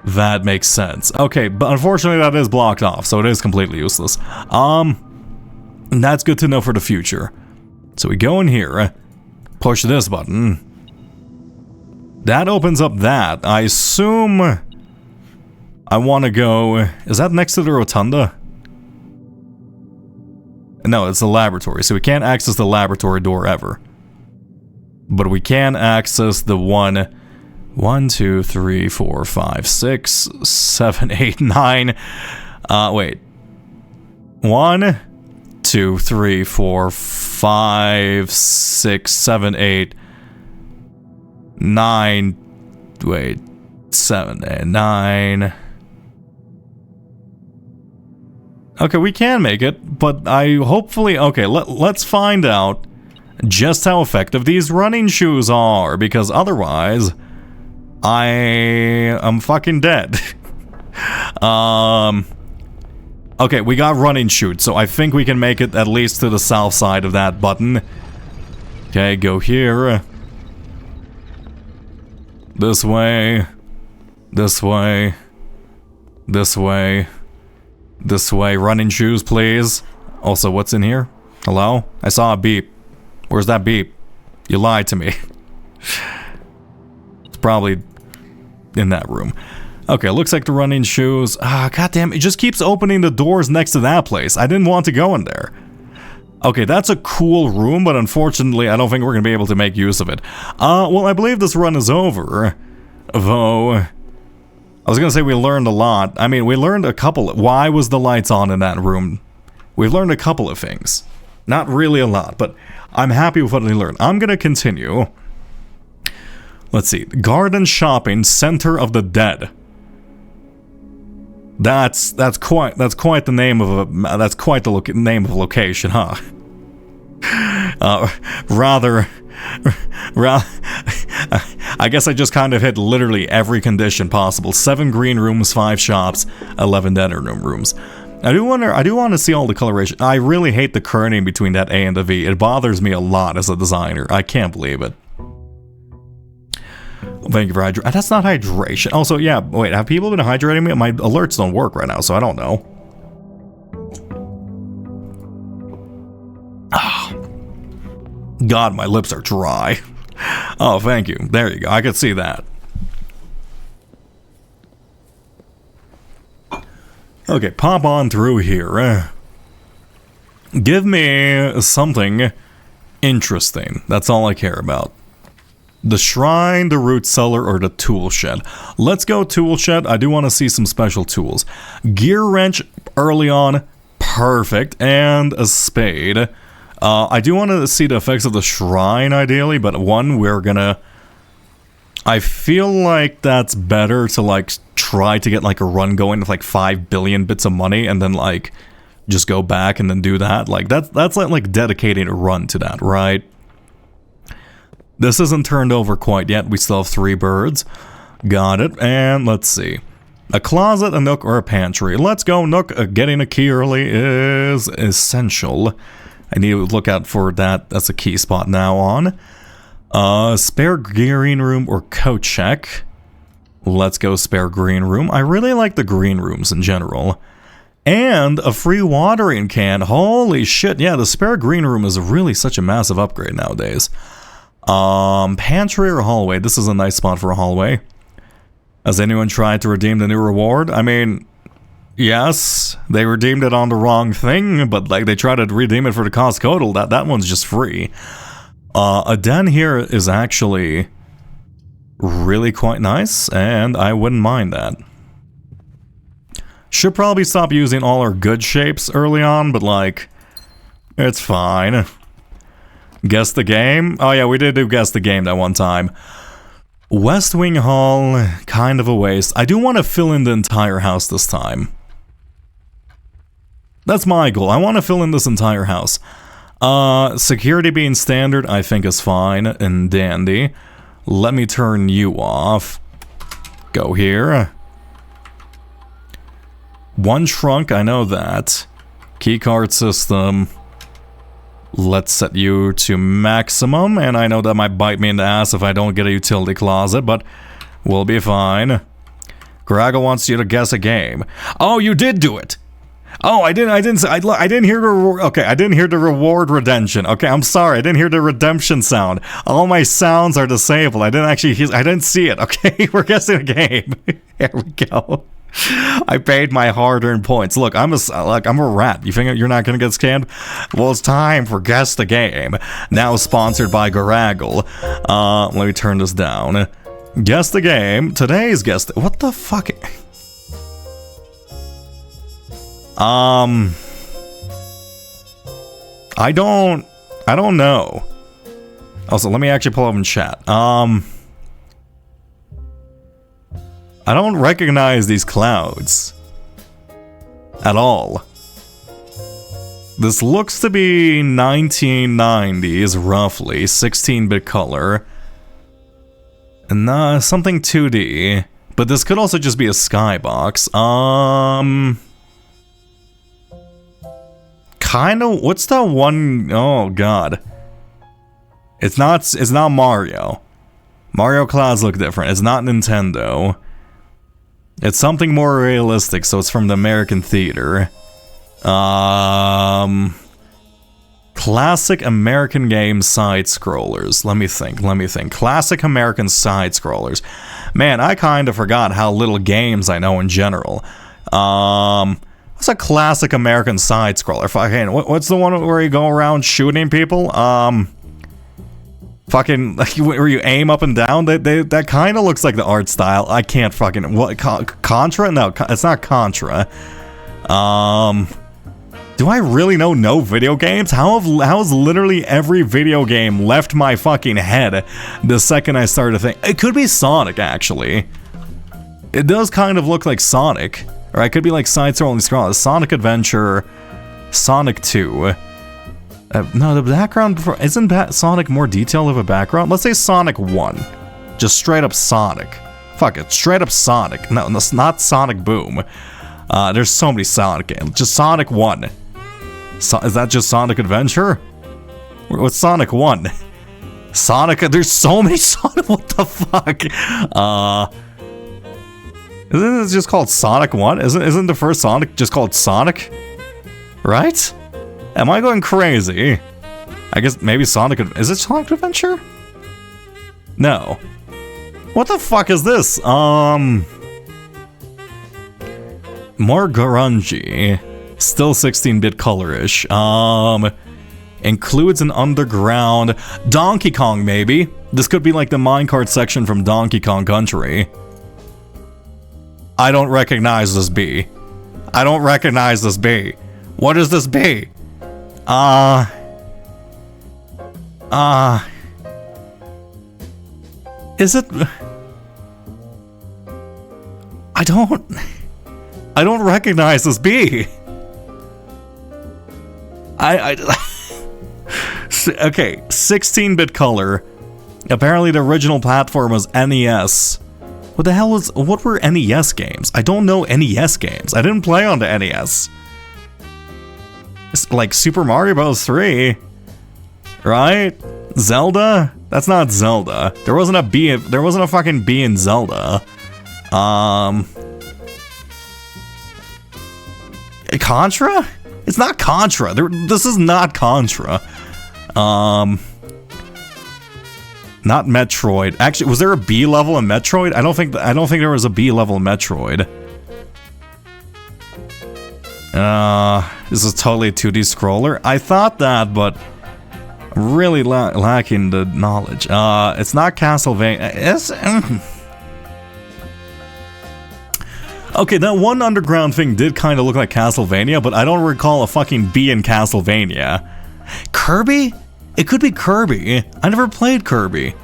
That makes sense. Okay, but unfortunately that is blocked off, so it is completely useless. That's good to know for the future. So we go in here, push this button. That opens up that. I assume I want to go... Is that next to the rotunda? No, it's the laboratory, so we can't access the laboratory door ever. But we can access the 1, 2, 3, 4, 5, 6, 7, 8, 9. Wait. 1, 2, 3, 4, 5, 6, 7, 8, 9. Wait. 7 and 9. Okay, we can make it, but I hopefully... Okay, let's find out just how effective these running shoes are, because otherwise... I am fucking dead. Okay, we got running shoot, so I think we can make it at least to the south side of that button. Okay, go here. This way. This way. This way. This way. Running shoes, please. Also, what's in here? Hello? I saw a beep. Where's that beep? You lied to me. Probably in that room. Okay, looks like the running shoes. Goddamn, it just keeps opening the doors next to that place. I didn't want to go in there. Okay, that's a cool room, but unfortunately, I don't think we're gonna be able to make use of it. Well, I believe this run is over. Though, I was gonna say we learned a lot. I mean, we learned a couple. Why was the lights on in that room? We've learned a couple of things. Not really a lot, but I'm happy with what we learned. I'm gonna continue. Let's see. Garden Shopping Center of the Dead. That's quite the name of a name of a location, huh? Rather, I guess I just kind of hit literally every condition possible. 7 green rooms, 5 shops, 11 dinner room rooms. I do want to see all the coloration. I really hate the kerning between that A and the V. It bothers me a lot as a designer. I can't believe it. Thank you for hydration. That's not hydration. Also, yeah, wait, have people been hydrating me? My alerts don't work right now, so I don't know. God, my lips are dry. Oh, thank you. There you go. I could see that. Okay, pop on through here. Give me something interesting. That's all I care about. The shrine, the root cellar, or the tool shed. Let's go tool shed. I do want to see some special tools. Gear wrench early on. Perfect. And a spade. I do want to see the effects of the shrine, ideally, but one, we're gonna... I feel like that's better to, like, try to get, like, a run going with, like, 5 billion bits of money, and then, like, just go back and then do that. Like, that's like dedicating a run to that, right? This isn't turned over quite yet. We still have 3 birds. Got it. And let's see. A closet, a nook, or a pantry. Let's go nook. Getting a key early is essential. I need to look out for that. That's a key spot now on. Spare green room or coat check. Let's go spare green room. I really like the green rooms in general. And a free watering can. Holy shit. Yeah, the spare green room is really such a massive upgrade nowadays. Pantry or hallway? This is a nice spot for a hallway. Has anyone tried to redeem the new reward? I mean, yes, they redeemed it on the wrong thing, but like they tried to redeem it for the cost total. That one's just free. A den here is actually really quite nice, and I wouldn't mind that. Should probably stop using all our good shapes early on, but like, it's fine. Guess the game? Oh yeah, we did do guess the game that one time. West Wing Hall, kind of a waste. I do want to fill in the entire house this time. That's my goal. I want to fill in this entire house. Security being standard, I think is fine and dandy. Let me turn you off. Go here. One trunk, I know that. Keycard system. Let's set you to maximum, and I know that might bite me in the ass if I don't get a utility closet, but we'll be fine. Graggle wants you to guess a game. Oh, you did do it! Oh, I didn't hear I didn't hear the reward redemption. Okay, I'm sorry, I didn't hear the redemption sound. All my sounds are disabled. I didn't see it. Okay, we're guessing a game. Here we go. I paid my hard-earned points. Look, I'm a rat. You think you're not gonna get scammed? Well, it's time for Guess the Game. Now sponsored by Garaggle. Let me turn this down. Guess the Game. Today's guess. What the fuck? I don't know. Also, let me actually pull up in chat. I don't recognize these clouds at all. This looks to be 1990s, roughly, 16-bit color. And something 2D. But this could also just be a skybox. Kind of, what's that one? Oh god. It's not Mario. Mario clouds look different. It's not Nintendo. It's something more realistic, so it's from the American theater. Classic American game side-scrollers. Let me think. Classic American side-scrollers. Man, I kind of forgot how little games I know in general. What's a classic American side-scroller? What's the one where you go around shooting people? Fucking, where you aim up and down, that kind of looks like the art style. I can't fucking, what, Contra? No, it's not Contra. Do I really know no video games? How has literally every video game left my fucking head the second I started to think? It could be Sonic, actually. It does kind of look like Sonic. Or it could be like side-scrolling scroll. Sonic Adventure, Sonic 2. No, the background, isn't Sonic more detailed of a background? Let's say Sonic 1. Just straight up Sonic. Fuck it, straight up Sonic. No, it's not Sonic Boom. There's so many Sonic games. Just Sonic 1. Is that just Sonic Adventure? What's Sonic 1? Sonic, there's so many Sonic, what the fuck? Isn't it just called Sonic 1? Isn't the first Sonic just called Sonic? Right? Am I going crazy? I guess maybe Sonic, is it Sonic Adventure? No. What the fuck is this? More grungy. Still 16-bit colorish. Includes an underground Donkey Kong, maybe. This could be like the minecart section from Donkey Kong Country. I don't recognize this B. I don't recognize this B. What is this B? Is it? I don't recognize this B. Okay, 16-bit color. Apparently the original platform was NES. What were NES games? I don't know NES games. I didn't play on the NES. It's like Super Mario Bros. 3. Right? Zelda? That's not Zelda. There wasn't a fucking B in Zelda. Contra? It's not Contra. This is not Contra. Not Metroid. Actually, was there a B level in Metroid? I don't think there was a B level in Metroid. This is totally a 2D scroller. I thought that, but I'm really lacking the knowledge. It's not Castlevania. Okay, that one underground thing did kind of look like Castlevania, but I don't recall a fucking B in Castlevania. Kirby? It could be Kirby. I never played Kirby.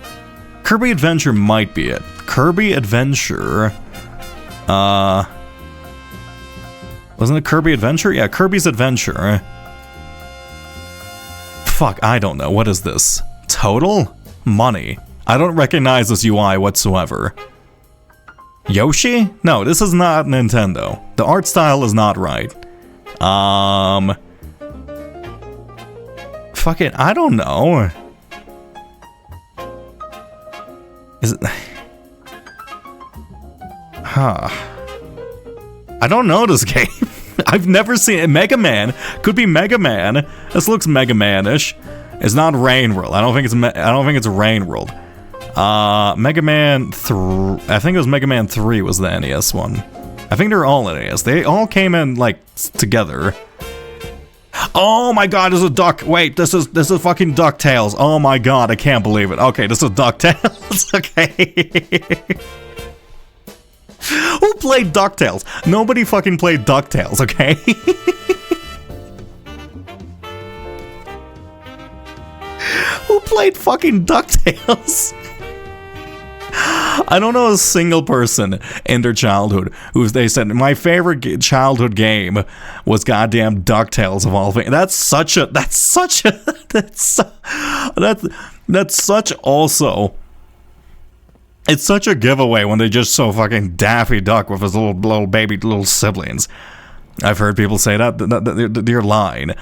Kirby Adventure might be it. Kirby Adventure. Wasn't it Kirby Adventure? Yeah, Kirby's Adventure. Fuck, I don't know. What is this? Total? Money. I don't recognize this UI whatsoever. Yoshi? No, this is not Nintendo. The art style is not right. Fuck it, I don't know. Is it? Huh. I don't know this game. I've never seen it. Mega Man. Could be Mega Man. This looks Mega Man-ish. It's not Rain World. I don't think it's Rain World. Mega Man 3. I think it was Mega Man 3 was the NES one. I think they're all NES. They all came in like together. Oh my god, this is a duck. Wait, this is fucking DuckTales. Oh my god, I can't believe it. Okay, this is DuckTales. Okay. Who played DuckTales? Nobody fucking played DuckTales, okay? Who played fucking DuckTales? I don't know a single person in their childhood who they said my favorite childhood game was goddamn DuckTales of all things. That's such also. It's such a giveaway when they just so fucking Daffy Duck with his little baby little siblings. I've heard people say that you're lying.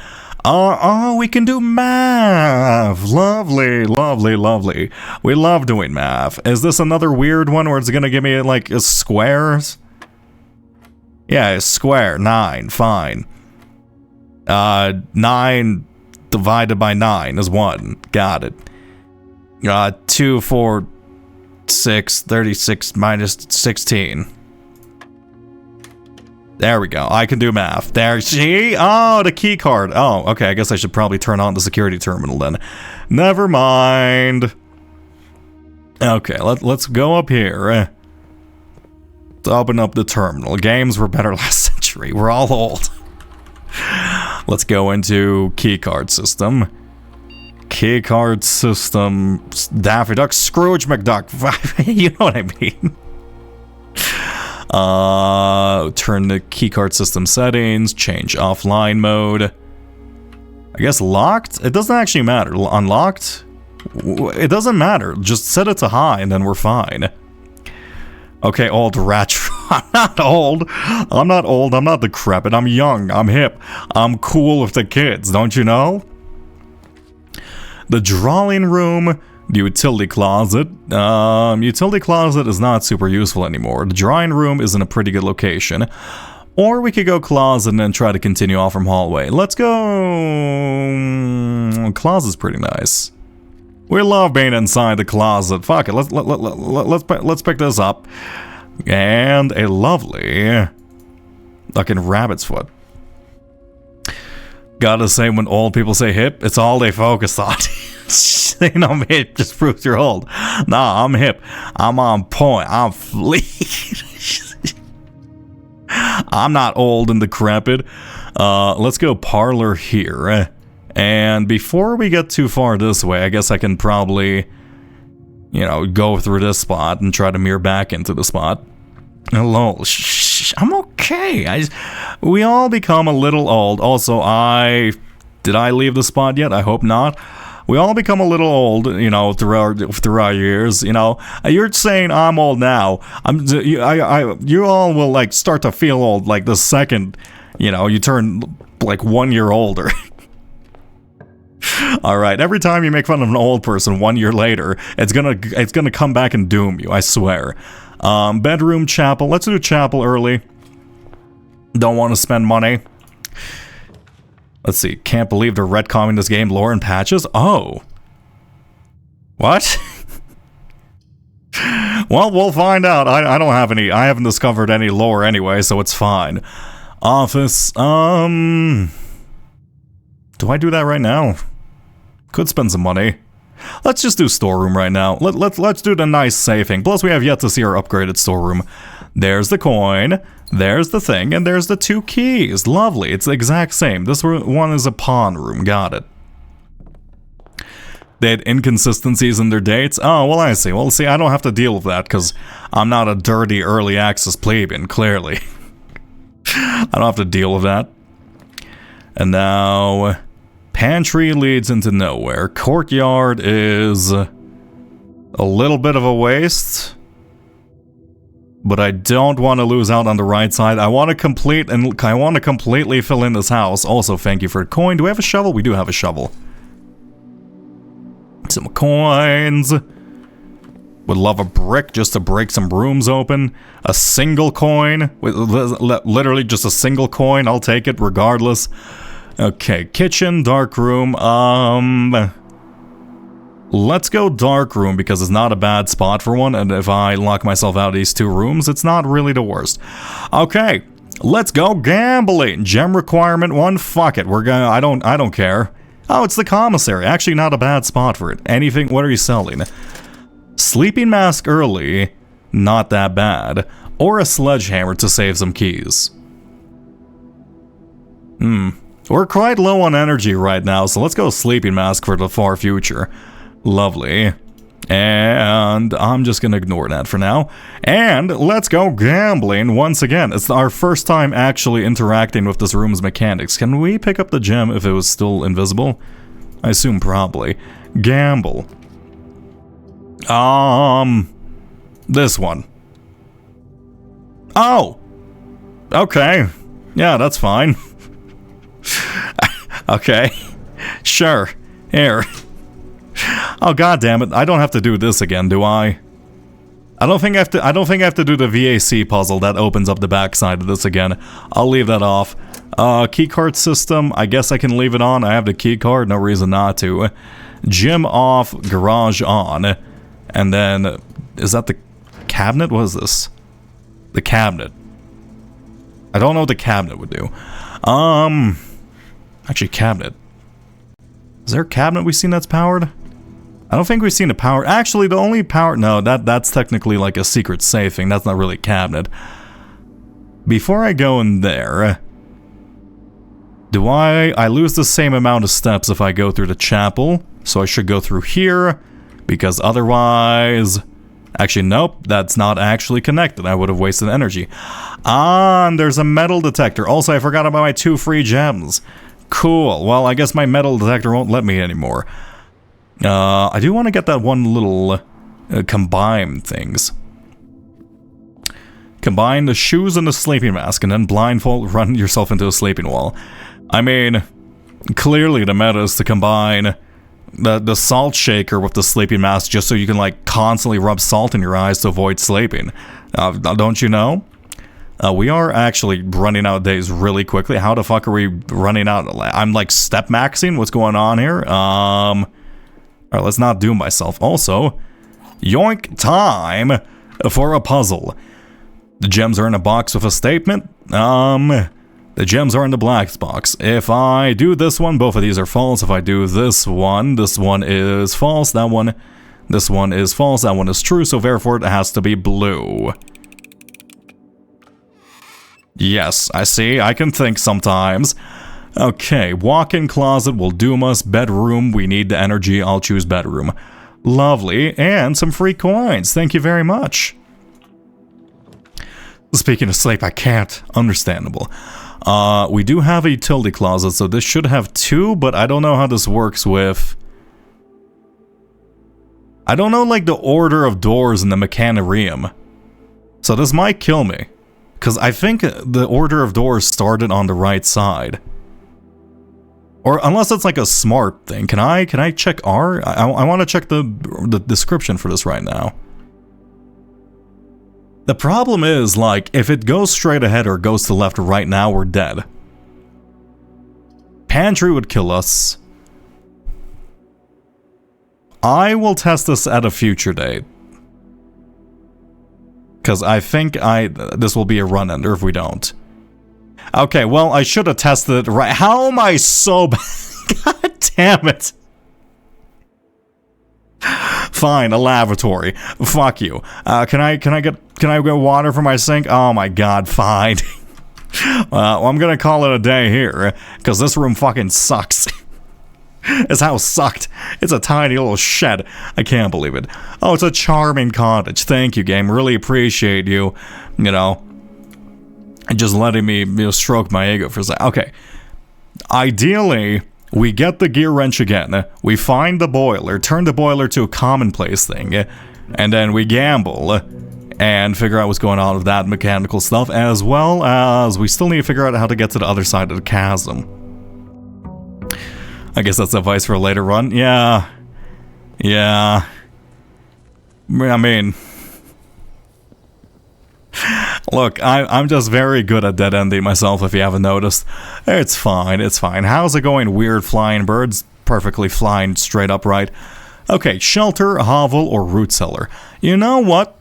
We can do math. Lovely, lovely, lovely. We love doing math. Is this another weird one where it's gonna give me like squares? Yeah, a square. 9. Fine. 9 divided by 9 is 1. Got it. 2, 4, 6, 36 minus 16. There we go. I can do math. There, see? Oh, the key card. Oh, okay. I guess I should probably turn on the security terminal then. Never mind. Okay, let's go up here. Let's open up the terminal. Games were better last century. We're all old. Let's go into keycard system. Keycard system. Daffy Duck. Scrooge McDuck. You know what I mean. Turn the keycard system settings, change offline mode. I guess locked? It doesn't actually matter. Unlocked? It doesn't matter. Just set it to high and then we're fine. Okay, old retro. I'm not old. I'm not old. I'm not decrepit. I'm young. I'm hip. I'm cool with the kids, don't you know? The drawing room, the utility closet. Utility closet is not super useful anymore. The drawing room is in a pretty good location. Or we could go closet and then try to continue off from hallway. Let's go... Closet's pretty nice. We love being inside the closet. Fuck it, let's pick this up. And a lovely fucking rabbit's foot. Gotta say, when old people say hip, it's all they focus on. Saying I'm hip just proves you're old. Nah, I'm hip. I'm on point. I'm fleet. I'm not old and decrepit. Let's go parlor here. And before we get too far this way, I guess I can probably, you know, go through this spot and try to mirror back into the spot. Hello. I'm okay. We all become a little old. Also, did I leave the spot yet? I hope not. We all become a little old, you know, through our years. You know, you're saying I'm old now. You all will like start to feel old like the second, you know, you turn like 1 year older. All right. Every time you make fun of an old person 1 year later, it's gonna come back and doom you. I swear. Bedroom, chapel. Let's do chapel early. Don't want to spend money. Let's see. Can't believe they're retconning this game. Lore and patches. Oh. What? Well, we'll find out. I don't have any. I haven't discovered any lore anyway, so it's fine. Office. Do I do that right now? Could spend some money. Let's just do storeroom right now. Let's do the nice safe thing. Plus, we have yet to see our upgraded storeroom. There's the coin. There's the thing, and there's the 2 keys. Lovely. It's the exact same. This one is a pawn room. Got it. They had inconsistencies in their dates. Oh, well, I see. Well, see, I don't have to deal with that because I'm not a dirty early access plebeian, clearly. I don't have to deal with that. And now, pantry leads into nowhere. Courtyard is a little bit of a waste. But I don't want to lose out on the right side. I want to completely fill in this house. Also, thank you for a coin. Do we have a shovel? We do have a shovel. Some coins. Would love a brick just to break some rooms open. A single coin. Literally just a single coin. I'll take it regardless. Okay, kitchen, dark room. Let's go dark room because it's not a bad spot for one, and if I lock myself out of these 2 rooms, it's not really the worst. Okay, let's go gambling. Gem requirement 1. Fuck it. I don't care. Oh, it's the commissary. Actually, not a bad spot for it. Anything. What are you selling? Sleeping mask early. Not that bad. Or a sledgehammer to save some keys. We're quite low on energy right now, so let's go sleeping mask for the far future. Lovely. And I'm just gonna ignore that for now. And let's go gambling once again. It's our first time actually interacting with this room's mechanics. Can we pick up the gem if it was still invisible? I assume probably. Gamble. This one. Oh! Okay. Yeah, that's fine. Okay. Sure. Here. Oh, god damn it. I don't have to do this again, do I? I don't think I have to do the VAC puzzle that opens up the backside of this again. I'll leave that off. Keycard system, I guess I can leave it on. I have the keycard, no reason not to. Gym off, garage on. And then, is that the cabinet? What is this? The cabinet. I don't know what the cabinet would do. Actually, cabinet. Is there a cabinet we've seen that's powered? I don't think we've seen a power. Actually, the only power. No, that's technically like a secret safe thing. That's not really a cabinet. Before I go in there, do I lose the same amount of steps if I go through the chapel? So I should go through here, because otherwise. Actually, nope, that's not actually connected. I would have wasted energy. And there's a metal detector. Also, I forgot about my 2 free gems. Cool. Well, I guess my metal detector won't let me anymore. I do want to get that one little combine things. Combine the shoes and the sleeping mask and then blindfold run yourself into a sleeping wall. I mean, clearly the meta is to combine the salt shaker with the sleeping mask just so you can like constantly rub salt in your eyes to avoid sleeping. Don't you know? We are actually running out of days really quickly. How the fuck are we running out? I'm like step maxing. What's going on here? Alright, let's not doom myself. Also, yoink time for a puzzle. The gems are in a box with a statement. The gems are in the black box. If I do this one, both of these are false. If I do this one is false. This one is false. That one is true. So therefore, it has to be blue. Yes, I see. I can think sometimes. Okay, walk-in closet will doom us. Bedroom, we need the energy. I'll choose bedroom. Lovely. And some free coins. Thank you very much. Speaking of sleep, I can't. Understandable. We do have a utility closet, so this should have 2, but I don't know how this works with... I don't know, like, the order of doors in the Mechanarium. So this might kill me. Because I think the order of doors started on the right side. Or unless it's like a smart thing. Can I check R? I want to check the description for this right now. The problem is, like, if it goes straight ahead or goes to the left or right now, we're dead. Pantry would kill us. I will test this at a future date. Because I think this will be a run-ender if we don't. Okay, well, I should have tested it right. How am I so bad? God damn it. Fine, a lavatory. Fuck you. Can I get water for my sink? Oh my god, fine. Well, I'm gonna call it a day here, because this room fucking sucks. This house sucked. It's a tiny little shed. I can't believe it. Oh, it's a charming cottage. Thank you, game. Really appreciate you, just letting me, stroke my ego for a second. Okay. Ideally, we get the gear wrench again. We find the boiler, turn the boiler to a commonplace thing, and then we gamble and figure out what's going on with that mechanical stuff, as well as we still need to figure out how to get to the other side of the chasm. I guess that's advice for a later run. Yeah. I mean... Look, I'm just very good at dead-ending myself, if you haven't noticed. It's fine. How's it going, weird flying birds? Perfectly flying straight upright. Okay, shelter, hovel, or root cellar. You know what?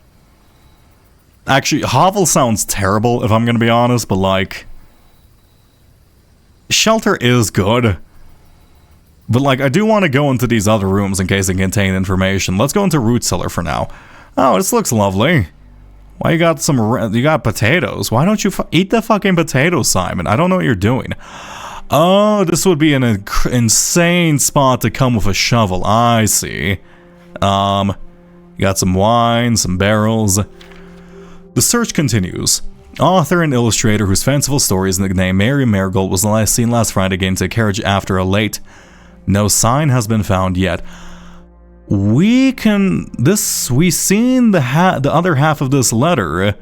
Actually, hovel sounds terrible, if I'm gonna be honest, but like... Shelter is good. But like, I do want to go into these other rooms in case they contain information. Let's go into root cellar for now. Oh, this looks lovely. Why you got potatoes? Why don't you eat the fucking potatoes, Simon? I don't know what you're doing. Oh, this would be an insane spot to come with a shovel. I see. You got some wine, some barrels. The search continues. Author and illustrator whose fanciful stories nicknamed Mary Marigold was last seen last Friday getting into a carriage after a late. No sign has been found yet. We've seen the other half of this letter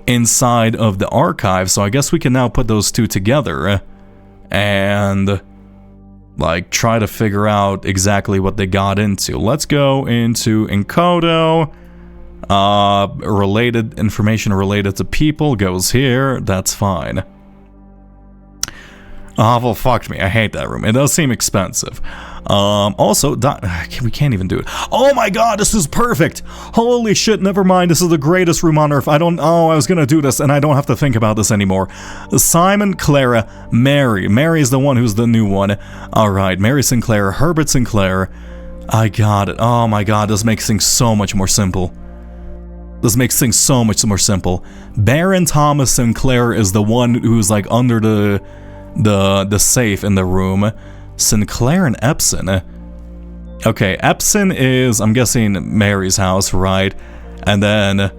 inside of the archive, so I guess we can now put those two together and like try to figure out exactly what they got into. Let's go into Encodo. Related information related to people goes here. That's fine. Hovel fucked me. I hate that room. It does seem expensive. Also, we can't even do it. Oh my god, this is perfect! Holy shit, never mind. This is the greatest room on earth. I was gonna do this and I don't have to think about this anymore. Simon, Clara, Mary. Mary is the one who's the new one. Alright, Mary Sinclair, Herbert Sinclair. I got it. Oh my god, this makes things so much more simple. Baron Thomas Sinclair is the one who's like under the safe in the room. Sinclair and Epson. Okay, Epson is, I'm guessing, Mary's house, right? And then,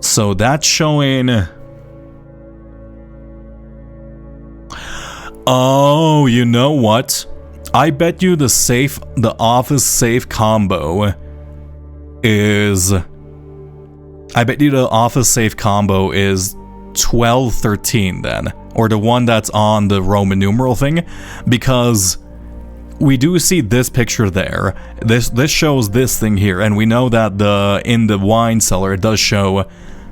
so that's showing... Oh, you know what? I bet you the office safe combo is I bet you the office safe combo is 1213 then, or the one that's on the Roman numeral thing, because we do see this picture there. This shows this thing here, and we know that in the wine cellar it does show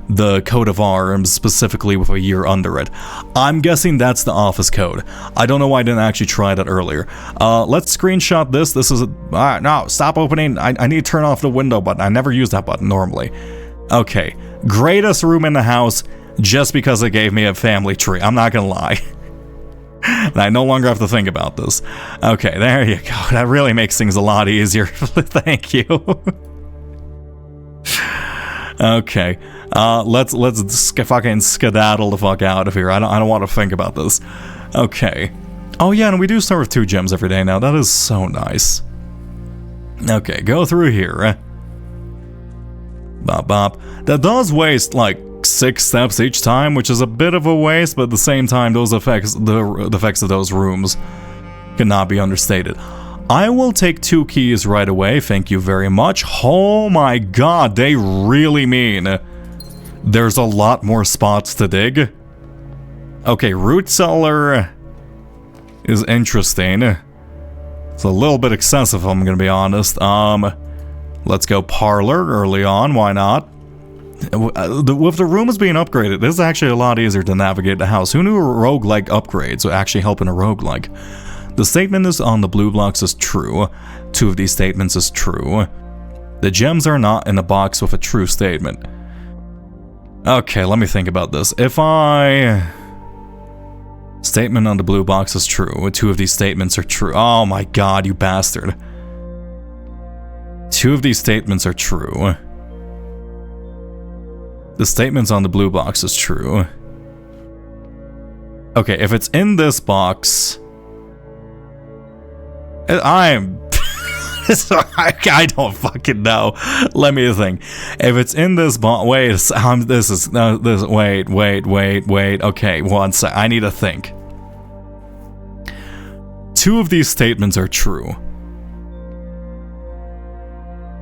the coat of arms specifically with a year under it. I'm guessing that's the office code. I don't know why I didn't actually try that earlier. Let's screenshot this. This is no, stop opening. I need to turn off the window button. I never use that button normally. Okay, greatest room in the house just because it gave me a family tree. I'm not gonna lie. And I no longer have to think about this. Okay, there you go. That really makes things a lot easier. Thank you. Okay, let's fucking skedaddle the fuck out of here. I don't want to think about this. Okay. Oh yeah, and we do start with 2 gems every day now. That is so nice. Okay, go through here. Bop bop. That does waste like 6 steps each time, which is a bit of a waste, but at the same time, those effects, the effects of those rooms cannot be understated. I will take 2 keys right away, thank you very much. Oh my god, they really mean there's a lot more spots to dig. Okay, root cellar is interesting. It's a little bit excessive, I'm gonna be honest. Let's go parlor early on, why not? With the rooms being upgraded, this is actually a lot easier to navigate the house. Who knew roguelike upgrades would actually help in a roguelike? The statement is on the blue blocks is true. 2 of these statements is true. The gems are not in a box with a true statement. Okay, let me think about this. If statement on the blue box is true. 2 of these statements are true. Oh my god, you bastard. 2 of these statements are true. The statements on the blue box is true. Okay, if it's in this box, I don't fucking know. Let me think. If it's in this box, wait, wait. Okay, one sec. I need to think. 2 of these statements are true.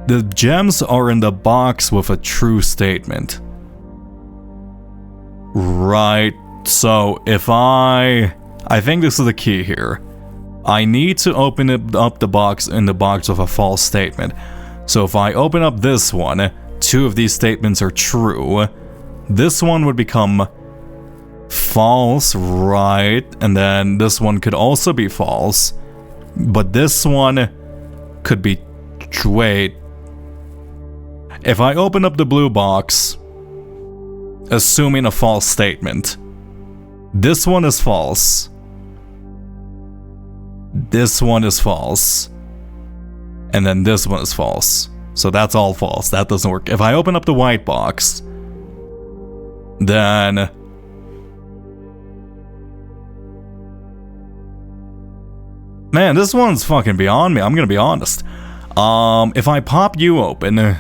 The gems are in the box with a true statement. Right, so if I think this is the key here. I need to open up the box in the box with a false statement. So if I open up this one, 2 of these statements are true. This one would become false, right? And then this one could also be false. But this one could be, wait. If I open up the blue box, assuming a false statement, this one is false. This one is false. And then this one is false. So that's all false. That doesn't work. If I open up the white box, then man, this one's fucking beyond me. I'm gonna be honest. If I pop you open,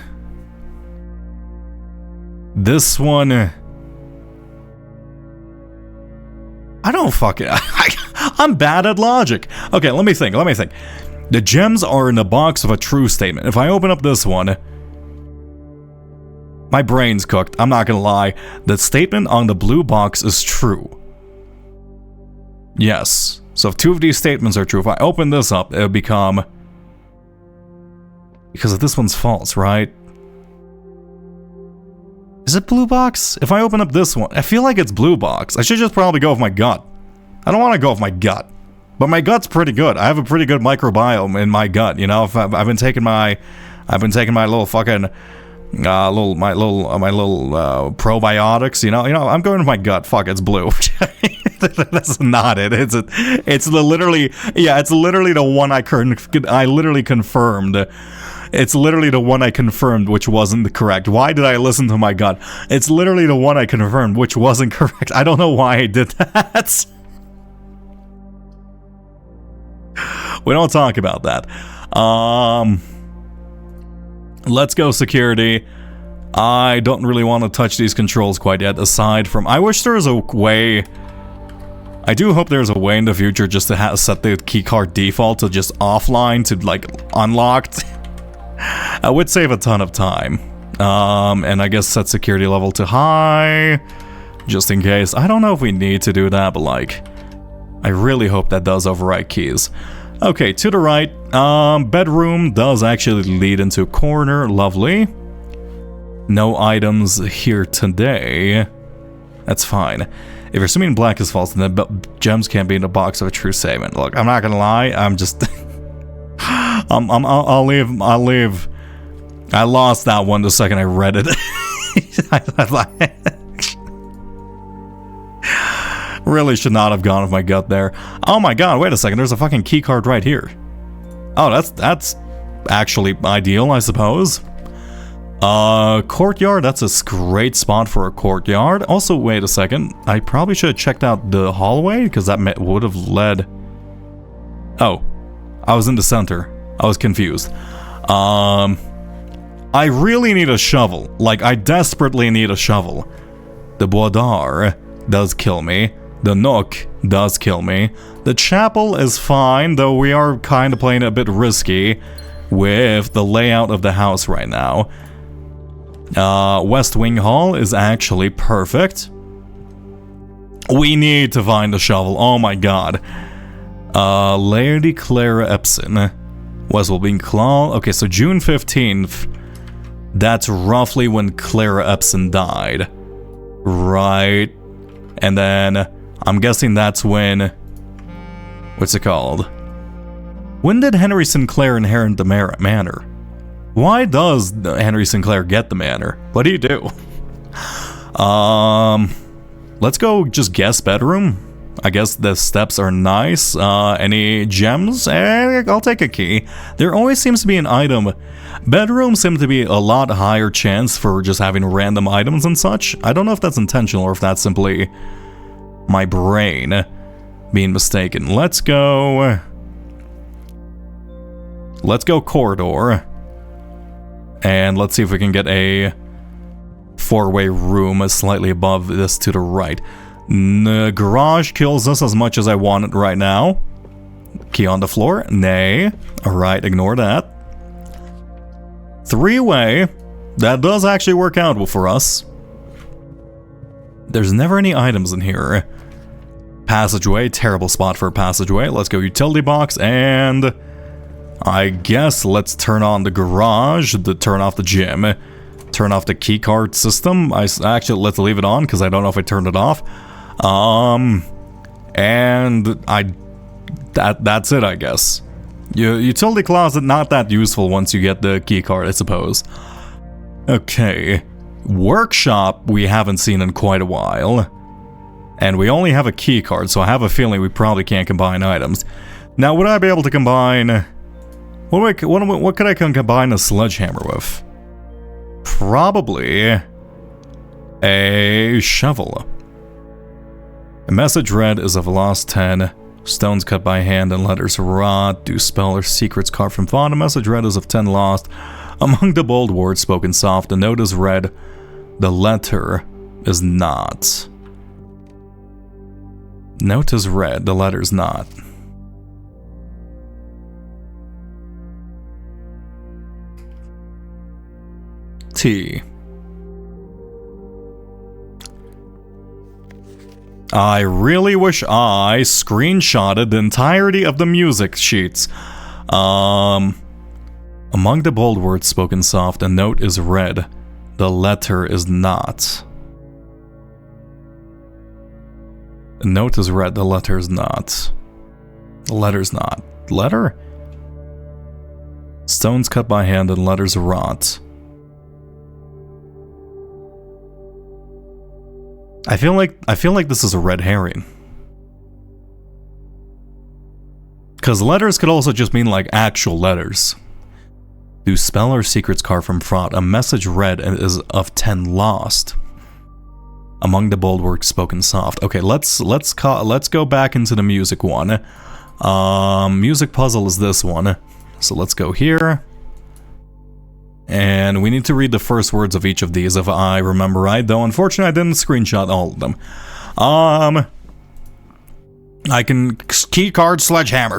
this one, I don't fucking, I'm bad at logic. Okay, let me think. The gems are in the box of a true statement. If I open up this one, my brain's cooked. I'm not gonna lie. The statement on the blue box is true. Yes. So if 2 of these statements are true, if I open this up, it'll become, because if this one's false, right? Is it blue box? If I open up this one, I feel like it's blue box. I should just probably go with my gut. I don't want to go with my gut, but my gut's pretty good. I have a pretty good microbiome in my gut. You know, if I've been taking my little fucking my little probiotics. You know, I'm going with my gut. Fuck, it's blue. That's not it. It's literally the one I literally confirmed. It's literally the one I confirmed, which wasn't correct. Why did I listen to my gut? It's literally the one I confirmed, which wasn't correct. I don't know why I did that. We don't talk about that. Let's go security. I don't really want to touch these controls quite yet, aside from, I wish there was a way, I do hope there's a way in the future just to set the keycard default to just offline to like unlocked. I would save a ton of time. And I guess set security level to high, just in case. I don't know if we need to do that, but like, I really hope that does override keys. Okay, to the right, bedroom does actually lead into a corner, lovely. No items here today. That's fine. If you're assuming black is false, then the gems can't be in the box of a true statement. Look, I'm not gonna lie, I'm just... I'll leave. I lost that one the second I read it. Really should not have gone with my gut there. Oh my god, wait a second, there's a fucking key card right here. Oh, that's actually ideal, I suppose. Courtyard, that's a great spot for a courtyard. Also, wait a second, I probably should have checked out the hallway, because that would have led... Oh, I was in the center. I was confused. I really need a shovel. Like, I desperately need a shovel. The boudoir does kill me. The nook does kill me. The chapel is fine, though we are kind of playing a bit risky with the layout of the house right now. West Wing Hall is actually perfect. We need to find a shovel. Oh my god. Lady Clara Epson. West Wing Claw. Okay, so June 15th. That's roughly when Clara Epson died. Right. And then I'm guessing that's when... What's it called? When did Henry Sinclair inherit the manor? Why does Henry Sinclair get the manor? What do you do? Let's go just guess bedroom. I guess the steps are nice. Any gems? I'll take a key. There always seems to be an item. Bedrooms seem to be a lot higher chance for just having random items and such. I don't know if that's intentional or if that's simply my brain being mistaken. Let's go corridor. And let's see if we can get a four-way room slightly above this to the right. The garage kills us as much as I want it right now. Key on the floor? Nay. Alright, ignore that. Three-way. That does actually work out for us. There's never any items in here. Passageway. Terrible spot for a passageway. Let's go utility box and... I guess let's turn on the garage, turn off the gym, turn off the keycard system. Actually, let's leave it on because I don't know if I turned it off. And that's it, I guess. Utility closet, not that useful once you get the keycard, I suppose. Okay, workshop we haven't seen in quite a while, and we only have a keycard, so I have a feeling we probably can't combine items. Now, would I be able to combine? What could I combine a sledgehammer with? Probably a shovel. A message read is of lost 10. Stones cut by hand and letters rot. Do spell or secrets carved from font. A message read is of 10 lost. Among the bold words spoken soft, the note is read. The letter is not. Note is read. The letter is not. T. I really wish I screenshotted the entirety of the music sheets. Among the bold words spoken soft, a note is read. The letter is not. A note is read, the letter is not. The letter's not. Letter? Stones cut by hand and letters rot. I feel like this is a red herring. Because letters could also just mean like actual letters. Do spell or secrets carved from fraud. A message read is of 10 lost. Among the bold words spoken soft. Okay, let's go back into the music one. Music puzzle is this one. So let's go here. And we need to read the first words of each of these if I remember right, though unfortunately I didn't screenshot all of them. I can keycard sledgehammer.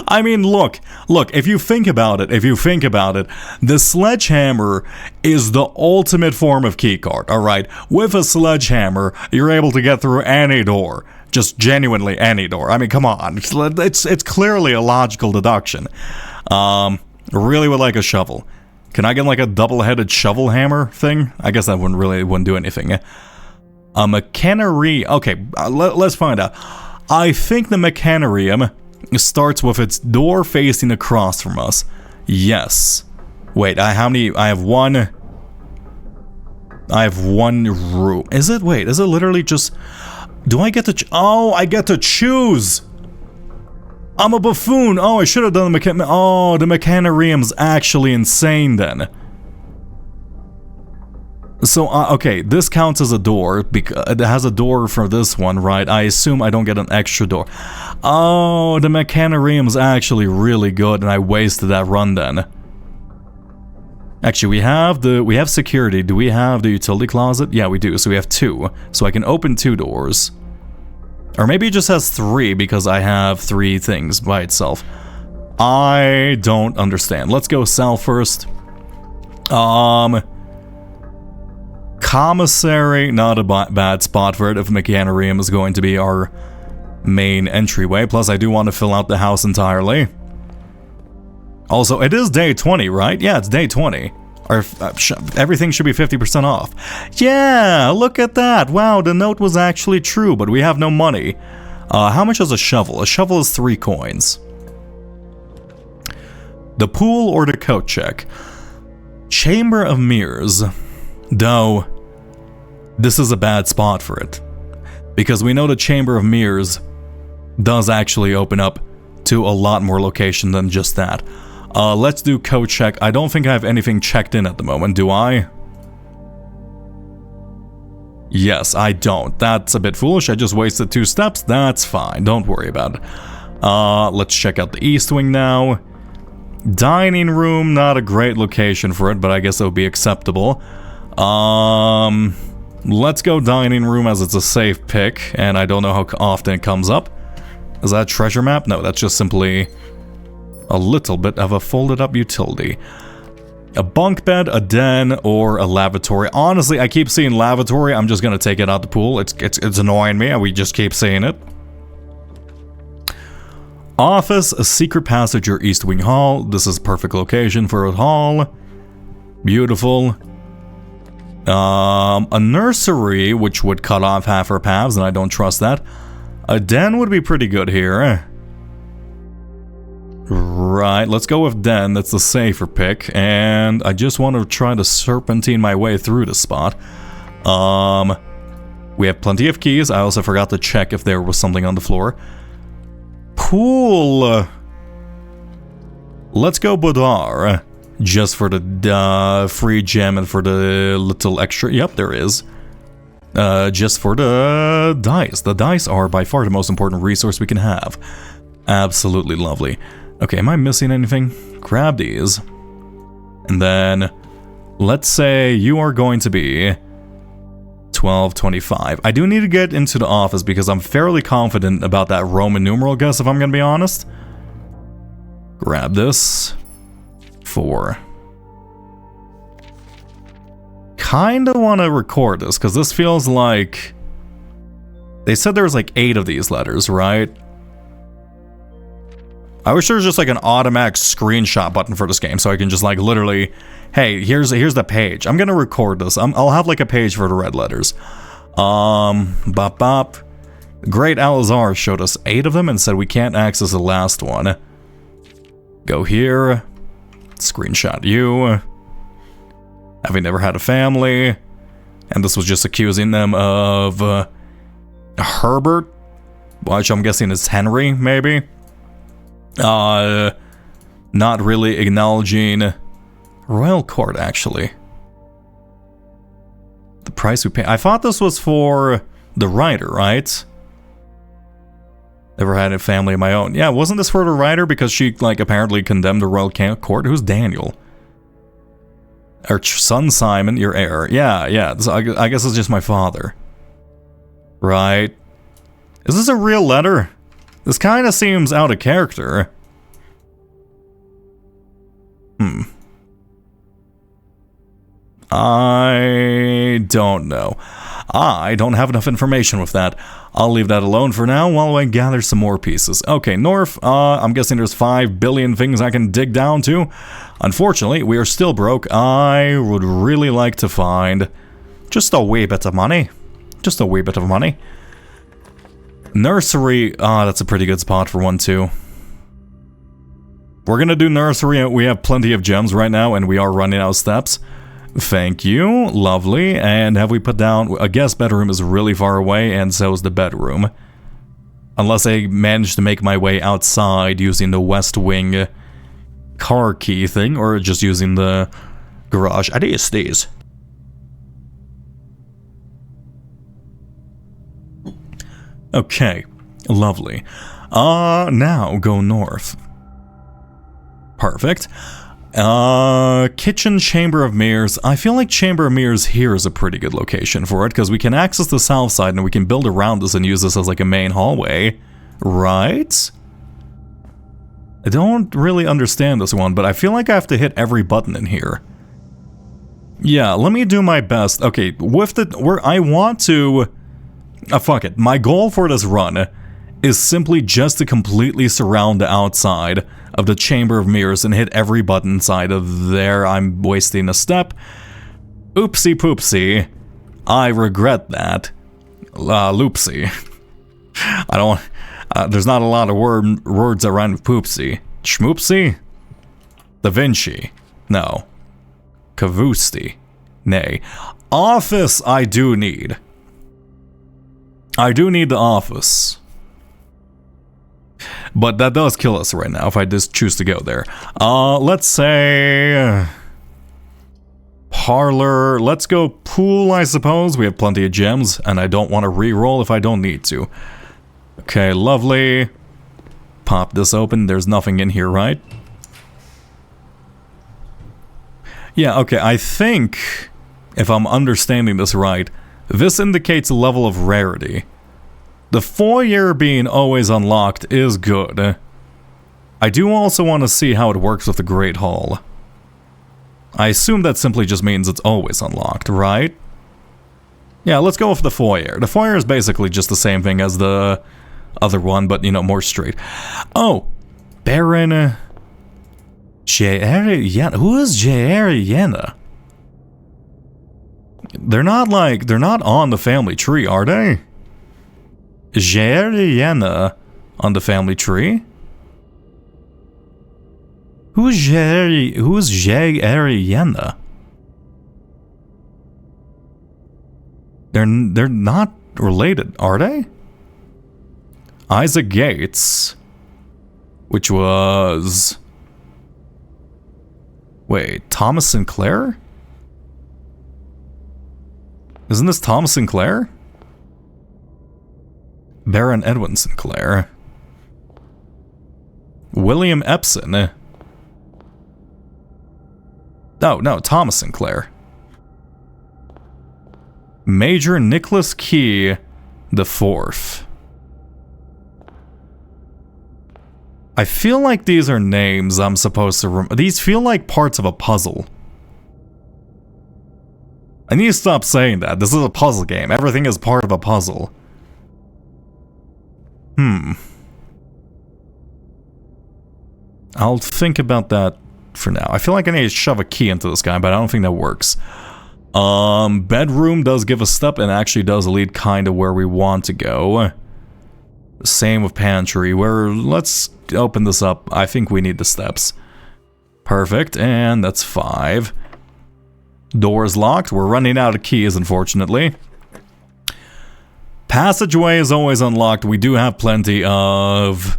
I mean, look, if you think about it, the sledgehammer is the ultimate form of keycard, alright? With a sledgehammer, you're able to get through any door. Just genuinely any door. I mean, come on. It's clearly a logical deduction. Really would like a shovel. Can I get like a double-headed shovel hammer thing? I guess that wouldn't do anything. A mechanarium. Okay, let's find out. I think the mechanarium starts with its door facing across from us. Yes. Wait, how many? I have one room. Is it? Wait, is it literally just... Do I get to... Oh, I get to choose! I'm a buffoon! Oh, I should have done the the mechanarium's actually insane then. So, okay, this counts as a door, because it has a door for this one, right? I assume I don't get an extra door. Oh, the mechanarium's actually really good, and I wasted that run then. Actually, we have security. Do we have the utility closet? Yeah, we do, so we have 2. So I can open 2 doors. Or maybe it just has 3, because I have 3 things by itself. I don't understand. Let's go south first. Commissary, not a bad spot for it if mechanarium is going to be our main entryway. Plus, I do want to fill out the house entirely. Also, it is day 20, right? Yeah, it's day 20. Or everything should be 50% off. Yeah, look at that. Wow, the note was actually true, but we have no money. How much is a shovel? A shovel is 3 coins. The pool or the coat check? Chamber of Mirrors. Though, this is a bad spot for it. Because we know the Chamber of Mirrors does actually open up to a lot more location than just that. Let's do code check. I don't think I have anything checked in at the moment, do I? Yes, I don't. That's a bit foolish. I just wasted 2 steps. That's fine. Don't worry about it. Let's check out the East Wing now. Dining room, not a great location for it, but I guess it would be acceptable. Let's go dining room as it's a safe pick, and I don't know how often it comes up. Is that a treasure map? No, that's just simply a little bit of a folded up utility. A bunk bed, a den, or a lavatory. Honestly, I keep seeing lavatory. I'm just gonna take it out the pool. It's annoying me, and we just keep seeing it. Office, a secret passage or East Wing hall. This is a perfect location for a hall. Beautiful. A nursery, which would cut off half our paths, and I don't trust that. A den would be pretty good here. Right, let's go with den. That's the safer pick, and I just want to try to serpentine my way through the spot. We have plenty of keys. I also forgot to check if there was something on the floor. Pool. Let's go boudoir. Just for the free gem and for the little extra. Yep, there is. Just for the dice. The dice are by far the most important resource we can have. Absolutely lovely. Okay, am I missing anything? Grab these. And then, let's say you are going to be 1225. I do need to get into the office because I'm fairly confident about that Roman numeral guess, if I'm going to be honest. Grab this. 4. Kinda want to record this because this feels like... They said there was like 8 of these letters, right? I wish there was just like an automatic screenshot button for this game so I can just like literally, hey, here's the page. I'm gonna record this. I'll have like a page for the red letters. Bop bop. Great Alazar showed us 8 of them and said we can't access the last one. Go here. Screenshot you. Having never had a family. And this was just accusing them of Herbert, which I'm guessing is Henry, maybe. Not really acknowledging Royal Court, actually. The price we pay. I thought this was for the writer, right? Never had a family of my own. Yeah, wasn't this for the writer? Because she, like, apparently condemned the Royal Court. Who's Daniel? Her son Simon, your heir. Yeah. I guess it's just my father. Right. Is this a real letter? This kind of seems out of character. I don't know. I don't have enough information with that. I'll leave that alone for now while I gather some more pieces. Okay, North, I'm guessing there's 5 billion things I can dig down to. Unfortunately, we are still broke. I would really like to find just a wee bit of money. Just a wee bit of money. Nursery, that's a pretty good spot for one too. We're gonna do nursery. We have plenty of gems right now and we are running out of steps. Thank you, lovely. And have we put down, I guess bedroom is really far away and so is the bedroom. Unless I manage to make my way outside using the west wing car key thing or just using the garage. I think these. Okay, lovely. Now go north. Perfect. Kitchen, Chamber of Mirrors. I feel like Chamber of Mirrors here is a pretty good location for it, because we can access the south side and we can build around this and use this as like a main hallway. Right? I don't really understand this one, but I feel like I have to hit every button in here. Yeah, let me do my best. Okay, with the... where I want to... fuck it. My goal for this run is simply just to completely surround the outside of the Chamber of Mirrors and hit every button inside of there. I'm wasting a step. Oopsie poopsie. I regret that. Loopsie. I don't... there's not a lot of words that rhyme with poopsie. Schmoopsie? Da Vinci. No. Cavusti. Nay. Office I do need. I do need the office. But that does kill us right now if I just choose to go there. Let's say... parlor. Let's go pool, I suppose. We have plenty of gems, and I don't want to re-roll if I don't need to. Okay, lovely. Pop this open. There's nothing in here, right? Yeah, okay, I think, if I'm understanding this right, this indicates a level of rarity. The foyer being always unlocked is good. I do also want to see how it works with the Great Hall. I assume that simply just means it's always unlocked, right? Yeah, let's go with the foyer. The foyer is basically just the same thing as the other one, but, you know, more straight. Oh, Baron... Jaeriena. Who is Jaeriena? They're not on the family tree, are they? Jaeriena on the family tree? Who's Jaeriena? They're not related, are they? Isaac Gates, which was... wait, Thomas Sinclair? Isn't this Thomas Sinclair? Baron Edwin Sinclair. William Epson. No, Thomas Sinclair. Major Nicholas Key the Fourth. I feel like these are names I'm supposed to remember. These feel like parts of a puzzle. I need to stop saying that. This is a puzzle game. Everything is part of a puzzle. I'll think about that for now. I feel like I need to shove a key into this guy, but I don't think that works. Bedroom does give a step and actually does lead kind of where we want to go. Same with pantry, where let's open this up. I think we need the steps. Perfect, and that's 5. Door is locked. We're running out of keys, unfortunately. Passageway is always unlocked. We do have plenty of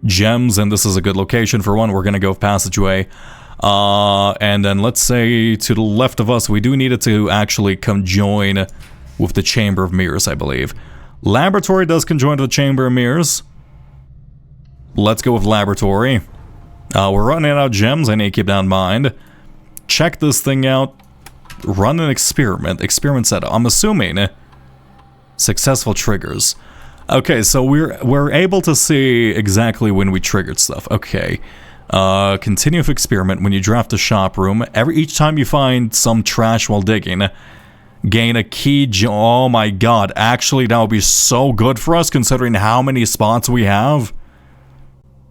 gems, and this is a good location for one. We're going to go with passageway. And then let's say to the left of us, we do need it to actually conjoin with the Chamber of Mirrors, I believe. Laboratory does conjoin to the Chamber of Mirrors. Let's go with laboratory. We're running out of gems. I need to keep that in mind. Check this thing out. Run an experiment. Experiment setup. I'm assuming successful triggers. Okay, so we're able to see exactly when we triggered stuff. Okay. Continue to experiment. When you draft a shop room, each time you find some trash while digging, gain a key. Oh my god, actually that would be so good for us considering how many spots we have.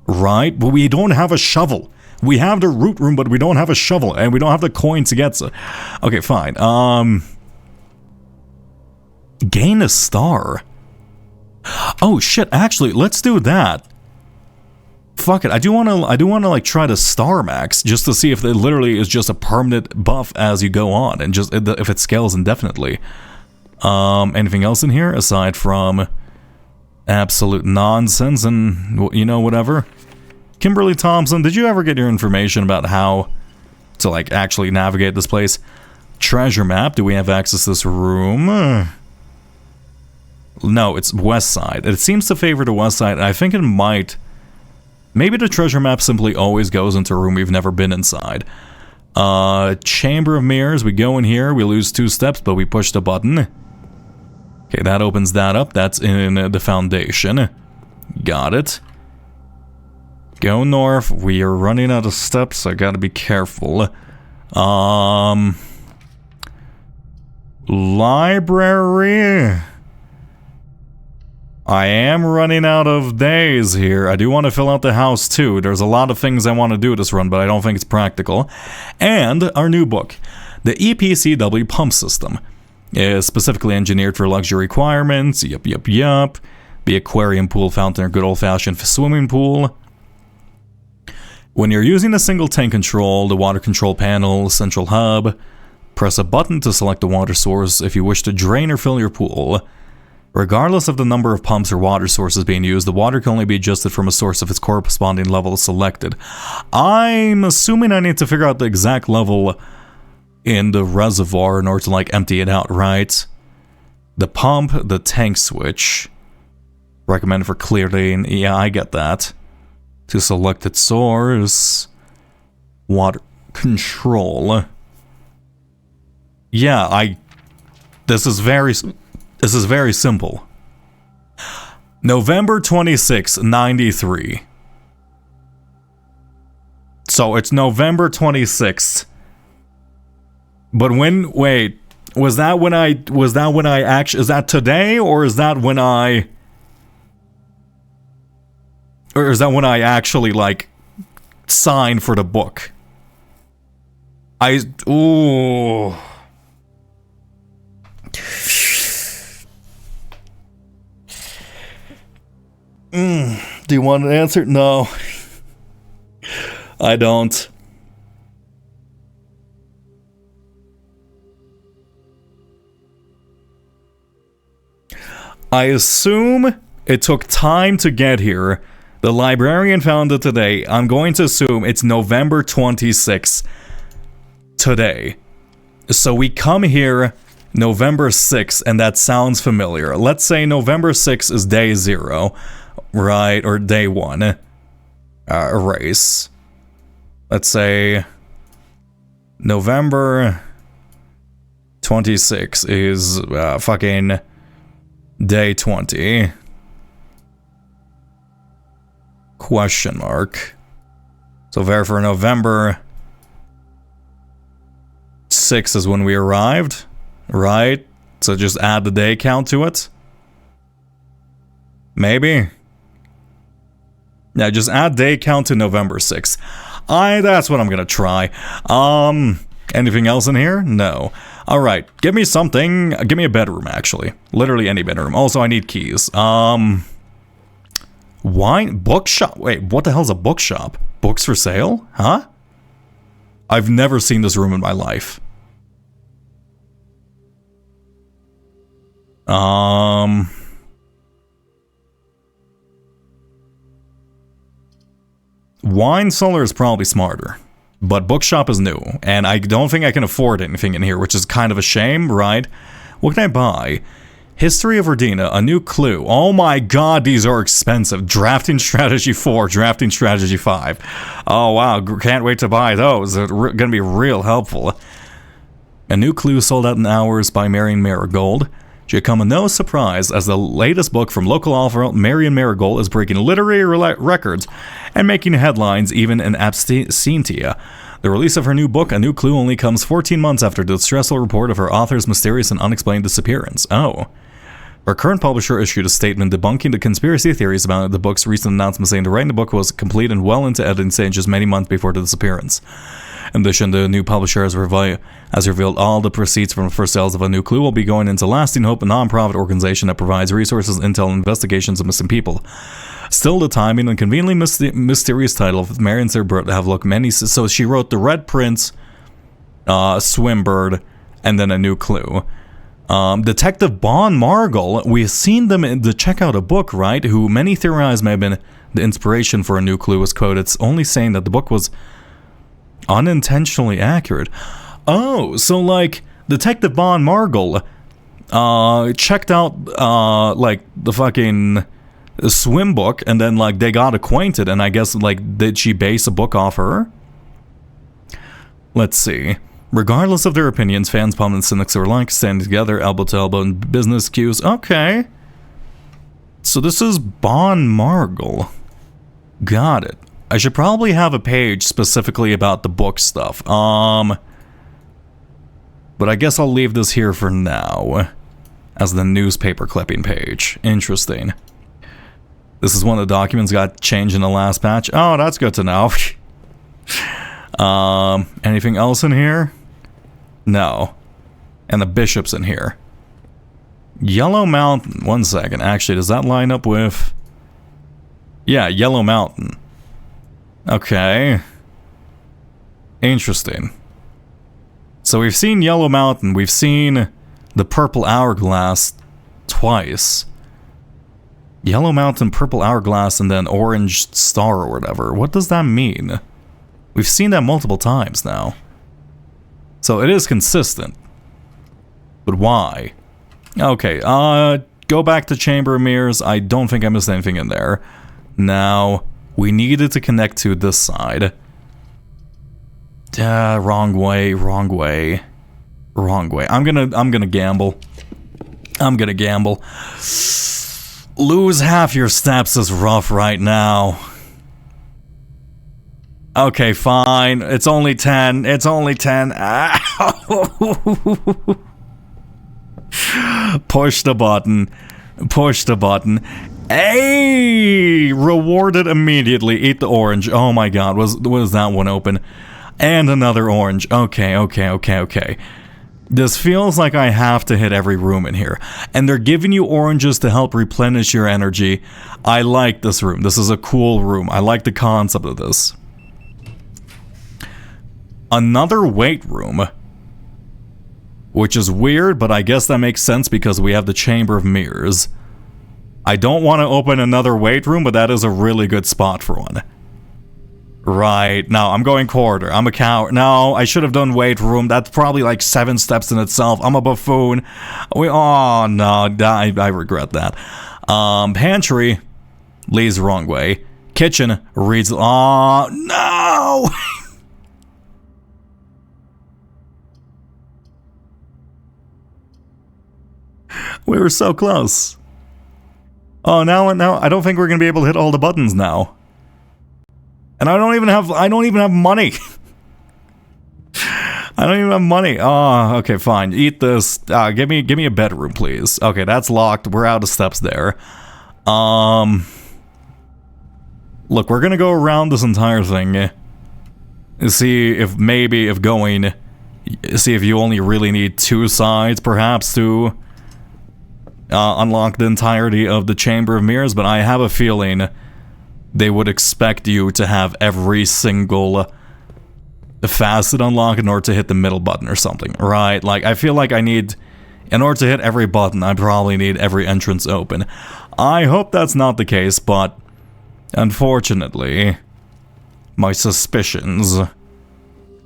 Right? But we don't have a shovel. We have the root room, but we don't have a shovel, and we don't have the coin to get to. Okay, fine. Gain a star. Oh shit, actually, let's do that. Fuck it, I do wanna like try the star max just to see if it literally is just a permanent buff as you go on, and just if it scales indefinitely. Anything else in here aside from absolute nonsense and, you know, whatever? Kimberly Thompson, did you ever get your information about how to like actually navigate this place? Treasure map, do we have access to this room? No, it's west side. It seems to favor the west side, and I think it might. Maybe the treasure map simply always goes into a room we've never been inside. Chamber of Mirrors, we go in here, we lose 2 steps, but we push the button. Okay, that opens that up. That's in the foundation. Got it. Go north. We are running out of steps, so I gotta be careful. Library. I am running out of days here. I do want to fill out the house too. There's a lot of things I want to do this run, but I don't think it's practical. And our new book, the EPCW pump system, is specifically engineered for luxury requirements. Yup. The aquarium, pool, fountain, or good old-fashioned swimming pool. When you're using a single tank control, the water control panel, central hub, press a button to select the water source if you wish to drain or fill your pool. Regardless of the number of pumps or water sources being used, the water can only be adjusted from a source if its corresponding level is selected. I'm assuming I need to figure out the exact level in the reservoir in order to like empty it out, right? The pump, the tank switch. Recommended for clearing. Yeah, I get that. To select its source. Water control. Yeah, this is very simple. November 26, 93. So it's November 26th. But wait, is that when I actually, is that today, or is that when I actually, like, sign for the book? Ooh. Do you want an answer? No. I don't. I assume it took time to get here. The librarian found it today. I'm going to assume it's November 26th today. So we come here November 6th, and that sounds familiar. Let's say November 6th is day 0, right? Or day 1. Erase. Let's say November 26th is fucking day 20. Question mark. So therefore November 6th is when we arrived, right? So just add the day count to it. Maybe. Yeah, just add day count to November 6th. That's what I'm gonna try. Anything else in here? No. Alright, give me something. Give me a bedroom, actually. Literally any bedroom. Also, I need keys. Wine? Bookshop? Wait, what the hell's a bookshop? Books for sale? Huh? I've never seen this room in my life. Wine cellar is probably smarter, but bookshop is new, and I don't think I can afford anything in here, which is kind of a shame, right? What can I buy? History of Verdina, a new clue. Oh my god, these are expensive. Drafting Strategy 4, Drafting Strategy 5. Oh wow, can't wait to buy those. They're gonna be real helpful. A new clue sold out in hours by Marion Marigold. should come as no surprise as the latest book from local author Marion Marigold is breaking literary records and making headlines even in absentia. The release of her new book, A New Clue, only comes 14 months after the stressful report of her author's mysterious and unexplained disappearance. Oh. Her current publisher issued a statement debunking the conspiracy theories about the book's recent announcement, saying the writing the book was complete and well into editing stages many months before the disappearance. In addition, the new publisher has revealed all the proceeds from the first sales of A New Clue will be going into Lasting Hope, a non-profit organization that provides resources, intel, and investigations of missing people. Still, the timing and conveniently mysterious title of Marion Sirbert have looked many. So she wrote The Red Prince, Swimbird, and then A New Clue. Detective Bon Margol, we've seen them to check out a book, right? Who many theorize may have been the inspiration for A New Clue, was quoted. It's only saying that the book was unintentionally accurate. Oh, so like Detective Bon Margol checked out like the fucking swim book, and then like they got acquainted, and I guess like did she base a book off her? Let's see. Regardless of their opinions, fans, pundits, and cynics are like standing together, elbow to elbow in business cues. Okay. So this is Bon Margol. Got it. I should probably have a page specifically about the book stuff. But I guess I'll leave this here for now as the newspaper clipping page. Interesting. This is one of the documents got changed in the last patch. Oh, that's good to know. Anything else in here? No. And the bishop's in here. Yellow Mountain. One second. Actually, does that line up with... Yeah, Yellow Mountain. Okay. Interesting. So we've seen Yellow Mountain. We've seen the Purple Hourglass twice. Yellow Mountain, Purple Hourglass, and then Orange Star or whatever. What does that mean? We've seen that multiple times now. So it is consistent. But why? Okay, go back to Chamber of Mirrors. I don't think I missed anything in there. Now, we needed to connect to this side. Wrong way, wrong way. Wrong way. I'm gonna gamble. I'm gonna gamble. Lose half your steps is rough right now. Okay, fine. It's only 10. It's only 10. Push the button. Push the button. Hey! Rewarded immediately. Eat the orange. Oh my god. Was that one open? And another orange. Okay. This feels like I have to hit every room in here. And they're giving you oranges to help replenish your energy. I like this room. This is a cool room. I like the concept of this. Another weight room. Which is weird, but I guess that makes sense because we have the Chamber of Mirrors. I don't want to open another weight room, but that is a really good spot for one. Right. No, I'm going quarter. I'm a coward. No, I should have done weight room. That's probably like 7 steps in itself. I'm a buffoon. Oh, no. I regret that. Pantry leads the wrong way. Kitchen reads... Oh, no! We were so close. Oh, now I don't think we're gonna be able to hit all the buttons now. And I don't even have money. I don't even have money. Oh, okay, fine. Eat this. Give me a bedroom, please. Okay, that's locked. We're out of steps there. Look, we're gonna go around this entire thing. See if you only really need 2 sides, perhaps, to unlock the entirety of the Chamber of Mirrors, but I have a feeling they would expect you to have every single facet unlocked in order to hit the middle button or something, right? Like, I feel like in order to hit every button, I probably need every entrance open. I hope that's not the case, but unfortunately, my suspicions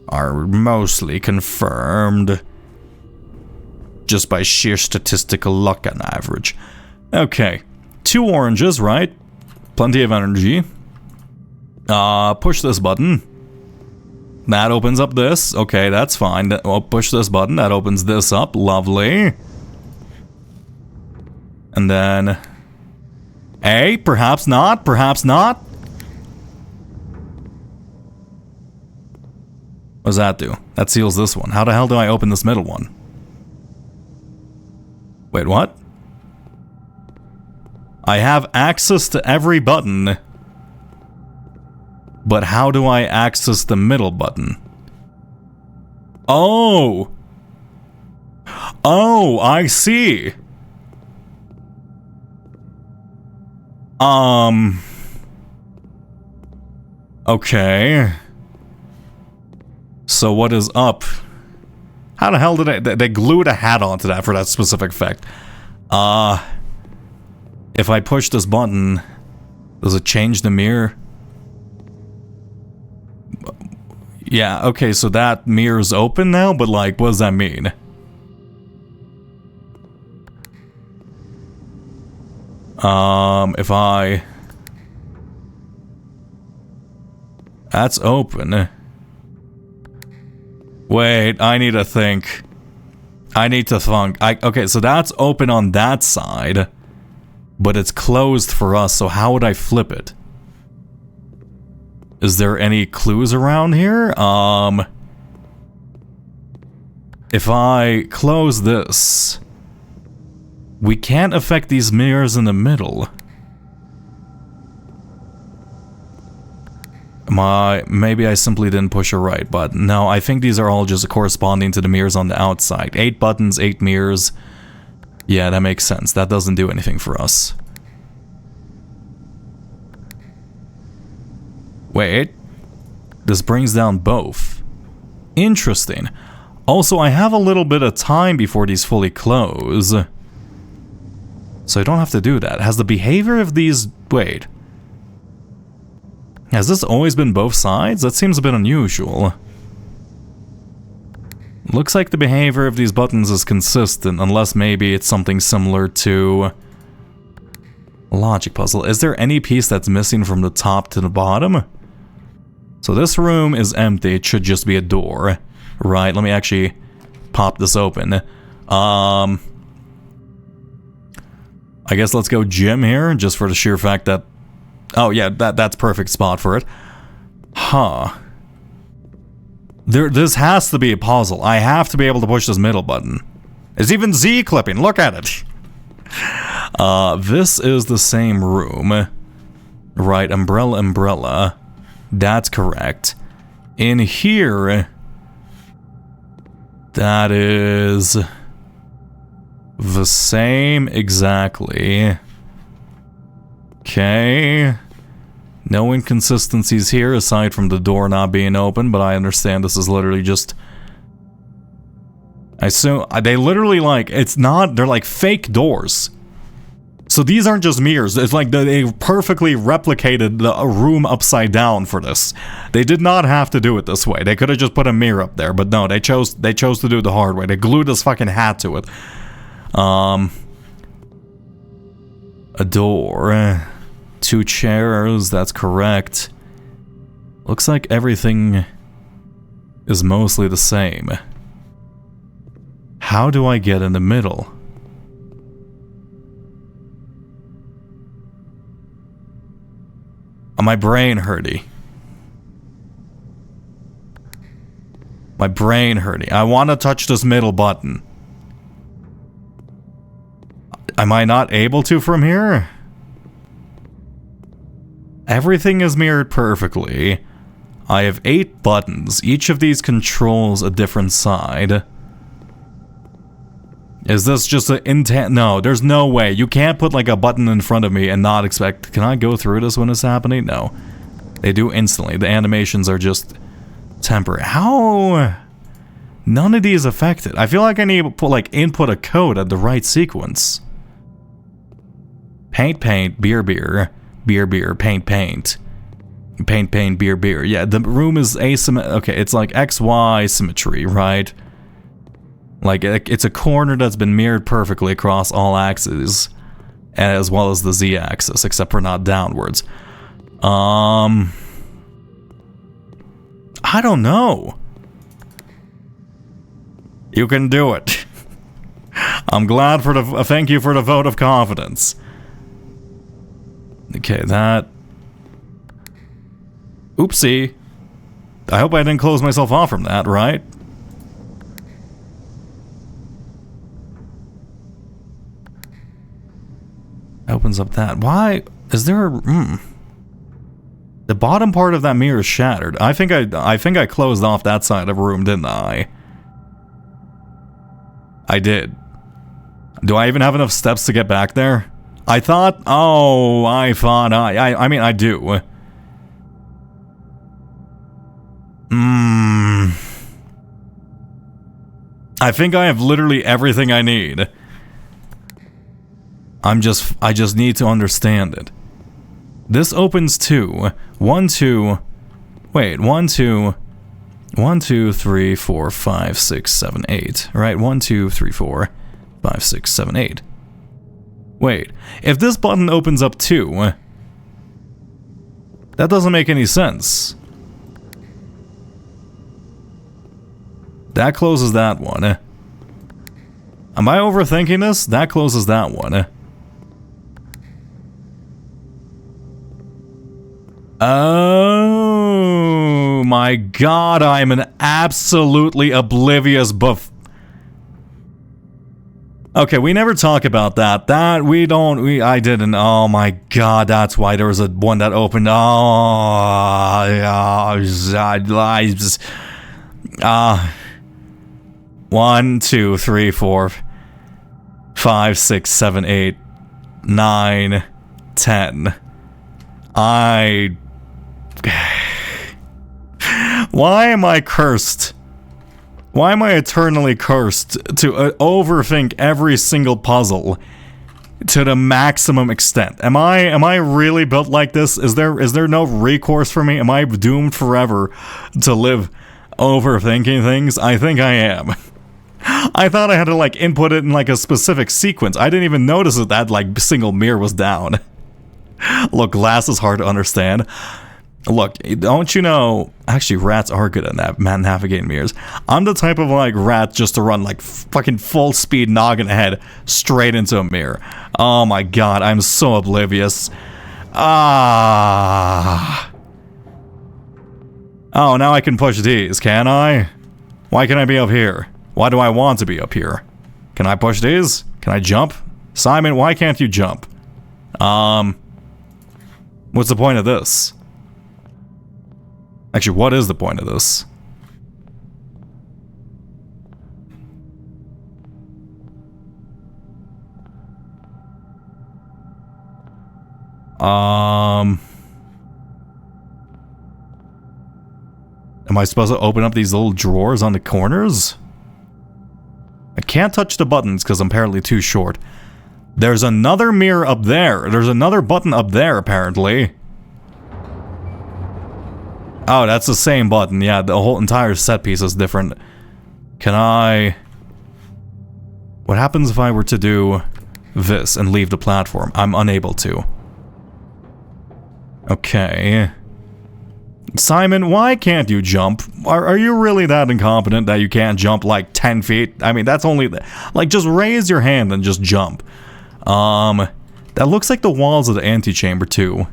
are mostly confirmed just by sheer statistical luck on average. Okay, 2 oranges, right? Plenty of energy. Push this button. That opens up this. Okay, that's fine. I'll push this button. That opens this up. Lovely. And then... A? Perhaps not? Perhaps not? What does that do? That seals this one. How the hell do I open this middle one? Wait, what? I have access to every button. But how do I access the middle button? Oh! Oh, I see! Okay. So what is up? How the hell did they glued a hat onto that for that specific effect? If I push this button, does it change the mirror? Yeah, okay, so that mirror's open now, but like, what does that mean? If I... That's open. Wait, I need to think. I need to think. Okay, so that's open on that side, but it's closed for us, so how would I flip it? Is there any clues around here? If I close this, we can't affect these mirrors in the middle. Maybe I simply didn't push a right button. No, I think these are all just corresponding to the mirrors on the outside. 8 buttons, 8 mirrors. Yeah, that makes sense. That doesn't do anything for us. Wait. This brings down both. Interesting. Also, I have a little bit of time before these fully close. So I don't have to do that. Has the behavior of these... Wait. Has this always been both sides? That seems a bit unusual. Looks like the behavior of these buttons is consistent, unless maybe it's something similar to a logic puzzle. Is there any piece that's missing from the top to the bottom? So this room is empty. It should just be a door. Right, let me actually pop this open. I guess let's go gym here, just for the sheer fact that... Oh yeah, that's perfect spot for it. Huh. This has to be a puzzle. I have to be able to push this middle button. It's even Z-clipping, look at it! This is the same room. Right, umbrella. That's correct. In here... That is... the same exactly. Okay. No inconsistencies here aside from the door not being open, but I understand this is literally just... I assume... They literally like... It's not... They're like fake doors. So these aren't just mirrors. It's like they perfectly replicated the room upside down for this. They did not have to do it this way. They could have just put a mirror up there, but no, they chose to do it the hard way. They glued this fucking hat to it. A door. 2 chairs, that's correct. Looks like everything is mostly the same. How do I get in the middle? My brain hurty. My brain hurty. I want to touch this middle button. Am I not able to from here? Everything is mirrored perfectly. I have 8 buttons. Each of these controls a different side. Is this just an intent? No, there's no way. You can't put like a button in front of me and not expect... Can I go through this when it's happening? No. They do instantly. The animations are just temporary. How... None of these affected. I feel like I need to put, like, input a code at the right sequence. Paint, beer, beer, paint, paint, beer, beer. Yeah, the room is asymmetrical. Okay, it's like XY symmetry, right? Like, it's a corner that's been mirrored perfectly across all axes, as well as the Z-axis, except for not downwards. I don't know. You can do it. I'm glad for the thank you for the vote of confidence. Okay, that. Oopsie. I hope I didn't close myself off from that, right? Opens up that. Why is there a The bottom part of that mirror is shattered. I think I closed off that side of the room, didn't I? I did. Do I even have enough steps to get back there? I thought I mean I do. I think I have literally everything I need. I just need to understand it. This opens to 1, 2, 3, 4, 5, 6, 7, 8. Right? 1, 2, 3, 4, 5, 6, 7, 8. Wait, if this button opens up too, that doesn't make any sense. That closes that one. Am I overthinking this? That closes that one. Oh my god, I'm an absolutely oblivious buff. Okay, we never talk about that. I didn't. Oh my god, that's why there was a one that opened. One, 2, 3, 4, 5, 6, 7, 8, 9, 10. Why am I cursed? Why am I eternally cursed to overthink every single puzzle to the maximum extent? Am I really built like this? Is there no recourse for me? Am I doomed forever to live overthinking things? I think I am. I thought I had to like input it in like a specific sequence. I didn't even notice that like single mirror was down. Look, glass is hard to understand. Look, don't you know, actually rats are good at navigating mirrors. I'm the type of like rat just to run like fucking full speed noggin ahead straight into a mirror. Oh my god, I'm so oblivious. Oh, now I can push these, can I? Why can I be up here? Why do I want to be up here? Can I push these? Can I jump? Simon, why can't you jump? What's the point of this? Actually, what is the point of this? Am I supposed to open up these little drawers on the corners? I can't touch the buttons because I'm apparently too short. There's another mirror up there. There's another button up there, apparently. Oh, that's the same button. Yeah, the whole entire set piece is different. Can I... What happens if I were to do this and leave the platform? I'm unable to. Okay. Simon, why can't you jump? Are you really that incompetent that you can't jump like 10 feet? I mean, that's only... Like, just raise your hand and just jump. That looks like the walls of the antechamber, too.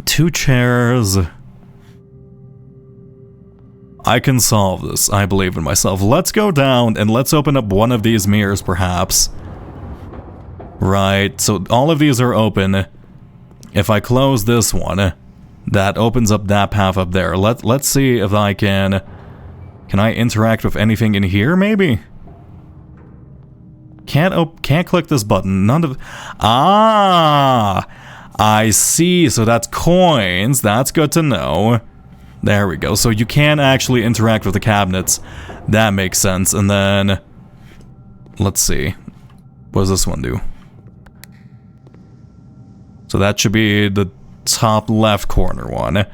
2 chairs. I can solve this. I believe in myself. Let's go down and let's open up one of these mirrors, perhaps. Right, so all of these are open. If I close this one, that opens up that path up there. Let's see if I can... Can I interact with anything in here, maybe? Can't click this button. None of... Ah! I see, so that's coins. That's good to know. There we go. So you can actually interact with the cabinets. That makes sense. And then... Let's see. What does this one do? So that should be the top left corner one.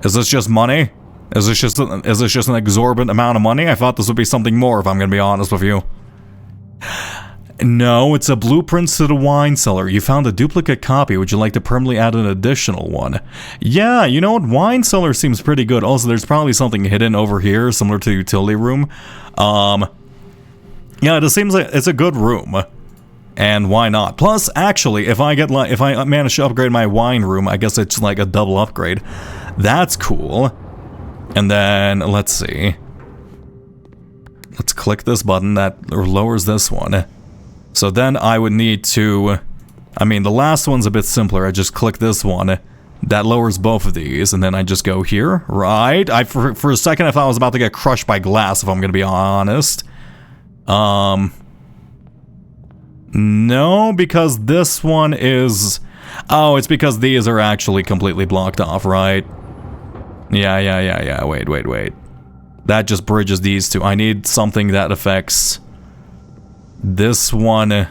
Is this just money? Is this just an exorbitant amount of money? I thought this would be something more, if I'm gonna be honest with you. No, it's a blueprint to the wine cellar. You found a duplicate copy. Would you like to permanently add an additional one? Yeah, you know what? Wine cellar seems pretty good. Also, there's probably something hidden over here, similar to the utility room. Yeah, it seems like it's a good room. And why not? Plus, actually, if I manage to upgrade my wine room, I guess it's like a double upgrade. That's cool. And then, let's see. Let's click this button that lowers this one. So then I would need to... I mean, the last one's a bit simpler. I just click this one. That lowers both of these, and then I just go here. Right? For a second I thought I was about to get crushed by glass, if I'm gonna be honest. No, because this one is... Oh, it's because these are actually completely blocked off, right? Yeah. Wait. That just bridges these two. I need something that affects this one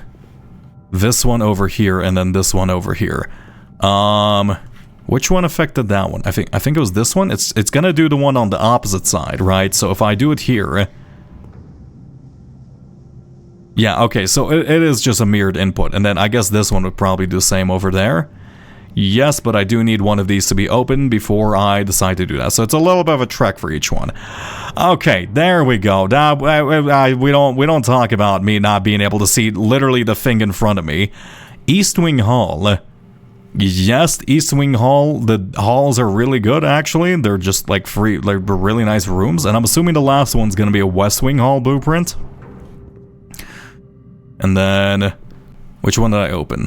over here, and then this one over here. Which one affected that one? I think it was this one. It's gonna do the one on the opposite side, right? So if I do it here... Yeah, okay, so it is just a mirrored input, and then I guess this one would probably do the same over there. Yes, but I do need one of these to be open before I decide to do that, so it's a little bit of a trek for each one. Okay, there we go. Now, we don't talk about me not being able to see literally the thing in front of me. East Wing Hall. Yes, East Wing Hall. The halls are really good, actually. They're just like free, like really nice rooms, and I'm assuming the last one's gonna be a West Wing Hall blueprint. And then, which one did I open?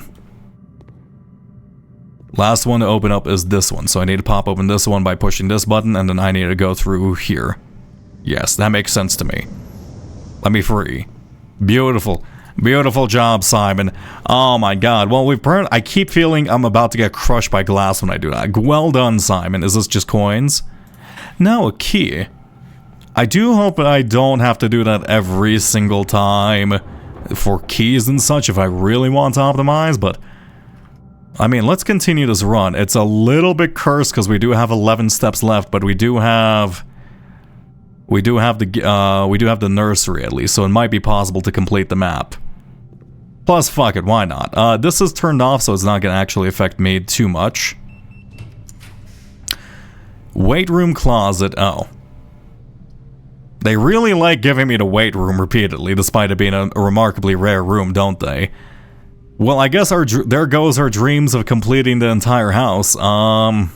Last one to open up is this one, so I need to pop open this one by pushing this button, and then I need to go through here. Yes, that makes sense to me. Let me free. Beautiful. Beautiful job, Simon. Oh my god. Well, I keep feeling I'm about to get crushed by glass when I do that. Well done, Simon. Is this just coins? No, a key. I do hope I don't have to do that every single time for keys and such if I really want to optimize, but I mean, let's continue this run. It's a little bit cursed because we do have 11 steps left, but we do have the nursery at least, so it might be possible to complete the map. Plus, fuck it, why not? This is turned off, so it's not gonna actually affect me too much. Weight room closet. Oh. They really like giving me the weight room repeatedly, despite it being a remarkably rare room, don't they? Well, I guess there goes our dreams of completing the entire house. I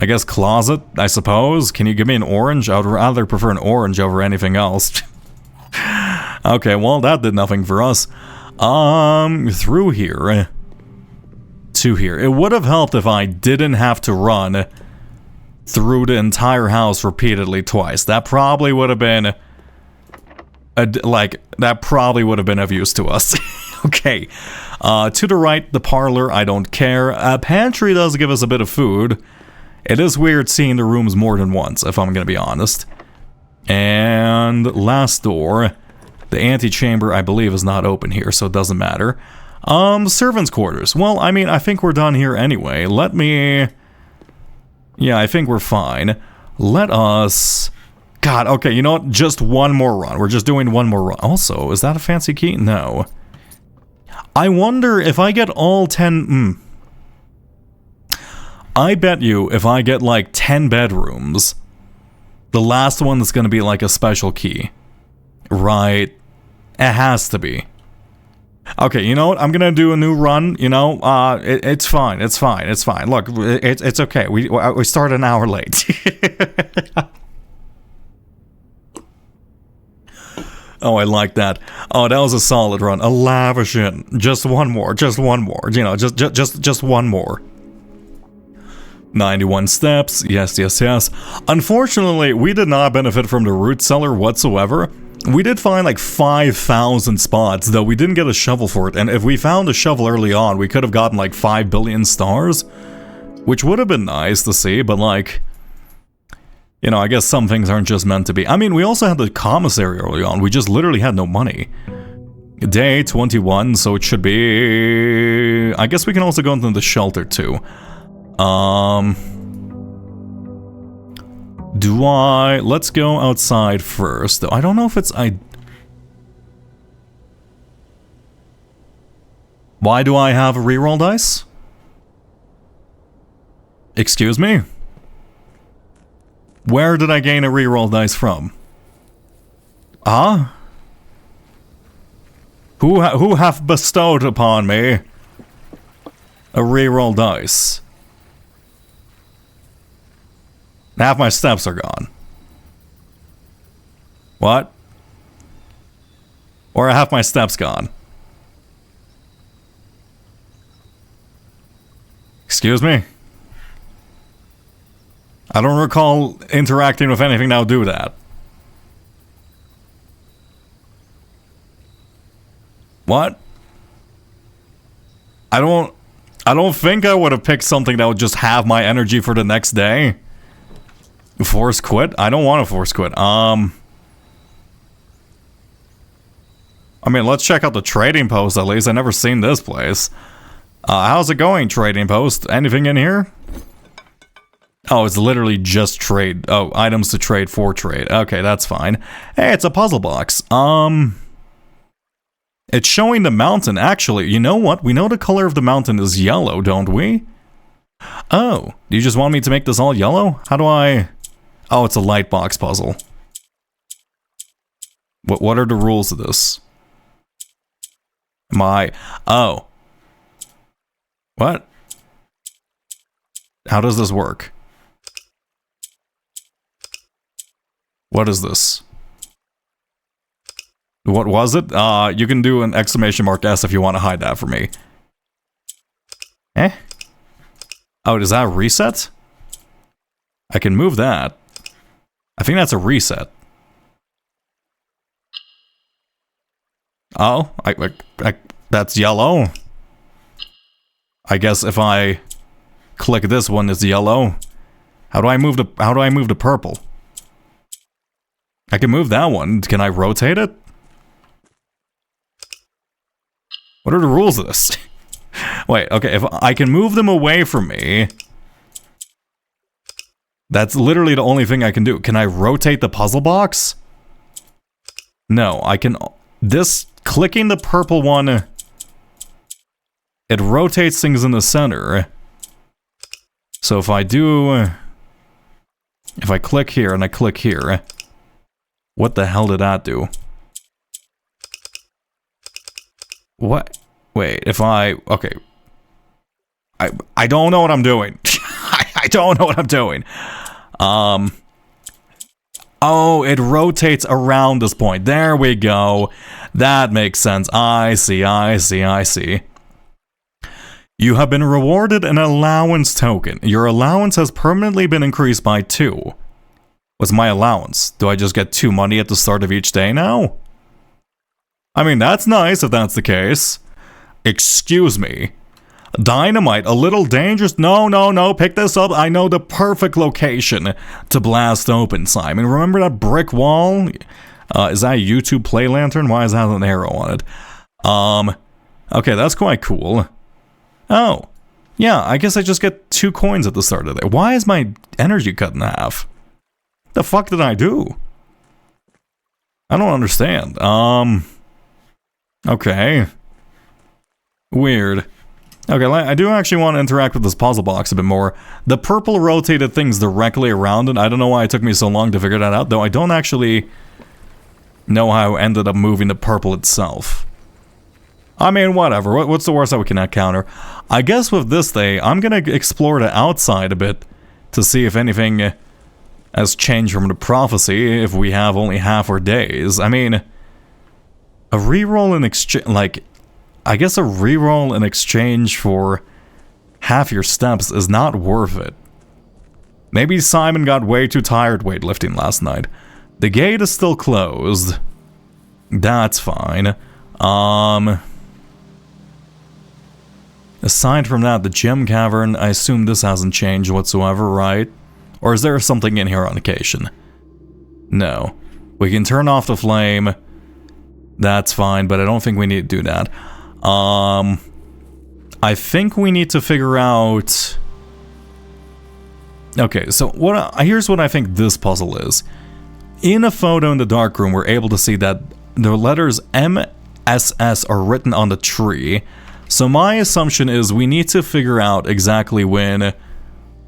guess closet, I suppose. Can you give me an orange? I would rather prefer an orange over anything else. Okay, well, that did nothing for us. Through here to here. It would have helped if I didn't have to run through the entire house repeatedly twice. That probably would have been of use to us. Okay. To the right, the parlor, I don't care. Pantry does give us a bit of food. It is weird seeing the rooms more than once, if I'm gonna be honest. And last door, the antechamber, I believe, is not open here, so it doesn't matter. Servants' quarters. Well, I mean, I think we're done here anyway. Yeah, I think we're fine. Let us... God, okay, you know what? Just one more run. We're just doing one more run. Also, is that a fancy key? No. I wonder if I get all 10... I bet you if I get like 10 bedrooms, the last one is going to be like a special key. Right? It has to be. Okay, you know what? I'm gonna do a new run, you know? It's fine. Look, it's okay. We started an hour late. Oh, I like that. Oh, that was a solid run. A lavish in. Just one more. You know, just one more. 91 steps. Yes. Unfortunately, we did not benefit from the root cellar whatsoever. We did find like 5,000 spots, though we didn't get a shovel for it, and if we found a shovel early on, we could have gotten like 5 billion stars, which would have been nice to see, but like, you know, I guess some things aren't just meant to be. I mean, we also had the commissary early on, we just literally had no money. Day 21, so it should be... I guess we can also go into the shelter too. Let's go outside first, though. I don't know if it's... Why do I have a reroll dice? Excuse me? Where did I gain a reroll dice from? Ah? Who hath bestowed upon me a reroll dice? Half my steps are gone. What? Or half my steps gone? Excuse me? I don't recall interacting with anything that'll do that. What? I don't think I would have picked something that would just have my energy for the next day. Force quit? I don't want to force quit. I mean, let's check out the trading post at least. I've never seen this place. How's it going, trading post? Anything in here? Oh, it's literally just trade. Oh, items to trade for trade. Okay, that's fine. Hey, it's a puzzle box. It's showing the mountain. Actually, you know what? We know the color of the mountain is yellow, don't we? Oh, do you just want me to make this all yellow? How do I... Oh, it's a light box puzzle. What are the rules of this? Oh. What? How does this work? What is this? What was it? You can do an exclamation mark S if you want to hide that for me. Eh? Oh, does that reset? I can move that. I think that's a reset. Oh, that's yellow. I guess if I click this one, it's yellow. How do I move the purple? I can move that one. Can I rotate it? What are the rules of this? Wait, okay, if I can move them away from me, that's literally the only thing I can do. Can I rotate the puzzle box? No, I can... clicking the purple one, it rotates things in the center. So if I click here and I click here, what the hell did that do? What? Wait, okay. I don't know what I'm doing. I don't know what I'm doing. Oh, it rotates around this point. There we go. That makes sense. I see. You have been rewarded an allowance token. Your allowance has permanently been increased by 2. What's my allowance? Do I just get 2 money at the start of each day now? I mean, that's nice if that's the case. Excuse me. Dynamite, a little dangerous. No, pick this up. I know the perfect location to blast open, Simon. Remember that brick wall? Is that a YouTube play lantern? Why is that an arrow on it? Okay, that's quite cool. Oh, yeah, I guess I just get 2 coins at the start of the day. Why is my energy cut in half? The fuck did I do? I don't understand. Okay. Weird. Okay, I do actually want to interact with this puzzle box a bit more. The purple rotated things directly around it. I don't know why it took me so long to figure that out, though I don't actually know how I ended up moving the purple itself. I mean, whatever. What's the worst that we can encounter? I guess with this day, I'm gonna explore the outside a bit to see if anything has changed from the prophecy, if we have only half our days. I mean, a reroll in exchange, like, I guess a reroll in exchange for half your steps is not worth it. Maybe Simon got way too tired weightlifting last night. The gate is still closed. That's fine. Aside from that, the gem cavern, I assume this hasn't changed whatsoever, right? Or is there something in here on occasion? No. We can turn off the flame. That's fine, but I don't think we need to do that. I think we need to figure out... Okay, so here's what I think this puzzle is. In a photo in the darkroom, we're able to see that the letters MSS are written on the tree. So my assumption is we need to figure out exactly when...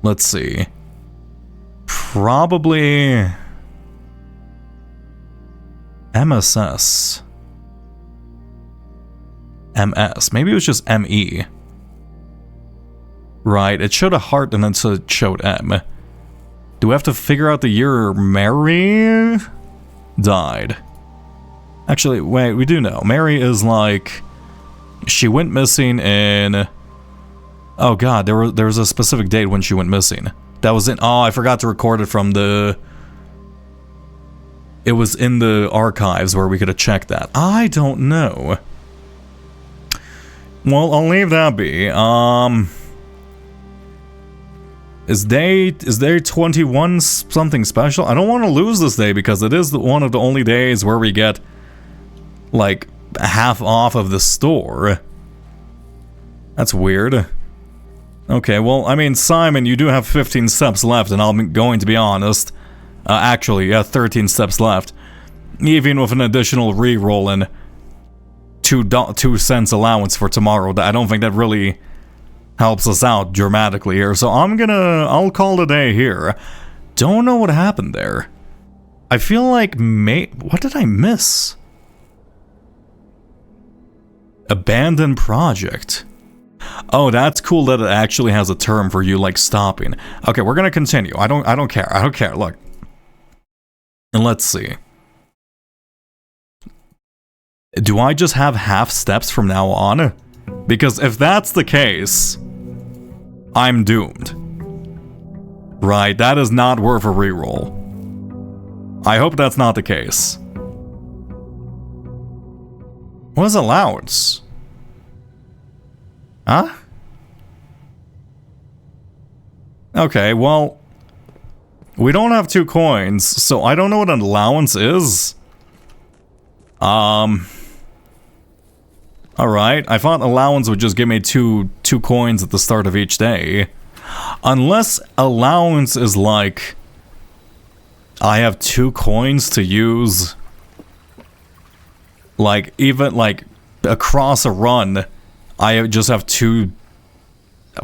Let's see. Probably... MSS. MS. Maybe it was just ME. Right, it showed a heart and then it showed M. Do we have to figure out the year Mary died? Actually, wait, we do know. Mary is like... She went missing in... Oh god, there was a specific date when she went missing. That was in... Oh, I forgot to record it from the... It was in the archives where we could have checked that. I don't know. Well, I'll leave that be. Is day 21 something special? I don't want to lose this day because it is one of the only days where we get like half off of the store. That's weird. Okay, well, I mean, Simon, you do have 15 steps left, and I'm going to be honest. Actually, 13 steps left. Even with an additional re-roll and 2 cents allowance for tomorrow, I don't think that really helps us out dramatically here. So I'll call it a day here. Don't know what happened there. I feel like what did I miss? Abandoned project. Oh, that's cool that it actually has a term for you like stopping. Okay, we're gonna continue. I don't care. Look. And let's see. Do I just have half steps from now on? Because if that's the case, I'm doomed. Right, that is not worth a reroll. I hope that's not the case. What is allowance? Huh? Okay, well, we don't have 2 coins, so I don't know what an allowance is. Alright, I thought allowance would just give me two coins at the start of each day. Unless allowance is like... I have 2 coins to use... Like, even, like, across a run, I just have 2...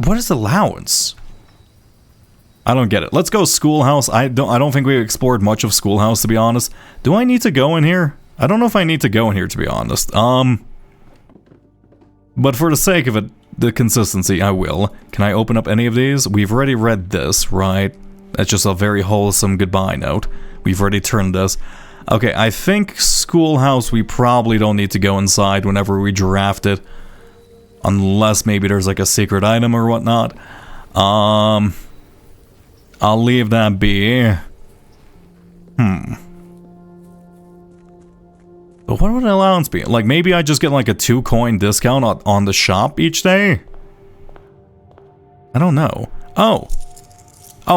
What is allowance? I don't get it. Let's go Schoolhouse. I don't think we explored much of Schoolhouse, to be honest. Do I need to go in here? I don't know if I need to go in here, to be honest. But for the sake of it, the consistency, I will. Can I open up any of these? We've already read this, right? That's just a very wholesome goodbye note. We've already turned this. Okay, I think Schoolhouse, we probably don't need to go inside whenever we draft it. Unless maybe there's like a secret item or whatnot. I'll leave that be. But what would an allowance be? Like, maybe I just get like a 2 coin discount on the shop each day? I don't know. Oh,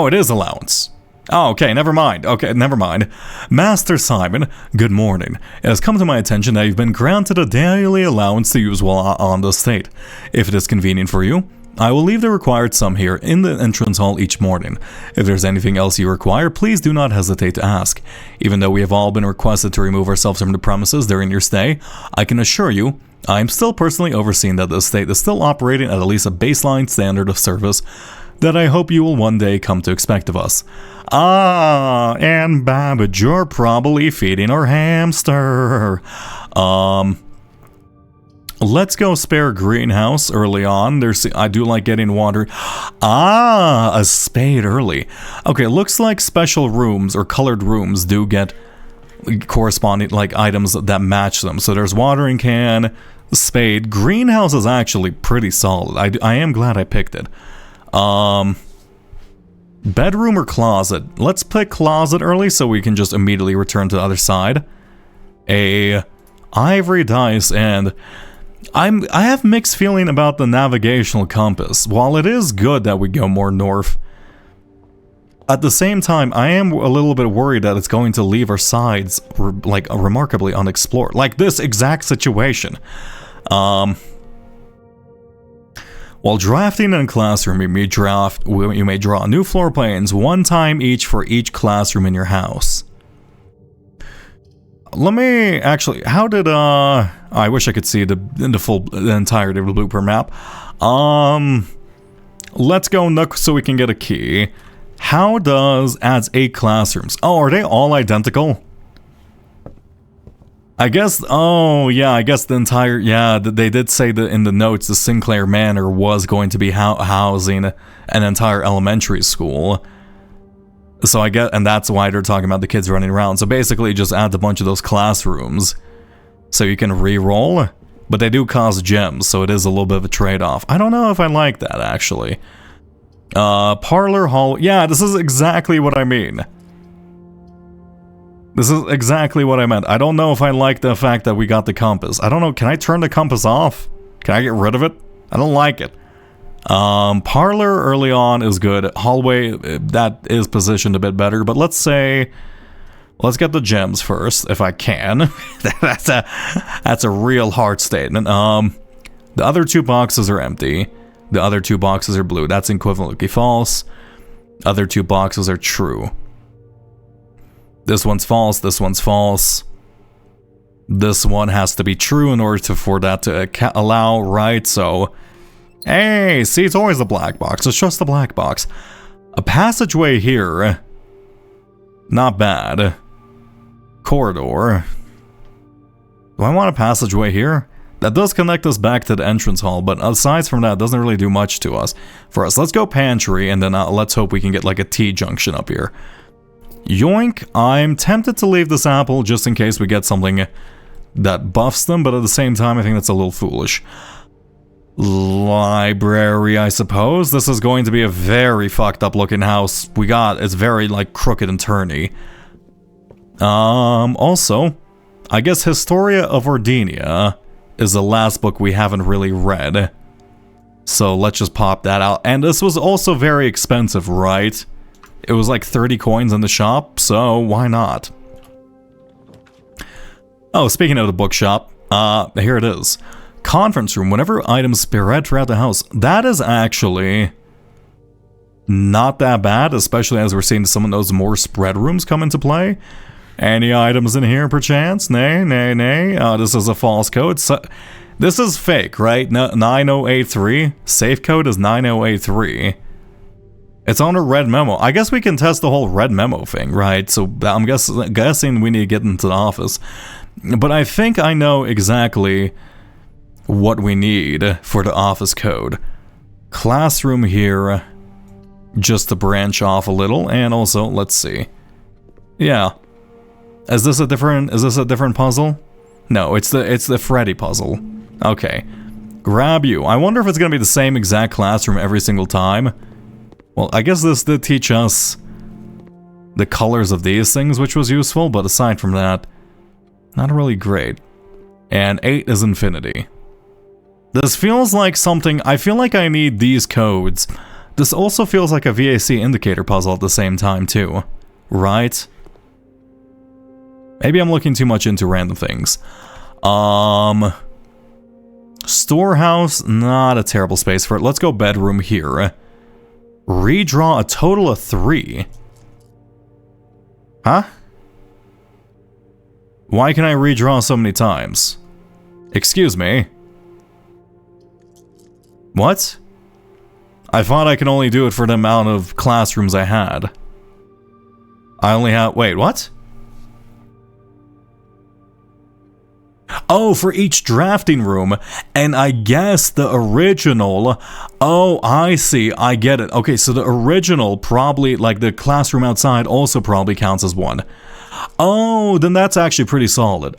it is allowance. Oh, okay, never mind. Master Simon, good morning. It has come to my attention that you've been granted a daily allowance to use while on the estate. If it is convenient for you, I will leave the required sum here in the entrance hall each morning. If there's anything else you require, please do not hesitate to ask. Even though we have all been requested to remove ourselves from the premises during your stay, I can assure you, I am still personally overseeing that the estate is still operating at least a baseline standard of service that I hope you will one day come to expect of us. Ah, and Babbage, you're probably feeding our hamster. Let's go spare greenhouse early on. I do like getting water. Ah, a spade early. Okay, looks like special rooms or colored rooms do get corresponding like items that match them. So there's watering can, spade. Greenhouse is actually pretty solid. I am glad I picked it. Bedroom or closet? Let's pick closet early so we can just immediately return to the other side. A ivory dice, and I have mixed feeling about the navigational compass. While it is good that we go more north, at the same time, I am a little bit worried that it's going to leave our sides like remarkably unexplored. Like this exact situation. While drafting in a classroom, you may draw new floor plans 1 time each for each classroom in your house. Let me actually, how did I wish I could see the entirety of the blueprint map. Let's go Nook so we can get a key. How does adds 8 classrooms? Oh, are they all identical? I guess, oh yeah, I guess the entire, yeah, they did say that in the notes the Sinclair Manor was going to be housing an entire elementary school. So I get, and that's why they're talking about the kids running around. So basically just add a bunch of those classrooms so you can re-roll, but they do cost gems, so it is a little bit of a trade-off. I don't know if I like that, actually. Parlor hall, yeah, this is exactly what I mean. This is exactly what I meant. I don't know if I like the fact that we got the compass. I don't know, can I turn the compass off? Can I get rid of it? I don't like it. Parlor early on is good. Hallway, that is positioned a bit better, but let's say, let's get the gems first, if I can. That's a real hard statement. The other two boxes are empty. The other two boxes are blue. That's equivalently false. Other two boxes are true. This one's false, this one's false. This one has to be true in order for that to allow, right? So, hey, see, it's always the black box. It's just the black box. A passageway here. Not bad. Corridor. Do I want a passageway here? That does connect us back to the entrance hall, but aside from that, it doesn't really do much to us. For us, let's go pantry, and then let's hope we can get like a T-junction up here. Yoink, I'm tempted to leave this apple just in case we get something that buffs them, but at the same time, I think that's a little foolish. Library, I suppose. This is going to be a very fucked up looking house. It's very like crooked and turny. Also, I guess Historia of Ordinia is the last book we haven't really read. So let's just pop that out. And this was also very expensive, right? It was like 30 coins in the shop, so why not? Oh, speaking of the bookshop, here it is. Conference room, whenever items spread throughout the house. That is actually not that bad, especially as we're seeing some of those more spread rooms come into play. Any items in here, perchance? Nay, nay, nay. This is a false code. So, this is fake, right? 9083. Safe code is 9083. It's on a red memo. I guess we can test the whole red memo thing, right? So I'm guessing we need to get into the office. But I think I know exactly what we need for the office code. Classroom here, just to branch off a little, and also, let's see. Yeah. Is this a different puzzle? No, it's the Freddy puzzle. Okay. Grab you. I wonder if it's gonna be the same exact classroom every single time. Well, I guess this did teach us the colors of these things, which was useful, but aside from that, not really great. And 8 is infinity. This feels like something, I feel like I need these codes. This also feels like a VAC indicator puzzle at the same time too, right? Maybe I'm looking too much into random things. Storehouse, not a terrible space for it. Let's go bedroom here. Redraw a total of 3. Huh? Why can I redraw so many times? Excuse me. What? I thought I could only do it for the amount of classrooms I had. I only have, wait, what? Oh, for each drafting room, and I guess the original, oh, I see, I get it. Okay, so the original probably, like the classroom outside also probably counts as 1. Oh, then that's actually pretty solid.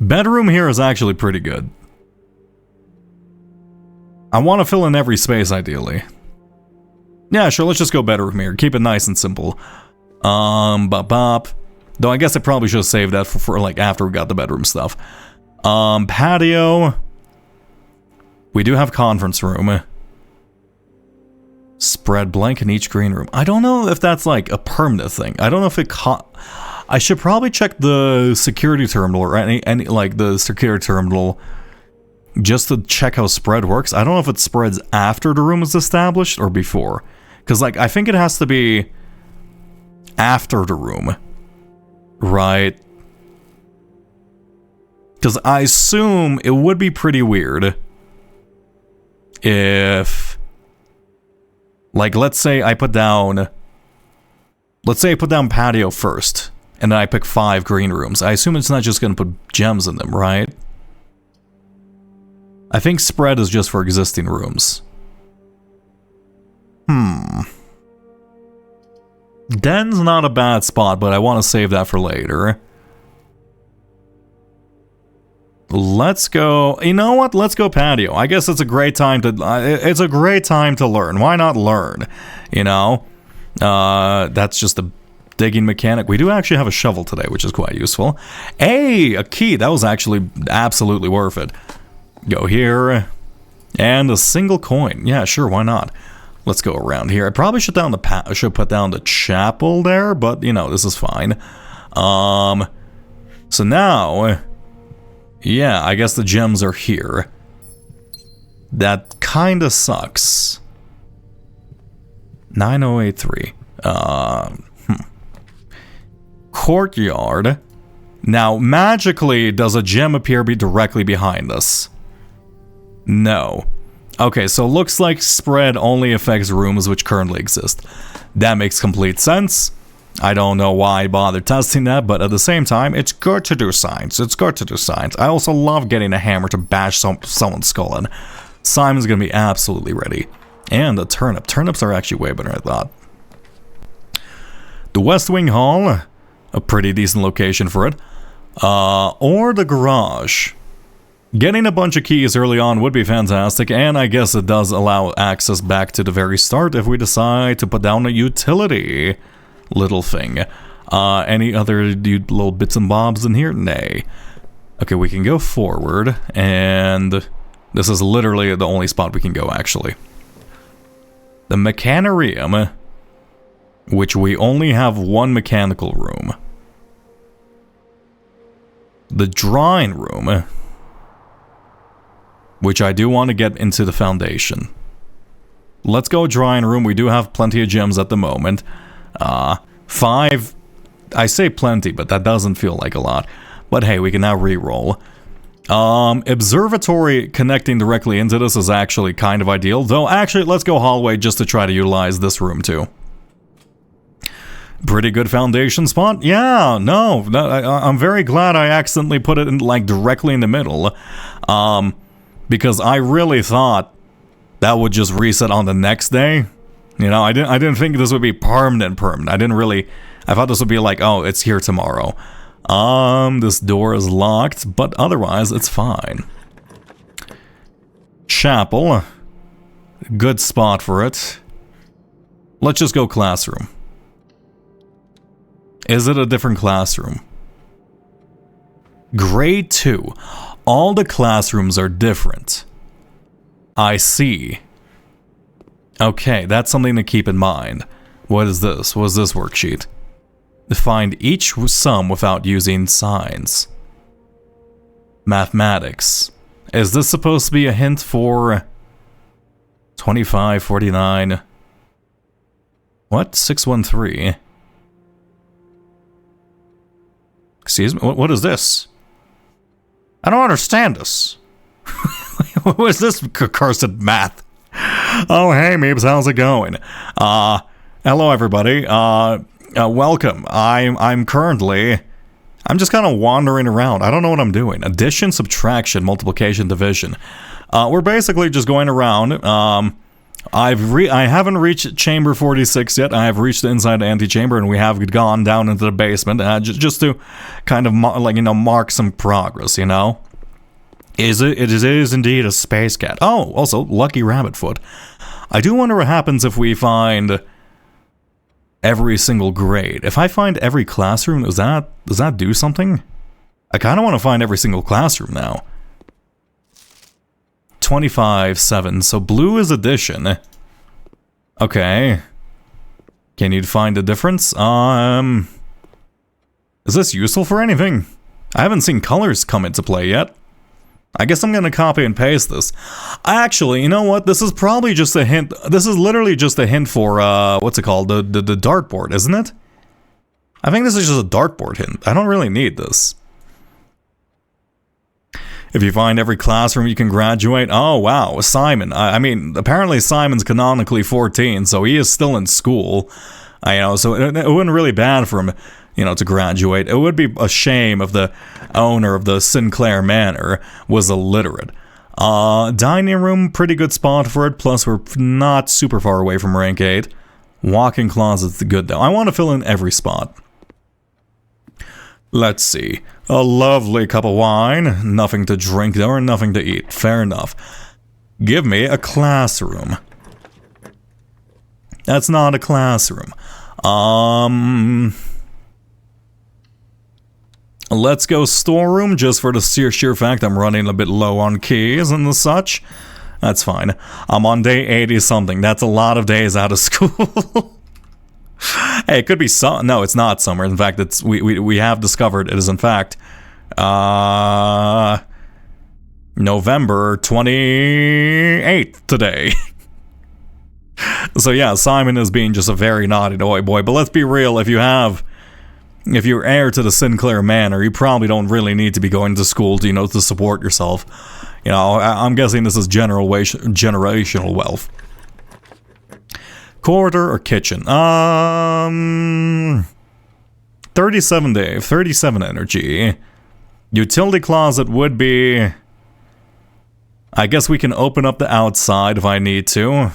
Bedroom here is actually pretty good. I want to fill in every space, ideally. Yeah, sure, let's just go bedroom here. Keep it nice and simple. Bop. Though I guess I probably should have saved that for like after we got the bedroom stuff. Patio. We do have conference room. Spread blank in each green room. I don't know if that's like a permanent thing. I don't know if it I should probably check the security terminal or any like the security terminal just to check how spread works. I don't know if it spreads after the room is established or before. Because like I think it has to be after the room. Right. Because I assume it would be pretty weird if, like, let's say I put down patio first, and then I pick 5 green rooms. I assume it's not just going to put gems in them, right? I think spread is just for existing rooms. Den's not a bad spot, but I want to save that for later. Let's go. You know what? Let's go patio. I guess it's a great time to. It's a great time to learn. Why not learn? You know, that's just a digging mechanic. We do actually have a shovel today, which is quite useful. Hey, a key. That was actually absolutely worth it. Go here, and a single coin. Yeah, sure. Why not? Let's go around here. I probably should put down the chapel there, but you know this is fine. So now. Yeah, I guess the gems are here. That kinda sucks. 9083. Courtyard. Now, magically, does a gem appear directly behind us? No. Okay, so looks like spread only affects rooms which currently exist. That makes complete sense. I don't know why I bothered testing that, but at the same time, it's good to do science. It's good to do science. I also love getting a hammer to bash someone's skull in. Simon's gonna be absolutely ready. And a turnip. Turnips are actually way better than I thought. The West Wing Hall, a pretty decent location for it. Or the garage. Getting a bunch of keys early on would be fantastic, and I guess it does allow access back to the very start if we decide to put down a utility. Little thing. Any other little bits and bobs in here? Nay. Okay, we can go forward, and this is literally the only spot we can go, actually. The Mechanarium, which we only have one mechanical room. The drawing room, which I do want to get into the foundation. Let's go drawing room. We do have plenty of gems at the moment. 5, I say plenty, but that doesn't feel like a lot. But hey, we can now re-roll. Observatory connecting directly into this is actually kind of ideal. Though, actually, let's go hallway just to try to utilize this room too. Pretty good foundation spot? Yeah, no, I'm very glad I accidentally put it in, like, directly in the middle. Because I really thought that would just reset on the next day. You know, I didn't think this would be permanent. I thought this would be like, oh, it's here tomorrow. This door is locked, but otherwise it's fine. Chapel. Good spot for it. Let's just go classroom. Is it a different classroom? Grade 2. All the classrooms are different. I see. Okay, that's something to keep in mind. What is this? What is this worksheet? Find each sum without using signs. Mathematics. Is this supposed to be a hint for 25, 49? What? 613? Excuse me? What is this? I don't understand this. What is this cursed math? Oh, hey, Meebs, how's it going? Hello, everybody. Welcome. I'm just kind of wandering around. I don't know what I'm doing. Addition, subtraction, multiplication, division. We're basically just going around. I haven't reached chamber 46 yet. I have reached the inside the antechamber, and we have gone down into the basement just to kind of mark some progress. You know. It is indeed a space cat. Oh, also, lucky rabbit foot. I do wonder what happens if we find every single grade. If I find every classroom, does that do something? I kind of want to find every single classroom now. 25-7. So blue is addition. Okay. Can you find a difference? Is this useful for anything? I haven't seen colors come into play yet. I guess I'm gonna copy and paste this. Actually, you know what? This is probably just a hint. This is literally just a hint for, what's it called? The dartboard, isn't it? I think this is just a dartboard hint. I don't really need this. If you find every classroom, you can graduate. Oh, wow. Simon. I mean, apparently Simon's canonically 14, so he is still in school. So it wasn't really bad for him, to graduate. It would be a shame if the owner of the Sinclair Manor was illiterate. Dining room, pretty good spot for it, plus we're not super far away from rank 8. Walk-in closet's good though. I want to fill in every spot. Let's see. A lovely cup of wine. Nothing to drink though, or nothing to eat. Fair enough. Give me a classroom. That's not a classroom. Let's go storeroom, just for the sheer fact I'm running a bit low on keys and the such. That's fine. I'm on day 80-something. That's a lot of days out of school. Hey, it could be no, it's not summer. In fact, it's we have discovered it is in fact November 28th today. So yeah, Simon is being just a very naughty boy. But let's be real, if you're heir to the Sinclair Manor, you probably don't really need to be going to school to, to support yourself. I'm guessing this is generational wealth. Corridor or kitchen? 37 Dave, 37 energy. Utility closet would be... I guess we can open up the outside if I need to.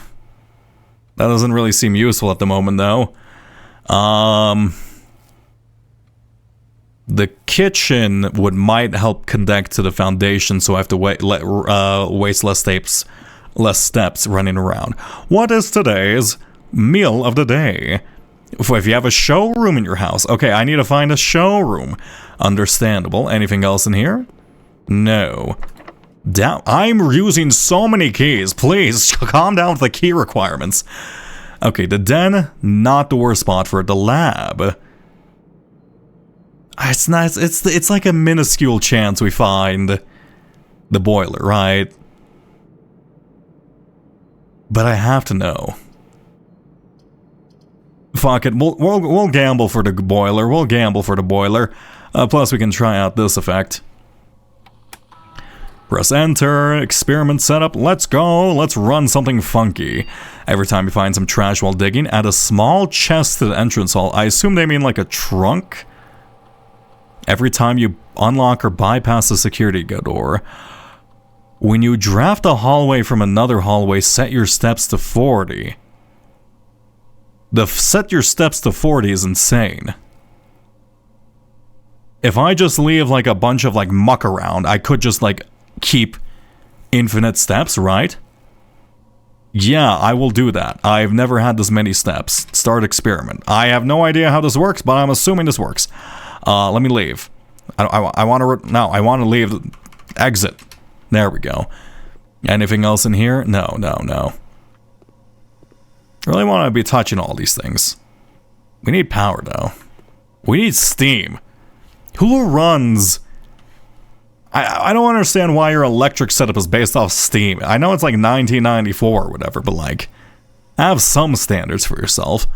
That doesn't really seem useful at the moment, though. The kitchen might help connect to the foundation, so I have to waste less steps running around. What is today's meal of the day? If you have a showroom in your house. Okay, I need to find a showroom. Understandable. Anything else in here? No. I'm using so many keys. Please, calm down with the key requirements. Okay, the den, not the worst spot for it. The lab. It's nice. It's like a minuscule chance we find the boiler, right? But I have to know. Fuck it. We'll gamble for the boiler. We'll gamble for the boiler. Plus, we can try out this effect. Press enter. Experiment setup. Let's go. Let's run something funky. Every time you find some trash while digging, add a small chest to the entrance hall. I assume they mean like a trunk. Every time you unlock or bypass a security door. When you draft a hallway from another hallway, set your steps to 40. The set your steps to 40 is insane. If I just leave like a bunch of like muck around, I could just like keep infinite steps, right? Yeah, I will do that. I've never had this many steps. Start experiment. I have no idea how this works, but I'm assuming this works. Let me leave. I want to leave. Exit. There we go. Anything else in here? No. Really want to be touching all these things. We need power, though. We need steam. Who runs... I don't understand why your electric setup is based off steam. I know it's like 1994 or whatever, but like... have some standards for yourself.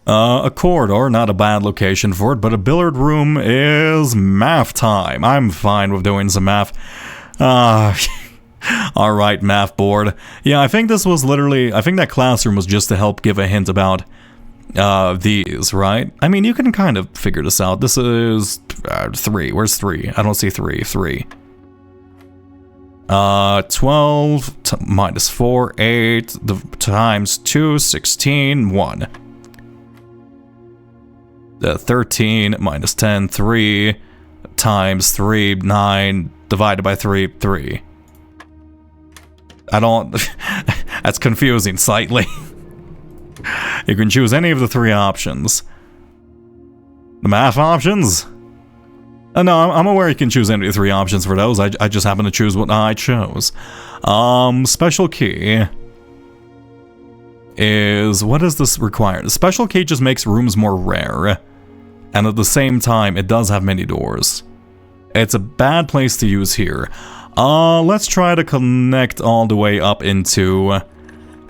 A corridor, not a bad location for it, but a billiard room is math time. I'm fine with doing some math. Alright, math board. Yeah, I think this was literally... I think that classroom was just to help give a hint about these, right? I mean, you can kind of figure this out. This is 3. Where's 3? I don't see 3. 3. 12 minus 4, 8 times 2, 16, 1. 13 minus 10, 3 times 3, 9 divided by 3, 3. I don't... That's confusing slightly. You can choose any of the 3 options. The math options? No, I'm aware you can choose any of the 3 options for those. I just happen to choose what I chose. Special key is... what does this require? The special key just makes rooms more rare. And at the same time, it does have many doors. It's a bad place to use here. Let's try to connect all the way up into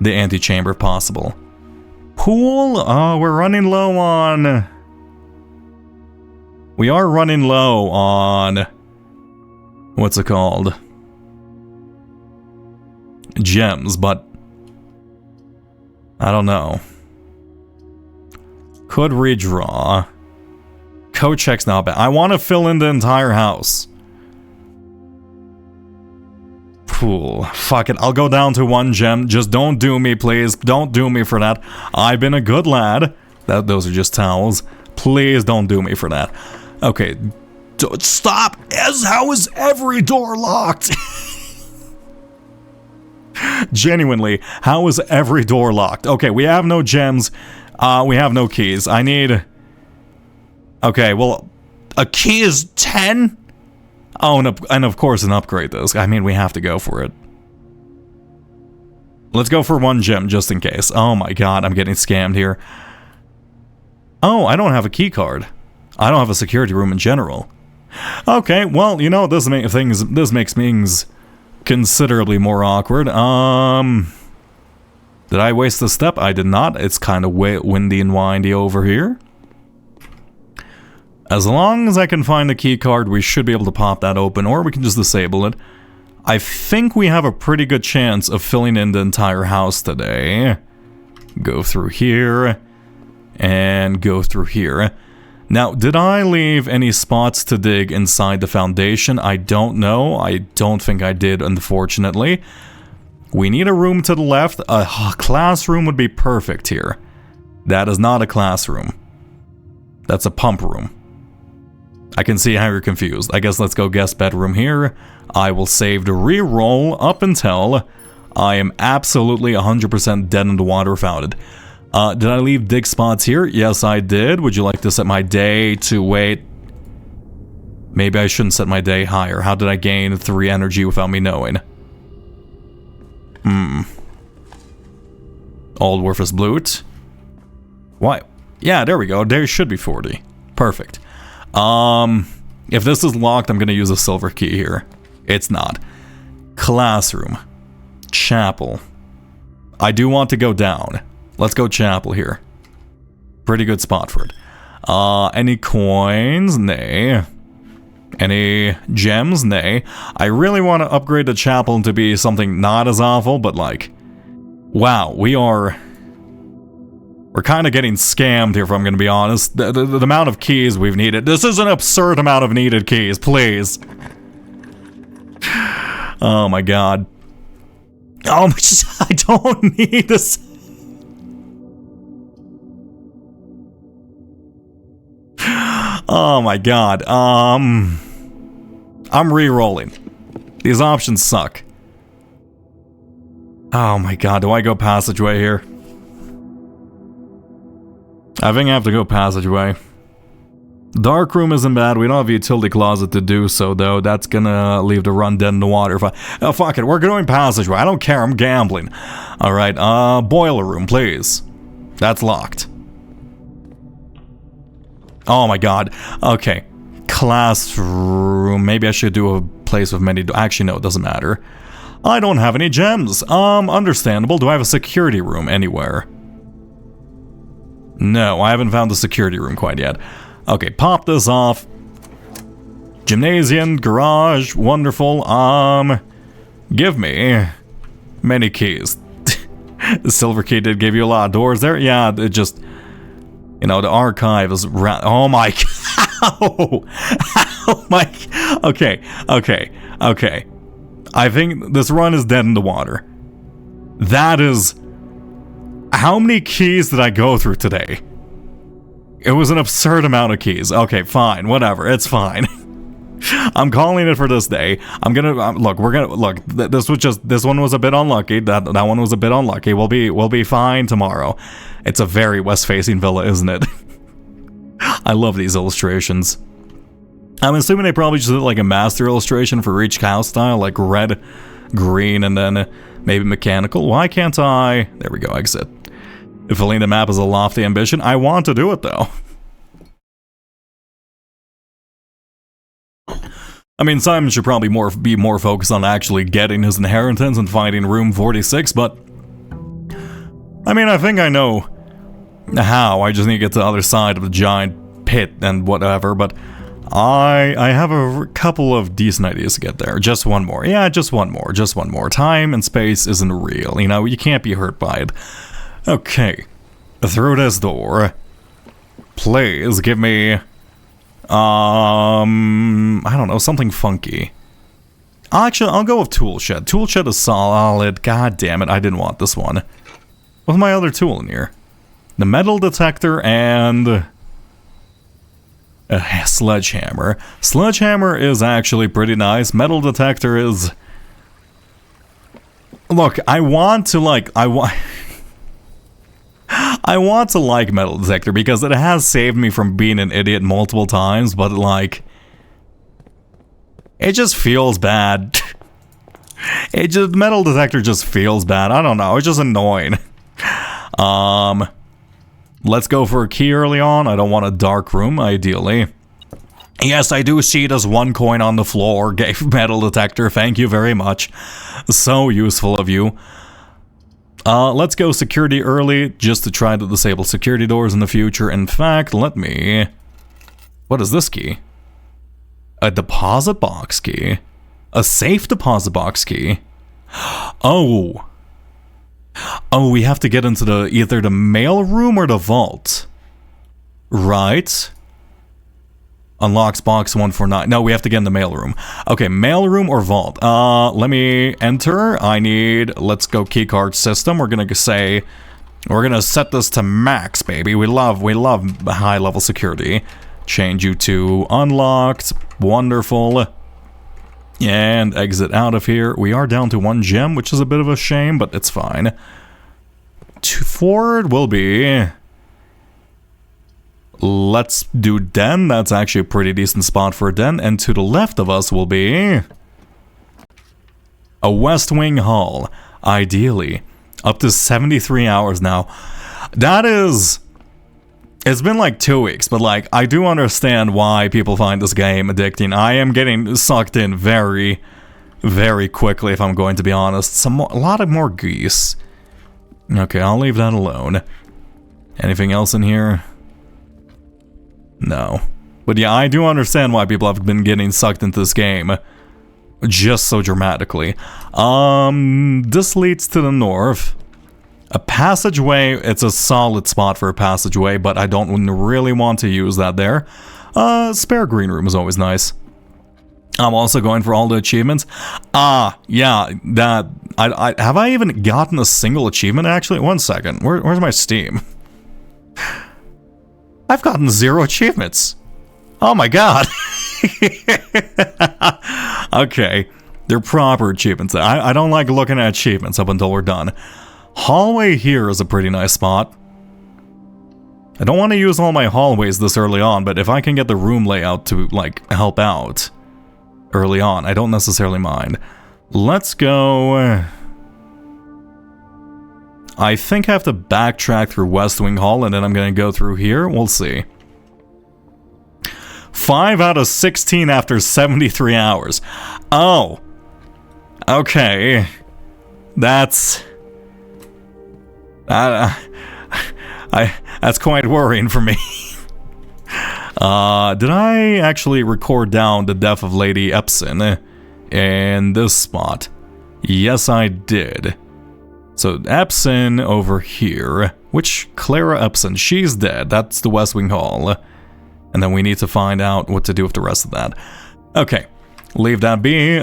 the antechamber if possible. Pool? We're running low on... we are running low on... what's it called? Gems, but... I don't know. Could redraw. code check's not bad. I want to fill in the entire house. Cool. Fuck it. I'll go down to 1 gem. Just don't do me, please. Don't do me for that. I've been a good lad. Those are just towels. Please don't do me for that. Okay. Stop! How is every door locked? Genuinely, how is every door locked? Okay, we have no gems. We have no keys. I need... Okay, well, a key is 10? Oh, and of course an upgrade this. I mean, we have to go for it. Let's go for 1 gem, just in case. Oh my god, I'm getting scammed here. Oh, I don't have a key card. I don't have a security room in general. Okay, well, you know, this makes things considerably more awkward. Did I waste a step? I did not. It's kind of windy and windy over here. As long as I can find the key card, we should be able to pop that open, or we can just disable it. I think we have a pretty good chance of filling in the entire house today. Go through here, and go through here. Now, did I leave any spots to dig inside the foundation? I don't know. I don't think I did, unfortunately. We need a room to the left. A classroom would be perfect here. That is not a classroom. That's a pump room. I can see how you're confused. I guess let's go guest bedroom here. I will save the reroll up until I am absolutely 100% dead in the water without it. Did I leave dig spots here? Yes, I did. Would you like to set my day to wait? Maybe I shouldn't set my day higher. How did I gain 3 energy without me knowing? Old worthless loot. Why? Yeah, there we go. There should be 40. Perfect. If this is locked, I'm gonna use a silver key here. It's not. Classroom. Chapel. I do want to go down. Let's go chapel here. Pretty good spot for it. Any coins? Nay. Any gems? Nay. I really want to upgrade the chapel to be something not as awful, but like... Wow, we're kind of getting scammed here, if I'm going to be honest. The amount of keys we've needed. This is an absurd amount of needed keys, please. Oh my god. Oh, I don't need this. Oh my god. I'm re-rolling. These options suck. Oh my god, do I go passageway here? I think I have to go passageway. Dark room isn't bad. We don't have a utility closet to do so, though. That's gonna leave the run dead in the water. If oh, fuck it. We're going passageway. I don't care. I'm gambling. Alright, boiler room, please. That's locked. Oh my god. Okay. Classroom. Maybe I should do a place with many... Actually, no, it doesn't matter. I don't have any gems. Understandable. Do I have a security room anywhere? No, I haven't found the security room quite yet. Okay, pop this off. Gymnasium, garage, wonderful. Give me many keys. The silver key did give you a lot of doors there. Yeah, it just... You know, the archive is... Oh my... Oh my... Okay. I think this run is dead in the water. That is... How many keys did I go through today? It was an absurd amount of keys. Okay, fine, whatever, it's fine. I'm calling it for this day. I'm gonna look. This one was a bit unlucky. That one was a bit unlucky. We'll be fine tomorrow. It's a very west-facing villa, isn't it? I love these illustrations. I'm assuming they probably just did like a master illustration for each house style, like red, green, and then maybe mechanical. Why can't I? There we go. Exit. If filling the map is a lofty ambition, I want to do it though. I mean, Simon should probably be more focused on actually getting his inheritance and finding room 46, but... I mean, I think I know how. I just need to get to the other side of the giant pit and whatever, but... I have a couple of decent ideas to get there. Just one more. Yeah, just one more. Time and space isn't real, you know, you can't be hurt by it. Okay. Through this door. Please give me I don't know, something funky. Actually, I'll go with tool shed. Tool shed is solid. God damn it, I didn't want this one. What's my other tool in here? The metal detector and a sledgehammer. Sledgehammer is actually pretty nice. Metal detector is... Look, I want to like metal detector because it has saved me from being an idiot multiple times, but like it just feels bad. Metal detector just feels bad. I don't know. It's just annoying. Let's go for a key early on. I don't want a dark room, ideally. Yes, I do see there's 1 coin on the floor. Gave metal detector. Thank you very much. So useful of you. Let's go security early, just to try to disable security doors in the future. In fact, let me... What is this key? A deposit box key? A safe deposit box key? Oh. Oh, we have to get into either the mail room or the vault. Right. Unlocks box 149. No, we have to get in the mail room. Okay, mail room or vault. Let me enter. Let's go keycard system. We're gonna say, we're gonna set this to max, baby. We love high level security. Change you to unlocked. Wonderful. And exit out of here. We are down to 1 gem, which is a bit of a shame, but it's fine. Forward will be... Let's do den. That's actually a pretty decent spot for a den. And to the left of us will be... a West Wing Hall. Ideally. Up to 73 hours now. That is... It's been like 2 weeks, but like, I do understand why people find this game addicting. I am getting sucked in very, very quickly, if I'm going to be honest. A lot of more geese. Okay, I'll leave that alone. Anything else in here? No. But yeah, I do understand why people have been getting sucked into this game. Just so dramatically. This leads to the north. A passageway, it's a solid spot for a passageway, but I don't really want to use that there. Spare green room is always nice. I'm also going for all the achievements. Yeah, that... have I even gotten a single achievement, actually? 1 second. Where's my Steam? I've gotten 0 achievements. Oh my god. Okay. They're proper achievements. I don't like looking at achievements up until we're done. Hallway here is a pretty nice spot. I don't want to use all my hallways this early on, but if I can get the room layout to, like, help out early on, I don't necessarily mind. Let's go... I think I have to backtrack through West Wing Hall, and then I'm going to go through here. We'll see. 5 out of 16 after 73 hours. Oh. Okay. That's... that's quite worrying for me. Did I actually record down the death of Lady Epson in this spot? Yes, I did. So Epson over here, which Clara Epson, she's dead. That's the West Wing Hall. And then we need to find out what to do with the rest of that. Okay, leave that be.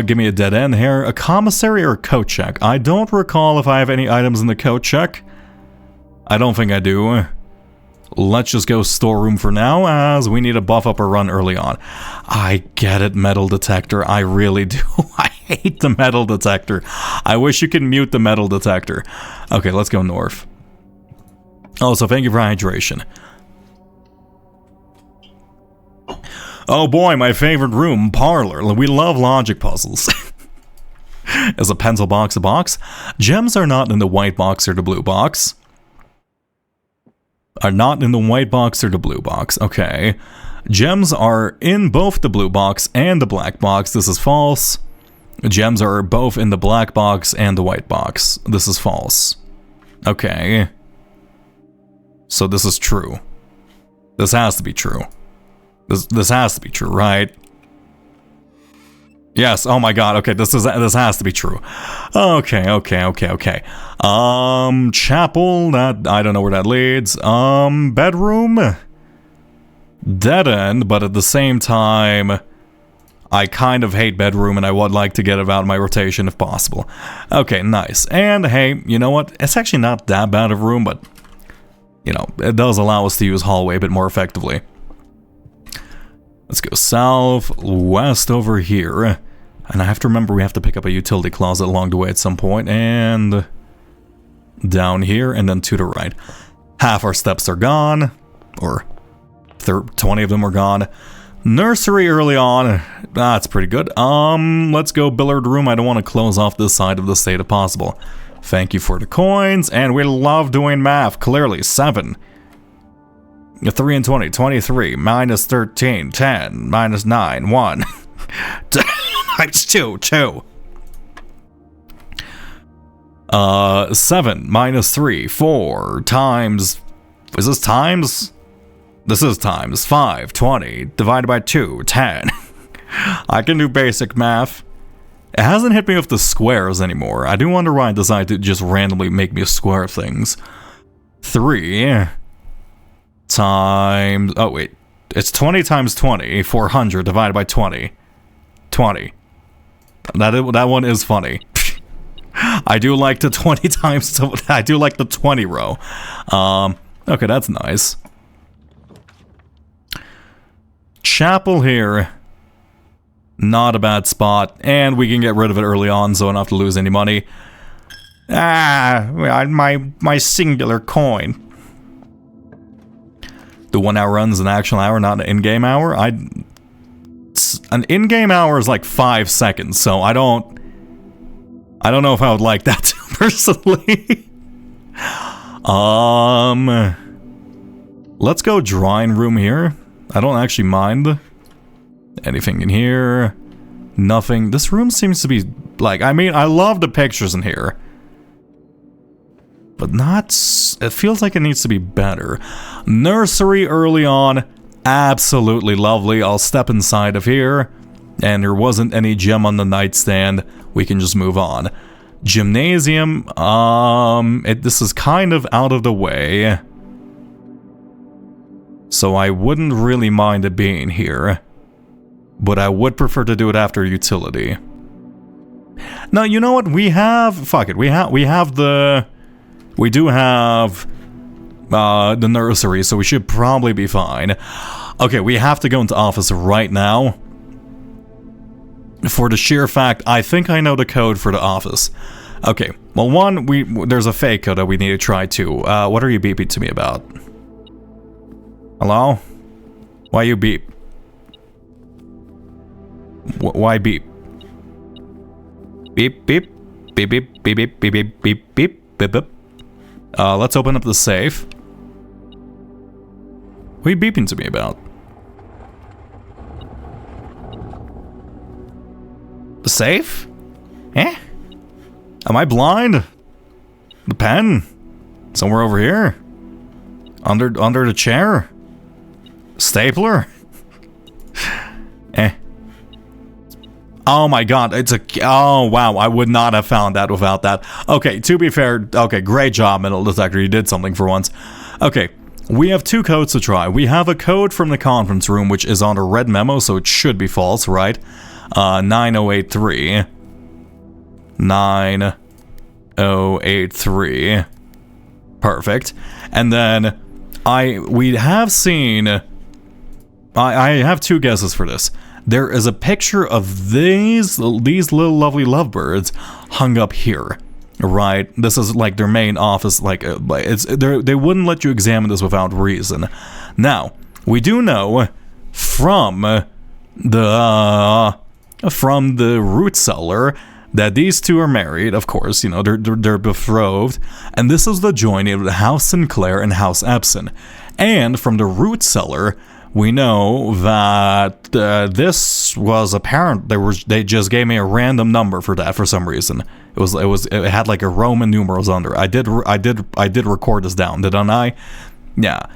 Give me a dead end here. A commissary or a coat check? I don't recall if I have any items in the coat check. I don't think I do. Let's just go storeroom for now, as we need to buff up a run early on. I get it, metal detector. I really do. I hate the metal detector. I wish you could mute the metal detector. Okay, let's go north. Also, thank you for hydration. Oh boy, my favorite room, parlor. We love logic puzzles. Is a pencil box a box? Gems are not in the white box or the blue box. Are not in the white box or the blue box. Okay. Gems are in both the blue box and the black box. This is false. Gems are both in the black box and the white box. This is false. Okay. So this is true. This has to be true. This has to be true, right? Yes, oh my god, okay, this has to be true. Okay. Chapel, that, I don't know where that leads. Bedroom? dead end, but at the same time, I kind of hate bedroom and I would like to get it out of my rotation if possible. Okay, nice. And hey, you know what? It's actually not that bad of a room, but, you know, it does allow us to use hallway a bit more effectively. Let's go southwest over here. And I have to remember we have to pick up a utility closet along the way at some point. And down here, and then to the right. Half our steps are gone. Or 20 of them are gone. Nursery early on. That's pretty good. Let's go billiard room. I don't want to close off this side of the state if possible. Thank you for the coins. And we love doing math. Clearly, 7. 3 and 20. 23. Minus 13. 10. Minus 9. 1. Times 2. 2. 7. Minus 3. 4. Times... Is this times? This is times 5, 20, divided by 2, 10. I can do basic math. It hasn't hit me with the squares anymore. I do wonder why I decided to just randomly make me square things. 3 times... Oh, wait. It's 20 times 20, 400, divided by 20. 20. That one is funny. I do like the 20 times... I do like the 20 row. Okay, that's nice. Chapel here, not a bad spot, and we can get rid of it early on so I don't have to lose any money. My singular coin. The 1 hour runs an actual hour, not an in-game hour. An in-game hour is like 5 seconds, so I don't know if I would like that personally. Let's go drawing room here. I don't actually mind. Anything in here? Nothing. This room seems to be like, I mean, I love the pictures in here. But not, it feels like it needs to be better. Nursery early on, absolutely lovely. I'll step inside of here. And there wasn't any gem on the nightstand. We can just move on. Gymnasium, this is kind of out of the way. So I wouldn't really mind it being here. But I would prefer to do it after utility. Now, you know what? We have... Fuck it. We do have the nursery, so we should probably be fine. Okay, we have to go into office right now. For the sheer fact, I think I know the code for the office. Okay, well, one, there's a fake code that we need to try too. What are you beeping to me about? Hello? Why you beep? Why beep? Beep, beep, beep, beep, beep, beep, beep, beep, beep, beep, beep, beep. Let's open up the safe. What are you beeping to me about? The safe? Eh? Am I blind? The pen? Somewhere over here? Under the chair? Stapler? Eh. Oh my god, oh wow, I would not have found that without that. Okay, to be fair, okay, great job, Metal Detector, you did something for once. Okay, we have 2 codes to try. We have a code from the conference room, which is on a red memo, so it should be false, right? 9083. 9083. Perfect. And then, we have seen... I have 2 guesses for this. There is a picture of these little lovely lovebirds hung up here, right? This is like their main office. Like they wouldn't let you examine this without reason. Now we do know from the root cellar that these 2 are married. Of course, you know they're betrothed, and this is the joining of the House Sinclair and House Epson. And from the root cellar, we know that this was apparent. They just gave me a random number for that for some reason. It had like a Roman numerals under. I did record this down, didn't I? Yeah.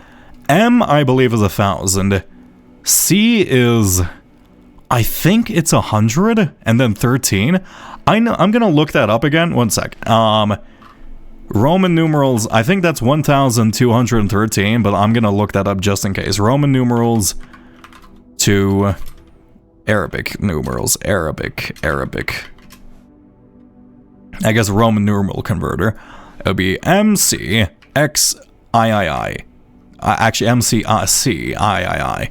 M, I believe, is 1,000. C is, I think it's 100, and then 13. I know. I'm gonna look that up again. One sec. Roman numerals, I think that's 1213, but I'm gonna look that up just in case. Roman numerals to Arabic numerals. Arabic. I guess Roman numeral converter. It would be MCXIII. Actually, MCCIII.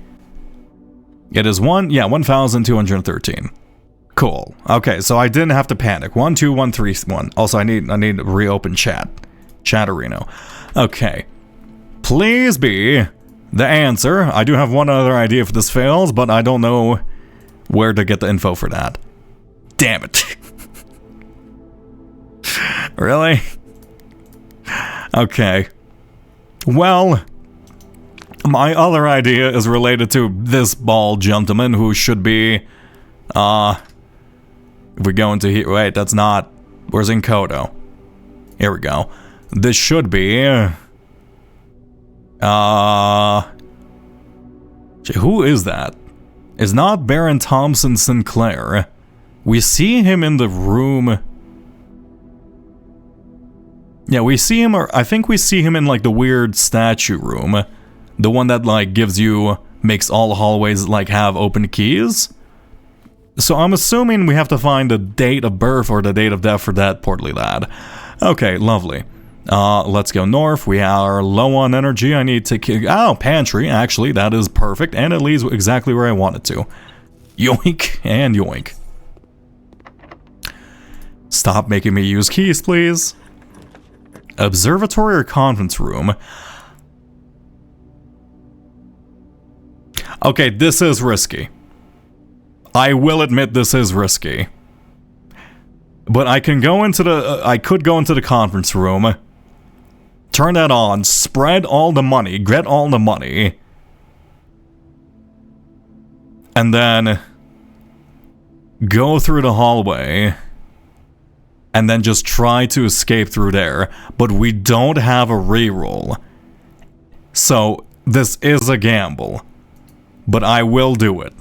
It is 1213. Cool. Okay, so I didn't have to panic. 12131. Also, I need to reopen Chatterino. Okay. Please be the answer. I do have one other idea if this fails, but I don't know where to get the info for that. Damn it. Really? Okay. Well, my other idea is related to this bald gentleman who should be, if we go into here, wait, that's not, where's Enkoto? Here we go. This should be, who is that? It's not Baron Thompson Sinclair. We see him in the room. Yeah, we see him, or I think we see him in like the weird statue room. The one that like makes all hallways like have open keys. So I'm assuming we have to find the date of birth or the date of death for that portly lad. Okay, lovely. Let's go north. We are low on energy. I need to pantry. Actually, that is perfect. And it leads exactly where I want it to. Yoink and yoink. Stop making me use keys, please. Observatory or conference room? Okay, this is risky. I will admit this is risky. But I can go into I could go into the conference room, turn that on, spread all the money, get all the money, and then go through the hallway, and then just try to escape through there. But we don't have a reroll. So this is a gamble. But I will do it.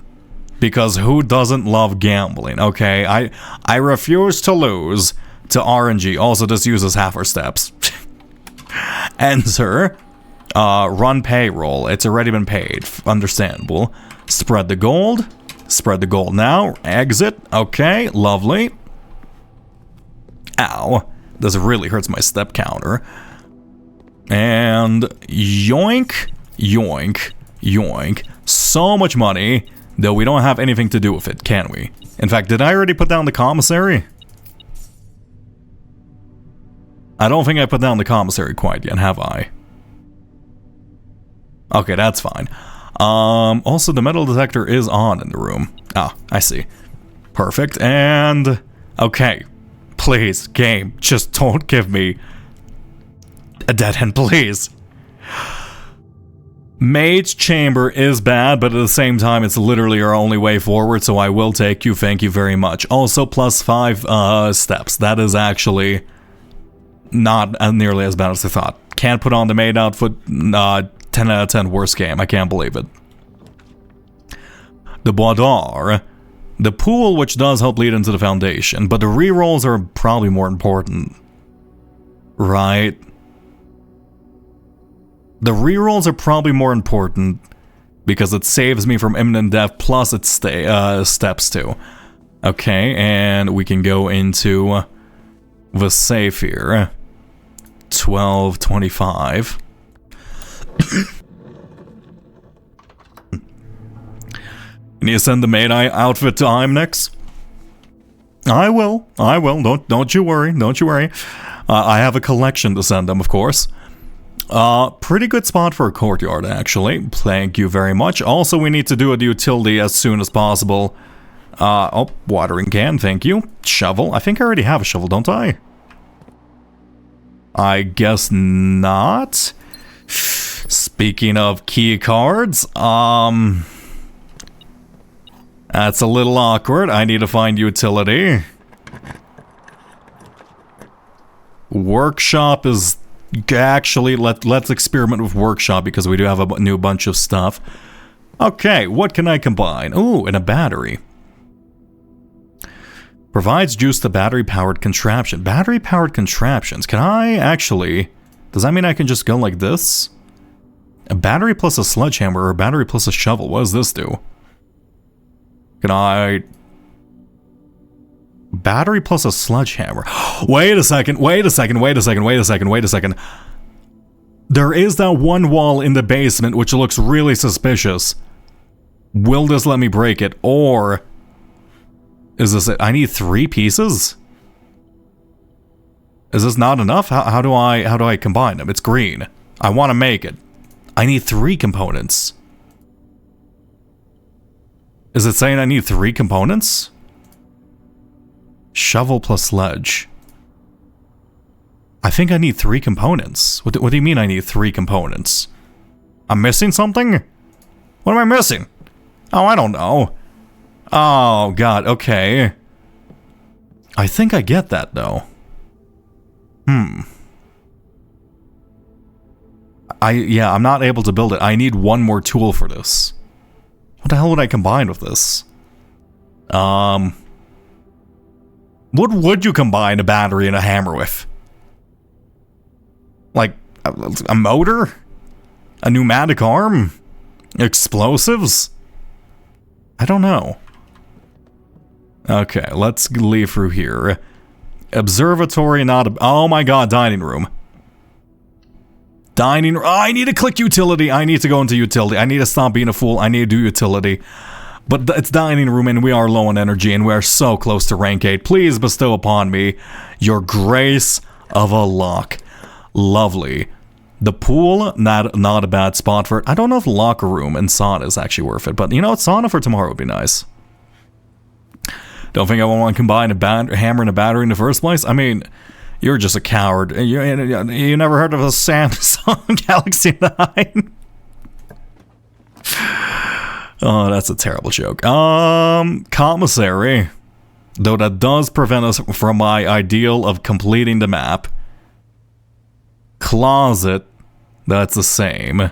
Because who doesn't love gambling, okay? I refuse to lose to RNG. Also, this uses half our steps. Enter. Run payroll. It's already been paid. Understandable. Spread the gold. Spread the gold now. Exit. Okay, lovely. Ow. This really hurts my step counter. And yoink, yoink, yoink. So much money, though we don't have anything to do with it, can we? In fact, did I already put down the commissary? I don't think I put down the commissary quite yet, have I? Okay, that's fine. Also, the metal detector is on in the room. Ah, I see. Perfect, and... okay. Please, game, just don't give me a dead end, please. Mage Chamber is bad, but at the same time, it's literally our only way forward, so I will take you, thank you very much. Also, +5 steps. That is actually not nearly as bad as I thought. Can't put on the maid outfit, 10 out of 10, worst game, I can't believe it. The Boudoir. The pool, which does help lead into the foundation, but the rerolls are probably more important. Right? The rerolls are probably more important because it saves me from imminent death, plus it steps too. Okay, and we can go into the safe here. 1225. You need to send the maid outfit to Imnex? I will. Don't you worry. I have a collection to send them, of course. Pretty good spot for a courtyard, actually. Thank you very much. Also, we need to do a utility as soon as possible. Watering can, thank you. Shovel. I think I already have a shovel, don't I? I guess not. Speaking of key cards, that's a little awkward. I need to find utility. Workshop is... actually, let's experiment with workshop because we do have a new bunch of stuff. Okay, what can I combine? Ooh, and a battery. Provides juice to battery-powered contraption. Battery-powered contraptions. Can I actually... Does that mean I can just go like this? A battery plus a sledgehammer or a battery plus a shovel. What does this do? Can I... Battery plus a sledgehammer. Wait a second. There is that one wall in the basement which looks really suspicious. Will this let me break it? Or... Is this it? I need 3 pieces? Is this not enough? How do I combine them? It's green. I want to make it. I need 3 components. Is it saying I need 3 components? Shovel plus sledge. I think I need 3 components. What do you mean I need 3 components? I'm missing something? What am I missing? Oh, I don't know. Oh, God, okay. I think I get that, though. Yeah, I'm not able to build it. I need one more tool for this. What the hell would I combine with this? What would you combine a battery and a hammer with? Like, a motor? A pneumatic arm? Explosives? I don't know. Okay, let's leave through here. Observatory, not a... Oh my god, dining room. Dining room. Oh, I need to click utility. I need to go into utility. I need to stop being a fool. I need to do utility. But it's dining room and we are low on energy and we are so close to rank 8. Please bestow upon me your grace of a lock. Lovely. The pool, not a bad spot for it. I don't know if locker room and sauna is actually worth it. But you know what? Sauna for tomorrow would be nice. Don't think I want to combine a hammer and a battery in the first place? I mean, you're just a coward. You never heard of a Samsung Galaxy 9? Oh, that's a terrible joke. Commissary. Though that does prevent us from my ideal of completing the map. Closet. That's the same.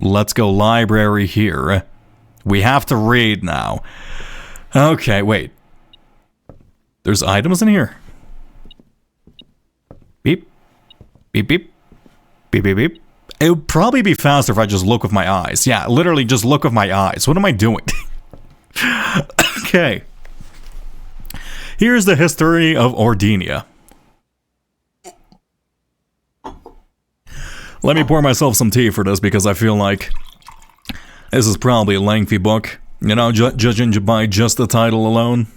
Let's go library here. We have to read now. Okay, wait. There's items in here. Beep. Beep, beep. Beep, beep, beep. It would probably be faster if I just look with my eyes. Yeah, literally just look with my eyes. What am I doing? Okay. Here's the history of Ordenia. Let me pour myself some tea for this because I feel like this is probably a lengthy book. You know, judging by just the title alone.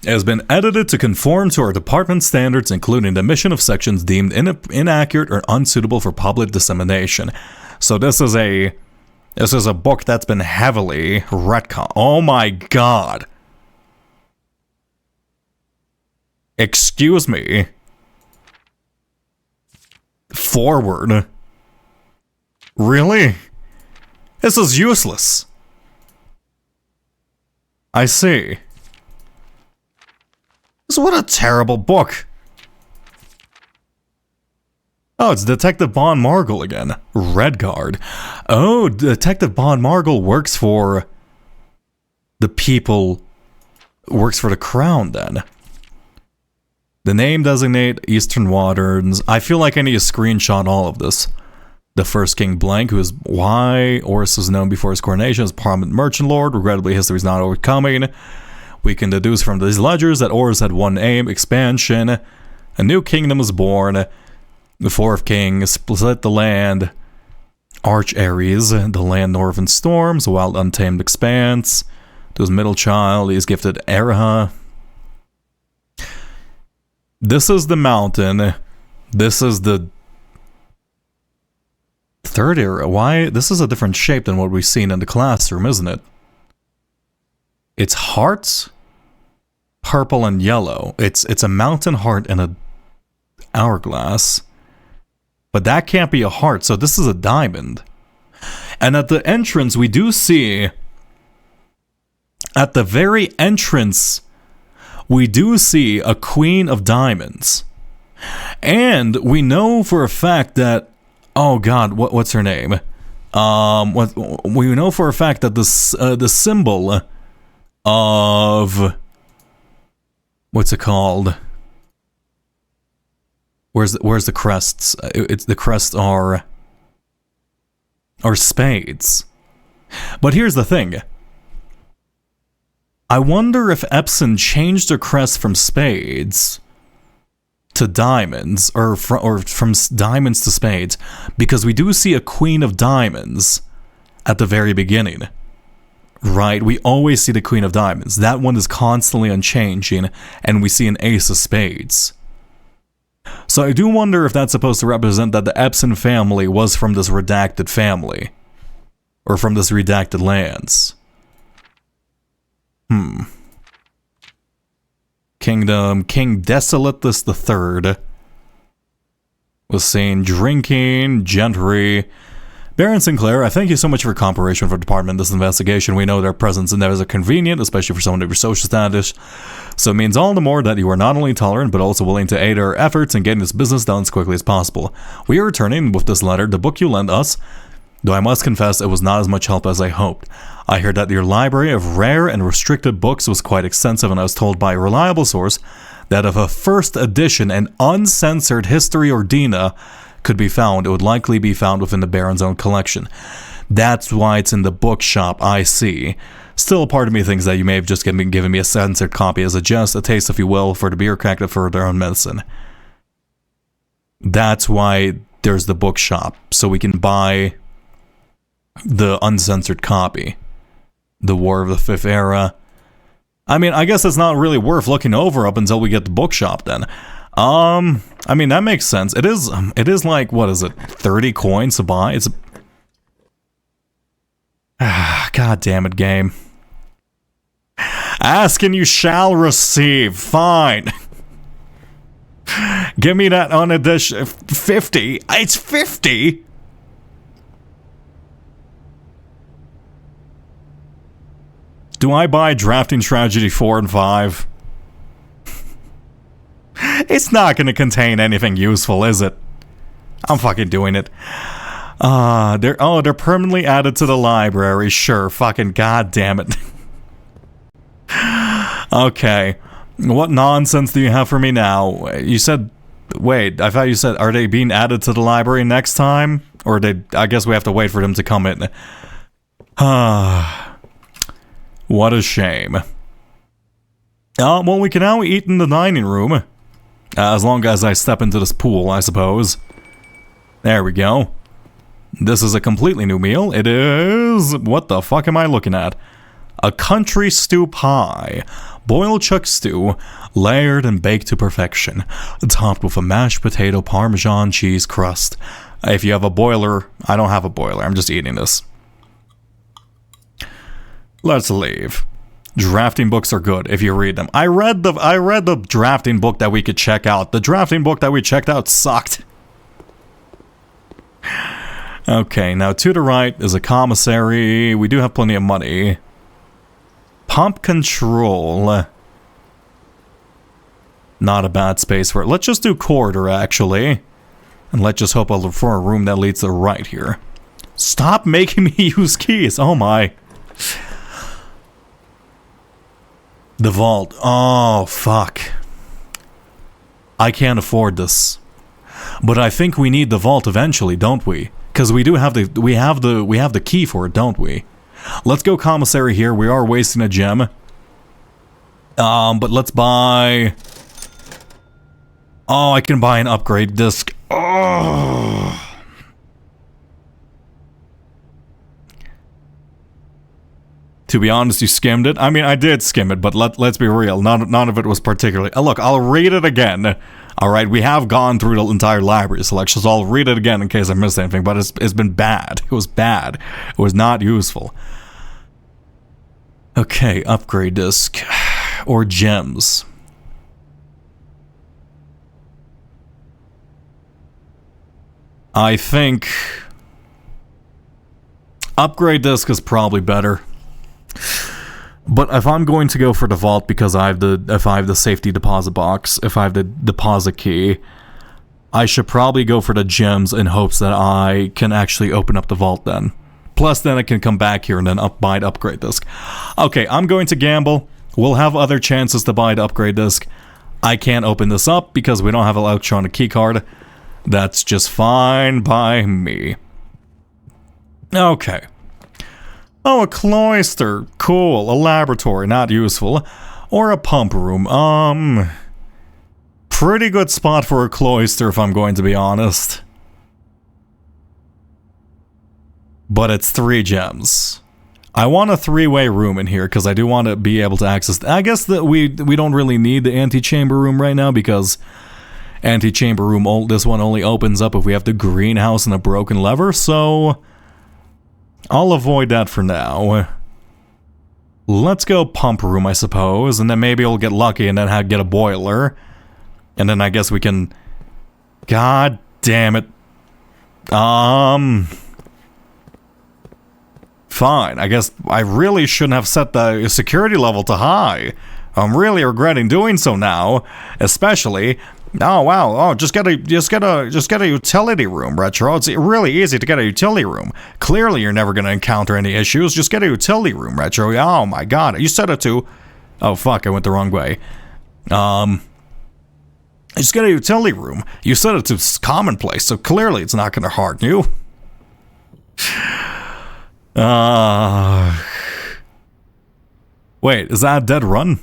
It has been edited to conform to our department standards, including the omission of sections deemed inaccurate or unsuitable for public dissemination. So this is a book that's been heavily retconned. Oh my god. Excuse me. Forward. Really? This is useless. I see. What a terrible book. Oh, it's Detective Bond Margle again. Redguard. Oh, Detective Bond Margle works for the people. Works for the crown then. The name designate Eastern Waters. I feel like I need to screenshot all of this. The first King Blank, who is why Oris was known before his coronation as prominent merchant lord. Regrettably, history is not overcoming. We can deduce from these ledgers that Oris had one aim, expansion. A new kingdom was born. The fourth king split the land. Arch Ares, the land northern storms, wild untamed expanse. To his middle child, he is gifted Eraha. This is the mountain. This is the third era. Why? This is a different shape than what we've seen in the classroom, isn't it? It's hearts, purple and yellow. It's a mountain heart and a hourglass. But that can't be a heart, so this is a diamond. And at the entrance, we do see... At the very entrance, we do see a queen of diamonds. And we know for a fact that... Oh god, what's her name? What we know for a fact that the symbol of what's it called? Where's the crests? It's the crests are spades. But here's the thing. I wonder if Epson changed the crest from spades to diamonds, or from diamonds to spades, because we do see a queen of diamonds at the very beginning. Right? We always see the queen of diamonds. That one is constantly unchanging, and we see an ace of spades. So I do wonder if that's supposed to represent that the Epson family was from this redacted family. Or from this redacted lands. Kingdom, King Desolatus III was seen drinking, gentry. Baron Sinclair, I thank you so much for your cooperation for the department in this investigation. We know their presence and theirs are convenient, especially for someone of your social status. So it means all the more that you are not only tolerant, but also willing to aid our efforts in getting this business done as quickly as possible. We are returning with this letter, the book you lent us, though I must confess it was not as much help as I hoped. I heard that your library of rare and restricted books was quite extensive, and I was told by a reliable source that if a first edition and uncensored History Ordina could be found, it would likely be found within the Baron's own collection. That's why it's in the bookshop, I see. Still, a part of me thinks that you may have just been giving me a censored copy as a jest, a taste, if you will, for the bureaucrat for their own medicine. That's why there's the bookshop, so we can buy the uncensored copy. The War of the Fifth Era. I mean, I guess it's not really worth looking over up until we get the bookshop then. I mean, that makes sense. It is like, what is it, 30 coins to buy? It's God damn it, game. Ask and you shall receive. Fine. Give me that on edition 50. It's 50? Do I buy Drafting Tragedy 4 and 5? It's not going to contain anything useful, is it? I'm fucking doing it. They're permanently added to the library. Sure, fucking goddamn it. Okay. What nonsense do you have for me now? You said... Wait, I thought you said, are they being added to the library next time? Or I guess we have to wait for them to come in. What a shame. Well, we can now eat in the dining room. As long as I step into this pool, I suppose. There we go. This is a completely new meal. It is... What the fuck am I looking at? A country stew pie. Boiled chuck stew, layered and baked to perfection. Topped with a mashed potato Parmesan cheese crust. If you have a boiler, I don't have a boiler. I'm just eating this. Let's leave. Drafting books are good if you read them. I read the drafting book that we could check out. The drafting book that we checked out sucked. Okay, now to the right is a commissary. We do have plenty of money. Pump control. Not a bad space for it. Let's just do corridor, actually. And let's just hope for a room that leads to the right here. Stop making me use keys. Oh my. The vault. Oh, fuck. I can't afford this. But I think we need the vault eventually, don't we? Because we do have the key for it, don't we? Let's go commissary here. We are wasting a gem. But let's buy... Oh, I can buy an upgrade disc. Oh. To be honest, you skimmed it. I mean, I did skim it, but let's be real. None of it was particularly... Look, I'll read it again. Alright, we have gone through the entire library selection, so I'll read it again in case I missed anything, but it's been bad. It was bad. It was not useful. Okay, upgrade disc. Or gems. I think... Upgrade disc is probably better. But if I'm going to go for the vault because if I have the safety deposit box, if I have the deposit key, I should probably go for the gems in hopes that I can actually open up the vault then. Plus, then I can come back here and then buy the upgrade disc. Okay, I'm going to gamble. We'll have other chances to buy the upgrade disc. I can't open this up because we don't have an electronic keycard. That's just fine by me. Okay. Oh, a cloister. Cool. A laboratory. Not useful. Or a pump room. Pretty good spot for a cloister if I'm going to be honest. But it's 3 gems. I want a 3-way room in here because I do want to be able to access... I guess that we don't really need the antechamber room right now because antechamber room, this one only opens up if we have the greenhouse and a broken lever, so I'll avoid that for now. Let's go pump room, I suppose, and then maybe we'll get lucky and then get a boiler. And then I guess we can... God damn it. Fine, I guess I really shouldn't have set the security level to high. I'm really regretting doing so now, especially... Oh wow! Oh, just get a utility room, Retro. It's really easy to get a utility room. Clearly, you're never gonna encounter any issues. Just get a utility room, Retro. Oh my God! You set it to... Oh fuck! I went the wrong way. Just get a utility room. You set it to commonplace, so clearly it's not gonna harm you. Wait, is that a dead run?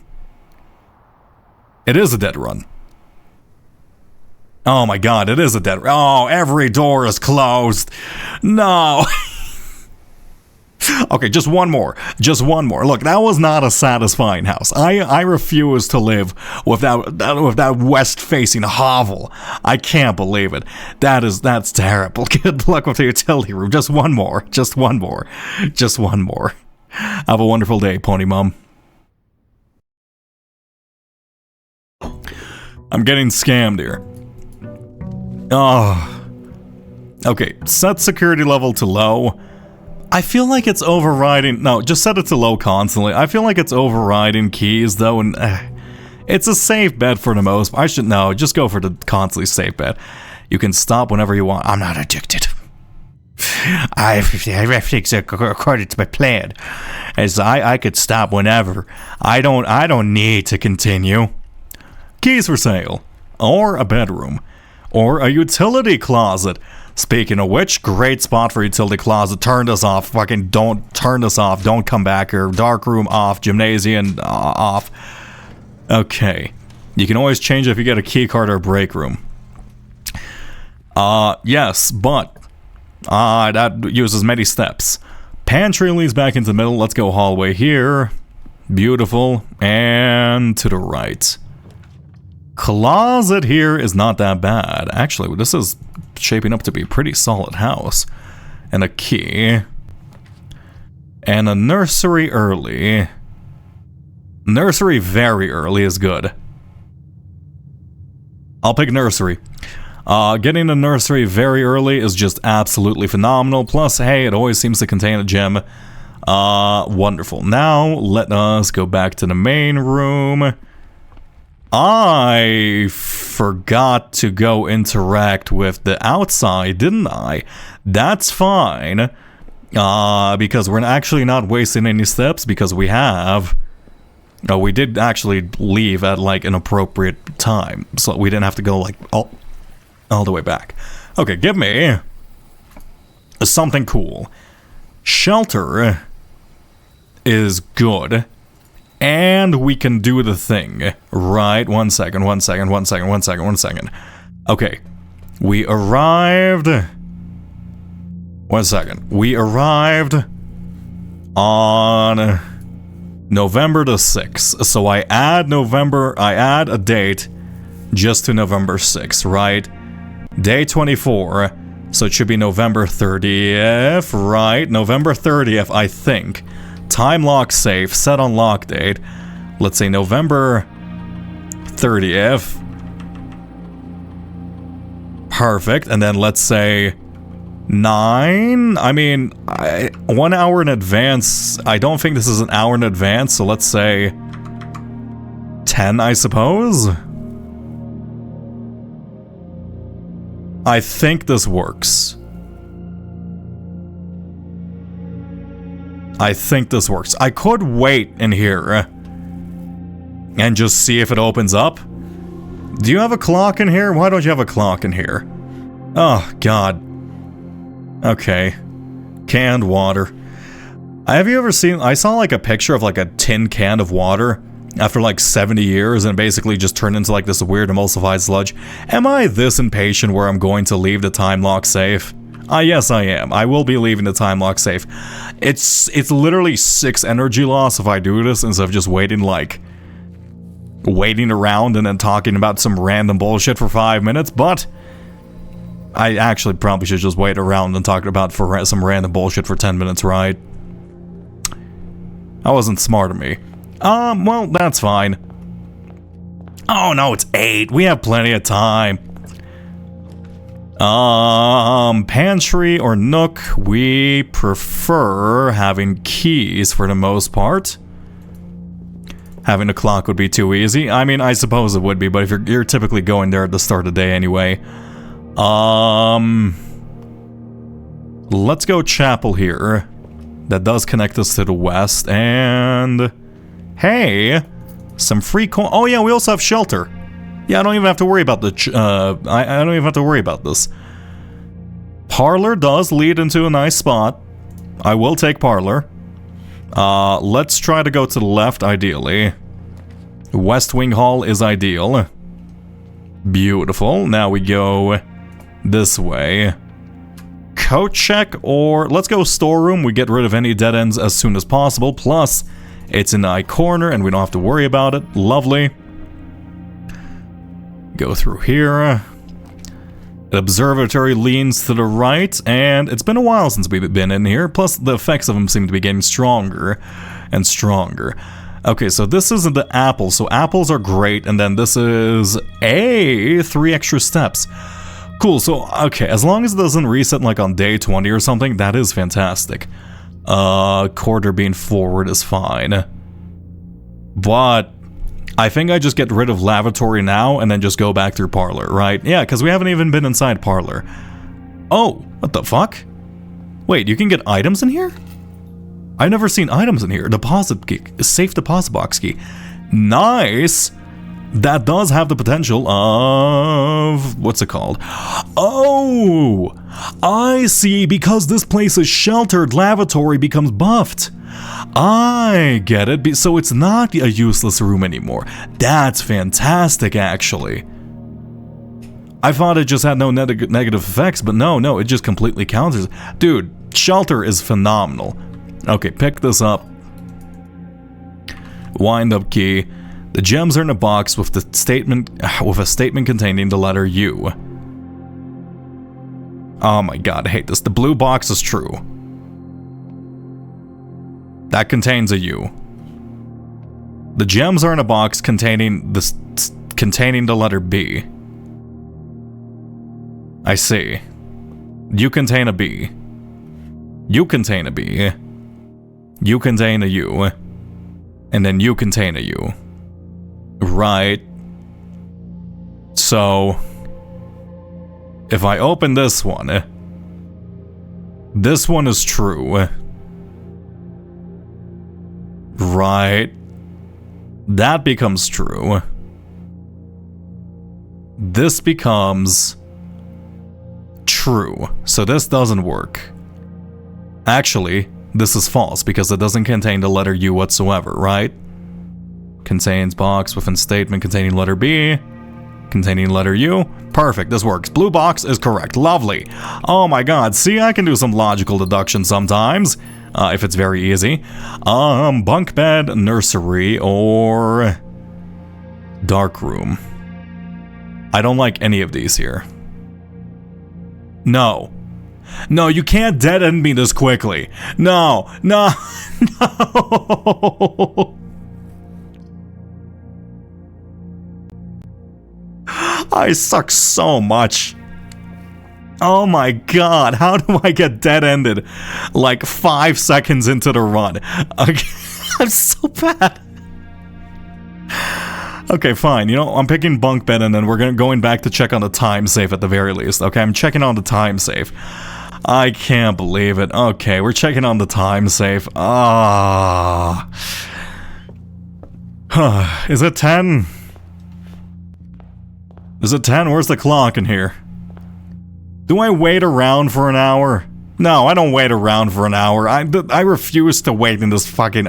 It is a dead run. Oh my God, it is a dead... Oh, every door is closed. No. Okay, just one more. Just one more. Look, that was not a satisfying house. I refuse to live with that west-facing hovel. I can't believe it. That's terrible. Good luck with the utility room. Just one more. Just one more. Just one more. Have a wonderful day, Pony Mom. I'm getting scammed here. Oh. Okay, set security level to low. I feel like it's overriding... No, just set it to low constantly. I feel like it's overriding keys, though, and... it's a safe bet for the most... I should... No, just go for the constantly safe bet. You can stop whenever you want. I'm not addicted. Everything's according to my plan. As I could stop whenever. I don't need to continue. Keys for sale. Or a bedroom. Or a utility closet. Speaking of which, great spot for utility closet. Turn this off. Fucking don't turn this off. Don't come back here. Dark room off. Gymnasium off. Okay. You can always change if you get a key card or a break room. Yes, but that uses many steps. Pantry leads back into the middle. Let's go hallway here. Beautiful. And to the right. Closet here is not that bad. Actually, this is shaping up to be a pretty solid house. And a key. And a nursery early. Nursery very early is good. I'll pick nursery. Getting a nursery very early is just absolutely phenomenal. Plus, hey, it always seems to contain a gem. Wonderful. Now, let us go back to the main room. I forgot to go interact with the outside, didn't I? That's fine. Because we're actually not wasting any steps because we have... Oh, we did actually leave at, like, an appropriate time. So we didn't have to go, like, all the way back. Okay, give me something cool. Shelter is good. And we can do the thing. Right, one second. Okay. We arrived... One second. We arrived on November the 6th. So I add a date just to November 6th, right? Day 24. So it should be November 30th, right? November 30th, I think. Time lock safe, set on lock date. Let's say November 30th. Perfect. And then let's say 9. I mean, 1 hour in advance. I don't think this is an hour in advance, so let's say 10, I suppose. I think this works. I think this works. I could wait in here and just see if it opens up. Do you have a clock in here? Why don't you have a clock in here? Oh, God. Okay. Canned water. Have you ever seen... I saw like a picture of like a tin can of water after like 70 years and it basically just turned into like this weird emulsified sludge. Am I this impatient where I'm going to leave the time lock safe? Yes, I am. I will be leaving the time lock safe. It's literally 6 energy loss if I do this instead of just waiting around and then talking about some random bullshit for 5 minutes, but I actually probably should just wait around and talk about some random bullshit for 10 minutes, right? That wasn't smart of me. Well, that's fine. Oh no, it's 8. We have plenty of time. Pantry or nook, we prefer having keys for the most part. Having a clock would be too easy. I mean, I suppose it would be, but if you're typically going there at the start of the day anyway. Let's go chapel here. That does connect us to the west, and... Hey! Some free coin. Oh yeah, we also have shelter. Yeah, I don't even have to worry about the... I don't even have to worry about this. Parlor does lead into a nice spot. I will take parlor. Let's try to go to the left, ideally. West Wing Hall is ideal. Beautiful. Now we go this way. Coat check, or let's go storeroom. We get rid of any dead ends as soon as possible. Plus, it's in the eye corner and we don't have to worry about it. Lovely. Go through here. The observatory leans to the right, and it's been a while since we've been in here. Plus, the effects of them seem to be getting stronger and stronger. Okay, so this is the apples. So apples are great, and then this is 3 extra steps. Cool, so, okay, as long as it doesn't reset like on day 20 or something, that is fantastic. Quarter being forward is fine. But I think I just get rid of lavatory now and then just go back through parlor, right? Yeah, because we haven't even been inside parlor. Oh, what the fuck? Wait, you can get items in here? I've never seen items in here. Deposit key, safe deposit box key. Nice! That does have the potential of... what's it called? Oh! I see, because this place is sheltered, lavatory becomes buffed. I get it, so it's not a useless room anymore. That's fantastic, actually. I thought it just had no negative effects, but no, it just completely counters. Dude, shelter is phenomenal. Okay, pick this up. Wind up key. The gems are in a box with a statement containing the letter U. Oh my god, I hate this. The blue box is true. That contains a U. The gems are in a box containing the letter B. I see. You contain a B. You contain a B. You contain a U. And then you contain a U. Right. So, if I open this one is true. Right. That becomes true. This becomes true. So this doesn't work. Actually, this is false because it doesn't contain the letter U whatsoever, right? Contains box within statement containing letter B, containing letter U. Perfect, this works. Blue box is correct. Lovely. Oh my god, see, I can do some logical deduction sometimes, if it's very easy. Bunk bed, nursery, or dark room. I don't like any of these here. No. No, you can't dead end me this quickly. No, no, no. I suck so much. Oh my god, how do I get dead-ended like 5 seconds into the run? Okay, I'm so bad. Okay, fine. You know, I'm picking bunk bed, and then we're going back to check on the time safe at the very least. Okay, I'm checking on the time safe. I can't believe it. Okay, we're checking on the time safe. Ah. Is it 10? Is it 10? Where's the clock in here? Do I wait around for an hour? No, I don't wait around for an hour. I refuse to wait in this fucking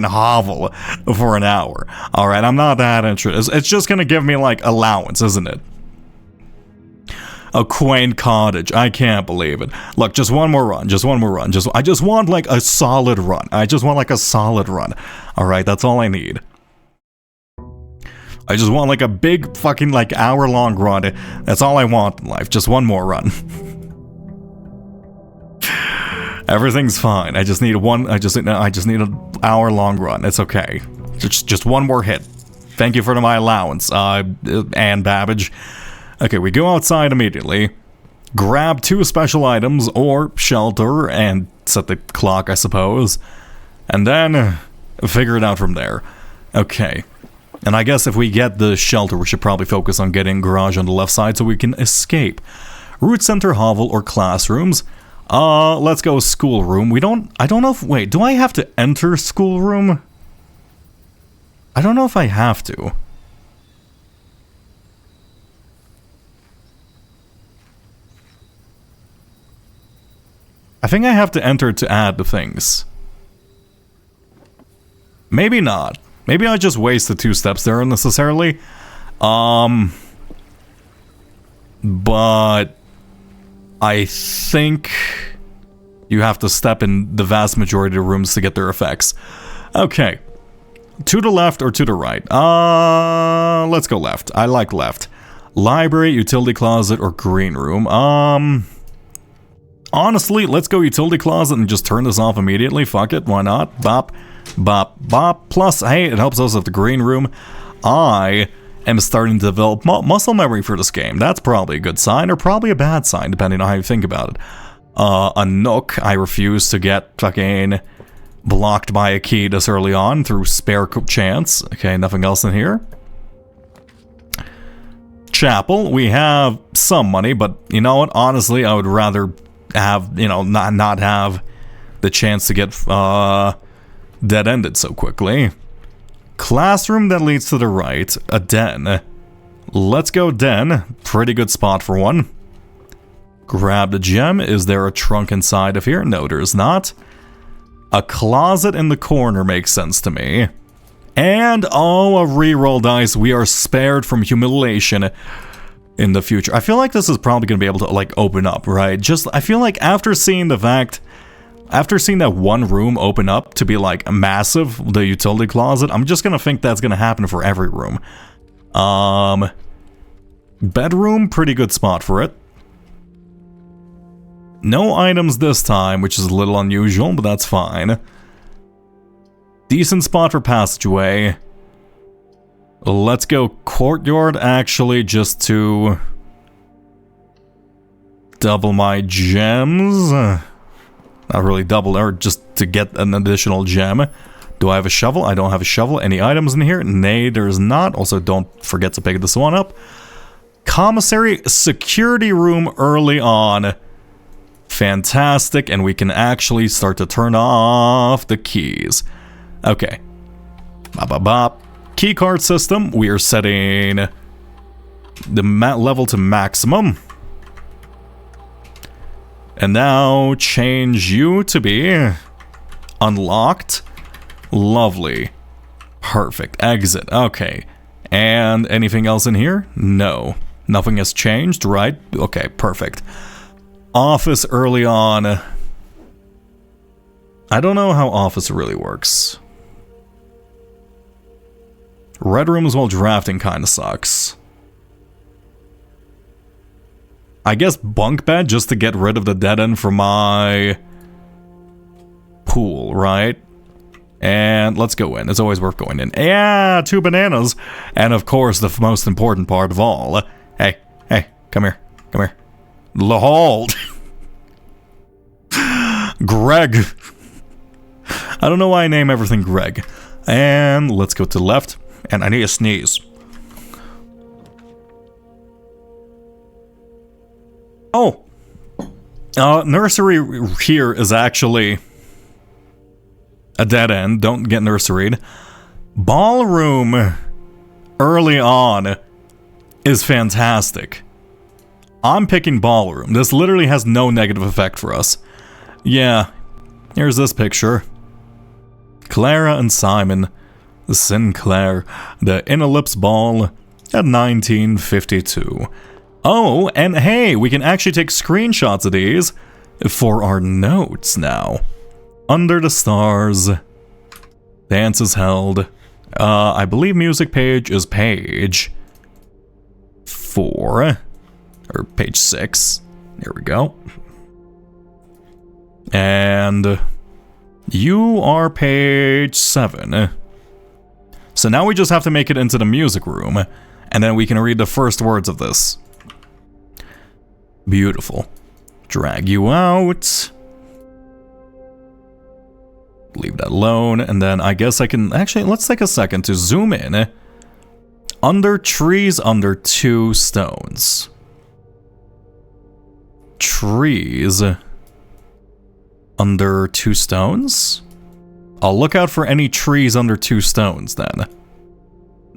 hovel for an hour. Alright, I'm not that interested. It's just gonna give me, like, allowance, isn't it? A quaint cottage. I can't believe it. Look, just one more run. Just one more run. I just want, like, a solid run. I just want, like, a solid run. Alright, that's all I need. I just want, like, a big fucking, like, hour-long run. That's all I want in life. Just one more run. Everything's fine. I just need I just need an hour-long run. It's okay. Just one more hit. Thank you for my allowance, Anne Babbage. Okay, we go outside immediately, grab 2 special items or shelter, and set the clock, I suppose, and then figure it out from there. Okay. And I guess if we get the shelter, we should probably focus on getting garage on the left side so we can escape. Root center, hovel, or classrooms. Let's go schoolroom. I don't know if, wait, do I have to enter schoolroom? I don't know if I have to. I think I have to enter to add the things. Maybe not. Maybe I just wasted 2 steps there unnecessarily. But I think you have to step in the vast majority of rooms to get their effects. Okay. To the left or to the right? Let's go left. I like left. Library, utility closet, or green room. Honestly, let's go utility closet and just turn this off immediately. Fuck it, why not? Bop, bop, bop. Plus, hey, it helps us with the green room. I am starting to develop muscle memory for this game. That's probably a good sign, or probably a bad sign, depending on how you think about it. A nook, I refuse to get fucking blocked by a key this early on through spare chance. Okay, nothing else in here. Chapel, we have some money, but you know what? Honestly, I would rather have, you know, not have the chance to get dead-ended so quickly. Classroom that leads to the right. A den. Let's go den. Pretty good spot for one. Grab the gem. Is there a trunk inside of here? No, there's not. A closet in the corner makes sense to me. And, oh, a reroll dice. We are spared from humiliation in the future. I feel like this is probably going to be able to, like, open up, right? I feel like after seeing that one room open up to be, like, massive, the utility closet, I'm just going to think that's going to happen for every room. Bedroom, pretty good spot for it. No items this time, which is a little unusual, but that's fine. Decent spot for passageway. Let's go courtyard, actually, just to double my gems. Not really double, or just to get an additional gem. Do I have a shovel? I don't have a shovel. Any items in here? Nay, there's not. Also, don't forget to pick this one up. Commissary, security room early on. Fantastic, and we can actually start to turn off the keys. Okay. Bop, bop, bop. Keycard system, we are setting the level to maximum. And now change you to be unlocked. Lovely. Perfect. Exit. Okay. And anything else in here? No. Nothing has changed, right? Okay, perfect. Office early on. I don't know how office really works. Red rooms while drafting kinda sucks. I guess bunk bed just to get rid of the dead end from my pool, right? And let's go in. It's always worth going in. Yeah, 2 bananas. And of course, the most important part of all. Hey, come here. Come here. Hold. Greg. I don't know why I name everything Greg. And let's go to the left. and I need a sneeze. Oh! Nursery here is actually a dead end. Don't get nurseried. Ballroom early on is fantastic. I'm picking ballroom. This literally has no negative effect for us. Yeah, here's this picture. Clara and Simon Sinclair, the Innerlips Ball at 1952. Oh, and hey, we can actually take screenshots of these for our notes now. Under the Stars. Dance is held. I believe music page is page 4. Or page 6. Here we go. And you are page 7. So now we just have to make it into the music room, and then we can read the first words of this. Beautiful. Drag you out. Leave that alone, and then I guess I can... Actually, let's take a second to zoom in. Under trees under 2 stones. Trees under 2 stones? I'll look out for any trees under 2 stones then.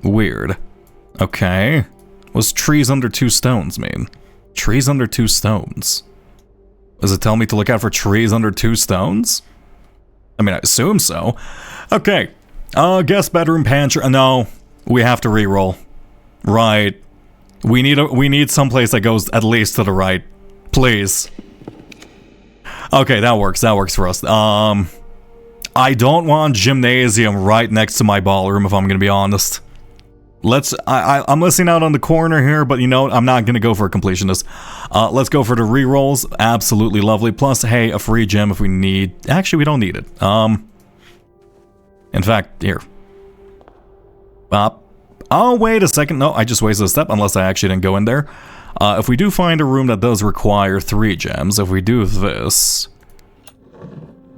Weird. Okay. What's trees under 2 stones mean? Trees under 2 stones. Does it tell me to look out for trees under 2 stones? I mean, I assume so. Okay. Guest bedroom pantry. No, we have to re-roll. Right. We need someplace that goes at least to the right. Please. Okay, that works. That works for us. I don't want gymnasium right next to my ballroom, if I'm gonna be honest. I'm listening out on the corner here, but you know, I'm not gonna go for a completionist. Let's go for the re-rolls. Absolutely lovely. Plus, hey, a free gem if we need... Actually, we don't need it. In fact, here. Oh, wait a second. No, I just wasted a step, unless I actually didn't go in there. If we do find a room that does require 3 gems, if we do this...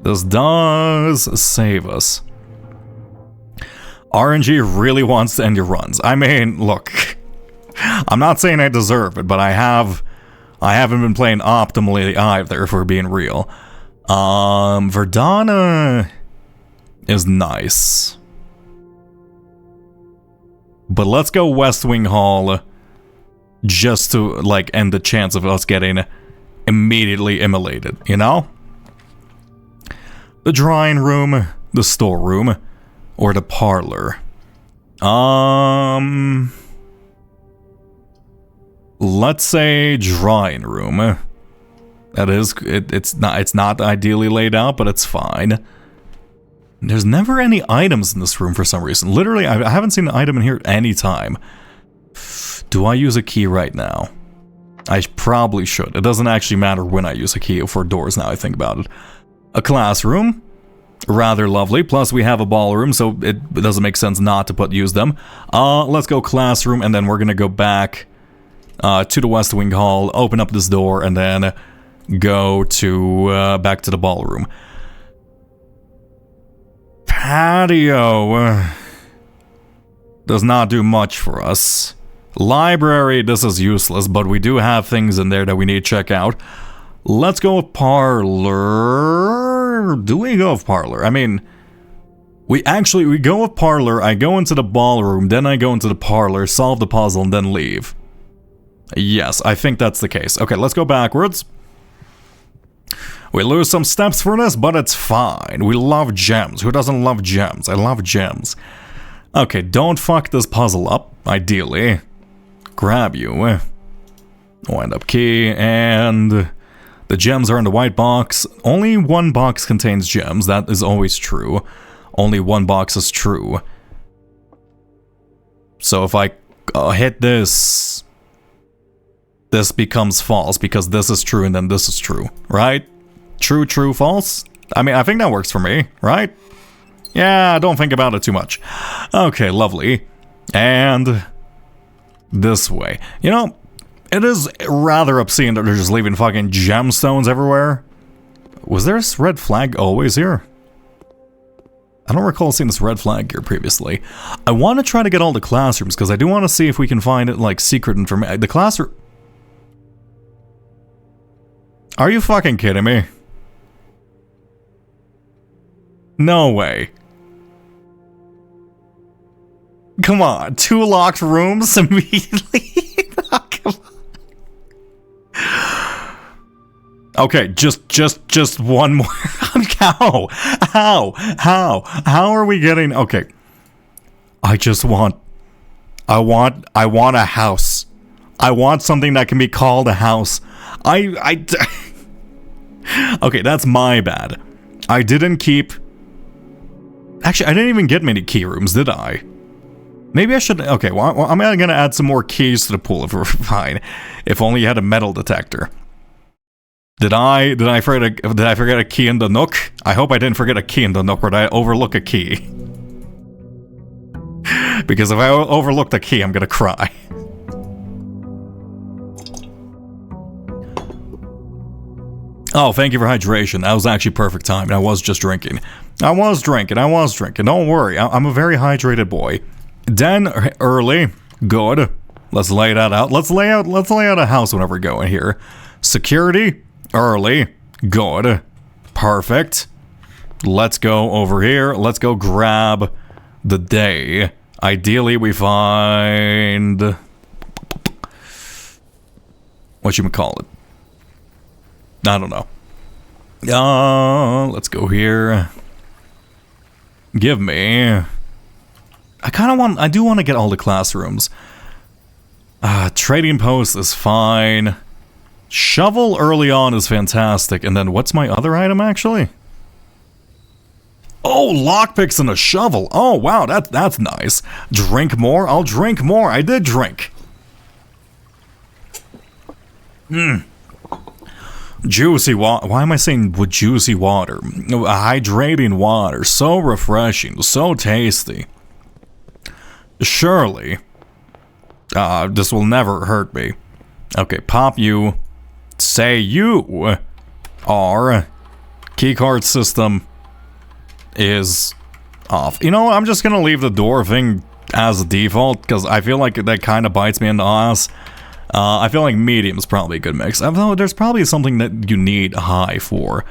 This does save us. RNG really wants to end your runs. I mean, look, I'm not saying I deserve it, but I haven't been playing optimally either, if we're being real. Verdana is nice. But let's go West Wing Hall just to, like, end the chance of us getting immediately immolated, you know? The drawing room, the storeroom, or the parlor. Let's say drawing room. That is, it's not ideally laid out, but it's fine. There's never any items in this room for some reason. Literally, I haven't seen an item in here any time. Do I use a key right now? I probably should. It doesn't actually matter when I use a key for doors now I think about it. A classroom. Rather lovely. Plus, we have a ballroom, so it doesn't make sense not to use them. Let's go classroom, and then we're gonna go back to the West Wing Hall, open up this door, and then go to back to the ballroom. Patio does not do much for us. Library, this is useless, but we do have things in there that we need to check out. Let's go with parlor. Do we go with parlor? I mean, we go with parlor, I go into the ballroom, then I go into the parlor, solve the puzzle, and then leave. Yes, I think that's the case. Okay, let's go backwards. We lose some steps for this, but it's fine. We love gems. Who doesn't love gems? I love gems. Okay, don't fuck this puzzle up, ideally. Grab you. Wind up key, and... The gems are in the white box. Only one box contains gems. That is always true. Only one box is true. So if I hit this, this becomes false because this is true and then this is true, right? True, true, false? I mean, I think that works for me, right? Yeah, don't think about it too much. Okay, lovely. And this way. You know, it is rather obscene that they're just leaving fucking gemstones everywhere. Was there a red flag always here? I don't recall seeing this red flag here previously. I want to try to get all the classrooms, because I do want to see if we can find it, like, secret information. The classroom... Are you fucking kidding me? No way. Come on, 2 locked rooms immediately? Come on. Okay, just one more. How? How are we getting... Okay. I want a house. I want something that can be called a house. Okay, that's my bad. I didn't keep... Actually, I didn't even get many key rooms, did I? Maybe I should... Okay, well, I'm gonna add some more keys to the pool if we're fine. If only you had a metal detector. Did I forget a key in the nook? I hope I didn't forget a key in the nook, or did I overlook a key? Because if I overlook the key, I'm gonna cry. Oh, thank you for hydration. That was actually perfect time. I was just drinking. I was drinking. Don't worry. I'm a very hydrated boy. Den early. Good. Let's lay that out. Let's lay out a house whenever we go in here. Security. Early. Good. Perfect. Let's go over here. Let's go grab the day. Ideally, we find... what you call it? I don't know. Let's go here. Give me... I do want to get all the classrooms. Trading post is fine. Shovel early on is fantastic. And then what's my other item, actually? Oh, lockpicks and a shovel. Oh, wow, that's nice. Drink more? I'll drink more. I did drink. Juicy water. Why am I saying juicy water? Hydrating water. So refreshing. So tasty. Surely. This will never hurt me. Okay, pop you. Say you are. Keycard system is off. You know what? I'm just gonna leave the door thing as a default, because I feel like that kind of bites me in the ass. I feel like medium is probably a good mix. Although there's probably something that you need high for.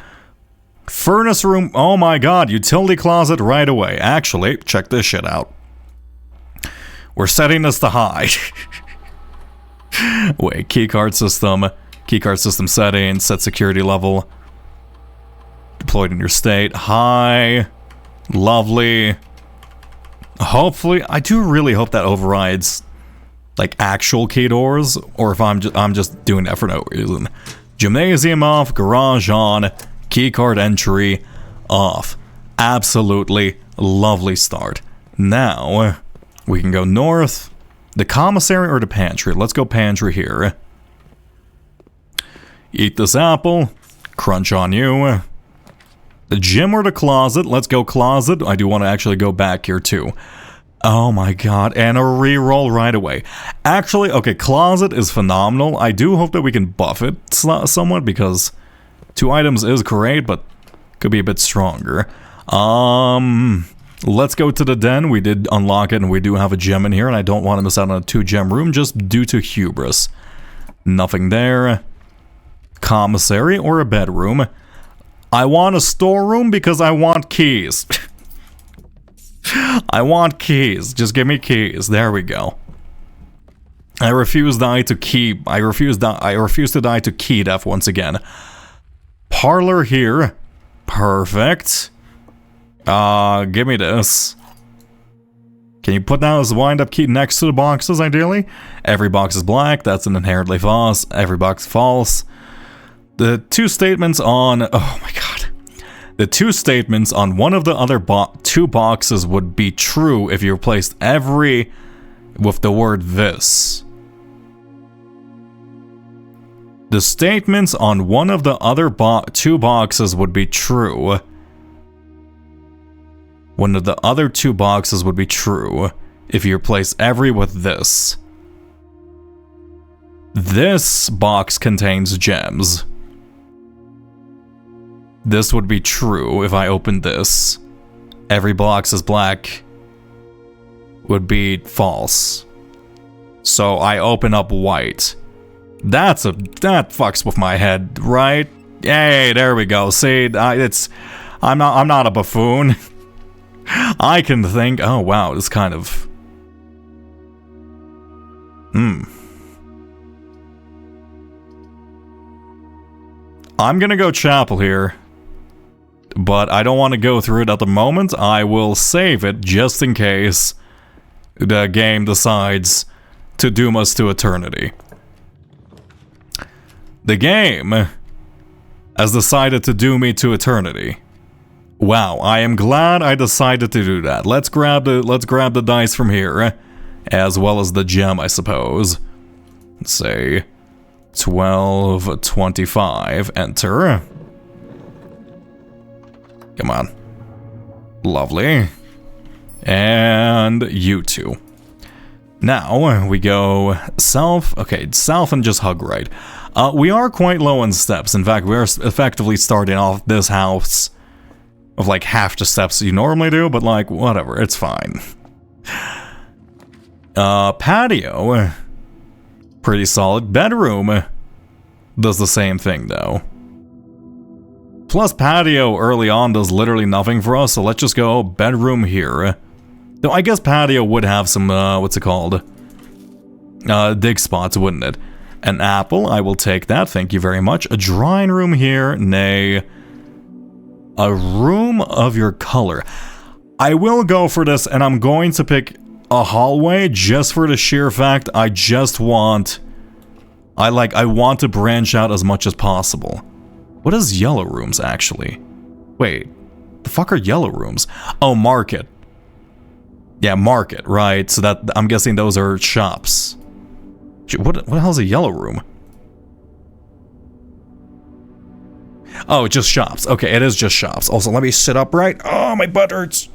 Furnace room. Oh my god. Utility closet right away. Actually, check this shit out. We're setting this to high. Wait, keycard system. Keycard system settings. Set security level. Deployed in your state. High. Lovely. Hopefully, I do really hope that overrides like actual key doors, or if I'm just doing that for no reason. Gymnasium off, garage on, keycard entry off. Absolutely lovely start. Now, we can go north. The commissary or the pantry? Let's go pantry here. Eat this apple. Crunch on you. The gym or the closet? Let's go closet. I do want to actually go back here too. Oh my god, and a reroll right away. Actually, okay, closet is phenomenal. I do hope that we can buff it somewhat, because 2 items is great, but could be a bit stronger. Let's go to the den. We did unlock it, and we do have a gem in here, and I don't want to miss out on a 2-gem room just due to hubris. Nothing there. Commissary or a bedroom. I want a storeroom because I want keys. I want keys. Just give me keys. There we go. I refuse to die to key death once again. Parlor here. Perfect. Give me this. Can you put down this wind-up key next to the boxes, ideally? Every box is black. That's an inherently false. Every box false. The 2 statements on... Oh my god. The 2 statements on one of the other 2 boxes would be true if you replaced every with the word this. The statements on one of the other 2 boxes would be true. One of the other 2 boxes would be true if you replace every with this. This box contains gems. This would be true if I opened this. every box is black would be false. So I open up white. That fucks with my head, right? Hey, there we go. See, I'm not a buffoon. I can think. Oh wow, it's kind of. I'm gonna go chapel here, but I don't want to go through it at the moment. I will save it just in case the game decides to doom us to eternity. The game has decided to doom me to eternity. Wow, I am glad I decided to do that. Let's grab the dice from here, as well as the gem, I suppose. Let's say 12, 25, enter. Come on. Lovely. And you two. Now we go south. Okay, south and just hug right. We are quite low on steps. In fact, we are effectively starting off this house of like half the steps you normally do, but like whatever, it's fine. Patio, pretty solid. Bedroom does the same thing though. Plus patio early on does literally nothing for us, so let's just go bedroom here. Though I guess patio would have some, what's it called? Dig spots, wouldn't it? An apple, I will take that, thank you very much. A drawing room here, nay. A room of your color. I will go for this, and I'm going to pick a hallway just for the sheer fact I just want... I want to branch out as much as possible. What is yellow rooms, actually? Wait, the fuck are yellow rooms? Oh, market. Yeah, market, right, so that, I'm guessing those are shops. What the hell's a yellow room? Oh, just shops. Okay, it is just shops. Also, let me sit upright. Oh, my butt hurts.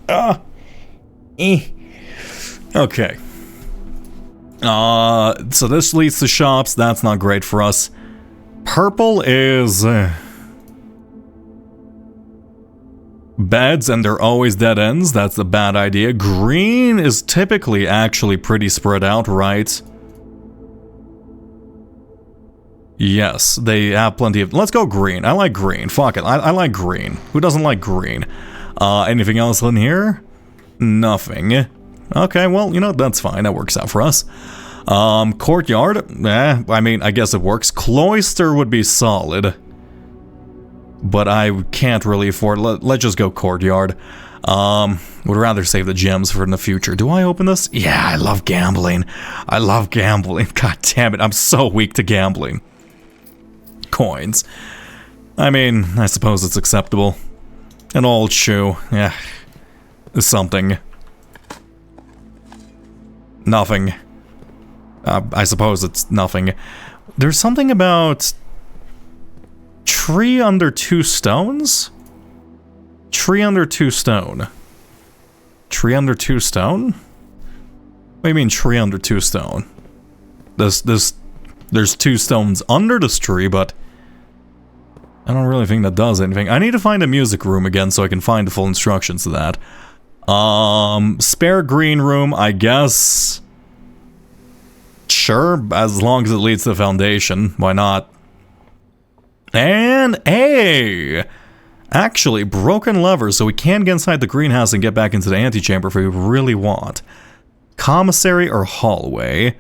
Okay. So this leads to shops. That's not great for us. Purple is... beds, and they're always dead ends. That's a bad idea. Green is typically actually pretty spread out, right? Yes, they have plenty of... Let's go green. I like green. Fuck it. I like green. Who doesn't like green? Anything else in here? Nothing. Okay, well, you know, that's fine. That works out for us. Courtyard? I mean, I guess it works. Cloister would be solid. But I can't really afford... Let's just go courtyard. Would rather save the gems for in the future. Do I open this? Yeah, I love gambling. I love gambling. God damn it, I'm so weak to gambling. Coins. I mean, I suppose it's acceptable. An old shoe. Yeah. Something. Nothing. I suppose it's nothing. There's something about... Tree under 2 stones? Tree under 2 stone. Tree under 2 stone? What do you mean tree under 2 stone? There's 2 stones under this tree, but I don't really think that does anything. I need to find a music room again so I can find the full instructions to that. Spare green room, I guess. Sure, as long as it leads to the foundation. Why not? And, hey! Actually, broken lever, so we can get inside the greenhouse and get back into the antechamber if we really want. Commissary or hallway?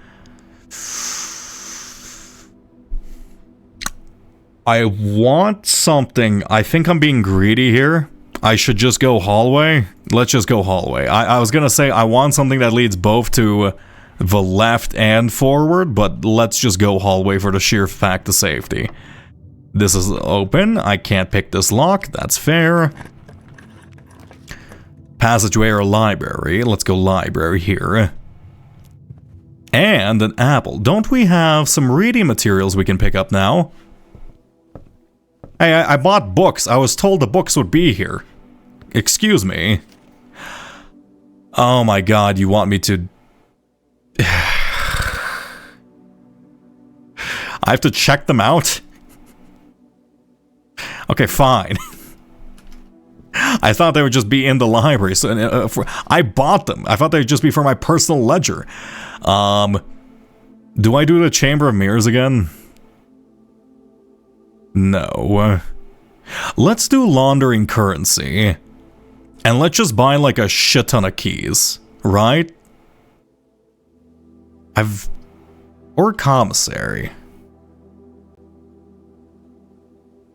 I want something. I think I'm being greedy here. I should just go hallway. Let's just go hallway. I was gonna say I want something that leads both to the left and forward, but let's just go hallway for the sheer fact of safety. This is open. I can't pick this lock. That's fair. Passageway or library. Let's go library here. And an apple. Don't we have some reading materials we can pick up now? Hey, I bought books. I was told the books would be here. Excuse me. Oh my god, you want me to... I have to check them out? Okay, fine. I thought they would just be in the library. So I bought them. I thought they'd just be for my personal ledger. Do I do the Chamber of Mirrors again? No. Let's do laundering currency. And let's just buy like a shit ton of keys, right? Or commissary.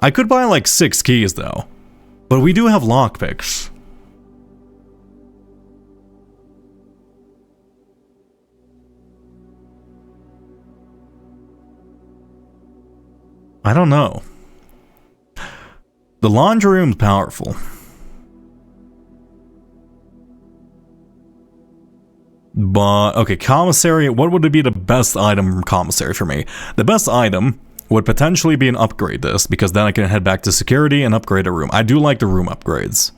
I could buy like 6 keys though. But we do have lockpicks. I don't know. The laundry room's powerful. But, okay, commissary, what would be the best item from commissary for me? The best item would potentially be an upgrade disc, because then I can head back to security and upgrade a room. I do like the room upgrades.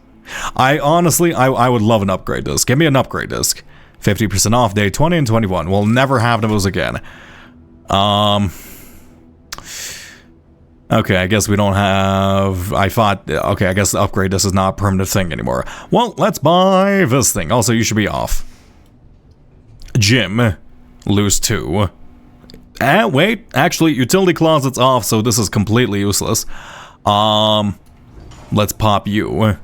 I honestly would love an upgrade disc. Give me an upgrade disc. 50% off day 20 and 21. We'll never have those again. Okay, I guess we don't have... Okay, I guess the upgrade disc is not a permanent thing anymore. Well, let's buy this thing. Also, you should be off. Gym. Lose 2. Wait, actually, utility closet's off, so this is completely useless. Let's pop you.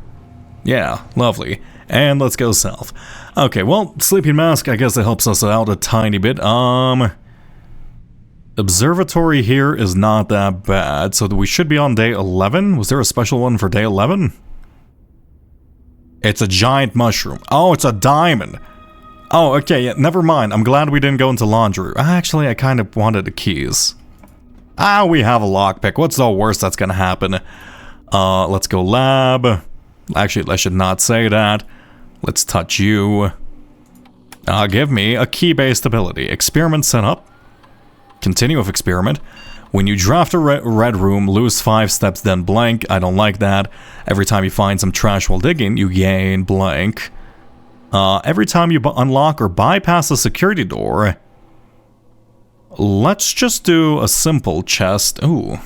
Yeah, lovely. And let's go south. Okay, well, sleeping mask, I guess it helps us out a tiny bit. Observatory here is not that bad, so we should be on day 11. Was there a special one for day 11? It's a giant mushroom. Oh, it's a diamond. Oh, okay, yeah, never mind. I'm glad we didn't go into laundry. Actually, I kind of wanted the keys. We have a lockpick. What's the worst that's gonna happen? Let's go lab. Actually, I should not say that. Let's touch you. Give me a key-based ability. Experiment set up. Continue with experiment. When you draft a red room, lose 5 steps, then blank. I don't like that. Every time you find some trash while digging, you gain blank. Every time you unlock or bypass a security door. Let's just do a simple chest. Ooh.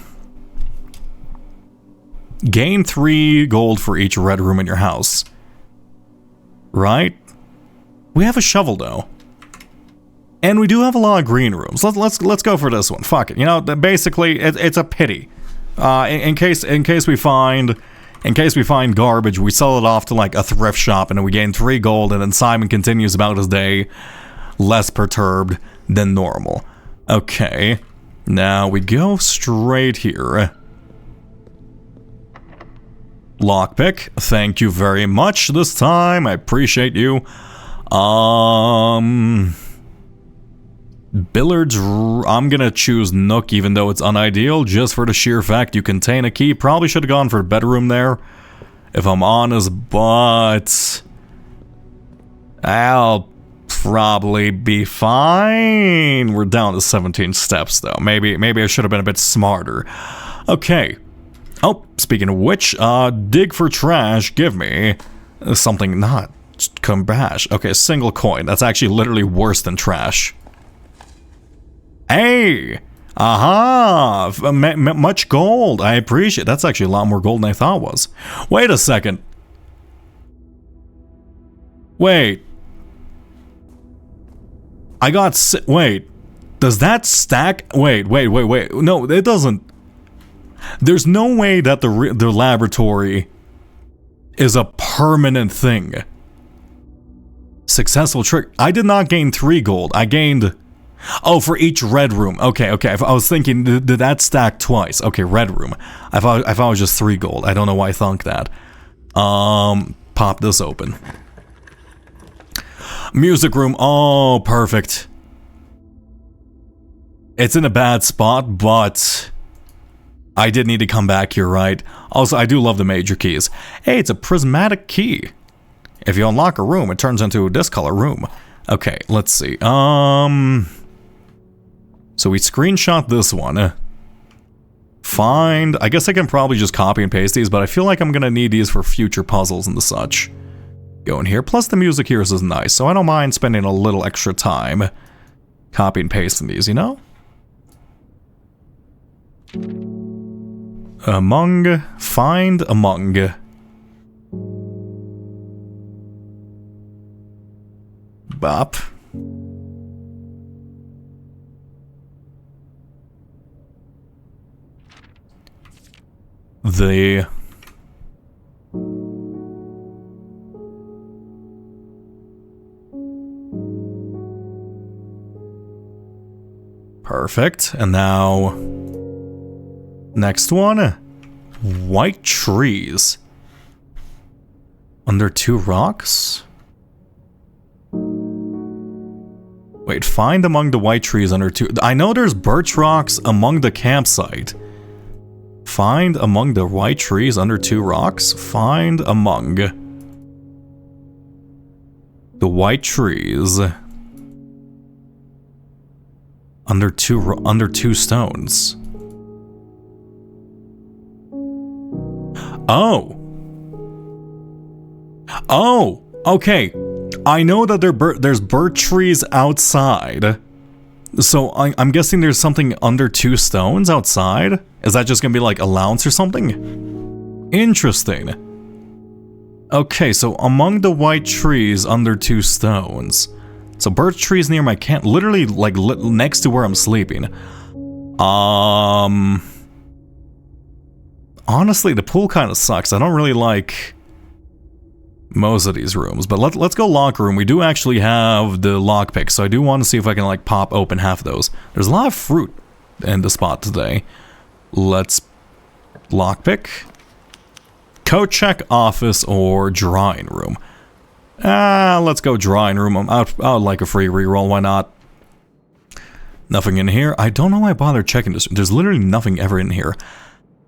Gain 3 gold for each red room in your house. Right? We have a shovel though. And we do have a lot of green rooms. Let's go for this one. Fuck it. You know, basically it's a pity. In case we find garbage, we sell it off to like a thrift shop and then we gain 3 gold, and then Simon continues about his day less perturbed than normal. Okay. Now we go straight here. Lockpick. Thank you very much this time. I appreciate you. Billiards, I'm gonna choose Nook even though it's unideal, just for the sheer fact you contain a key. Probably should have gone for the bedroom there, if I'm honest, but I'll probably be fine. We're down to 17 steps though. Maybe I should have been a bit smarter. Okay. Oh, speaking of which, dig for trash, give me something not combash. Okay, a single coin. That's actually literally worse than trash. Hey! Aha! Much gold. I appreciate it. That's actually a lot more gold than I thought it was. Wait a second. Wait. I got... Wait. Does that stack... Wait. No, it doesn't. There's no way that the laboratory is a permanent thing. Successful trick. I did not gain 3 gold. I gained... Oh, for each red room. Okay. I was thinking, did that stack twice? Okay, red room. I thought it was just 3 gold. I don't know why I thought that. Pop this open. Music room. Oh, perfect. It's in a bad spot, but I did need to come back here, right? Also, I do love the major keys. Hey, it's a prismatic key. If you unlock a room, it turns into this color room. Okay, let's see. So we screenshot this one. Find... I guess I can probably just copy and paste these, but I feel like I'm gonna need these for future puzzles and the such. Go in here. Plus the music here is nice, so I don't mind spending a little extra time copy and pasting these, you know? Find among. Bop. The perfect. And now next one, white trees under 2 rocks. Wait, find among the white trees under 2. I know there's birch rocks among the campsite. Find among the white trees under 2 rocks. Find among the white trees under 2 stones. Oh. Oh, okay. I know that there's birch trees outside. So I'm guessing there's something under 2 stones outside? Is that just gonna be like a lounge or something? Interesting. Okay, so among the white trees under 2 stones. So birch trees near my camp, literally like next to where I'm sleeping. Honestly, the pool kind of sucks. I don't really like most of these rooms, but let's go locker room. We do actually have the lockpick, so I do want to see if I can like pop open half of those. There's a lot of fruit in the spot today. Let's lockpick. Code check, office, or drawing room. Let's go drawing room. I would like a free reroll. Why not? Nothing in here. I don't know why I bothered checking this. There's literally nothing ever in here.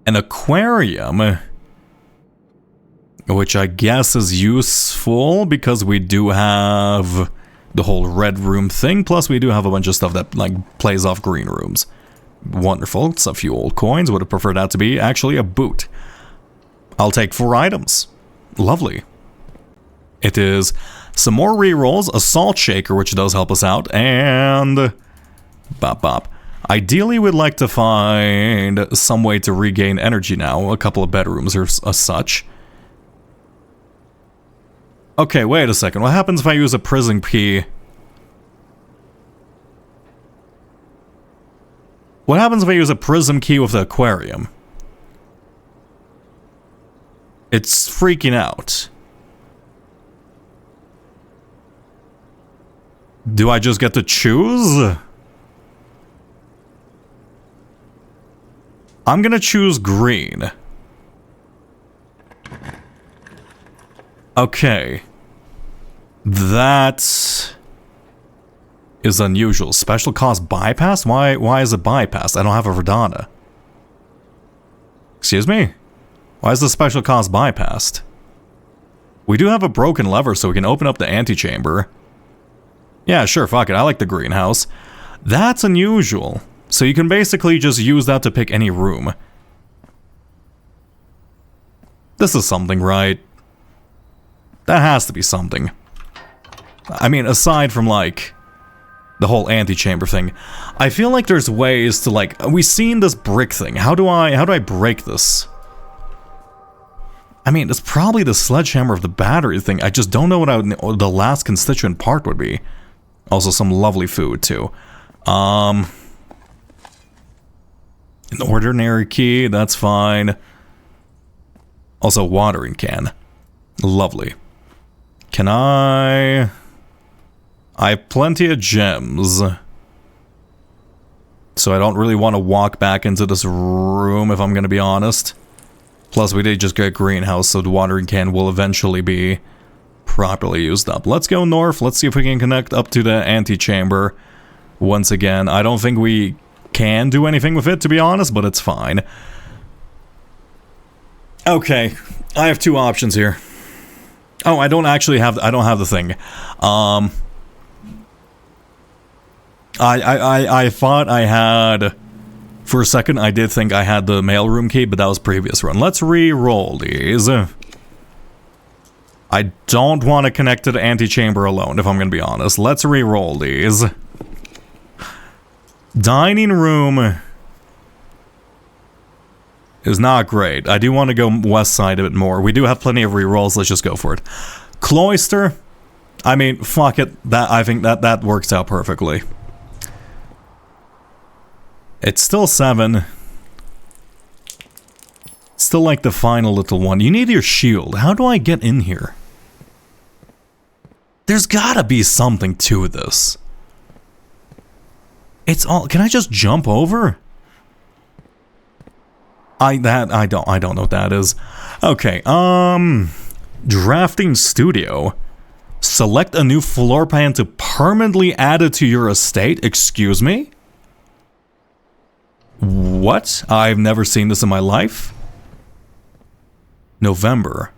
An aquarium, which I guess is useful because we do have the whole red room thing. Plus, we do have a bunch of stuff that like plays off green rooms. Wonderful. It's a few old coins. Would have preferred that to be actually a boot. I'll take 4 items. Lovely. It is some more rerolls, a salt shaker, which does help us out, and bop bop. Ideally, we'd like to find some way to regain energy now. A couple of bedrooms or such. Okay, wait a second. What happens if I use a prison key? What happens if I use a prism key with the aquarium? It's freaking out. Do I just get to choose? I'm gonna choose green. Okay. That is unusual. Special cost bypass? Why is it bypassed? I don't have a Verdana. Excuse me? Why is the special cost bypassed? We do have a broken lever, so we can open up the antechamber. Yeah, sure, fuck it. I like the greenhouse. That's unusual. So you can basically just use that to pick any room. This is something, right? That has to be something. I mean, aside from, like, the whole antechamber thing, I feel like there's ways to, like, we've seen this brick thing. How do I break this? I mean, it's probably the sledgehammer of the battery thing. I just don't know what the last constituent part would be. Also, some lovely food, too. An ordinary key, that's fine. Also, watering can. Lovely. Can I have plenty of gems. So I don't really want to walk back into this room, if I'm going to be honest. Plus, we did just get a greenhouse, so the watering can will eventually be properly used up. Let's go north. Let's see if we can connect up to the antechamber. Once again, I don't think we can do anything with it, to be honest, but it's fine. Okay, I have 2 options here. Oh, I don't have the thing. I thought I had, for a second I did think I had the mailroom key, but that was previous run. Let's re-roll these. I don't want to connect to the antechamber alone, if I'm going to be honest. Let's re-roll these. Dining room is not great. I do want to go west side a bit more. We do have plenty of re-rolls. Let's just go for it. Cloister. I mean, fuck it. I think that works out perfectly. It's still 7. Still like the final little one. You need your shield. How do I get in here? There's gotta be something to this. It's all. Can I just jump over? I don't know what that is. Okay. Drafting studio. Select a new floor plan to permanently add it to your estate. Excuse me? What? I've never seen this in my life. November.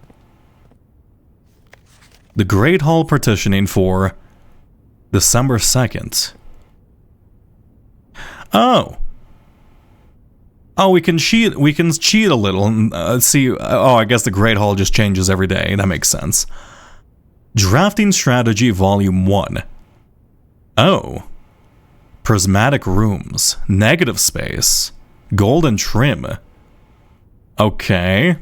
The Great Hall partitioning for December 2nd. Oh. Oh, we can cheat a little and see. Oh, I guess the Great Hall just changes every day. That makes sense. Drafting Strategy Volume 1. Oh. Prismatic rooms. Negative space. Golden trim. Okay.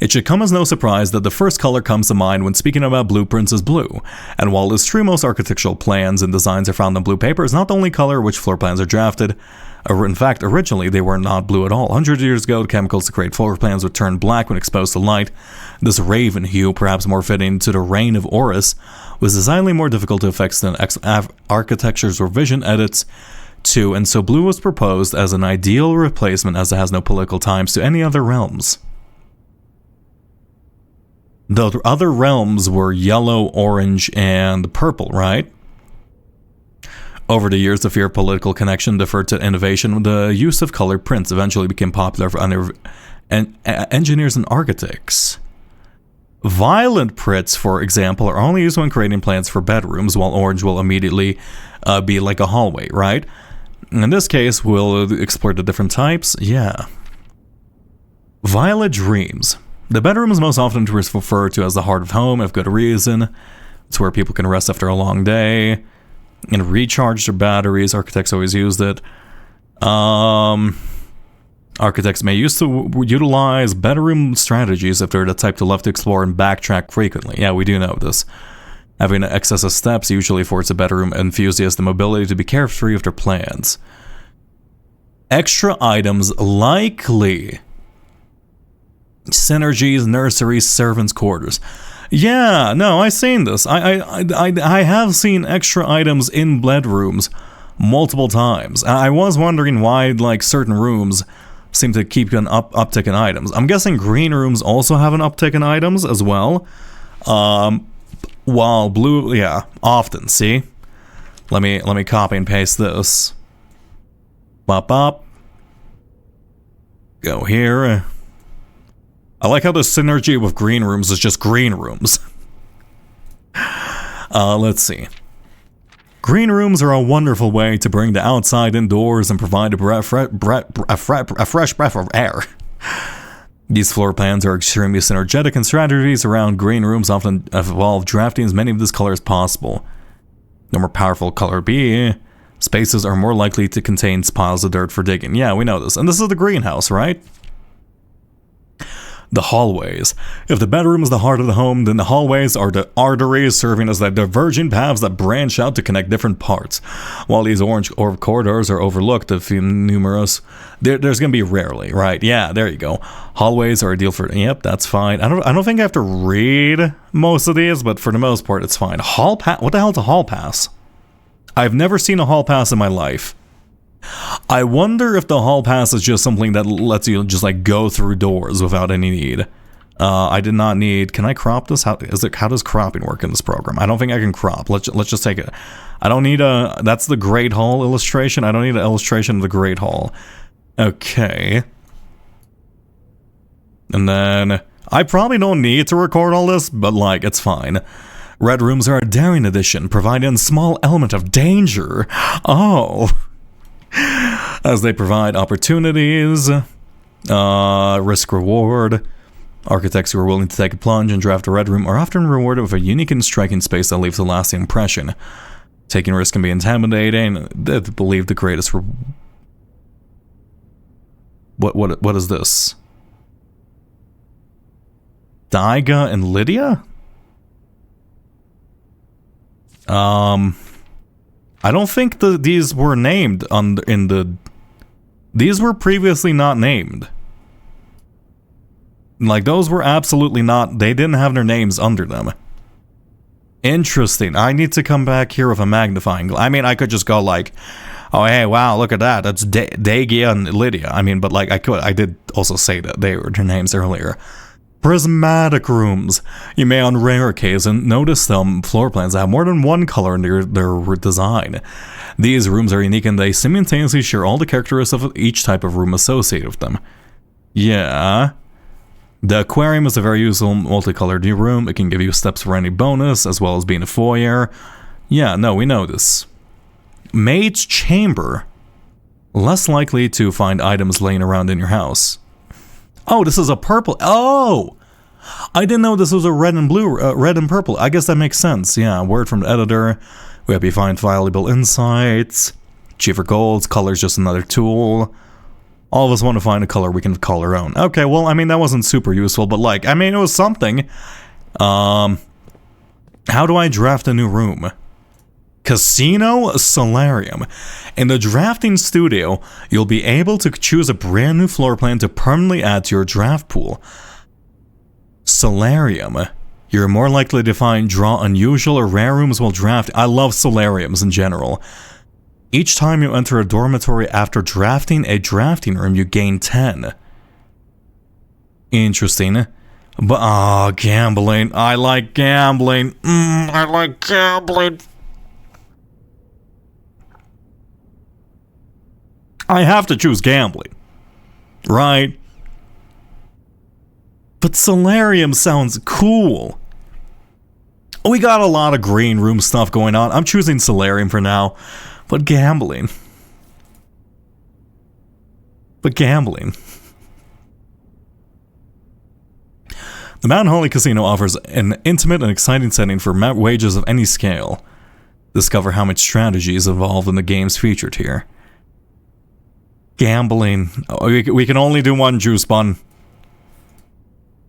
It should come as no surprise that the first color comes to mind when speaking about blueprints is blue, and while it's true most architectural plans and designs are found on blue paper, it's not the only color which floor plans are drafted. In fact, originally they were not blue at all. 100 years ago, the chemicals to create floor plans would turn black when exposed to light. This raven hue, perhaps more fitting to the reign of Horus, was designedly more difficult to affect than architecture's revision edits to, and so blue was proposed as an ideal replacement as it has no political ties to any other realms. The other realms were yellow, orange, and purple, right? Over the years, the fear of political connection deferred to innovation. The use of colored prints eventually became popular for engineers and architects. Violet prints, for example, are only used when creating plans for bedrooms, while orange will immediately be like a hallway, right? In this case, we'll explore the different types. Yeah. Violet dreams. The bedroom is most often referred to as the heart of home, if good reason. It's where people can rest after a long day and recharge their batteries. Architects always used it. Architects may utilize bedroom strategies if they're the type to love to explore and backtrack frequently. Yeah, we do know this. Having an excess of steps usually affords a bedroom enthusiast the mobility to be carefree with their plans. Extra items likely. Synergies, nurseries, servants' quarters. Yeah, no, I've seen this. I have seen extra items in bedrooms multiple times. I was wondering why, like, certain rooms seem to keep an uptick in items. I'm guessing green rooms also have an uptick in items as well. While blue, yeah, often. See, let me copy and paste this. Bop bop. Go here. I like how the synergy with green rooms is just green rooms. Let's see. Green rooms are a wonderful way to bring the outside indoors and provide a fresh breath of air. These floor plans are extremely synergetic, and strategies around green rooms often involve drafting as many of this color as possible. The more powerful color be, spaces are more likely to contain piles of dirt for digging. Yeah, we know this. And this is the greenhouse, right? The hallways. If the bedroom is the heart of the home, then the hallways are the arteries serving as the diverging paths that branch out to connect different parts. While these orange orb corridors are overlooked, if numerous, there's going to be rarely, right? Yeah, there you go. Hallways are ideal for. Yep, that's fine. I don't think I have to read most of these, but for the most part, it's fine. Hall pass. What the hell is a hall pass? I've never seen a hall pass in my life. I wonder if the hall pass is just something that lets you just like go through doors without any need. I did not need. Can I crop this? How does cropping work in this program? I don't think I can crop. Let's just take it. I don't need a. That's the Great Hall illustration. I don't need an illustration of the Great Hall. Okay. And then I probably don't need to record all this, but like it's fine. Red rooms are a daring addition, providing a small element of danger. Oh. As they provide opportunities, risk reward. Architects who are willing to take a plunge and draft a red room are often rewarded with a unique and striking space that leaves a lasting impression. Taking risks can be intimidating. They believe the greatest. What is this? Daiga and Lydia? I don't think these were named these were previously not named. Like, those were absolutely not, they didn't have their names under them. Interesting. I need to come back here with a magnifying glass. I mean, I could just go like, oh, hey, wow, look at that. That's Dagia and Lydia. I mean, but like, I did also say that they were their names earlier. Prismatic rooms. You may, on rare occasion, notice some floor plans that have more than one color in their design. These rooms are unique and they simultaneously share all the characteristics of each type of room associated with them. Yeah. The aquarium is a very useful multicolored room. It can give you steps for any bonus, as well as being a foyer. Yeah, no, we know this. Maid's chamber. Less likely to find items laying around in your house. Oh, this is a purple. Oh! I didn't know this was a red and blue, red and purple. I guess that makes sense. Yeah, word from the editor. We hope you find valuable insights. Cheaper golds, color's just another tool. All of us want to find a color we can call our own. Okay, well, I mean, that wasn't super useful, but like, I mean, it was something. How do I draft a new room? Casino Solarium. In the drafting studio, you'll be able to choose a brand new floor plan to permanently add to your draft pool. Solarium. You're more likely to draw unusual or rare rooms while drafting. I love solariums in general. Each time you enter a dormitory after drafting a drafting room, you gain 10. Interesting. But, gambling. I like gambling. I like gambling. I have to choose gambling. Right? But solarium sounds cool. We got a lot of green room stuff going on. I'm choosing solarium for now. But gambling. The Mount Holly Casino offers an intimate and exciting setting for wages of any scale. Discover how much strategy is involved in the games featured here. Gambling. We can only do one juice bun.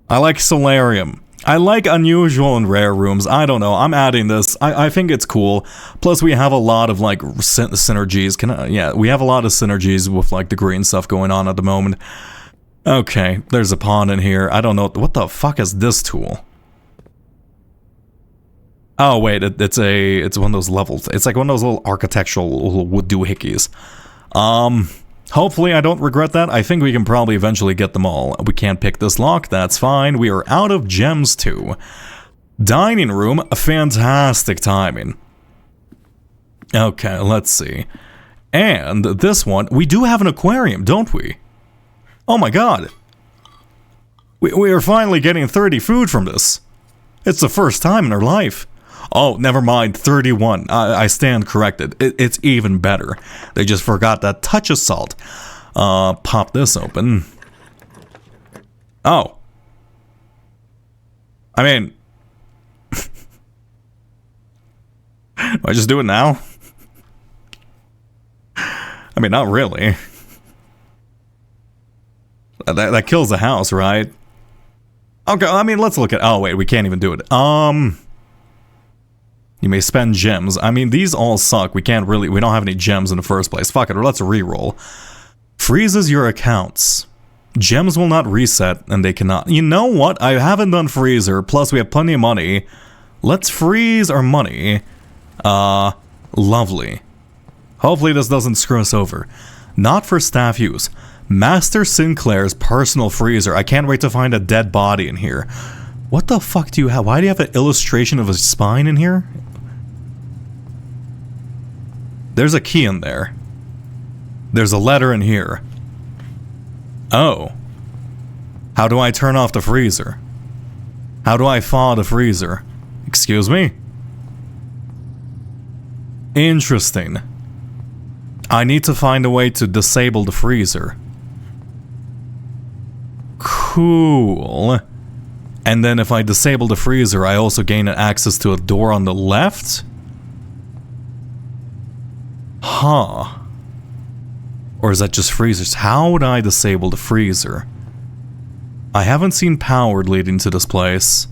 I like solarium. I like unusual and rare rooms. I don't know. I'm adding this. I think it's cool. Plus, we have a lot of, like, synergies. Yeah, we have a lot of synergies with, like, the green stuff going on at the moment. Okay, there's a pond in here. I don't know. What the fuck is this tool? Oh, wait. It's one of those levels. It's like one of those little architectural little wood doohickeys. Hopefully I don't regret that. I think we can probably eventually get them all. We can't pick this lock, that's fine. We are out of gems too. Dining room, fantastic timing. Okay, let's see. And this one, we do have an aquarium, don't we? Oh my god. We are finally getting 30 food from this. It's the first time in our life. Oh, never mind, 31. I stand corrected. It's even better. They just forgot that touch of salt. Pop this open. Oh. I mean... do I just do it now? I mean, not really. That kills the house, right? Okay, I mean, let's look at... Oh, wait, we can't even do it. You may spend gems. I mean, these all suck. We don't have any gems in the first place. Fuck it, or let's reroll. Freezes your accounts. Gems will not reset, and they cannot. You know what? I haven't done freezer, plus we have plenty of money. Let's freeze our money. Lovely. Hopefully this doesn't screw us over. Not for staff use. Master Sinclair's personal freezer. I can't wait to find a dead body in here. What the fuck do you have? Why do you have an illustration of a spine in here? There's a key in there. There's a letter in here. Oh. How do I turn off the freezer? How do I thaw the freezer? Excuse me? Interesting. I need to find a way to disable the freezer. Cool. And then if I disable the freezer, I also gain access to a door on the left? Huh. Or is that just freezers? How would I disable the freezer? I haven't seen power leading to this place.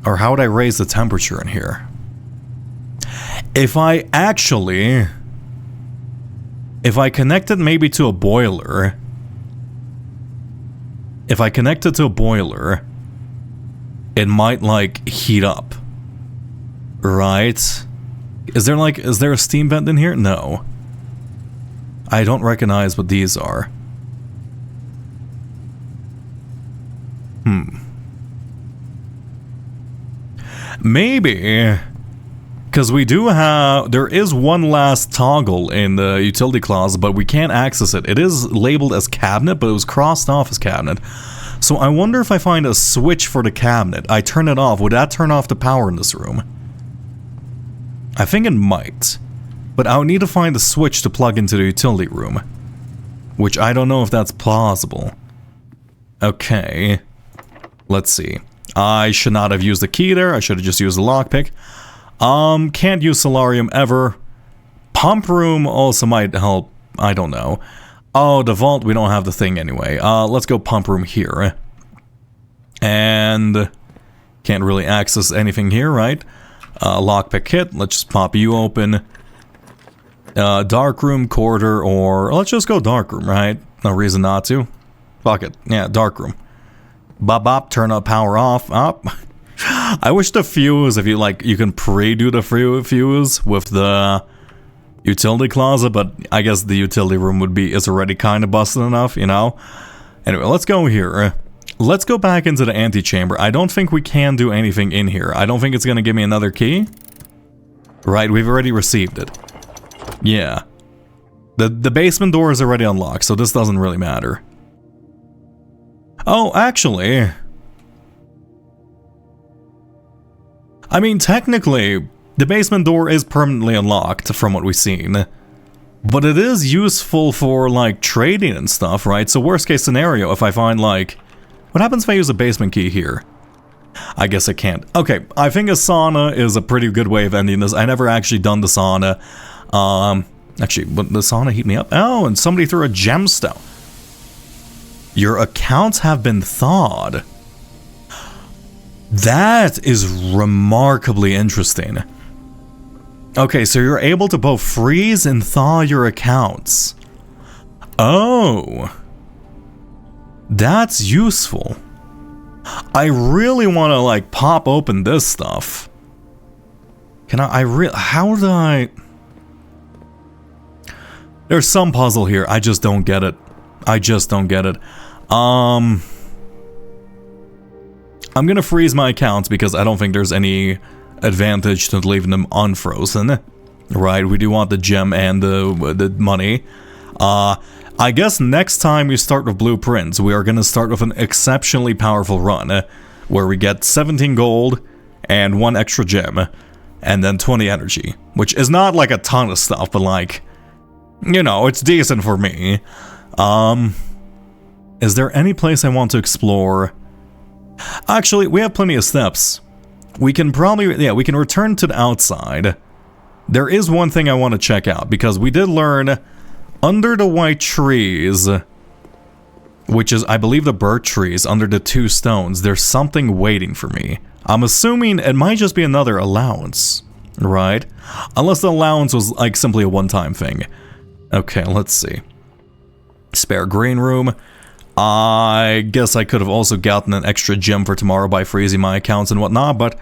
Or how would I raise the temperature in here? If I connect it maybe to a boiler. If I connect it to a boiler, it might like heat up. Right? Is there a steam vent in here? No. I don't recognize what these are. Maybe, because we do have, there is one last toggle in the utility closet, but we can't access it. It is labeled as cabinet, but it was crossed off as cabinet. So I wonder if I find a switch for the cabinet, I turn it off, would that turn off the power in this room? I think it might, but I would need to find the switch to plug into the utility room, which I don't know if that's plausible. Okay, let's see. I should not have used the key there. I should have just used the lockpick. Can't use solarium ever. Pump room also might help. I don't know. Oh, the vault, we don't have the thing anyway. Let's go pump room here. And can't really access anything here, right? Lockpick kit. Let's just pop you open. Dark room, corridor, or let's just go dark room, right? No reason not to. Fuck it. Yeah, dark room. Bop bop, turn up, power off, up. I wish the fuse, if you can pre-do the fuse with the utility closet, but I guess the utility room is already kind of busted enough, you know? Anyway, let's go here. Let's go back into the antechamber. I don't think we can do anything in here. I don't think it's gonna give me another key. Right, we've already received it. Yeah. The basement door is already unlocked, so this doesn't really matter. Oh, actually, I mean, technically, the basement door is permanently unlocked from what we've seen, but it is useful for, like, trading and stuff, right? So worst case scenario, if I find, like, what happens if I use a basement key here? I guess I can't. Okay, I think a sauna is a pretty good way of ending this. I never actually done the sauna. Actually, would the sauna heat me up? Oh, and somebody threw a gemstone. Your accounts have been thawed. That is remarkably interesting. Okay, so you're able to both freeze and thaw your accounts. Oh. That's useful. I really want to, like, pop open this stuff. Can how do I... There's some puzzle here, I just don't get it. I just don't get it. I'm gonna freeze my accounts because I don't think there's any advantage to leaving them unfrozen. Right, we do want the gem and the money. I guess next time we start with blueprints, we are gonna start with an exceptionally powerful run, where we get 17 gold and 1 extra gem, and then 20 energy, which is not like a ton of stuff, but like, you know, it's decent for me. Is there any place I want to explore? Actually, we have plenty of steps. We can probably, yeah, we can return to the outside. There is one thing I want to check out, because we did learn under the white trees, which is, I believe, the birch trees under the 2 stones, there's something waiting for me. I'm assuming it might just be another allowance, right? Unless the allowance was like simply a one-time thing. Okay, let's see. Spare green room. I guess I could have also gotten an extra gem for tomorrow by freezing my accounts and whatnot, but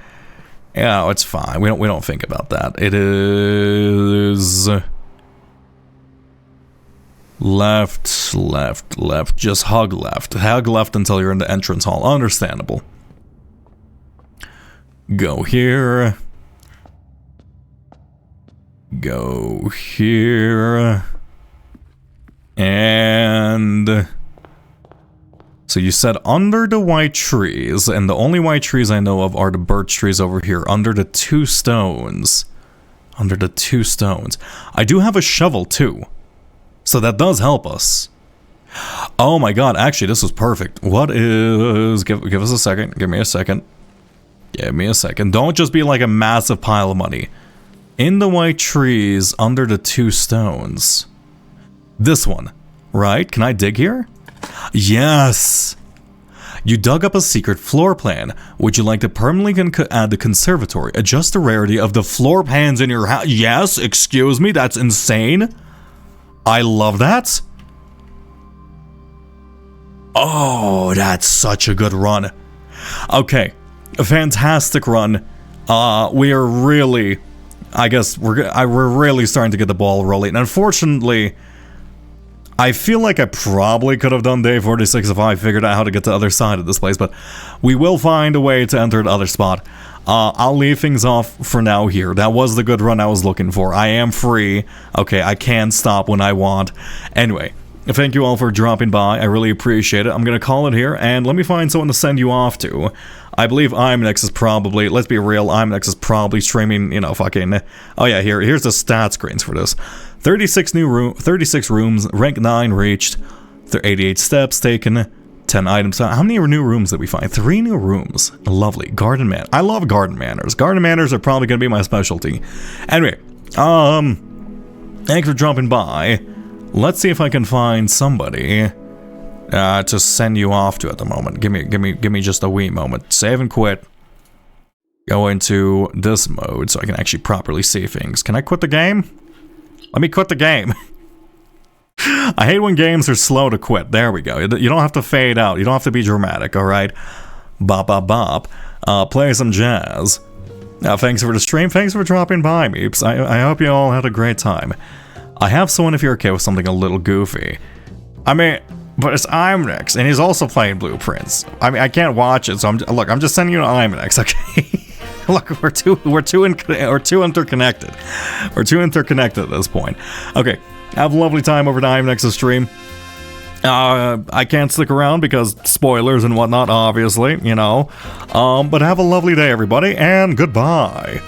yeah, it's fine. We don't think about that. It is left, left, left. Just hug left. Hug left until you're in the entrance hall. Understandable. Go here. Go here. And so you said under the white trees, and the only white trees I know of are the birch trees over here, under the 2 stones. Under the 2 stones. I do have a shovel too, so that does help us. Oh my god, actually this was perfect. What is... Give us a second, give me a second. Give me a second. Don't just be like a massive pile of money. In the white trees, under the 2 stones. This one, right? Can I dig here? Yes! You dug up a secret floor plan. Would you like to permanently add the conservatory? Adjust the rarity of the floor pans in your house. Yes, excuse me, that's insane. I love that. Oh, that's such a good run. Okay, a fantastic run. We are really, I guess we're really starting to get the ball rolling. Unfortunately, I feel like I probably could have done day 46 if I figured out how to get to the other side of this place, but we will find a way to enter the other spot. I'll leave things off for now here. That was the good run I was looking for. I am free. Okay, I can stop when I want. Anyway, thank you all for dropping by. I really appreciate it. I'm going to call it here, and let me find someone to send you off to. I believe IMNX is probably, let's be real, IMNX is probably streaming, you know, fucking, oh yeah, here's the stat screens for this. 36 rooms, rank 9 reached, 88 steps taken, 10 items. How many new rooms did we find? 3 new rooms. Lovely. Garden man. I love garden manors. Garden manors are probably going to be my specialty. Anyway, thanks for dropping by. Let's see if I can find somebody to send you off to at the moment. Give me just a wee moment. Save and quit. Go into this mode so I can actually properly see things. Can I quit the game? Let me quit the game. I hate when games are slow to quit. There we go. You don't have to fade out. You don't have to be dramatic, alright? Bop, bop, bop. Play some jazz. Thanks for the stream. Thanks for dropping by, Meeps. I hope you all had a great time. I have someone if you're okay with something a little goofy. I mean, but it's IMNX, and he's also playing Blueprints. I mean, I can't watch it, so I'm just sending you to IMNX, okay? Look, we're too interconnected. We're too interconnected at this point. Okay, have a lovely time over to IMNX's stream. I can't stick around because spoilers and whatnot, obviously, you know. But have a lovely day, everybody, and goodbye.